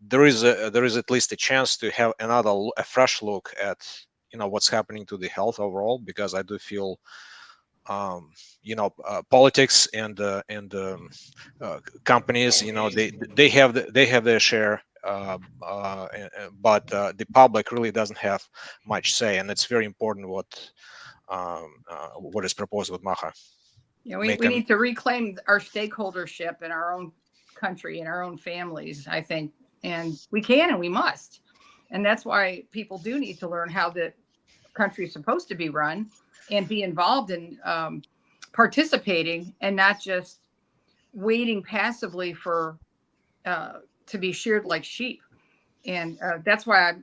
there is at least a chance to have a fresh look at what's happening to the health overall, because I do feel politics and companies, they have their share, but the public really doesn't have much say, and it's very important what is proposed with MAHA. Yeah, we need to reclaim our stakeholdership in our own country, in our own families, I think, and we can and we must. And that's why people do need to learn how the country is supposed to be run and be involved in participating, and not just waiting passively for to be sheared like sheep. And that's why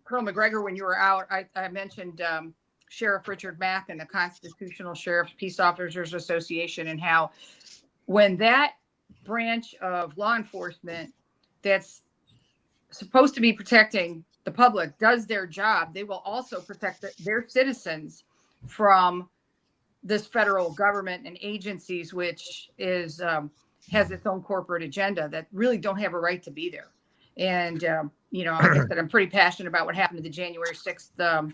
Colonel Macgregor, when you were out, I mentioned Sheriff Richard Mack and the Constitutional Sheriff's Peace Officers Association, and how when that branch of law enforcement that's supposed to be protecting the public does their job, they will also protect their citizens from this federal government and agencies, which is has its own corporate agenda that really don't have a right to be there. And like I said, I'm pretty passionate about what happened to the January 6th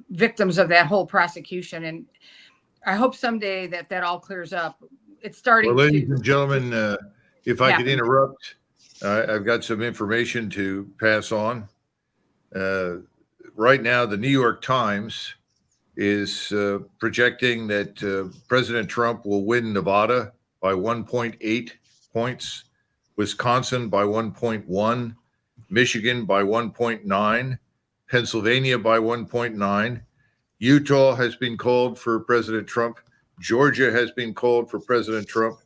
victims of that whole prosecution, and I hope someday that all clears up. It's starting. Well, ladies and gentlemen, if I could happen. interrupt, I've got some information to pass on. Right now, the New York Times is projecting that President Trump will win Nevada by 1.8 points, Wisconsin by 1.1, Michigan by 1.9, Pennsylvania by 1.9. Utah has been called for President Trump. Georgia has been called for President Trump.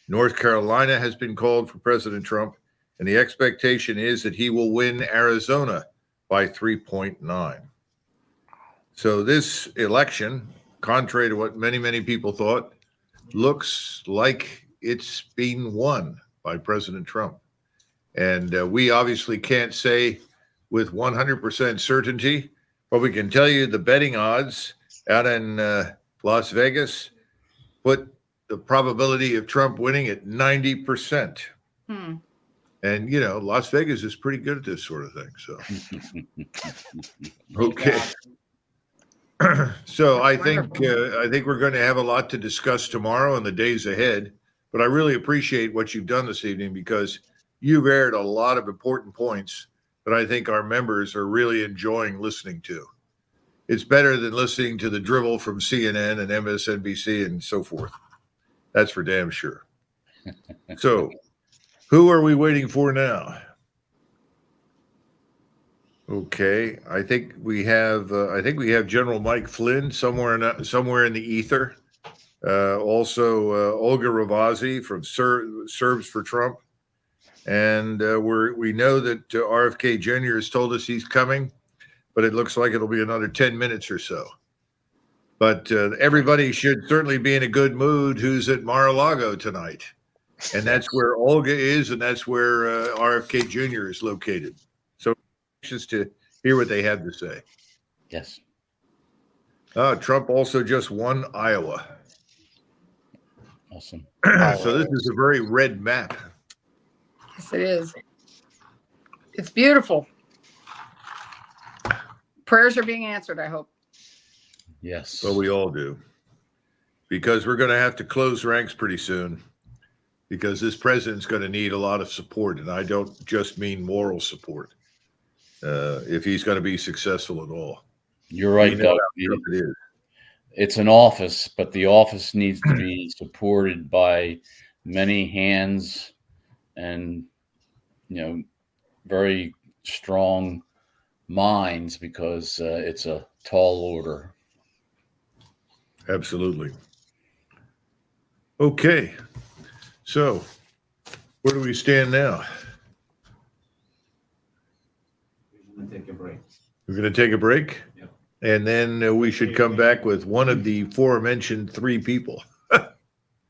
North Carolina has been called for President Trump. And the expectation is that he will win Arizona by 3.9. So this election, contrary to what many, many people thought, looks like it's being won by President Trump. And we obviously can't say with 100% certainty, but we can tell you the betting odds out in Las Vegas put the probability of Trump winning at 90%. And, Las Vegas is pretty good at this sort of thing. So, okay. So I think we're going to have a lot to discuss tomorrow and the days ahead, but I really appreciate what you've done this evening, because you've aired a lot of important points that I think our members are really enjoying listening to. It's better than listening to the drivel from CNN and MSNBC and so forth. That's for damn sure. So who are we waiting for now? Okay, I think we have General Mike Flynn somewhere in the ether. Also, Olga Ravazzi from Serbs for Trump, and we know that RFK Jr. has told us he's coming, but it looks like it'll be another 10 minutes or so. But everybody should certainly be in a good mood who's at Mar-a-Lago tonight. And that's where Olga is, and that's where RFK Jr. is located. So anxious to hear what they have to say. Yes. Trump also just won Iowa. Awesome. So this is a very red map. Yes, it is. It's beautiful. Prayers are being answered, I hope. Yes. Well, we all do. Because we're going to have to close ranks pretty soon. Because this president's going to need a lot of support. And I don't just mean moral support. If he's going to be successful at all. You're right, Doug. It is. It's an office, but the office needs to be supported by many hands and, very strong minds, because it's a tall order. Absolutely. Okay. So where do we stand now? We're going to take a break. We're going to take a break? Yep. And then we should come back with one of the aforementioned three people.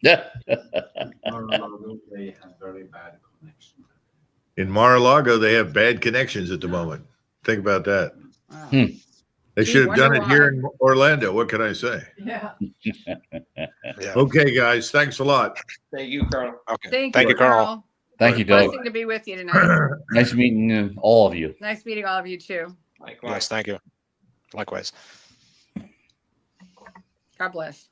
Yeah. Mar-a-Lago, they have very bad connection. In Mar-a-Lago, they have bad connections at the moment. Think about that. Wow. They should have done it here in Orlando. What can I say? Yeah. Okay, guys. Thanks a lot. Thank you, Colonel. Okay. Thank you, Carl. Thank you, Doug. Blessing to be with you tonight. Nice meeting all of you. Nice meeting all of you too. Yes, thank you. Likewise. God bless.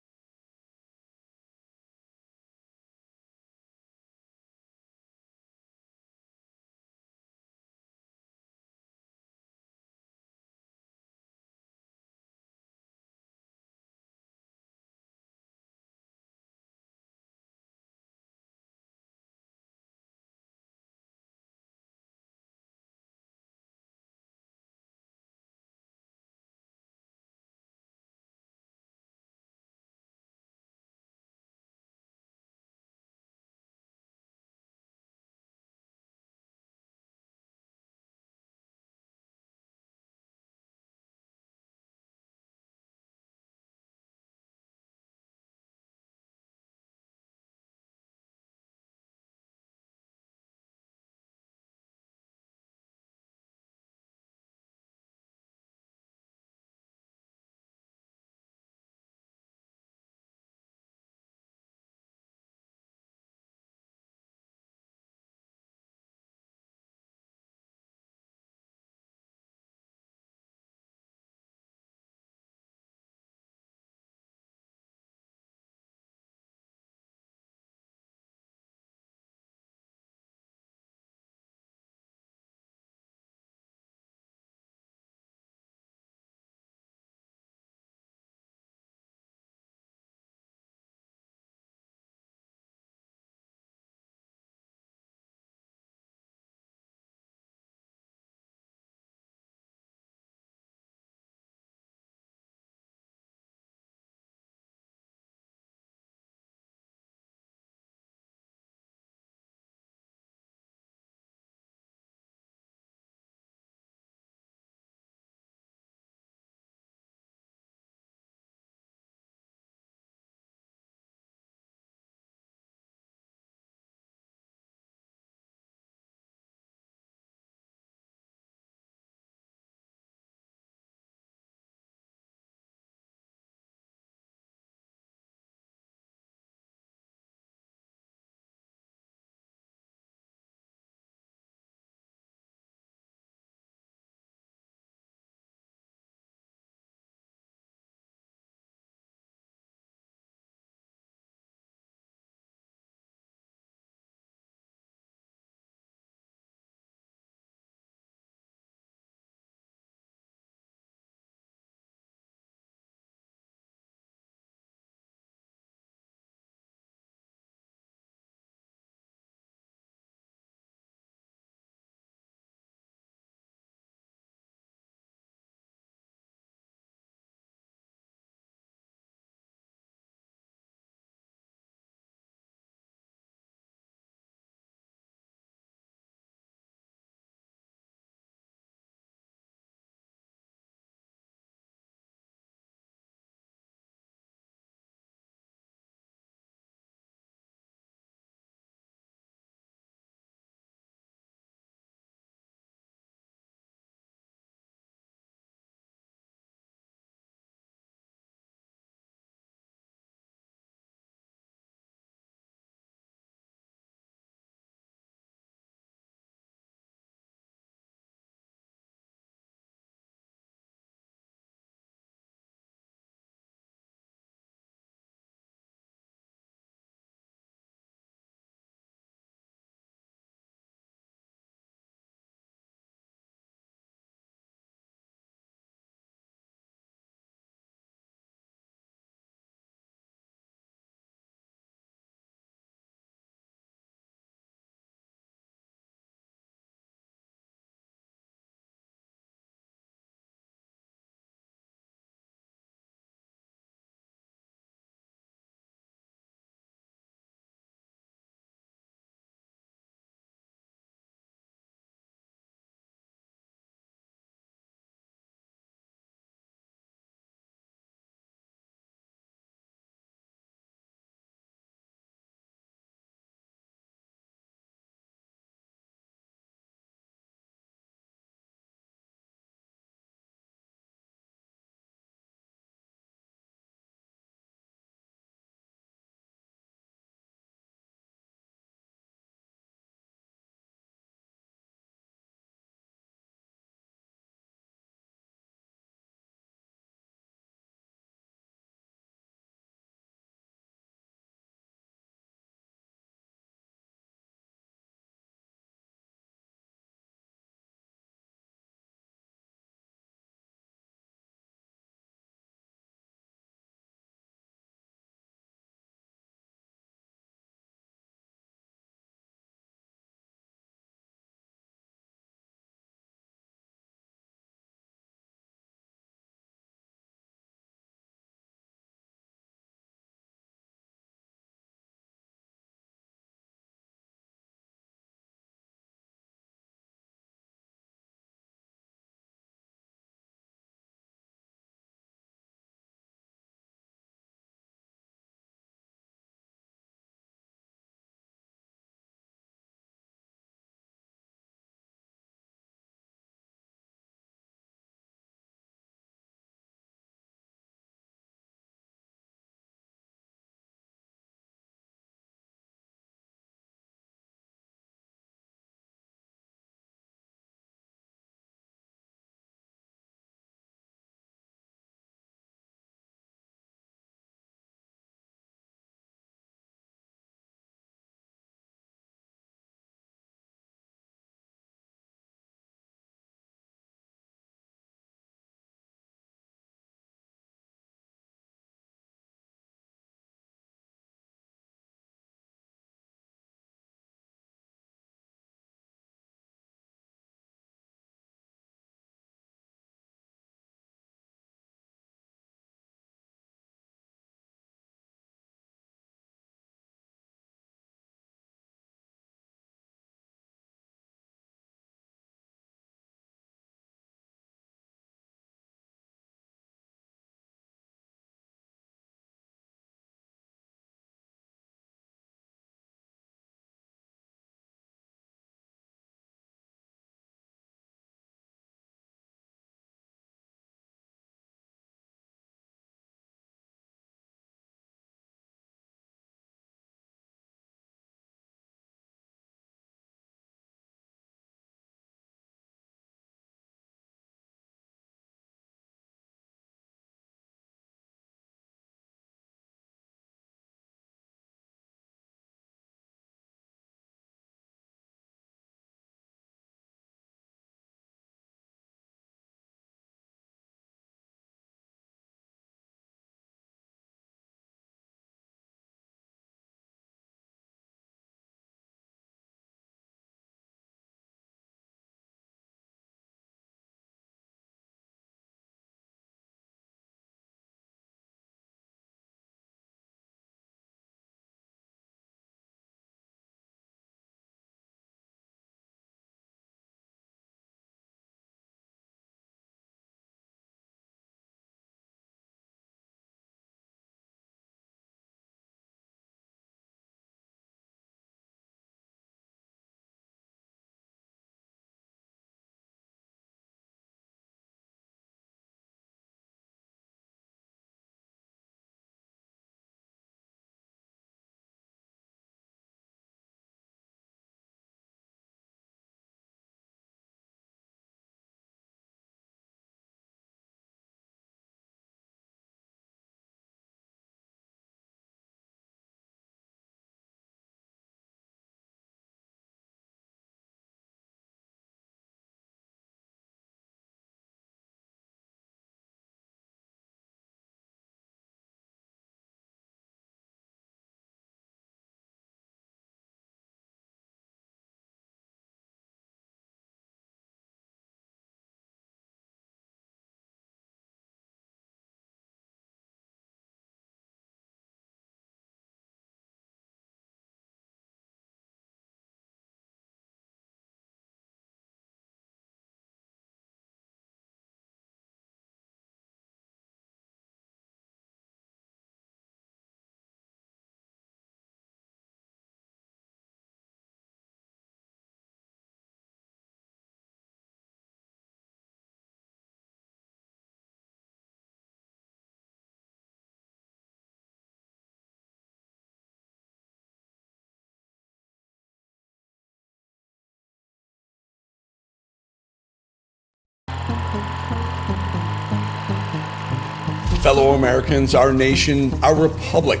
Fellow Americans, our nation, our republic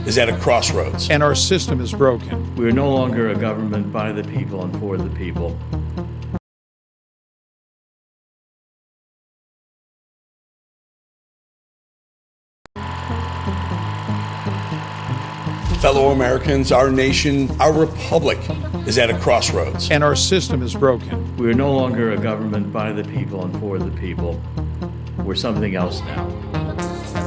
is at a crossroads. And our system is broken. We're no longer a government by the people and for the people. Fellow Americans, our nation, our republic is at a crossroads. And our system is broken. We're no longer a government by the people and for the people. We're something else now.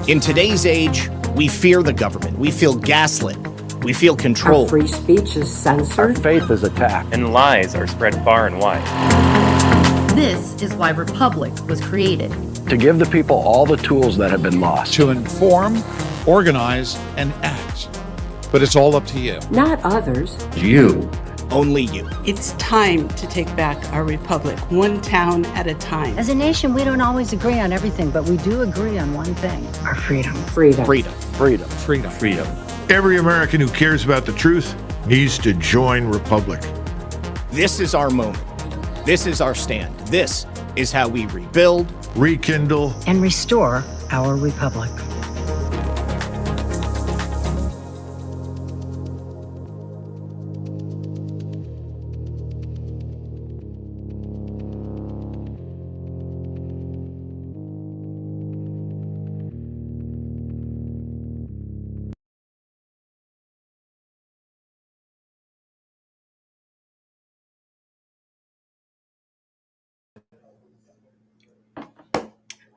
In today's age, we fear the government. We feel gaslit. We feel controlled. Our free speech is censored. Our faith is attacked. And lies are spread far and wide. This is why Republic was created. To give the people all the tools that have been lost. To inform, organize, and act. But it's all up to you. Not others. You. Only you. It's time to take back our republic, one town at a time. As a nation, we don't always agree on everything, but we do agree on one thing. Our freedom. Freedom. Freedom. Freedom. Freedom. Freedom. Every American who cares about the truth needs to join Republic. This is our moment. This is our stand. This is how we rebuild, rekindle, and restore our republic.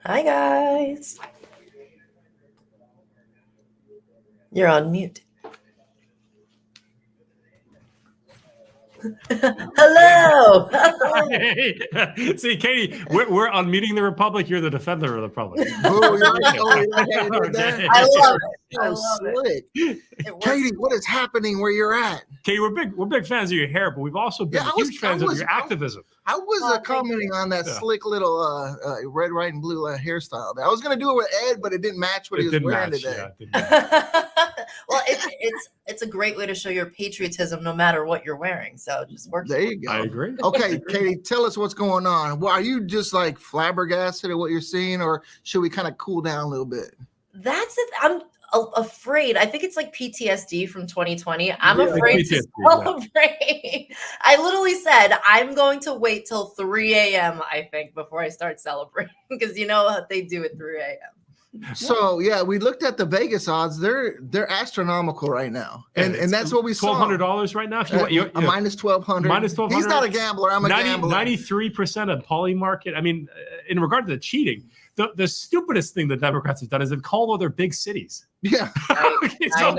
Hi, guys. You're on mute. Hello. Hey. See, Katie, we're unmuting the Republic. You're the defender of the Republic. Oh, I love it. I love it. Katie, what is happening where you're at? Katie, we're big fans of your hair, but we've also been huge fans of your activism. I was commenting on that slick little red, white, and blue hairstyle. I was going to do it with Ed, but it didn't match what he was wearing today. Well, it's a great way to show your patriotism no matter what you're wearing. So it just works. There you go. I agree. Okay, Katie, tell us what's going on. Well, are you just like flabbergasted at what you're seeing, or should we kind of cool down a little bit? That's it. I'm afraid. I think it's like PTSD from 2020. I'm afraid to celebrate. I literally said I'm going to wait till 3 a.m. I think before I start celebrating, because you know what they do at 3 a.m. So yeah, we looked at the Vegas odds. They're astronomical right now, and that's what we saw. $1,200 right now. If you want, minus 1,200. Minus 1,200. He's not a gambler. I'm a gambler. 93% of poly market. I mean, in regard to the cheating, the stupidest thing the Democrats have done is they've called all their big cities. Yeah. So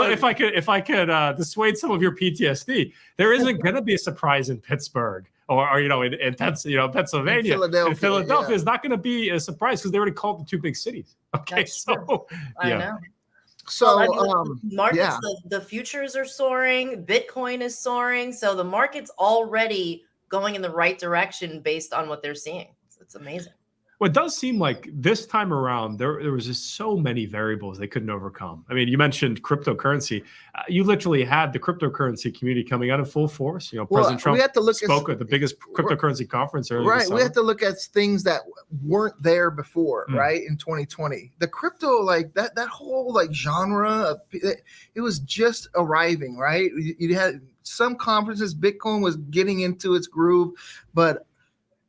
if I could dissuade some of your PTSD, there isn't going to be a surprise in Pittsburgh or in Pennsylvania. Philadelphia is not going to be a surprise because they already called the two big cities. Okay, I know. So markets, the futures are soaring. Bitcoin is soaring. So the market's already going in the right direction based on what they're seeing. It's amazing. Well, it does seem like this time around, there was just so many variables they couldn't overcome. I mean, you mentioned cryptocurrency. You literally had the cryptocurrency community coming out in full force. President Trump spoke at the biggest cryptocurrency conference earlier this summer. We have to look at things that weren't there before, right, in 2020. The crypto, like that whole like genre, it was just arriving, right? You had some conferences, Bitcoin was getting into its groove, but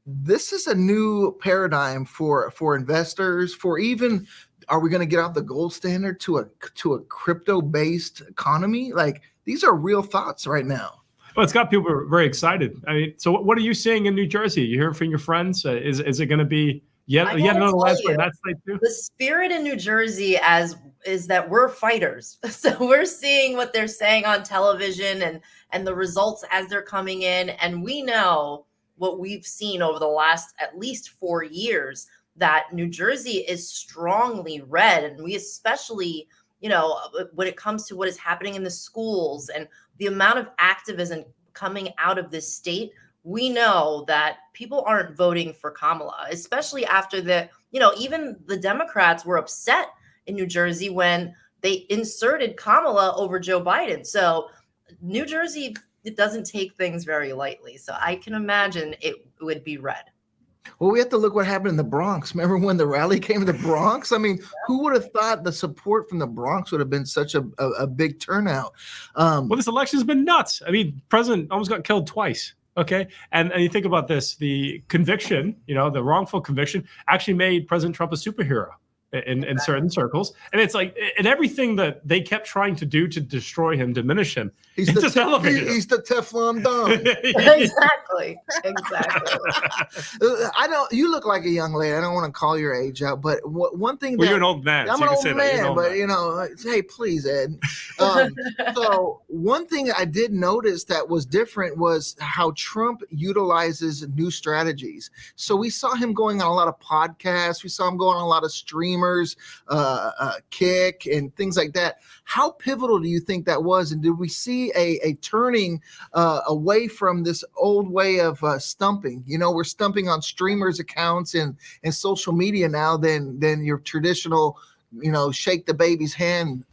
this is a new paradigm for investors, for even, are we going to get out the gold standard to a crypto-based economy? Like, these are real thoughts right now. Well, it's got people very excited. I mean, so what are you seeing in New Jersey? You hear from your friends? Is it going to be yet another landslide too? The spirit in New Jersey is that we're fighters. So we're seeing what they're saying on television and the results as they're coming in, and we know what we've seen over the last at least 4 years, that New Jersey is strongly red. And we especially, when it comes to what is happening in the schools and the amount of activism coming out of this state, we know that people aren't voting for Kamala, especially after even the Democrats were upset in New Jersey when they inserted Kamala over Joe Biden. So New Jersey, it doesn't take things very lightly. So I can imagine it would be red. Well, we have to look what happened in the Bronx. Remember when the rally came to the Bronx? I mean, who would have thought the support from the Bronx would have been such a big turnout? Well, this election has been nuts. I mean, president almost got killed twice. Okay. And you think about this, the conviction, the wrongful conviction actually made President Trump a superhero in certain circles. And it's like, and everything that they kept trying to do to destroy him, diminish him, He's just elevated him. He's the Teflon Don. Exactly. I know you look like a young lady. I don't want to call your age out, but one thing. Well, you're an old man. I'm so an you old can say man, that. You're an old but man. hey, please, Ed. So one thing I did notice that was different was how Trump utilizes new strategies. So we saw him going on a lot of podcasts. We saw him going on a lot of streamers, Kick and things like that. How pivotal do you think that was? And did we see a turning away from this old way of stumping? We're stumping on streamers' accounts and social media now than your traditional, shake the baby's hand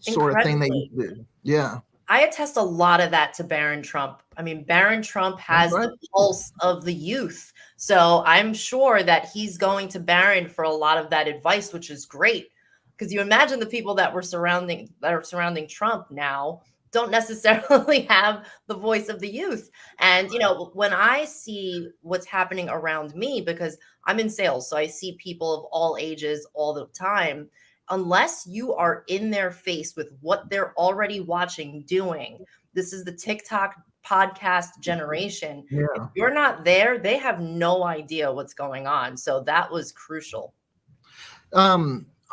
sort of thing that you did. Yeah. I attest a lot of that to Barron Trump. I mean, Barron Trump has the pulse of the youth. So I'm sure that he's going to Barron for a lot of that advice, which is great. Because you imagine the people that are surrounding Trump now don't necessarily have the voice of the youth. And, when I see what's happening around me, because I'm in sales, so I see people of all ages all the time. Unless you are in their face with what they're already watching, doing, this is the TikTok podcast generation. Yeah. If you're not there, they have no idea what's going on. So that was crucial.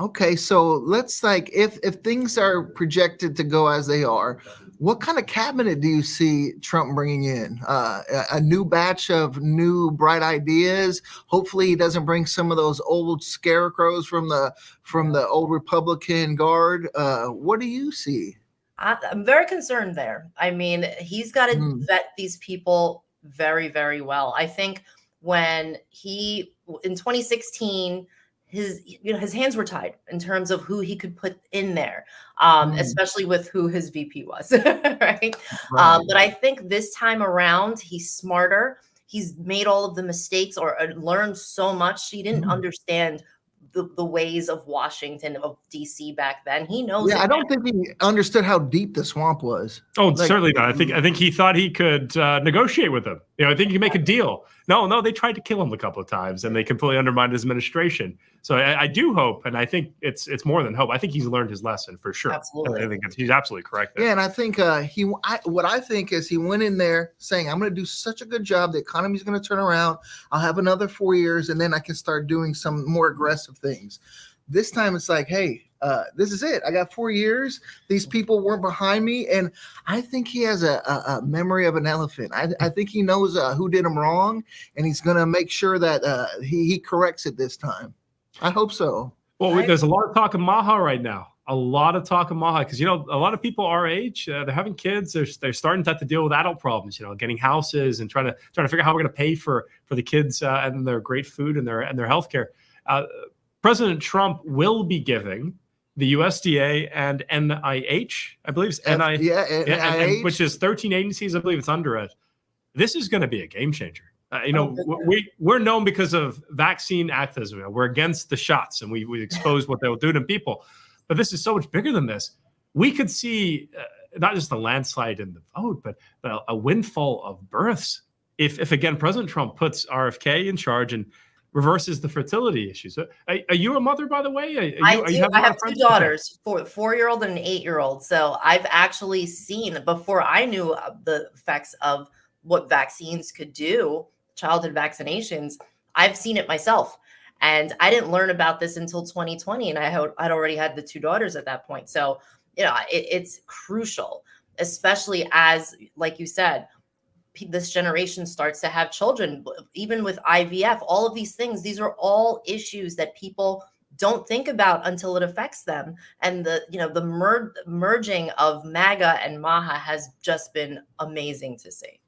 Okay, so let's if things are projected to go as they are, what kind of cabinet do you see Trump bringing in? A new batch of new bright ideas. Hopefully, he doesn't bring some of those old scarecrows from the old Republican guard. What do you see? I'm very concerned there. I mean, he's got to vet these people very, very well. I think when in 2016. His hands were tied in terms of who he could put in there, especially with who his VP was, right? But I think this time around, he's smarter. He's made all of the mistakes or learned so much. He didn't understand the ways of Washington, of DC back then. He knows. Yeah, I don't think he understood how deep the swamp was. Oh, certainly not. I think he thought he could negotiate with them. I think he could make a deal. No, they tried to kill him a couple of times, and they completely undermined his administration. So I do hope, and I think it's more than hope. I think he's learned his lesson for sure. Absolutely. I think he's absolutely correct there. Yeah, and I think what I think is he went in there saying, I'm going to do such a good job. The economy's going to turn around. I'll have another 4 years, and then I can start doing some more aggressive things. This time it's like, hey, this is it. I got 4 years. These people weren't behind me. And I think he has a memory of an elephant. I think he knows who did him wrong, and he's going to make sure that he corrects it this time. I hope so. Well, there's a lot of talk of Maha right now. A lot of talk of Maha because, a lot of people our age, they're having kids. They're starting to have to deal with adult problems, getting houses and trying to figure out how we're going to pay for the kids and their great food and their healthcare. President Trump will be giving the USDA and NIH, I believe it's NIH, which is 13 agencies. I believe it's under it. This is going to be a game changer. We're known because of vaccine activism. We're against the shots, and we expose what they'll do to people. But this is so much bigger than this. We could see not just a landslide in the vote, but a windfall of births if again President Trump puts RFK in charge and reverses the fertility issues. Are you a mother, by the way? I have two daughters, 4-year-old and an 8-year-old. So I've actually seen, before I knew the effects of what vaccines could do, childhood vaccinations, I've seen it myself. And I didn't learn about this until 2020. And I'd already had the 2 daughters at that point. So, it's crucial, especially as, like you said, this generation starts to have children, even with IVF, all of these things. These are all issues that people don't think about until it affects them. And the merging of MAGA and Maha has just been amazing to see.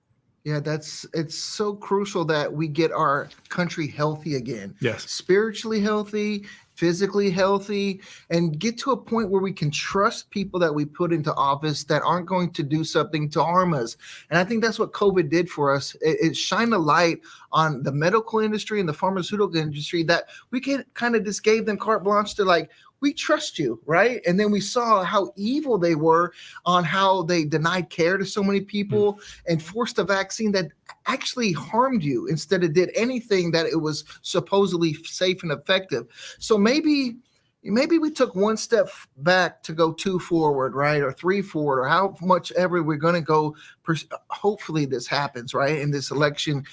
Yeah, it's so crucial that we get our country healthy again. Yes. Spiritually healthy, physically healthy, and get to a point where we can trust people that we put into office that aren't going to do something to harm us. And I think that's what COVID did for us. It shined a light on the medical industry and the pharmaceutical industry that we can kind of just gave them carte blanche to like, we trust you, right? And then we saw how evil they were on how they denied care to so many people and forced a vaccine that actually harmed you instead of did anything that it was supposedly safe and effective. So maybe we took one step back to go 2 forward, right? Or 3 forward, or how much ever we're going to go. Hopefully this happens, right? And this election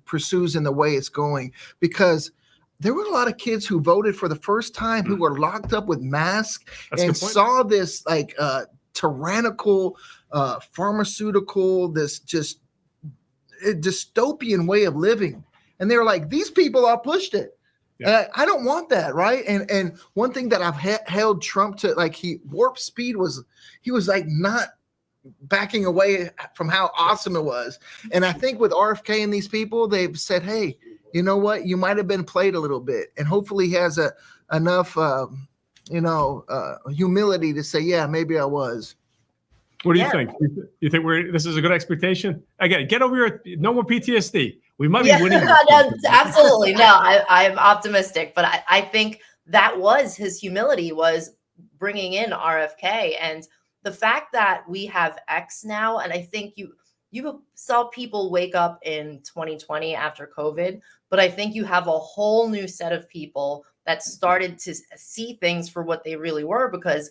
pursues in the way it's going, because there were a lot of kids who voted for the first time who were locked up with masks and saw this like tyrannical pharmaceutical, this just a dystopian way of living. And they were like, these people are pushed it. Yeah. I don't want that, right? And one thing that I've held Trump to, like, warp speed was, he was like not backing away from how awesome it was. And I think with RFK and these people, they've said, hey, you know what? You might have been played a little bit. And hopefully he has enough, humility to say, yeah, maybe I was. What do you think? You think this is a good expectation? Again, get over your, no more PTSD. We might be winning. No, absolutely. No, I'm optimistic, but I think that was his humility, was bringing in RFK. And the fact that we have X now, and I think you saw people wake up in 2020 after COVID, but I think you have a whole new set of people that started to see things for what they really were, because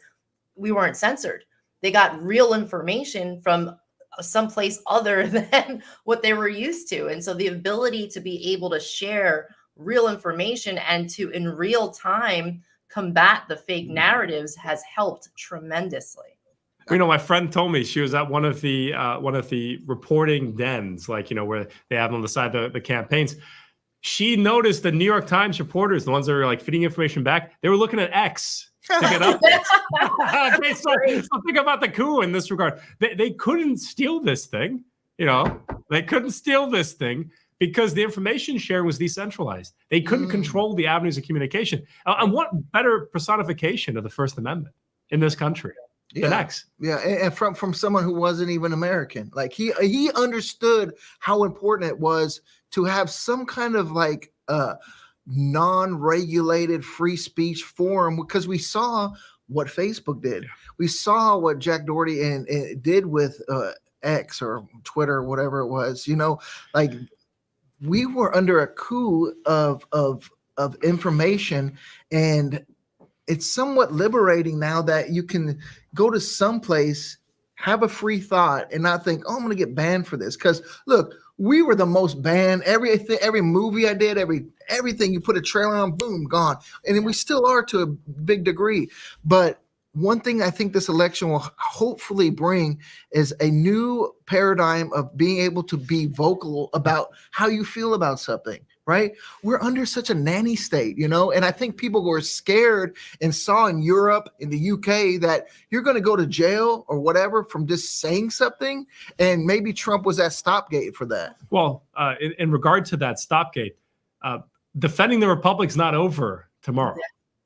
we weren't censored. They got real information from someplace other than what they were used to. And so the ability to be able to share real information and to, in real time, combat the fake narratives has helped tremendously. You know, my friend told me she was at one of the reporting dens, like, you know, where they have on the side the campaigns. She noticed the New York Times reporters, the ones that are like feeding information back, they were looking at X to get up. Okay, so think about the coup in this regard. They couldn't steal this thing, you know. They couldn't steal this thing because the information sharing was decentralized. They couldn't control the avenues of communication. And what better personification of the First Amendment in this country? The next. Yeah, and from someone who wasn't even American. Like he understood how important it was to have some kind of like non-regulated free speech forum, because we saw what Facebook did. We saw what Jack Doherty and did with X or Twitter or whatever it was. You know, like we were under a coup of information, and it's somewhat liberating now that you can go to some place, have a free thought, and not think, oh, I'm going to get banned for this. Because look, we were the most banned. Every movie I did, everything you put a trailer on, boom, gone. And we still are to a big degree. But one thing I think this election will hopefully bring is a new paradigm of being able to be vocal about how you feel about something. Right? We're under such a nanny state, you know, and I think people were scared and saw in Europe, in the UK, that you're going to go to jail or whatever from just saying something. And maybe Trump was that stopgate for that. Well, in regard to that stopgate, defending the republic's not over tomorrow.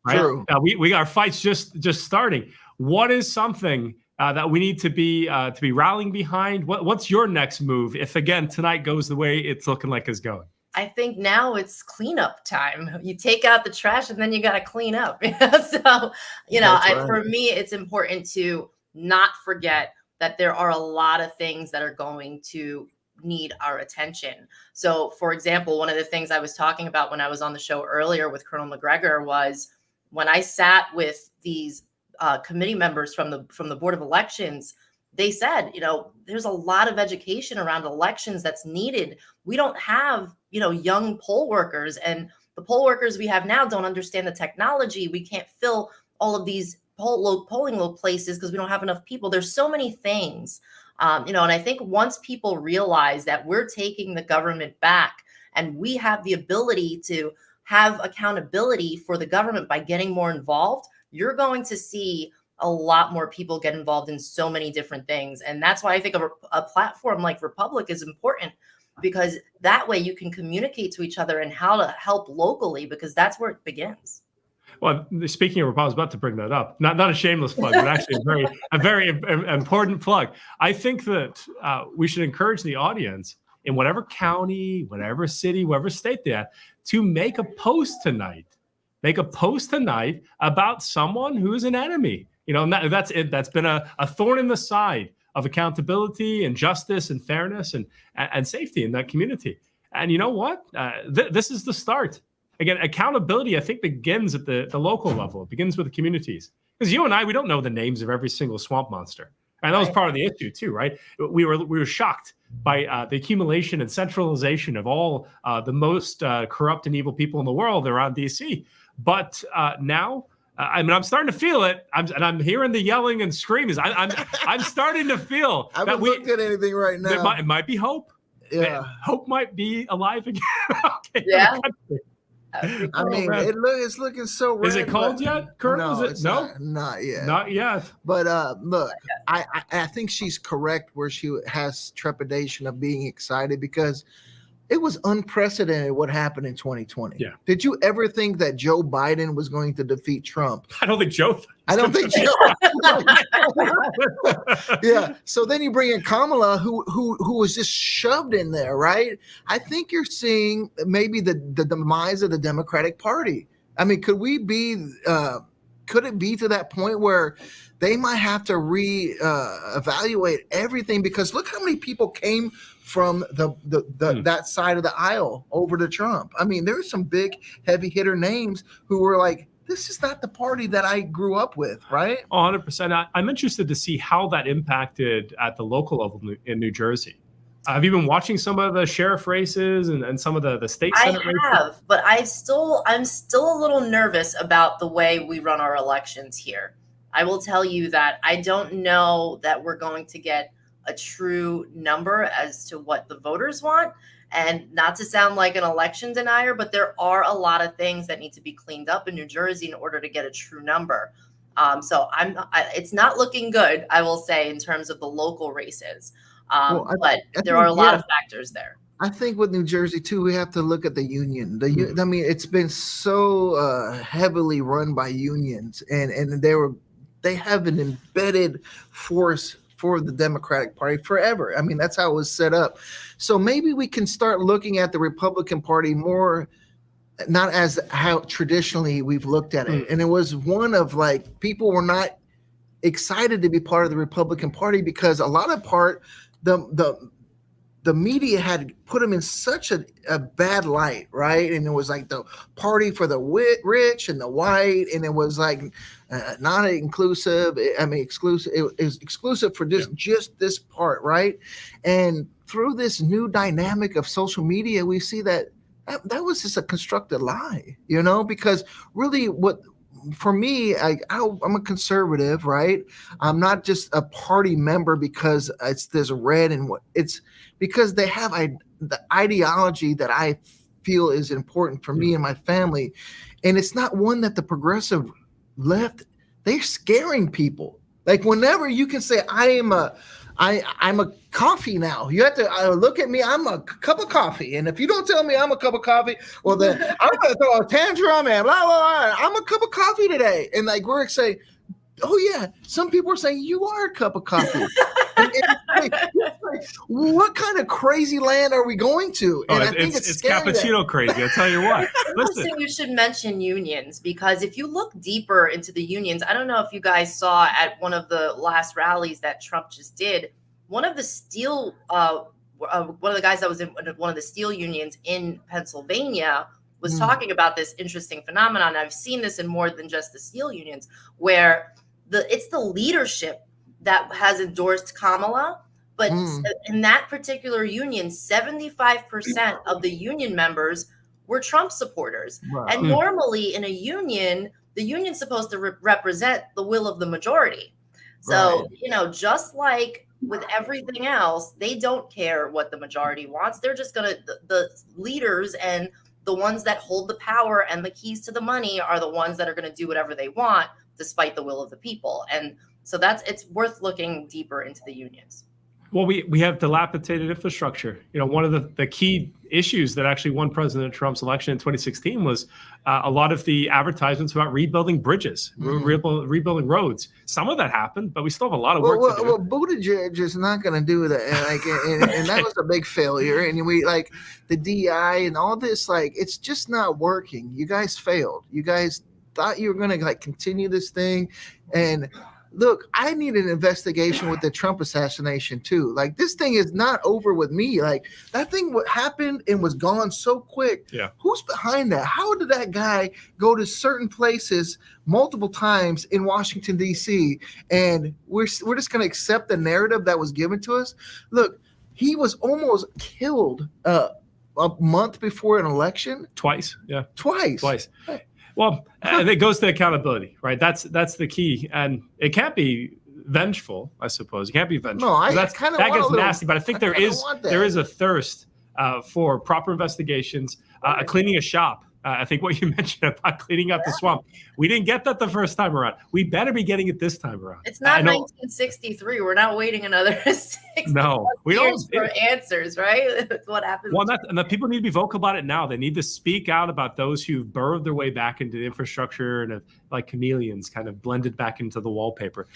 Right? True. We got our fights just starting. What is something that we need to be rallying behind? What's your next move if, again, tonight goes the way it's looking like it's going? I think now it's cleanup time. You take out the trash and then you got to clean up. So, you know, for me, it's important to not forget that there are a lot of things that are going to need our attention. So, for example, one of the things I was talking about when I was on the show earlier with Colonel Macgregor was when I sat with these committee members from the Board of Elections. They said, you know, there's a lot of education around elections that's needed. We don't have, you know, young poll workers, and the poll workers we have now don't understand the technology. We can't fill all of these polling places because we don't have enough people. There's so many things, you know, and I think once people realize that we're taking the government back and we have the ability to have accountability for the government by getting more involved, you're going to see a lot more people get involved in so many different things. And that's why I think a platform like Republic is important, because that way you can communicate to each other and how to help locally, because that's where it begins. Well, speaking of Republicans, I was about to bring that up. Not a shameless plug, but actually a very important plug. I think that we should encourage the audience in whatever county, whatever city, whatever state they're at, to make a post tonight. Make a post tonight about someone who's an enemy. You know, and that's it. That's been a thorn in the side of accountability and justice and fairness and safety in that community. And you know what? This is the start. Again, accountability, I think, begins at the local level. It begins with the communities. Because you and I, we don't know the names of every single swamp monster. And that was part of the issue too, right? We were shocked by the accumulation and centralization of all the most corrupt and evil people in the world around DC. But now, I mean, I'm starting to feel it. I'm hearing the yelling and screaming. I'm starting to feel I haven't looked at anything right now. It might be hope. Yeah. Hope might be alive again. Okay, Yeah. I mean, it's looking so red. Is it cold yet, Colonel? No, Is it? No, not yet. Not yet. But look, I think she's correct where she has trepidation of being excited because it was unprecedented what happened in 2020. Yeah. Did you ever think that Joe Biden was going to defeat Trump? I don't think Joe. I don't think Joe. Yeah. So then you bring in Kamala, who was just shoved in there, right? I think you're seeing maybe the demise of the Democratic Party. I mean, could it be to that point where they might have to evaluate everything? Because look how many people came from that side of the aisle over to Trump. I mean, there's some big heavy hitter names who were like, this is not the party that I grew up with, right? 100%. I'm interested to see how that impacted at the local level in New Jersey. Have you been watching some of the sheriff races and some of the state senate races? I have, but I'm still a little nervous about the way we run our elections here. I will tell you that I don't know that we're going to get a true number as to what the voters want. And not to sound like an election denier, but there are a lot of things that need to be cleaned up in New Jersey in order to get a true number. So it's not looking good, I will say, in terms of the local races. But there are a lot of factors there. I think with New Jersey too, we have to look at the union. I mean, it's been so heavily run by unions, and they have an embedded force for the Democratic Party forever. I mean, that's how it was set up. So maybe we can start looking at the Republican Party more, not as how traditionally we've looked at it. And it was one of like, people were not excited to be part of the Republican Party because a lot of the media had put them in such a bad light, right? And it was like the party for the rich and the white, and it was like not inclusive. I mean, exclusive. It was exclusive for just this part, right? And through this new dynamic of social media, we see that was just a constructed lie, because really for me, I'm a conservative, right? I'm not just a party member because it's this red and it's because they have the ideology that I feel is important for me and my family. And it's not one that the progressive left, they're scaring people. Like whenever you can say, I'm a coffee now. You have to look at me. I'm a cup of coffee. And if you don't tell me I'm a cup of coffee, well, then I'm going to throw a tantrum and blah, blah, blah. I'm a cup of coffee today. And like we're saying, oh, yeah. Some people are saying you are a cup of coffee. Like, what kind of crazy land are we going to? And I think it's cappuccino crazy. I'll tell you what. Listen, you should mention unions, because if you look deeper into the unions, I don't know if you guys saw at one of the last rallies that Trump just did, one of the steel, one of the guys that was in one of the steel unions in Pennsylvania was talking about this interesting phenomenon. I've seen this in more than just the steel unions, where it's the leadership that has endorsed Kamala, but in that particular union, 75% of the union members were Trump supporters. Wow. And normally in a union, the union's supposed to represent the will of the majority. So, just like with everything else, they don't care what the majority wants. They're just going to, the leaders and the ones that hold the power and the keys to the money are the ones that are going to do whatever they want, despite the will of the people. And so it's worth looking deeper into the unions. Well, we have dilapidated infrastructure. You know, one of the key issues that actually won President Trump's election in 2016 was a lot of the advertisements about rebuilding bridges, rebuilding roads. Some of that happened, but we still have a lot of work to do. Well, Buttigieg is not going to do that, and that was a big failure. And we like the DI and all this, like it's just not working. You guys failed. You guys thought you were going to like continue this thing, and look, I need an investigation with the Trump assassination too. Like this thing is not over with me. Like that thing what happened and was gone so quick. Yeah. Who's behind that? How did that guy go to certain places multiple times in Washington, D.C. and we're just going to accept the narrative that was given to us? Look, he was almost killed a month before an election. Twice. Yeah. Twice. Well, and it goes to accountability, right? That's the key, and it can't be vengeful, I suppose. It can't be vengeful. No, that gets nasty, but I think there is a thirst for proper investigations, cleaning a shop. I think what you mentioned about cleaning up the swamp, we didn't get that the first time around. We better be getting it this time around. It's not 1963. We're not waiting another 6 years for answers, right? That's what happens. Well, and the people need to be vocal about it now. They need to speak out about those who've burrowed their way back into the infrastructure and have, like chameleons, kind of blended back into the wallpaper.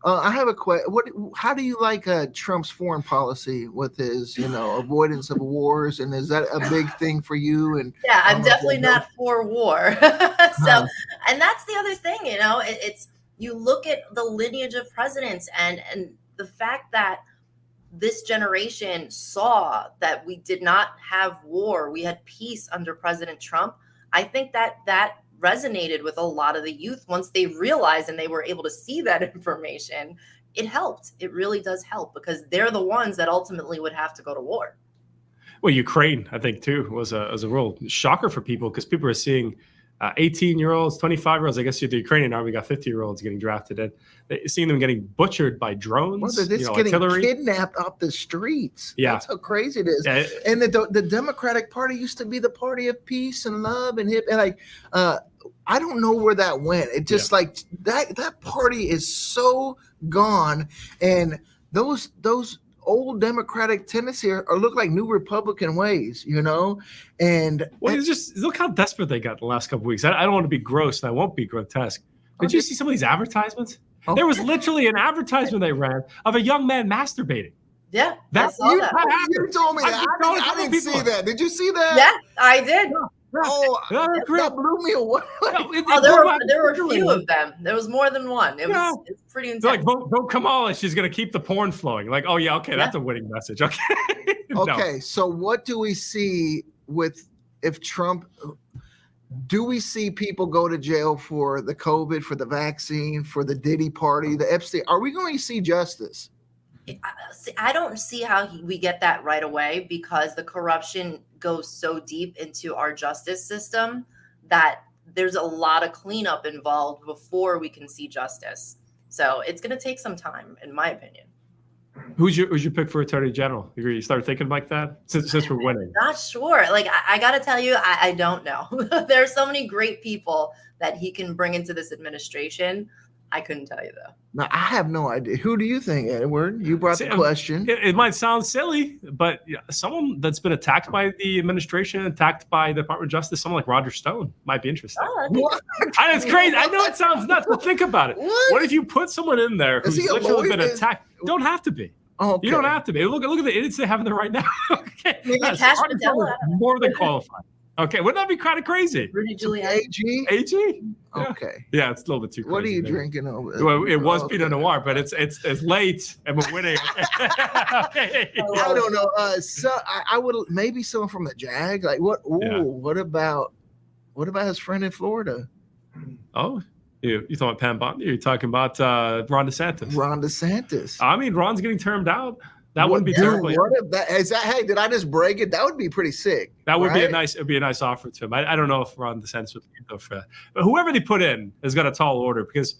I have a question. How do you like Trump's foreign policy with his, avoidance of wars? And is that a big thing for you? And yeah, I'm definitely not for war. And that's the other thing, it's you look at the lineage of presidents and the fact that this generation saw that we did not have war, we had peace under President Trump. I think that resonated with a lot of the youth once they realized and they were able to see that information. It helped. It really does help because they're the ones that ultimately would have to go to war. Well, Ukraine, I think, too, was a real shocker for people because people are seeing 18-year-olds, 25-year-olds. I guess the Ukrainian army got 50-year-olds getting drafted in. Seeing them getting butchered by drones. Well, they're just getting kidnapped off the streets. Yeah. That's how crazy it is. Yeah. And the Democratic Party used to be the party of peace and love and I don't know where that went. It just like that party is so gone, and those old Democratic tendencies are look like new Republican ways, And it's just look how desperate they got the last couple of weeks. I don't want to be gross, and I won't be grotesque. Did you see some of these advertisements? Oh. There was literally an advertisement they ran of a young man masturbating. Yeah, you told me that. I didn't see that. Did you see that? Yeah, I did. Oh, that blew me away. There were a few of them. There was more than one. It's pretty intense. Like, vote Kamala. She's going to keep the porn flowing. Like, oh, yeah, okay, that's a winning message. Okay. Okay, so what do we see if Trump – do we see people go to jail for the COVID, for the vaccine, for the Diddy party, the Epstein? Are we going to see justice? I don't see how we get that right away because the corruption goes so deep into our justice system that there's a lot of cleanup involved before we can see justice. So it's going to take some time, in my opinion. Who's your pick for Attorney General? You started thinking like that since we're winning? Not sure. Like I got to tell you, I don't know. There are so many great people that he can bring into this administration. I couldn't tell you though. No, I have no idea. Who do you think, Edward? You brought the question. It might sound silly, but someone that's been attacked by the administration, attacked by the Department of Justice, someone like Roger Stone might be interesting. It's crazy. I know it sounds nuts, but think about it. What if you put someone in there who's literally been attacked? Don't have to be. Okay. You don't have to be. Look at the idiots they have in there right now. Okay, more than qualified. Okay, wouldn't that be kind of crazy? Rudy Giuliani. AG? Yeah. Okay. Yeah, it's a little bit too crazy. What are you drinking over? Well, it was Pinot Noir, but it's late and we're winning. Okay. I don't know. So I would maybe someone from the Jag. Like what? Ooh, yeah. What about his friend in Florida? Oh, you talking about Pam Bondi? Or you talking about Ron DeSantis? Ron DeSantis. I mean, Ron's getting termed out. That wouldn't be terrible. What if that is that? Hey, did I just break it? That would be pretty sick. That would be a nice. It'd be a nice offer to him. I don't know if Ron DeSantis would go for that, but whoever they put in has got a tall order because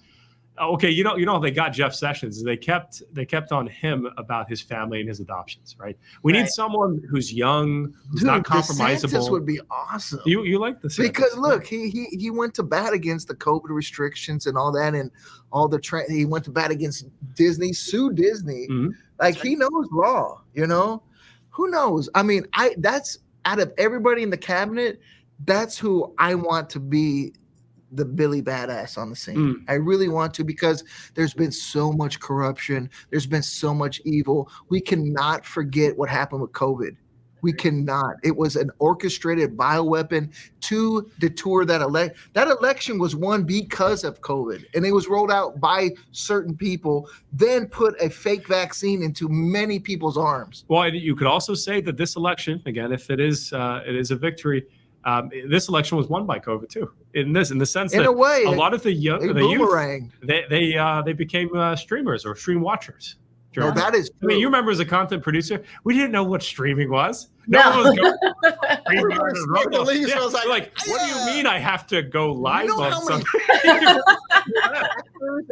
Okay, you know, they got Jeff Sessions. They kept on him about his family and his adoptions, right? We need someone who's young, who's Dude, not compromisable. DeSantis would be awesome. You like DeSantis because look, he went to bat against the COVID restrictions and all that, and all the he went to bat against Disney, sued Disney. Like he knows law, you know. Who knows? I mean, that's out of everybody in the cabinet, that's who I want to be the Billy Badass on the scene. I really want to, because there's been so much corruption. There's been so much evil. We cannot forget what happened with COVID. We cannot. It was an orchestrated bioweapon to detour that election. That election was won because of COVID, and it was rolled out by certain people, then put a fake vaccine into many people's arms. Well, you could also say that this election, again, if it is a victory, this election was won by COVID too. In the sense that in a way, a lot of the youth, they became streamers or stream watchers. No, that is true. I mean, you remember as a content producer, we didn't know what streaming was. No. One was going like, what do you mean I have to go live you know on something?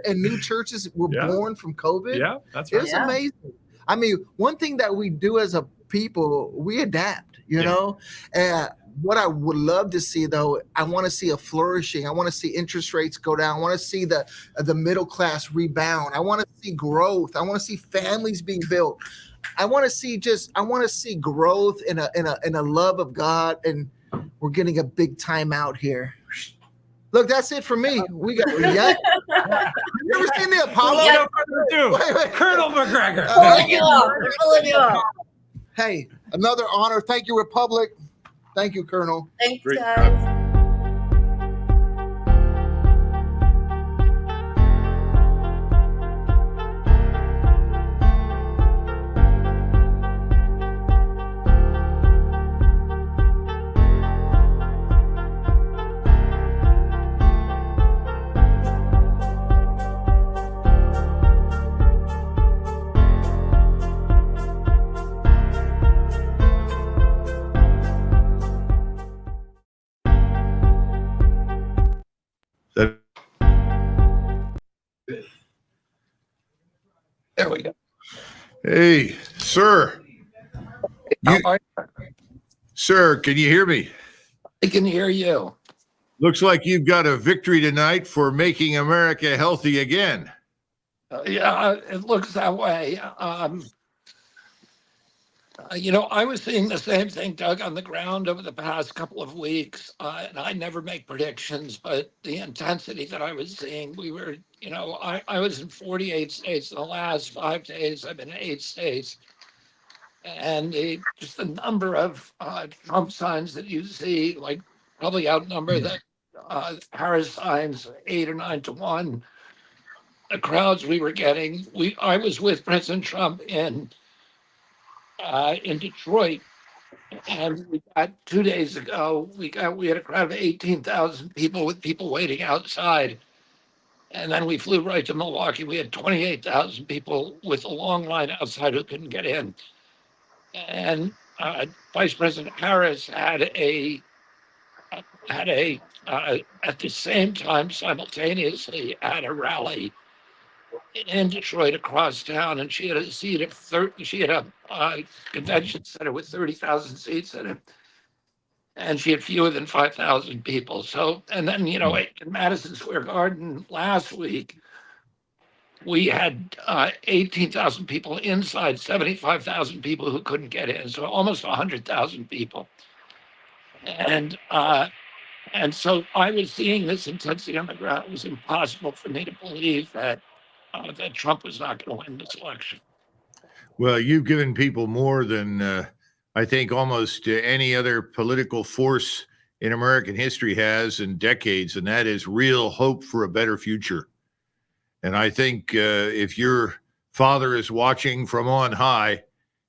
And new churches were born from COVID. Yeah, that's right. It's amazing. I mean, one thing that we do as a people, we adapt, you know? And what I would love to see, though, I want to see a flourishing. I want to see interest rates go down. I want to see the middle class rebound. I want to see growth. I want to see families being built. I want to see growth in a love of God, and we're getting a big time out here. Look, that's it for me. We got you ever seen the Apollo? Colonel Macgregor. Hey, another honor. Thank you, Republic. Thank you, Colonel. Thanks, guys. There we go. Hey, sir. Sir, can you hear me? I can hear you. Looks like you've got a victory tonight for making America healthy again. Yeah, it looks that way. I was seeing the same thing, Doug, on the ground over the past couple of weeks. And I never make predictions, but the intensity that I was seeing, I was in 48 states. In the last 5 days, I've been in 8 states. And just the number of Trump signs that you see, like, probably outnumber the Harris signs 8 or 9 to 1. The crowds we were getting. I was with President Trump in Detroit, and we got 2 days ago. We had a crowd of 18,000 people with people waiting outside, and then we flew right to Milwaukee. We had 28,000 people with a long line outside who couldn't get in, and Vice President Harris had at the same time simultaneously at a rally in Detroit across town, and she had a seat of she had a convention center with 30,000 seats in it, and she had fewer than 5,000 people. So, and then in Madison Square Garden last week, we had 18,000 people inside, 75,000 people who couldn't get in, so almost 100,000 people. And so I was seeing this intensity on the ground. It was impossible for me to believe that Trump was not going to win this election. Well, you've given people more than I think almost any other political force in American history has in decades, and that is real hope for a better future. And I think if your father is watching from on high,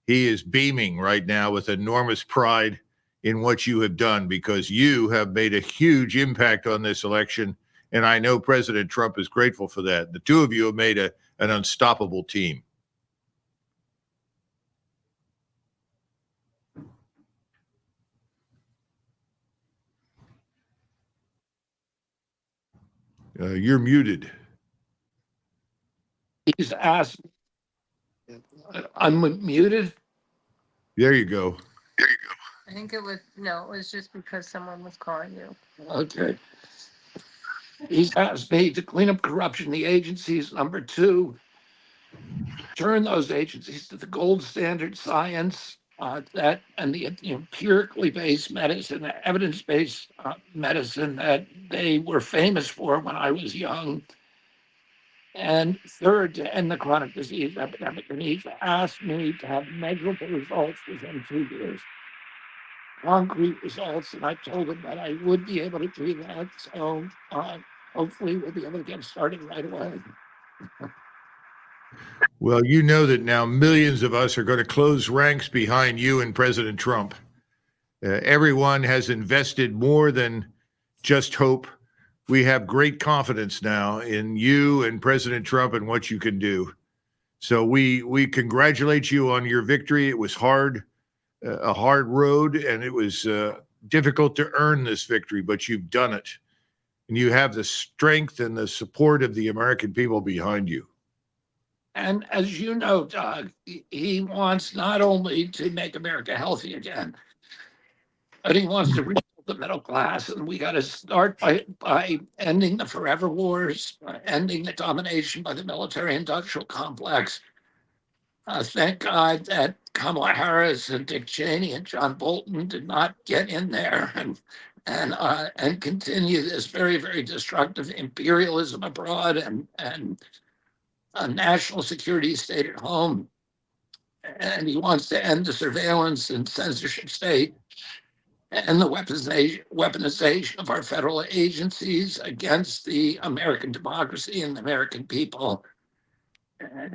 he is beaming right now with enormous pride in what you have done, because you have made a huge impact on this election. And I know President Trump is grateful for that. The two of you have made an unstoppable team. You're muted. He's asked, I'm muted. There you go. I think it was, no, it was just because someone was calling you. Okay. He's asked me to clean up corruption in the agencies. Number two, turn those agencies to the gold standard science that and the empirically based medicine, the evidence-based medicine that they were famous for when I was young. And third, to end the chronic disease epidemic. And he's asked me to have measurable results within 2 years, concrete results. And I told him that I would be able to do that. So hopefully we'll be able to get started right away. Well, you know that now millions of us are going to close ranks behind you and President Trump. Everyone has invested more than just hope. We have great confidence now in you and President Trump and what you can do. So we congratulate you on your victory. It was hard, a hard road, and it was difficult to earn this victory, but you've done it. And you have the strength and the support of the American people behind you. And as you know, Doug, he wants not only to make America healthy again, but he wants to rebuild the middle class. And we got to start by ending the forever wars, ending the domination by the military-industrial complex. Thank God that Kamala Harris and Dick Cheney and John Bolton did not get in there and continue this very, very destructive imperialism abroad and a national security state at home. And he wants to end the surveillance and censorship state and the weaponization of our federal agencies against the American democracy and the American people.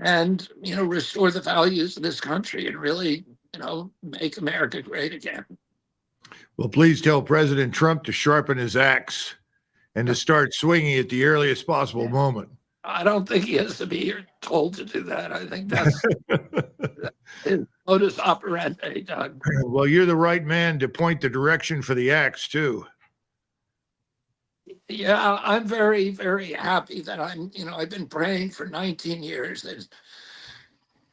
And, restore the values of this country and really, make America great again. Well, please tell President Trump to sharpen his axe and to start swinging at the earliest possible moment. I don't think he has to be told to do that. I think that's his modus operandi, Doug. Well, you're the right man to point the direction for the axe, too. Yeah, I'm very, very happy that I've been praying for 19 years that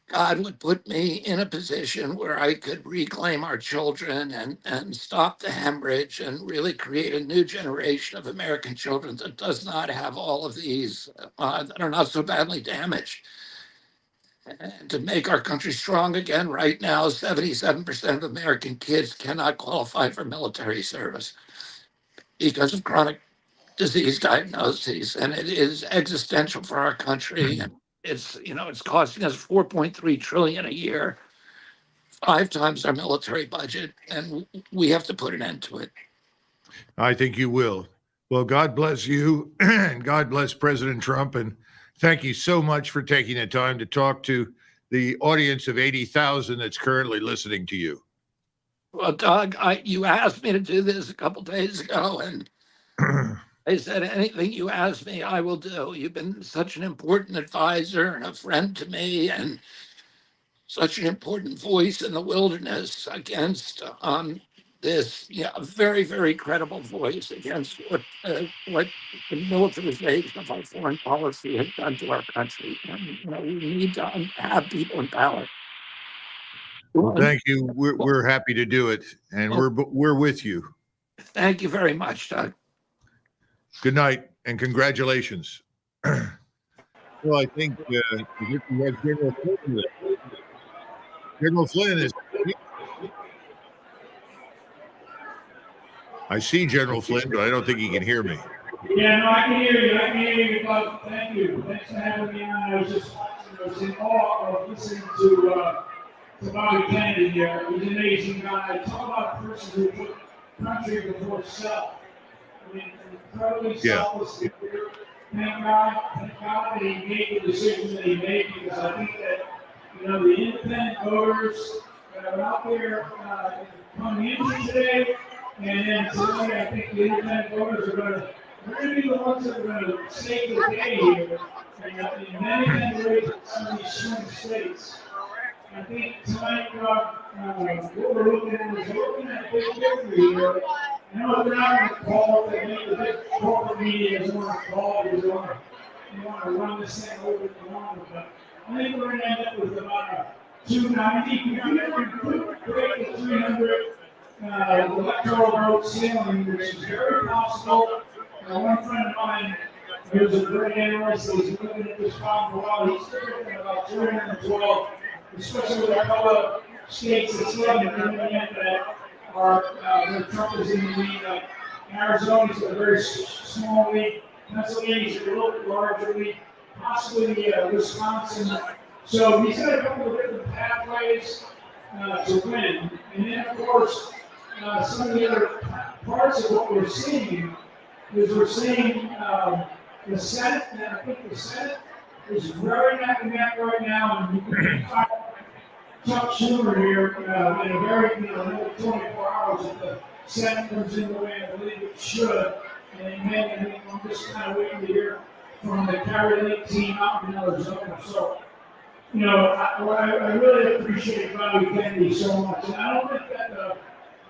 God would put me in a position where I could reclaim our children and stop the hemorrhage and really create a new generation of American children that does not have all of these, that are not so badly damaged. And to make our country strong again, right now, 77% of American kids cannot qualify for military service because of chronic disease diagnoses, and it is existential for our country. And it's costing us $4.3 trillion a year, 5 times our military budget, and we have to put an end to it. I think you will. Well, God bless you and God bless President Trump. And thank you so much for taking the time to talk to the audience of 80,000 that's currently listening to you. Well, Doug, you asked me to do this a couple days ago, and I said, anything you ask me, I will do. You've been such an important advisor and a friend to me and such an important voice in the wilderness against this very, very credible voice against what the militarization of our foreign policy has done to our country. And, we need to have people in power. Well, thank you. We're happy to do it, and we're with you. Thank you very much, Doug. Good night and congratulations. Well, I think we have General Flynn. General Flynn is. I see General Flynn, but I don't think he can hear me. Yeah, no, I can hear you. I can hear you, Doug. Thank you. Thanks for having me on. I was in awe of listening to Bobby Kennedy here. He's an amazing guy. Talk about a person who put country before self. I mean, incredibly selfless. Thank God that he made the decision that he made, because I think that, the independent voters that are out there coming in today, and then tonight, I think the independent voters are going to be the ones that are going to save the day here in many ways in some of these swing states. I think tonight, what we're looking at is a big victory here. I know they're not going to call it, the big corporate media is going to call it, want to run this thing a little bit longer, but I think we're going to end up with about a 290. If we break the 300 electoral vote ceiling, which is very possible. One friend of mine, who's a great analyst, he's been looking at this problem for a while. He's looking at about 312, especially with a couple of states that still haven't done it yet that are where Trump is in the lead. Like Arizona's a very small lead. Pennsylvania's a little bit larger lead. Possibly Wisconsin. So he's got a couple of different pathways to win. And then, of course, some of the other parts of what we're seeing is we're seeing the Senate, and I think the Senate is very neck and neck right now. And you can find Chuck Schumer here in a very, another 24 hours if the Senate comes in the way I believe it should. And then I'm just kind of waiting to hear from the Carrie Lake team out in Arizona. So, I really appreciate Bobby Kennedy so much. And I don't think that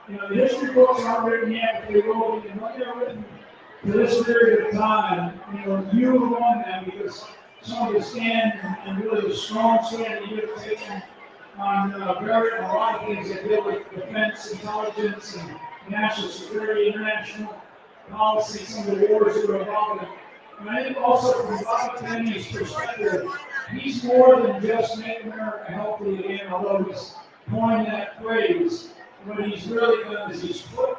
the history books aren't written yet, but they will be. And when they're written for this period of time, you have won them because some of the stand and really the strong stand that you have taken on a lot of things that deal with defense, intelligence, and national security, international policy, some of the wars that are involved in. And I think also from Bobby Kennedy's perspective, he's more than just making America healthy again, although he's coined that phrase. What he's really done is he's put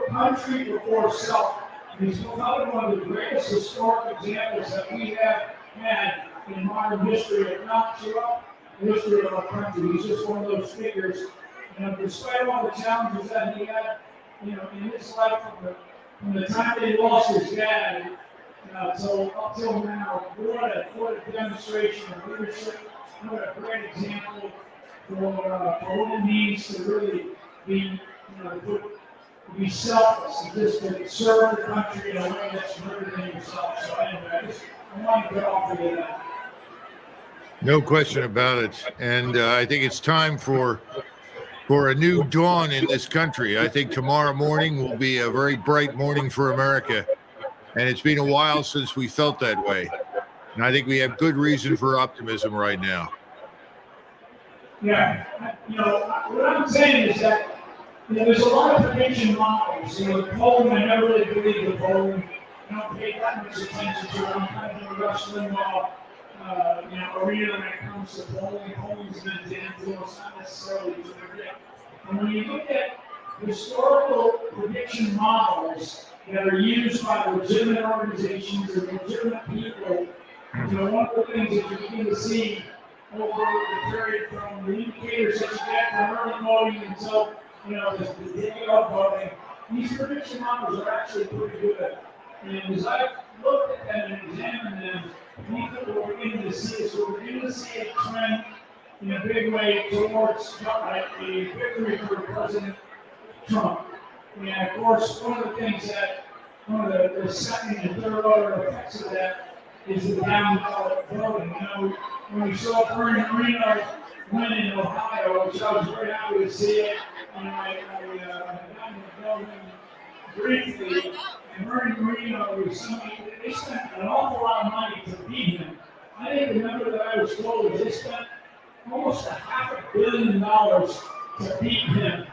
country before self. He's probably one of the greatest historic examples that we have had in modern history, if not throughout the history of our country. He's just one of those figures. Despite all the challenges that he had, in his life from the time that he lost his dad up till now, what a demonstration of leadership, what a great example for what it means to really be, be selfless and just to serve the country in a way that's greater than yourself. So anyway, I wanted to offer you that. No question about it. And I think it's time for a new dawn in this country. I think tomorrow morning will be a very bright morning for America. And it's been a while since we felt that way. And I think we have good reason for optimism right now. Yeah, what I'm saying is that there's a lot of prediction models. The polling, I never really believe the polling. I don't pay that much attention to it. I'm kind of in a Rush Limbaugh, arena when it comes to polling. Polling's meant to influence, not necessarily to predict. And when you look at historical prediction models that are used by legitimate organizations and legitimate people, one of the things that you begin to see over the period from the indicators that you get from early voting until the day of voting, these prediction models are actually pretty good. And as I looked at them and examined them, I think that what we're beginning to see is we're beginning to see a trend in a big way towards a victory for President Trump. And of course, one of the second and third order effects of that is the down ballot voting. When we saw Bernie Moreno win in Ohio, which I was very happy to see it, and I got to know him briefly, and Bernie Moreno was they spent an awful lot of money to beat him. I think the number that I was told is they spent almost $500 million to beat him.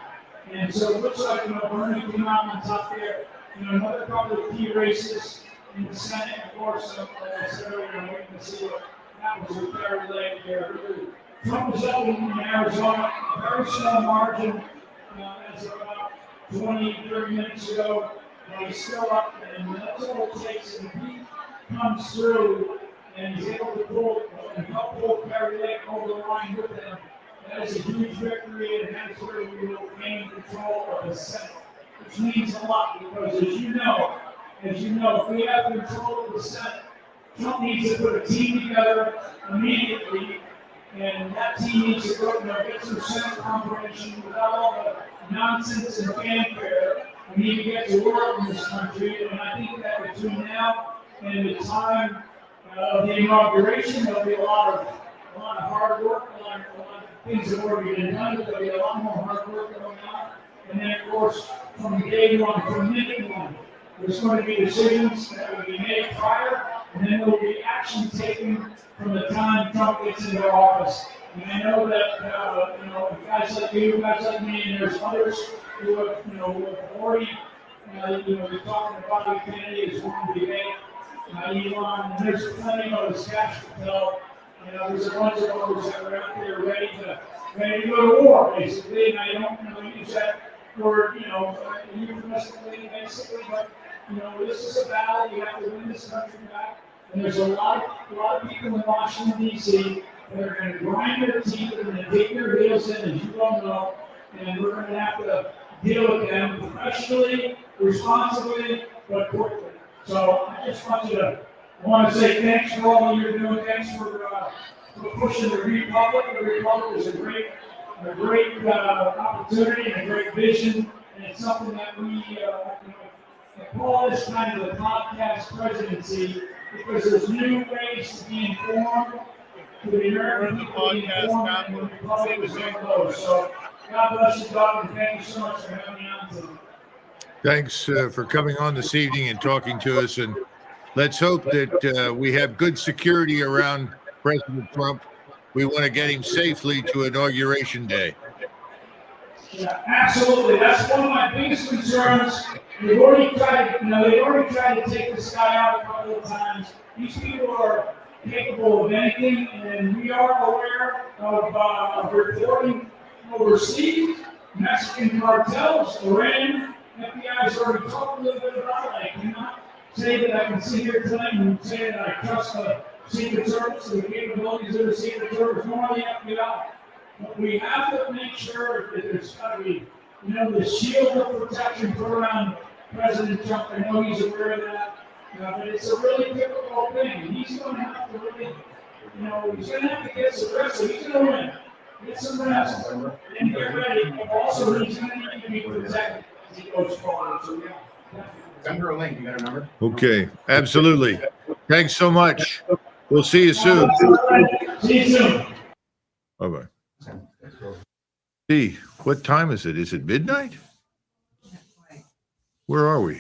And so it looks like Bernie came out on top there. Another couple of key races in the Senate, of course, like I said earlier, I'm waiting to see what happens with Carrie Lake there. Trump is up in Arizona, a very small margin as of about 20, 30 minutes ago. He's still up, and that's all it takes. And if he comes through and he's able to help pull Carrie Lake over the line with him, that is a huge victory, and that's where we will gain control of the Senate, which means a lot because, as you know, if we have control of the Senate, Trump needs to put a team together immediately, and that team needs to go get some Senate confirmation without all the nonsense and fanfare. We need to get to work in this country, and I think that between now and the time of the inauguration, there'll be a lot of hard work, a lot of things have already been done, but there'll be a lot more hard work going on. And then, of course, from day one, from minute one, there's going to be decisions that will be made prior, and then they'll be action taken from the time Trump gets into office. And I know that, guys like you, guys like me, and there's others who have, who have already, we're talking about Bobby Kennedy as one debate, Elon, and there's plenty of others, Cash Patel, there's a bunch of others that are out there ready to go to war, basically, and I don't use that word, euphemistically, basically, but, this is a battle, we have to win this country back, and there's a lot of people in Washington, D.C., that are going to grind their teeth, they're going to dig their heels in, as you all know, and we're going to have to deal with them professionally, responsibly, but quickly. So I just want to say thanks for all you're doing. Thanks for pushing the Republic. The Republic is a great opportunity and a great vision, and it's something that we call this kind of the podcast presidency because there's new ways to be informed. To the American people to be informed, and the Republic is one of those. So God bless you, Doc, and thank you so much for having me on today. Thanks for coming on this evening and talking to us. And let's hope that we have good security around President Trump. We want to get him safely to Inauguration Day. Yeah, absolutely. That's one of my biggest concerns. They've already tried to take this guy out a couple of times. These people are capable of anything, and we are aware of reporting overseas, Mexican cartels, Iran. FBI's already talked a little bit about it. I cannot say that I can sit here tonight and say that I trust the Secret Service and the capabilities of the Secret Service, nor the FBI. But we have to make sure that there's got to be, the shield of protection put around President Trump. I know he's aware of that. But it's a really difficult thing. He's going to have to really, he's going to have to get some rest. So he's going to win. Get some rest. And get ready. But also, he's going to need to be protected as he goes forward. So, yeah. Send her a link. You got her number? Okay, absolutely. Thanks so much. We'll see you soon. See you soon. Bye-bye. See, what time is it? Is it midnight? Where are we?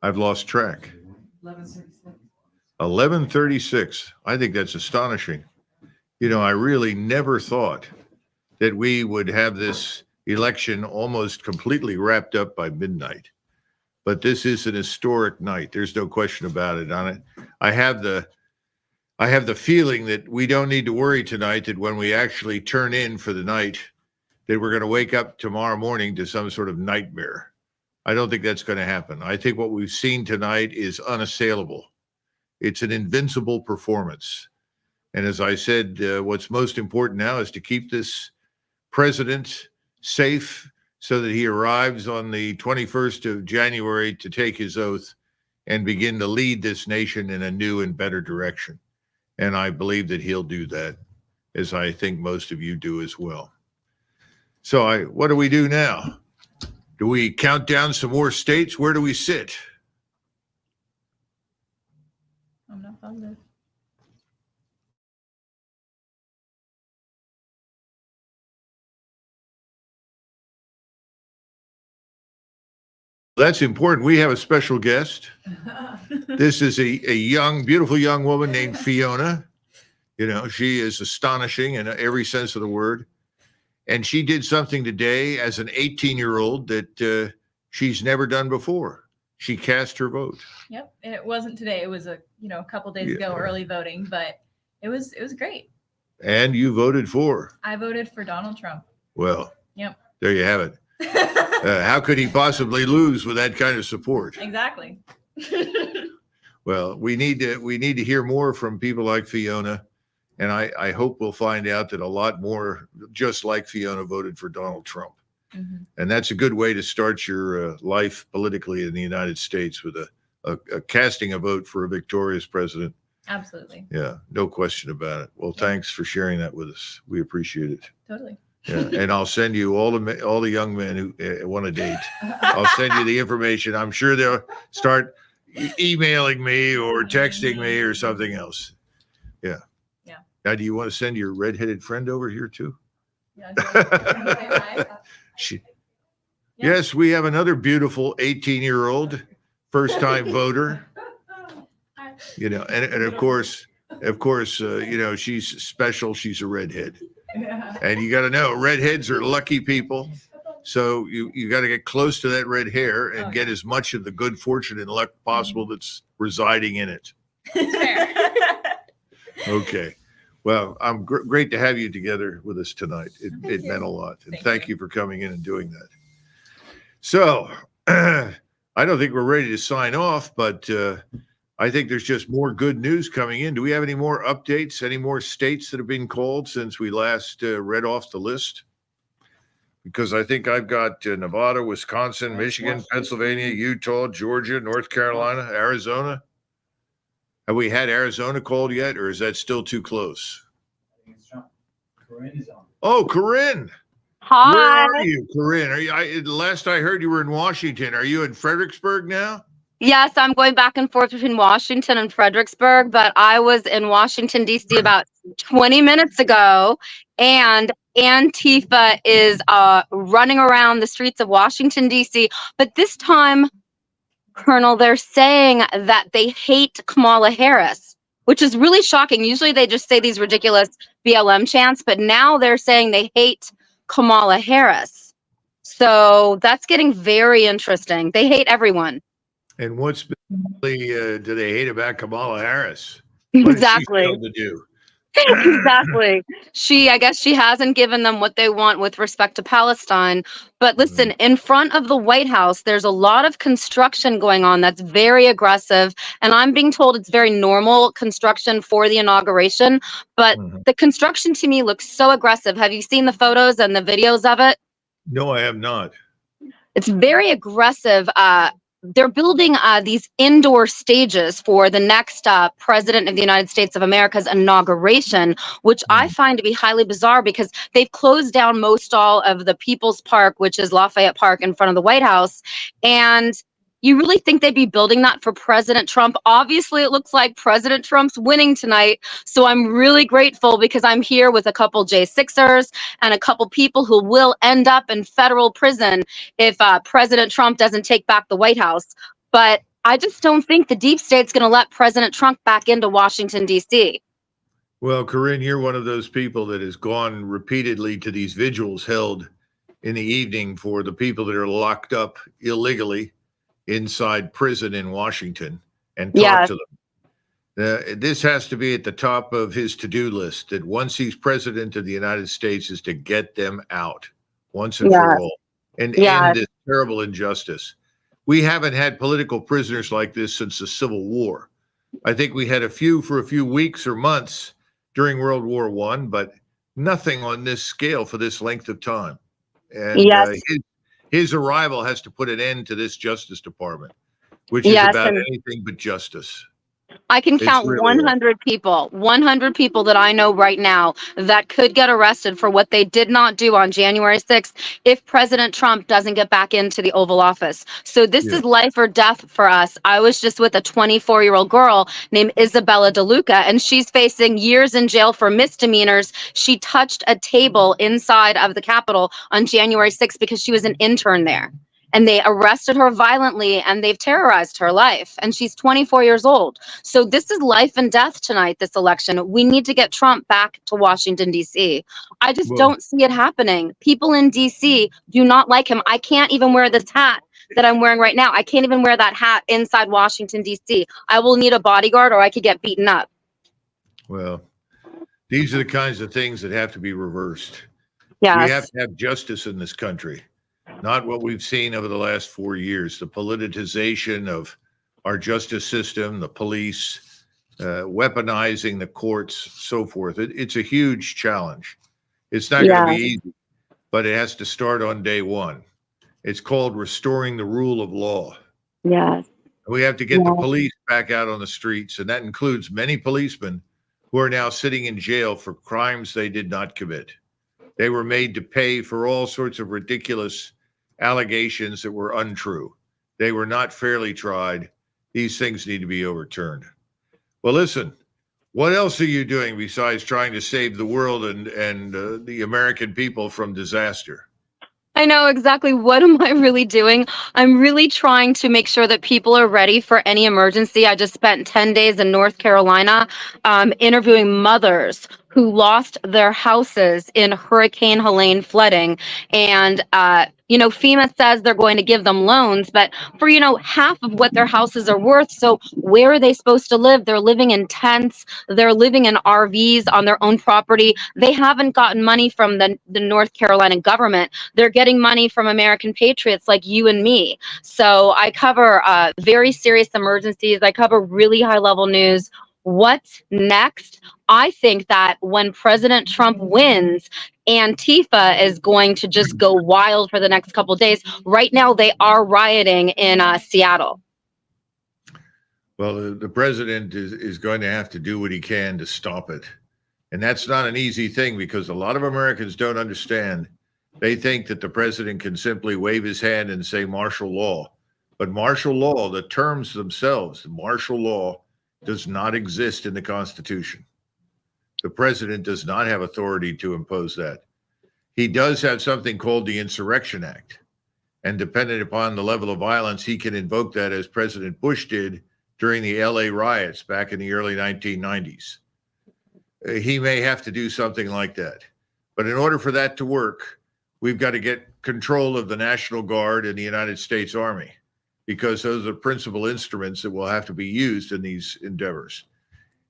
I've lost track. 11:36. I think that's astonishing. I really never thought that we would have this election almost completely wrapped up by midnight. But this is an historic night. There's no question about it on it. I have the feeling that we don't need to worry tonight that when we actually turn in for the night, that we're going to wake up tomorrow morning to some sort of nightmare. I don't think that's going to happen. I think what we've seen tonight is unassailable. It's an invincible performance. And as I said, what's most important now is to keep this president safe so that he arrives on the 21st of January to take his oath and begin to lead this nation in a new and better direction. And I believe that he'll do that, as I think most of you do as well. So what do we do now? Do we count down some more states? Where do we sit? I'm not positive. That's important. We have a special guest. This is a young, beautiful young woman named Fiona. She is astonishing in every sense of the word. And she did something today as an 18-year-old that she's never done before. She cast her vote. Yep. And it wasn't today. It was a couple days ago, early voting, but it was great. And you voted for? I voted for Donald Trump. Well, yep. There you have it. How could he possibly lose with that kind of support? Exactly. Well, we need to hear more from people like Fiona. And I hope we'll find out that a lot more just like Fiona voted for Donald Trump. Mm-hmm. And that's a good way to start your life politically in the United States, with a casting a vote for a victorious president. Absolutely. Yeah, no question about it. Well, thanks for sharing that with us. We appreciate it. Totally. Yeah, and I'll send you all the young men who want to date. I'll send you the information. I'm sure they'll start emailing me or texting me or something else. Yeah. Yeah. Now, do you want to send your redheaded friend over here too? Yeah. Yes, we have another beautiful 18-year-old first-time voter. Hi. You know, and of course, you know, she's special. She's a redhead. Yeah. And you got to know, redheads are lucky people. So you got to get close to that red hair and get as much of the good fortune and luck possible that's residing in it. Okay. Well, I'm great to have you together with us tonight. It meant a lot. And thank you for coming in and doing that. So I don't think we're ready to sign off, but I think there's just more good news coming in. Do we have any more updates, any more states that have been called since we last read off the list? Because I think I've got Nevada, Wisconsin, Michigan, Pennsylvania, Utah, Georgia, North Carolina, Arizona. Have we had Arizona called yet, or is that still too close? Corinne is on. Oh, Corinne. Hi. Where are you, Corinne? Are you? Last I heard, you were in Washington. Are you in Fredericksburg now? Yes, I'm going back and forth between Washington and Fredericksburg, but I was in Washington, D.C. about 20 minutes ago, and Antifa is running around the streets of Washington, D.C. But this time, Colonel, they're saying that they hate Kamala Harris, which is really shocking. Usually they just say these ridiculous BLM chants, but now they're saying they hate Kamala Harris. So that's getting very interesting. They hate everyone. And what specifically do they hate about Kamala Harris? What Exactly. Did she fail to do? Exactly. I guess she hasn't given them what they want with respect to Palestine. But listen, in front of the White House, there's a lot of construction going on that's very aggressive. And I'm being told it's very normal construction for the inauguration. But the construction to me looks so aggressive. Have you seen the photos and the videos of it? No, I have not. It's very aggressive. They're building these indoor stages for the next president of the United States of America's inauguration, which I find to be highly bizarre because they've closed down most all of the People's Park, which is Lafayette Park in front of the White House. And you really think they'd be building that for President Trump? Obviously, it looks like President Trump's winning tonight. So I'm really grateful because I'm here with a couple J6ers and a couple people who will end up in federal prison if President Trump doesn't take back the White House. But I just don't think the deep state's going to let President Trump back into Washington, D.C. Well, Corinne, you're one of those people that has gone repeatedly to these vigils held in the evening for the people that are locked up illegally inside prison in Washington and talk to them. This has to be at the top of his to-do list, that once he's president of the United States is to get them out once and for all and end this terrible injustice. We haven't had political prisoners like this since the Civil War. I think we had a few for a few weeks or months during World War I, but nothing on this scale for this length of time. And his arrival has to put an end to this Justice Department, which is about anything but justice. I can count 100 people that I know right now that could get arrested for what they did not do on January 6th if President Trump doesn't get back into the Oval Office. So this is life or death for us. I was just with a 24-year-old girl named Isabella DeLuca, and she's facing years in jail for misdemeanors. She touched a table inside of the Capitol on January 6th because she was an intern there. And they arrested her violently and they've terrorized her life. And she's 24 years old. So this is life and death tonight, this election. We need to get Trump back to Washington, D.C. I just don't see it happening. People in D.C. do not like him. I can't even wear this hat that I'm wearing right now. I can't even wear that hat inside Washington, D.C. I will need a bodyguard or I could get beaten up. Well, these are the kinds of things that have to be reversed. Yes. We have to have justice in this country. Not what we've seen over the last 4 years, the politicization of our justice system, the police, weaponizing the courts, so forth. It's a huge challenge. It's not going to be easy, but it has to start on day one. It's called restoring the rule of law. Yes. We have to get the police back out on the streets, and that includes many policemen who are now sitting in jail for crimes they did not commit. They were made to pay for all sorts of ridiculous allegations that were untrue. They were not fairly tried. These things need to be overturned. Well, listen, what else are you doing besides trying to save the world and the American people from disaster? I know exactly. What am I really doing? I'm really trying to make sure that people are ready for any emergency. I just spent 10 days in North Carolina interviewing mothers who lost their houses in Hurricane Helene flooding. And, FEMA says they're going to give them loans, but for, half of what their houses are worth. So where are they supposed to live? They're living in tents. They're living in RVs on their own property. They haven't gotten money from the North Carolina government. They're getting money from American patriots like you and me. So I cover very serious emergencies. I cover really high level news. What's next? I think that when President Trump wins, Antifa is going to just go wild for the next couple of days. Right now, they are rioting in Seattle. Well, the president is going to have to do what he can to stop it. And that's not an easy thing because a lot of Americans don't understand. They think that the president can simply wave his hand and say martial law. But martial law, the terms themselves, martial law, does not exist in the Constitution. The president does not have authority to impose that. He does have something called the Insurrection Act. And depending upon the level of violence, he can invoke that as President Bush did during the LA riots back in the early 1990s. He may have to do something like that. But in order for that to work, we've got to get control of the National Guard and the United States Army, because those are principal instruments that will have to be used in these endeavors.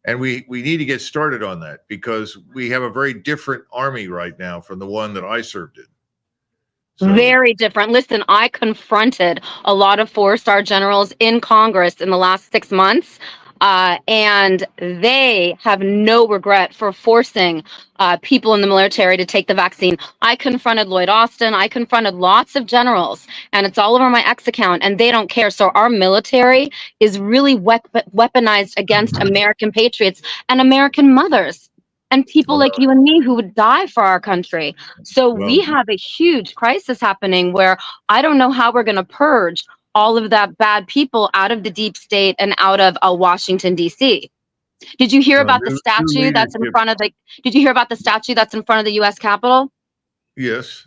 And we need to get started on that because we have a very different army right now from the one that I served in. So, very different. Listen, I confronted a lot of 4-star generals in Congress in the last 6 months, and they have no regret for forcing people in the military to take the vaccine. I confronted Lloyd Austin. I confronted lots of generals, and it's all over my X account, and they don't care. So our military is really weaponized against American patriots and American mothers and people like you and me who would die for our country. So we have a huge crisis happening where I don't know how we're going to purge all of that bad people out of the deep state and out of Washington, D.C. Did you hear about the statue that's in front of did you hear about the statue that's in front of the U.S. Capitol? yes.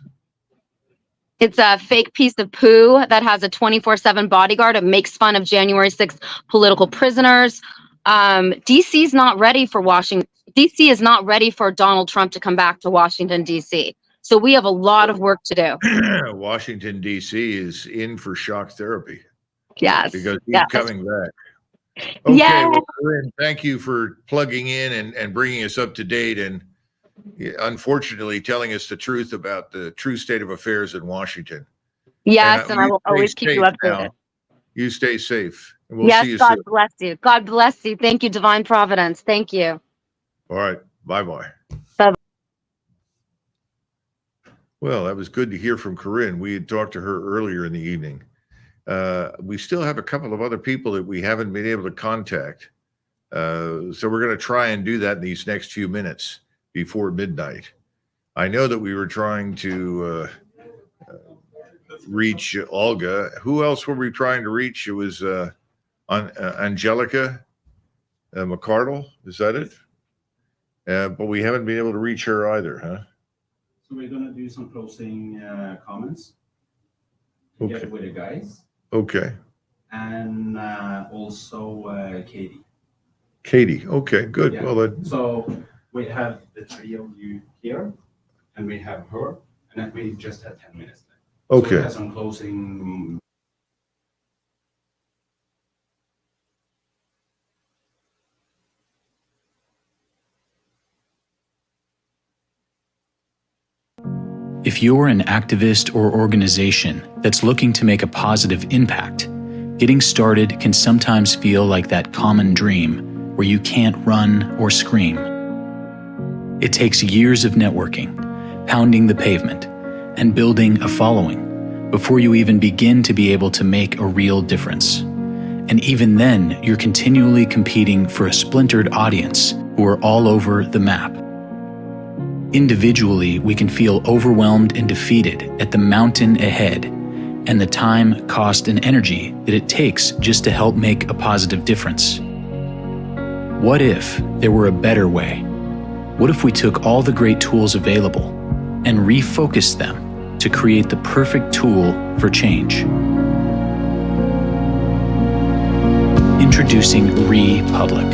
It's a fake piece of poo that has a 24/7 bodyguard. It makes fun of January 6th political prisoners. D.C. is not ready for Washington. D.C. is not ready for Donald Trump to come back to Washington, D.C. So we have a lot of work to do. Washington, D.C. is in for shock therapy. Yes. Because he's yes. coming back. Okay, yes. well, Corinne, thank you for plugging in and bringing us up to date and unfortunately telling us the truth about the true state of affairs in Washington. Yes, and I will always keep you updated. Now. You stay safe. And we'll yes, see you God soon. bless you. God bless you. Thank you, Divine Providence. Thank you. All right. Bye-bye. Bye-bye. Well, that was good to hear from Corinne. We had talked to her earlier in the evening. We still have a couple of other people that we haven't been able to contact. So we're going to try and do that in these next few minutes before midnight. I know that we were trying to reach Olga. Who else were we trying to reach? It was Angelica McCardle. Is that it? But we haven't been able to reach her either, huh? So we're going to do some closing comments Okay. together with the guys. Okay. And also Katie. Katie. Okay, good. Yeah. Well, then. So we have the three of you here, and we have her, and then we just had 10 minutes left. Okay. So we have some closing. If you're an activist or organization that's looking to make a positive impact, getting started can sometimes feel like that common dream where you can't run or scream. It takes years of networking, pounding the pavement, and building a following before you even begin to be able to make a real difference. And even then, you're continually competing for a splintered audience who are all over the map. Individually, we can feel overwhelmed and defeated at the mountain ahead and the time, cost, and energy that it takes just to help make a positive difference. What if there were a better way? What if we took all the great tools available and refocused them to create the perfect tool for change. Introducing Republic,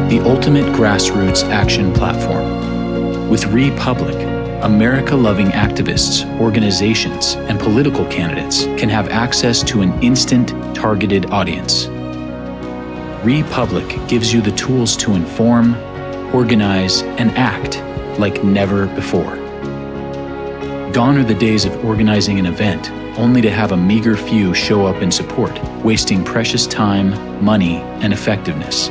the ultimate grassroots action platform. With Republic, America-loving activists, organizations, and political candidates can have access to an instant, targeted audience. Republic gives you the tools to inform, organize, and act like never before. Gone are the days of organizing an event only to have a meager few show up in support, wasting precious time, money, and effectiveness.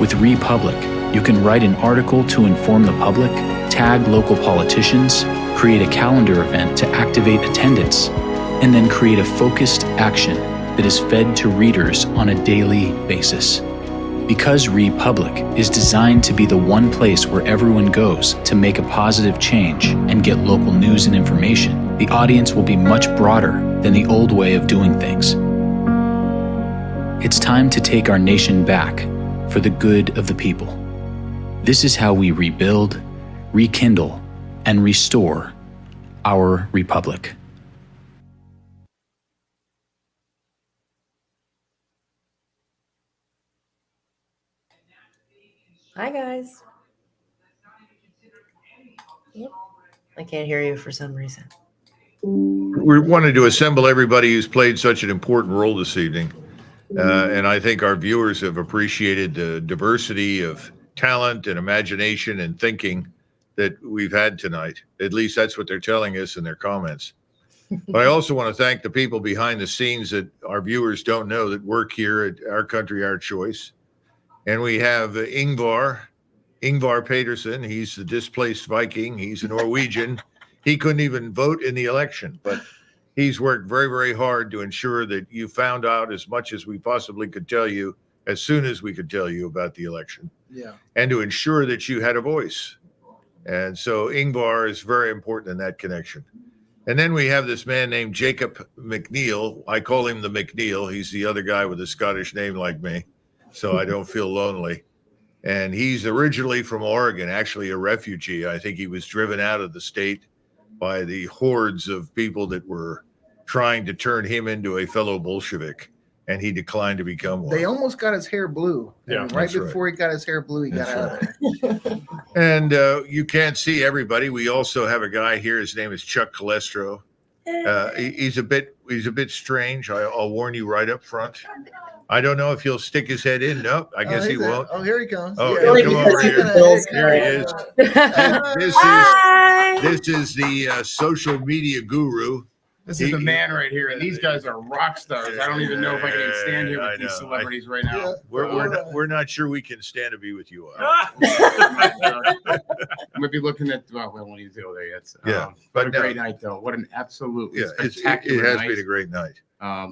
With Republic, you can write an article to inform the public, tag local politicians, create a calendar event to activate attendance, and then create a focused action that is fed to readers on a daily basis. Because Republic is designed to be the one place where everyone goes to make a positive change and get local news and information, the audience will be much broader than the old way of doing things. It's time to take our nation back for the good of the people. This is how we rebuild, rekindle, and restore our republic. Hi, guys. Yep. I can't hear you for some reason. We wanted to assemble everybody who's played such an important role this evening. And I think our viewers have appreciated the diversity of talent and imagination and thinking that we've had tonight. At least that's what they're telling us in their comments. But I also want to thank the people behind the scenes that our viewers don't know that work here at Our Country, Our Choice. And we have Ingvar Peterson. He's the displaced Viking. He's a Norwegian. He couldn't even vote in the election, but he's worked very, very hard to ensure that you found out as much as we possibly could tell you as soon as we could tell you about the election. Yeah. And to ensure that you had a voice. And so Ingvar is very important in that connection. And then we have this man named Jacob McNeil. I call him the McNeil. He's the other guy with a Scottish name like me, so I don't feel lonely. And he's originally from Oregon, actually a refugee. I think he was driven out of the state by the hordes of people that were trying to turn him into a fellow Bolshevik, and he declined to become one. They almost got his hair blue. Yeah, And right that's right. before he got his hair blue, he got out of there. And you can't see everybody. We also have a guy here. His name is Chuck Calestro. He's a bit strange. I'll warn you right up front. I don't know if he'll stick his head in. No, I guess he won't. Oh, here he comes. Oh, Yeah. he'll come over here. Here he is. This is the social media guru. This is the man right here, and these guys are rock stars. I don't even know if I can even stand here with these celebrities right now. We're not sure we can stand to be with you. I might be looking at. Well, we won't even go there yet. Yeah, what a great night, though. What an absolutely it spectacular has night. been a great night.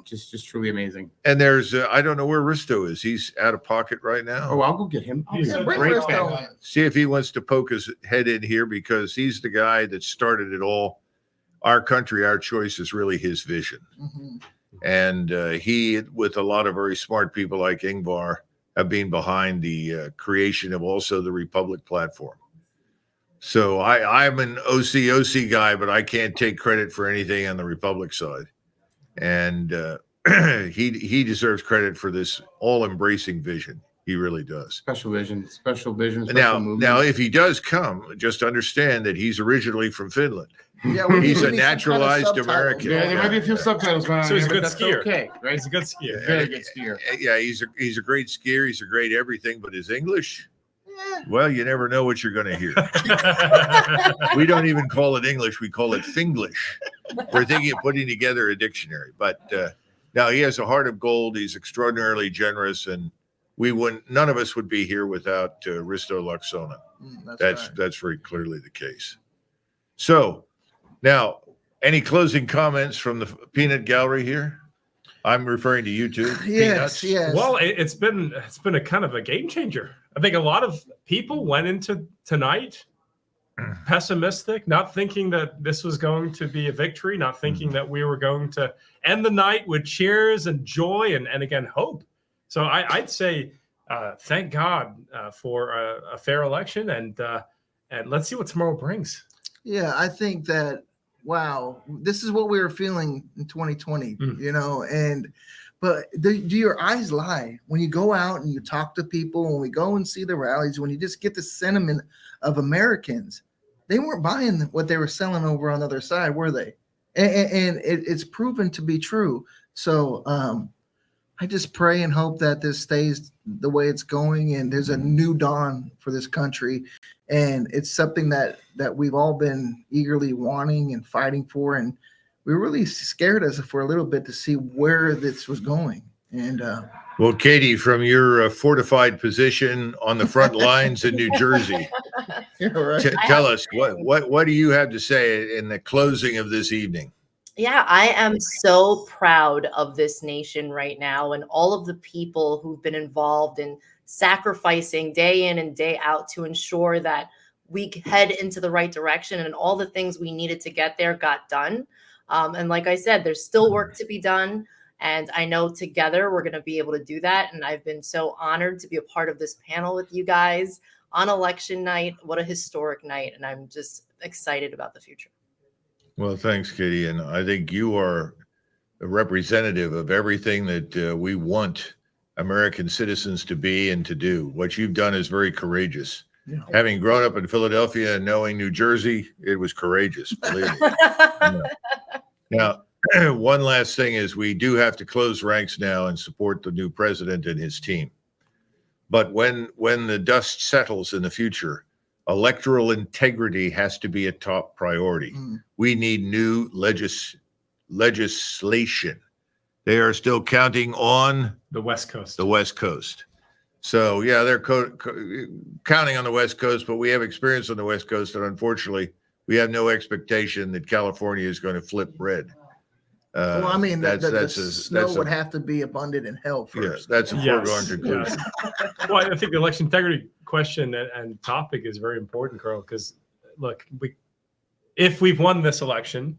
Just truly amazing. And there's I don't know where Risto is. He's out of pocket right now. Oh, I'll go get him. He's a Bring great Risto fan. in. See if he wants to poke his head in here, because he's the guy that started it all. Our Country, Our Choice is really his vision. Mhm. And he, with a lot of very smart people like Ingvar, have been behind the creation of also the Republic platform. So I'm an OC guy, but I can't take credit for anything on the Republic side. And he deserves credit for this all-embracing vision. He really does. Special vision, special Now, movement. if he does come, just understand that he's originally from Finland. Yeah, we He's need a some naturalized kind of subtitles. American. Yeah, there might be a few subtitles going on. So he's a here, good but that's skier. Okay, right? He's a good skier. Very good skier. Yeah, he's a great skier. He's a great everything, but his English, well, you never know what you're going to hear. We don't even call it English. We call it Finglish. We're thinking of putting together a dictionary. But now he has a heart of gold. He's extraordinarily generous, and none of us would be here without Risto Luxona. That's very clearly the case. So now, any closing comments from the peanut gallery here? I'm referring to you two. Yes, Peanuts. yes. Well, it's been a kind of a game changer. I think a lot of people went into tonight pessimistic, not thinking that this was going to be a victory, not thinking that we were going to end the night with cheers and joy and again hope. So I'd say thank God for a fair election, and let's see what tomorrow brings. Yeah, I think that wow, this is what we were feeling in 2020, you know, but do your eyes lie when you go out and you talk to people, when we go and see the rallies, when you just get the sentiment of Americans? They weren't buying what they were selling over on the other side, were they? And it's proven to be true. So I just pray and hope that this stays the way it's going, and there's a new dawn for this country. And it's something that we've all been eagerly wanting and fighting for. And we really scared us for a little bit to see where this was going. And well, Katie, from your fortified position on the front lines in New Jersey, tell us what do you have to say in the closing of this evening? Yeah, I am so proud of this nation right now and all of the people who've been involved in sacrificing day in and day out to ensure that we head into the right direction, and all the things we needed to get there got done. And like I said, there's still work to be done. And I know together we're going to be able to do that. And I've been so honored to be a part of this panel with you guys on election night. What a historic night. And I'm just excited about the future. Well, thanks, Katie. And I think you are a representative of everything that we want American citizens to be and to do. What you've done is very courageous. Yeah. Having grown up in Philadelphia and knowing New Jersey, it was courageous, believe me. Now, one last thing is we do have to close ranks now and support the new president and his team. But when the dust settles in the future, electoral integrity has to be a top priority. We need new legislation. They are still counting on the West Coast. The West Coast. So yeah, they're counting on the West Coast, but we have experience on the West Coast, and unfortunately, we have no expectation that California is going to flip red. Well, I mean, the snow would have to be abundant in hell first. Yes, that's a foregone conclusion. Well, I think the election integrity question and topic is very important, Carl, because look, if we've won this election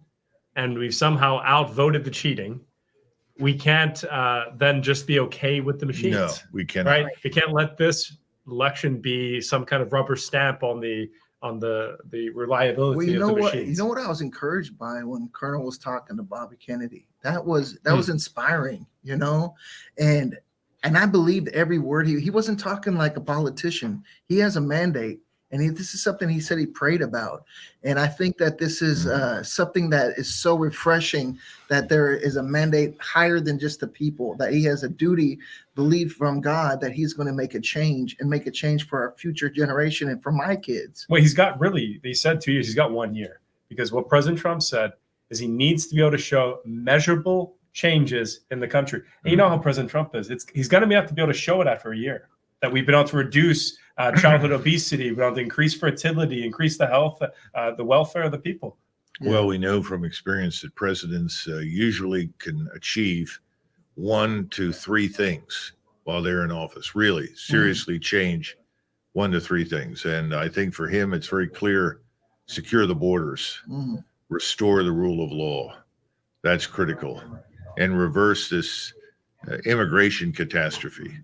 and we've somehow outvoted the cheating, we can't then just be okay with the machines. No, we cannot. Right? We can't let this election be some kind of rubber stamp on the reliability of the machines. You know what I was encouraged by when Colonel was talking to Bobby Kennedy? That was inspiring, you know? And I believed every word. He wasn't talking like a politician. He has a mandate. And this is something he said he prayed about. And I think that this is something that is so refreshing, that there is a mandate higher than just the people, that he has a duty believed from God that he's going to make a change for our future generation and for my kids. Well, he said 2 years, he's got 1 year, because what President Trump said is he needs to be able to show measurable changes in the country. And you know how President Trump is. He's going to have to be able to show it after a year, that we've been able to reduce childhood obesity, we've been able to increase fertility, increase the health, the welfare of the people. Well, we know from experience that presidents usually can achieve 1 to 3 things while they're in office, really seriously change 1 to 3 things. And I think for him, it's very clear: secure the borders, restore the rule of law. That's critical. And reverse this immigration catastrophe.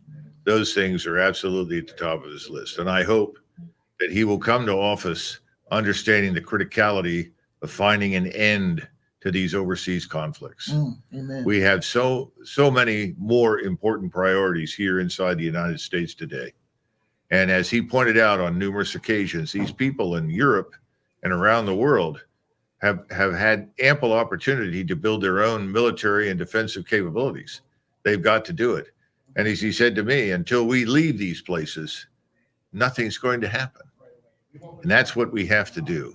Those things are absolutely at the top of his list. And I hope that he will come to office understanding the criticality of finding an end to these overseas conflicts. Amen. We have so many more important priorities here inside the United States today. And as he pointed out on numerous occasions, these people in Europe and around the world have had ample opportunity to build their own military and defensive capabilities. They've got to do it. And as he said to me, until we leave these places, nothing's going to happen. And that's what we have to do.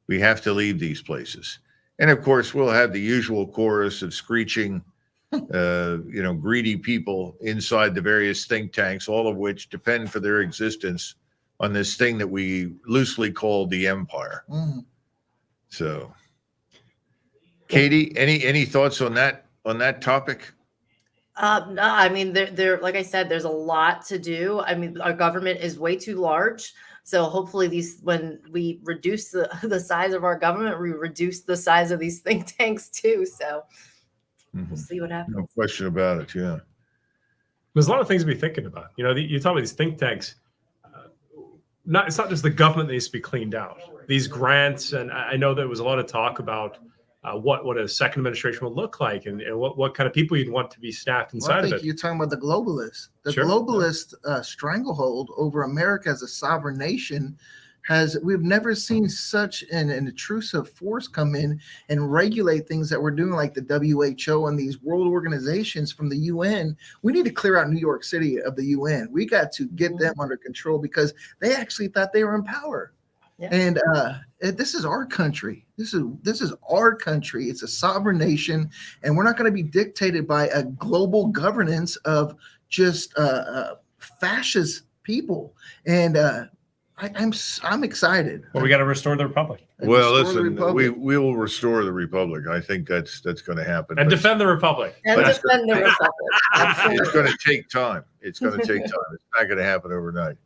We have to leave these places. And of course, we'll have the usual chorus of screeching, greedy people inside the various think tanks, all of which depend for their existence on this thing that we loosely call the empire. So, Katie, any thoughts on that topic? No, I mean, there, like I said, there's a lot to do. I mean, our government is way too large. So hopefully when we reduce the size of our government, we reduce the size of these think tanks too. So we'll see what happens. No question about it. Yeah. There's a lot of things to be thinking about. You know, you talk about these think tanks. It's not just the government that needs to be cleaned out. These grants, and I know there was a lot of talk about what a second administration would look like, and what kind of people you'd want to be staffed Well, I inside of think it. you're talking about the globalists. The Sure. globalist stranglehold over America as a sovereign nation we've never seen such an intrusive force come in and regulate things that we're doing, like the WHO and these world organizations from the UN. We need to clear out New York City of the UN. We got to get them under control because they actually thought they were in power. Yeah. And this is our country. This is our country. It's a sovereign nation, and we're not going to be dictated by a global governance of just fascist people. And I'm excited. Well, we got to restore the republic. Well, Restore the listen, we republic. will restore the republic. I think that's going to happen. And But defend the republic. And But- defend the republic. it's going to take time. It's going to take time. It's not going to happen overnight.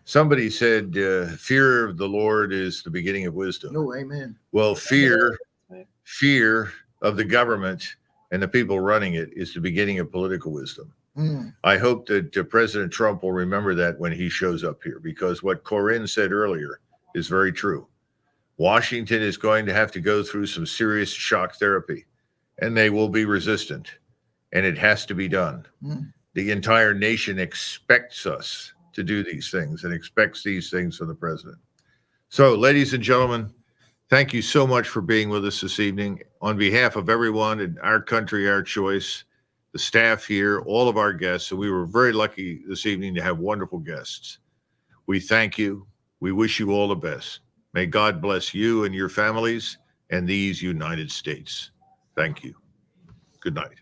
Somebody said, fear of the Lord is the beginning of wisdom. No, amen. Well, fear of the government and the people running it is the beginning of political wisdom. Mm. I hope that President Trump will remember that when he shows up here, because what Corinne said earlier is very true. Washington is going to have to go through some serious shock therapy, and they will be resistant, and it has to be done. Mm. The entire nation expects us to do these things and expects these things from the president. So, ladies and gentlemen, thank you so much for being with us this evening. On behalf of everyone in Our Country, Our Choice, the staff here, all of our guests, and we were very lucky this evening to have wonderful guests. We thank you. We wish you all the best. May God bless you and your families and these United States. Thank you. Good night.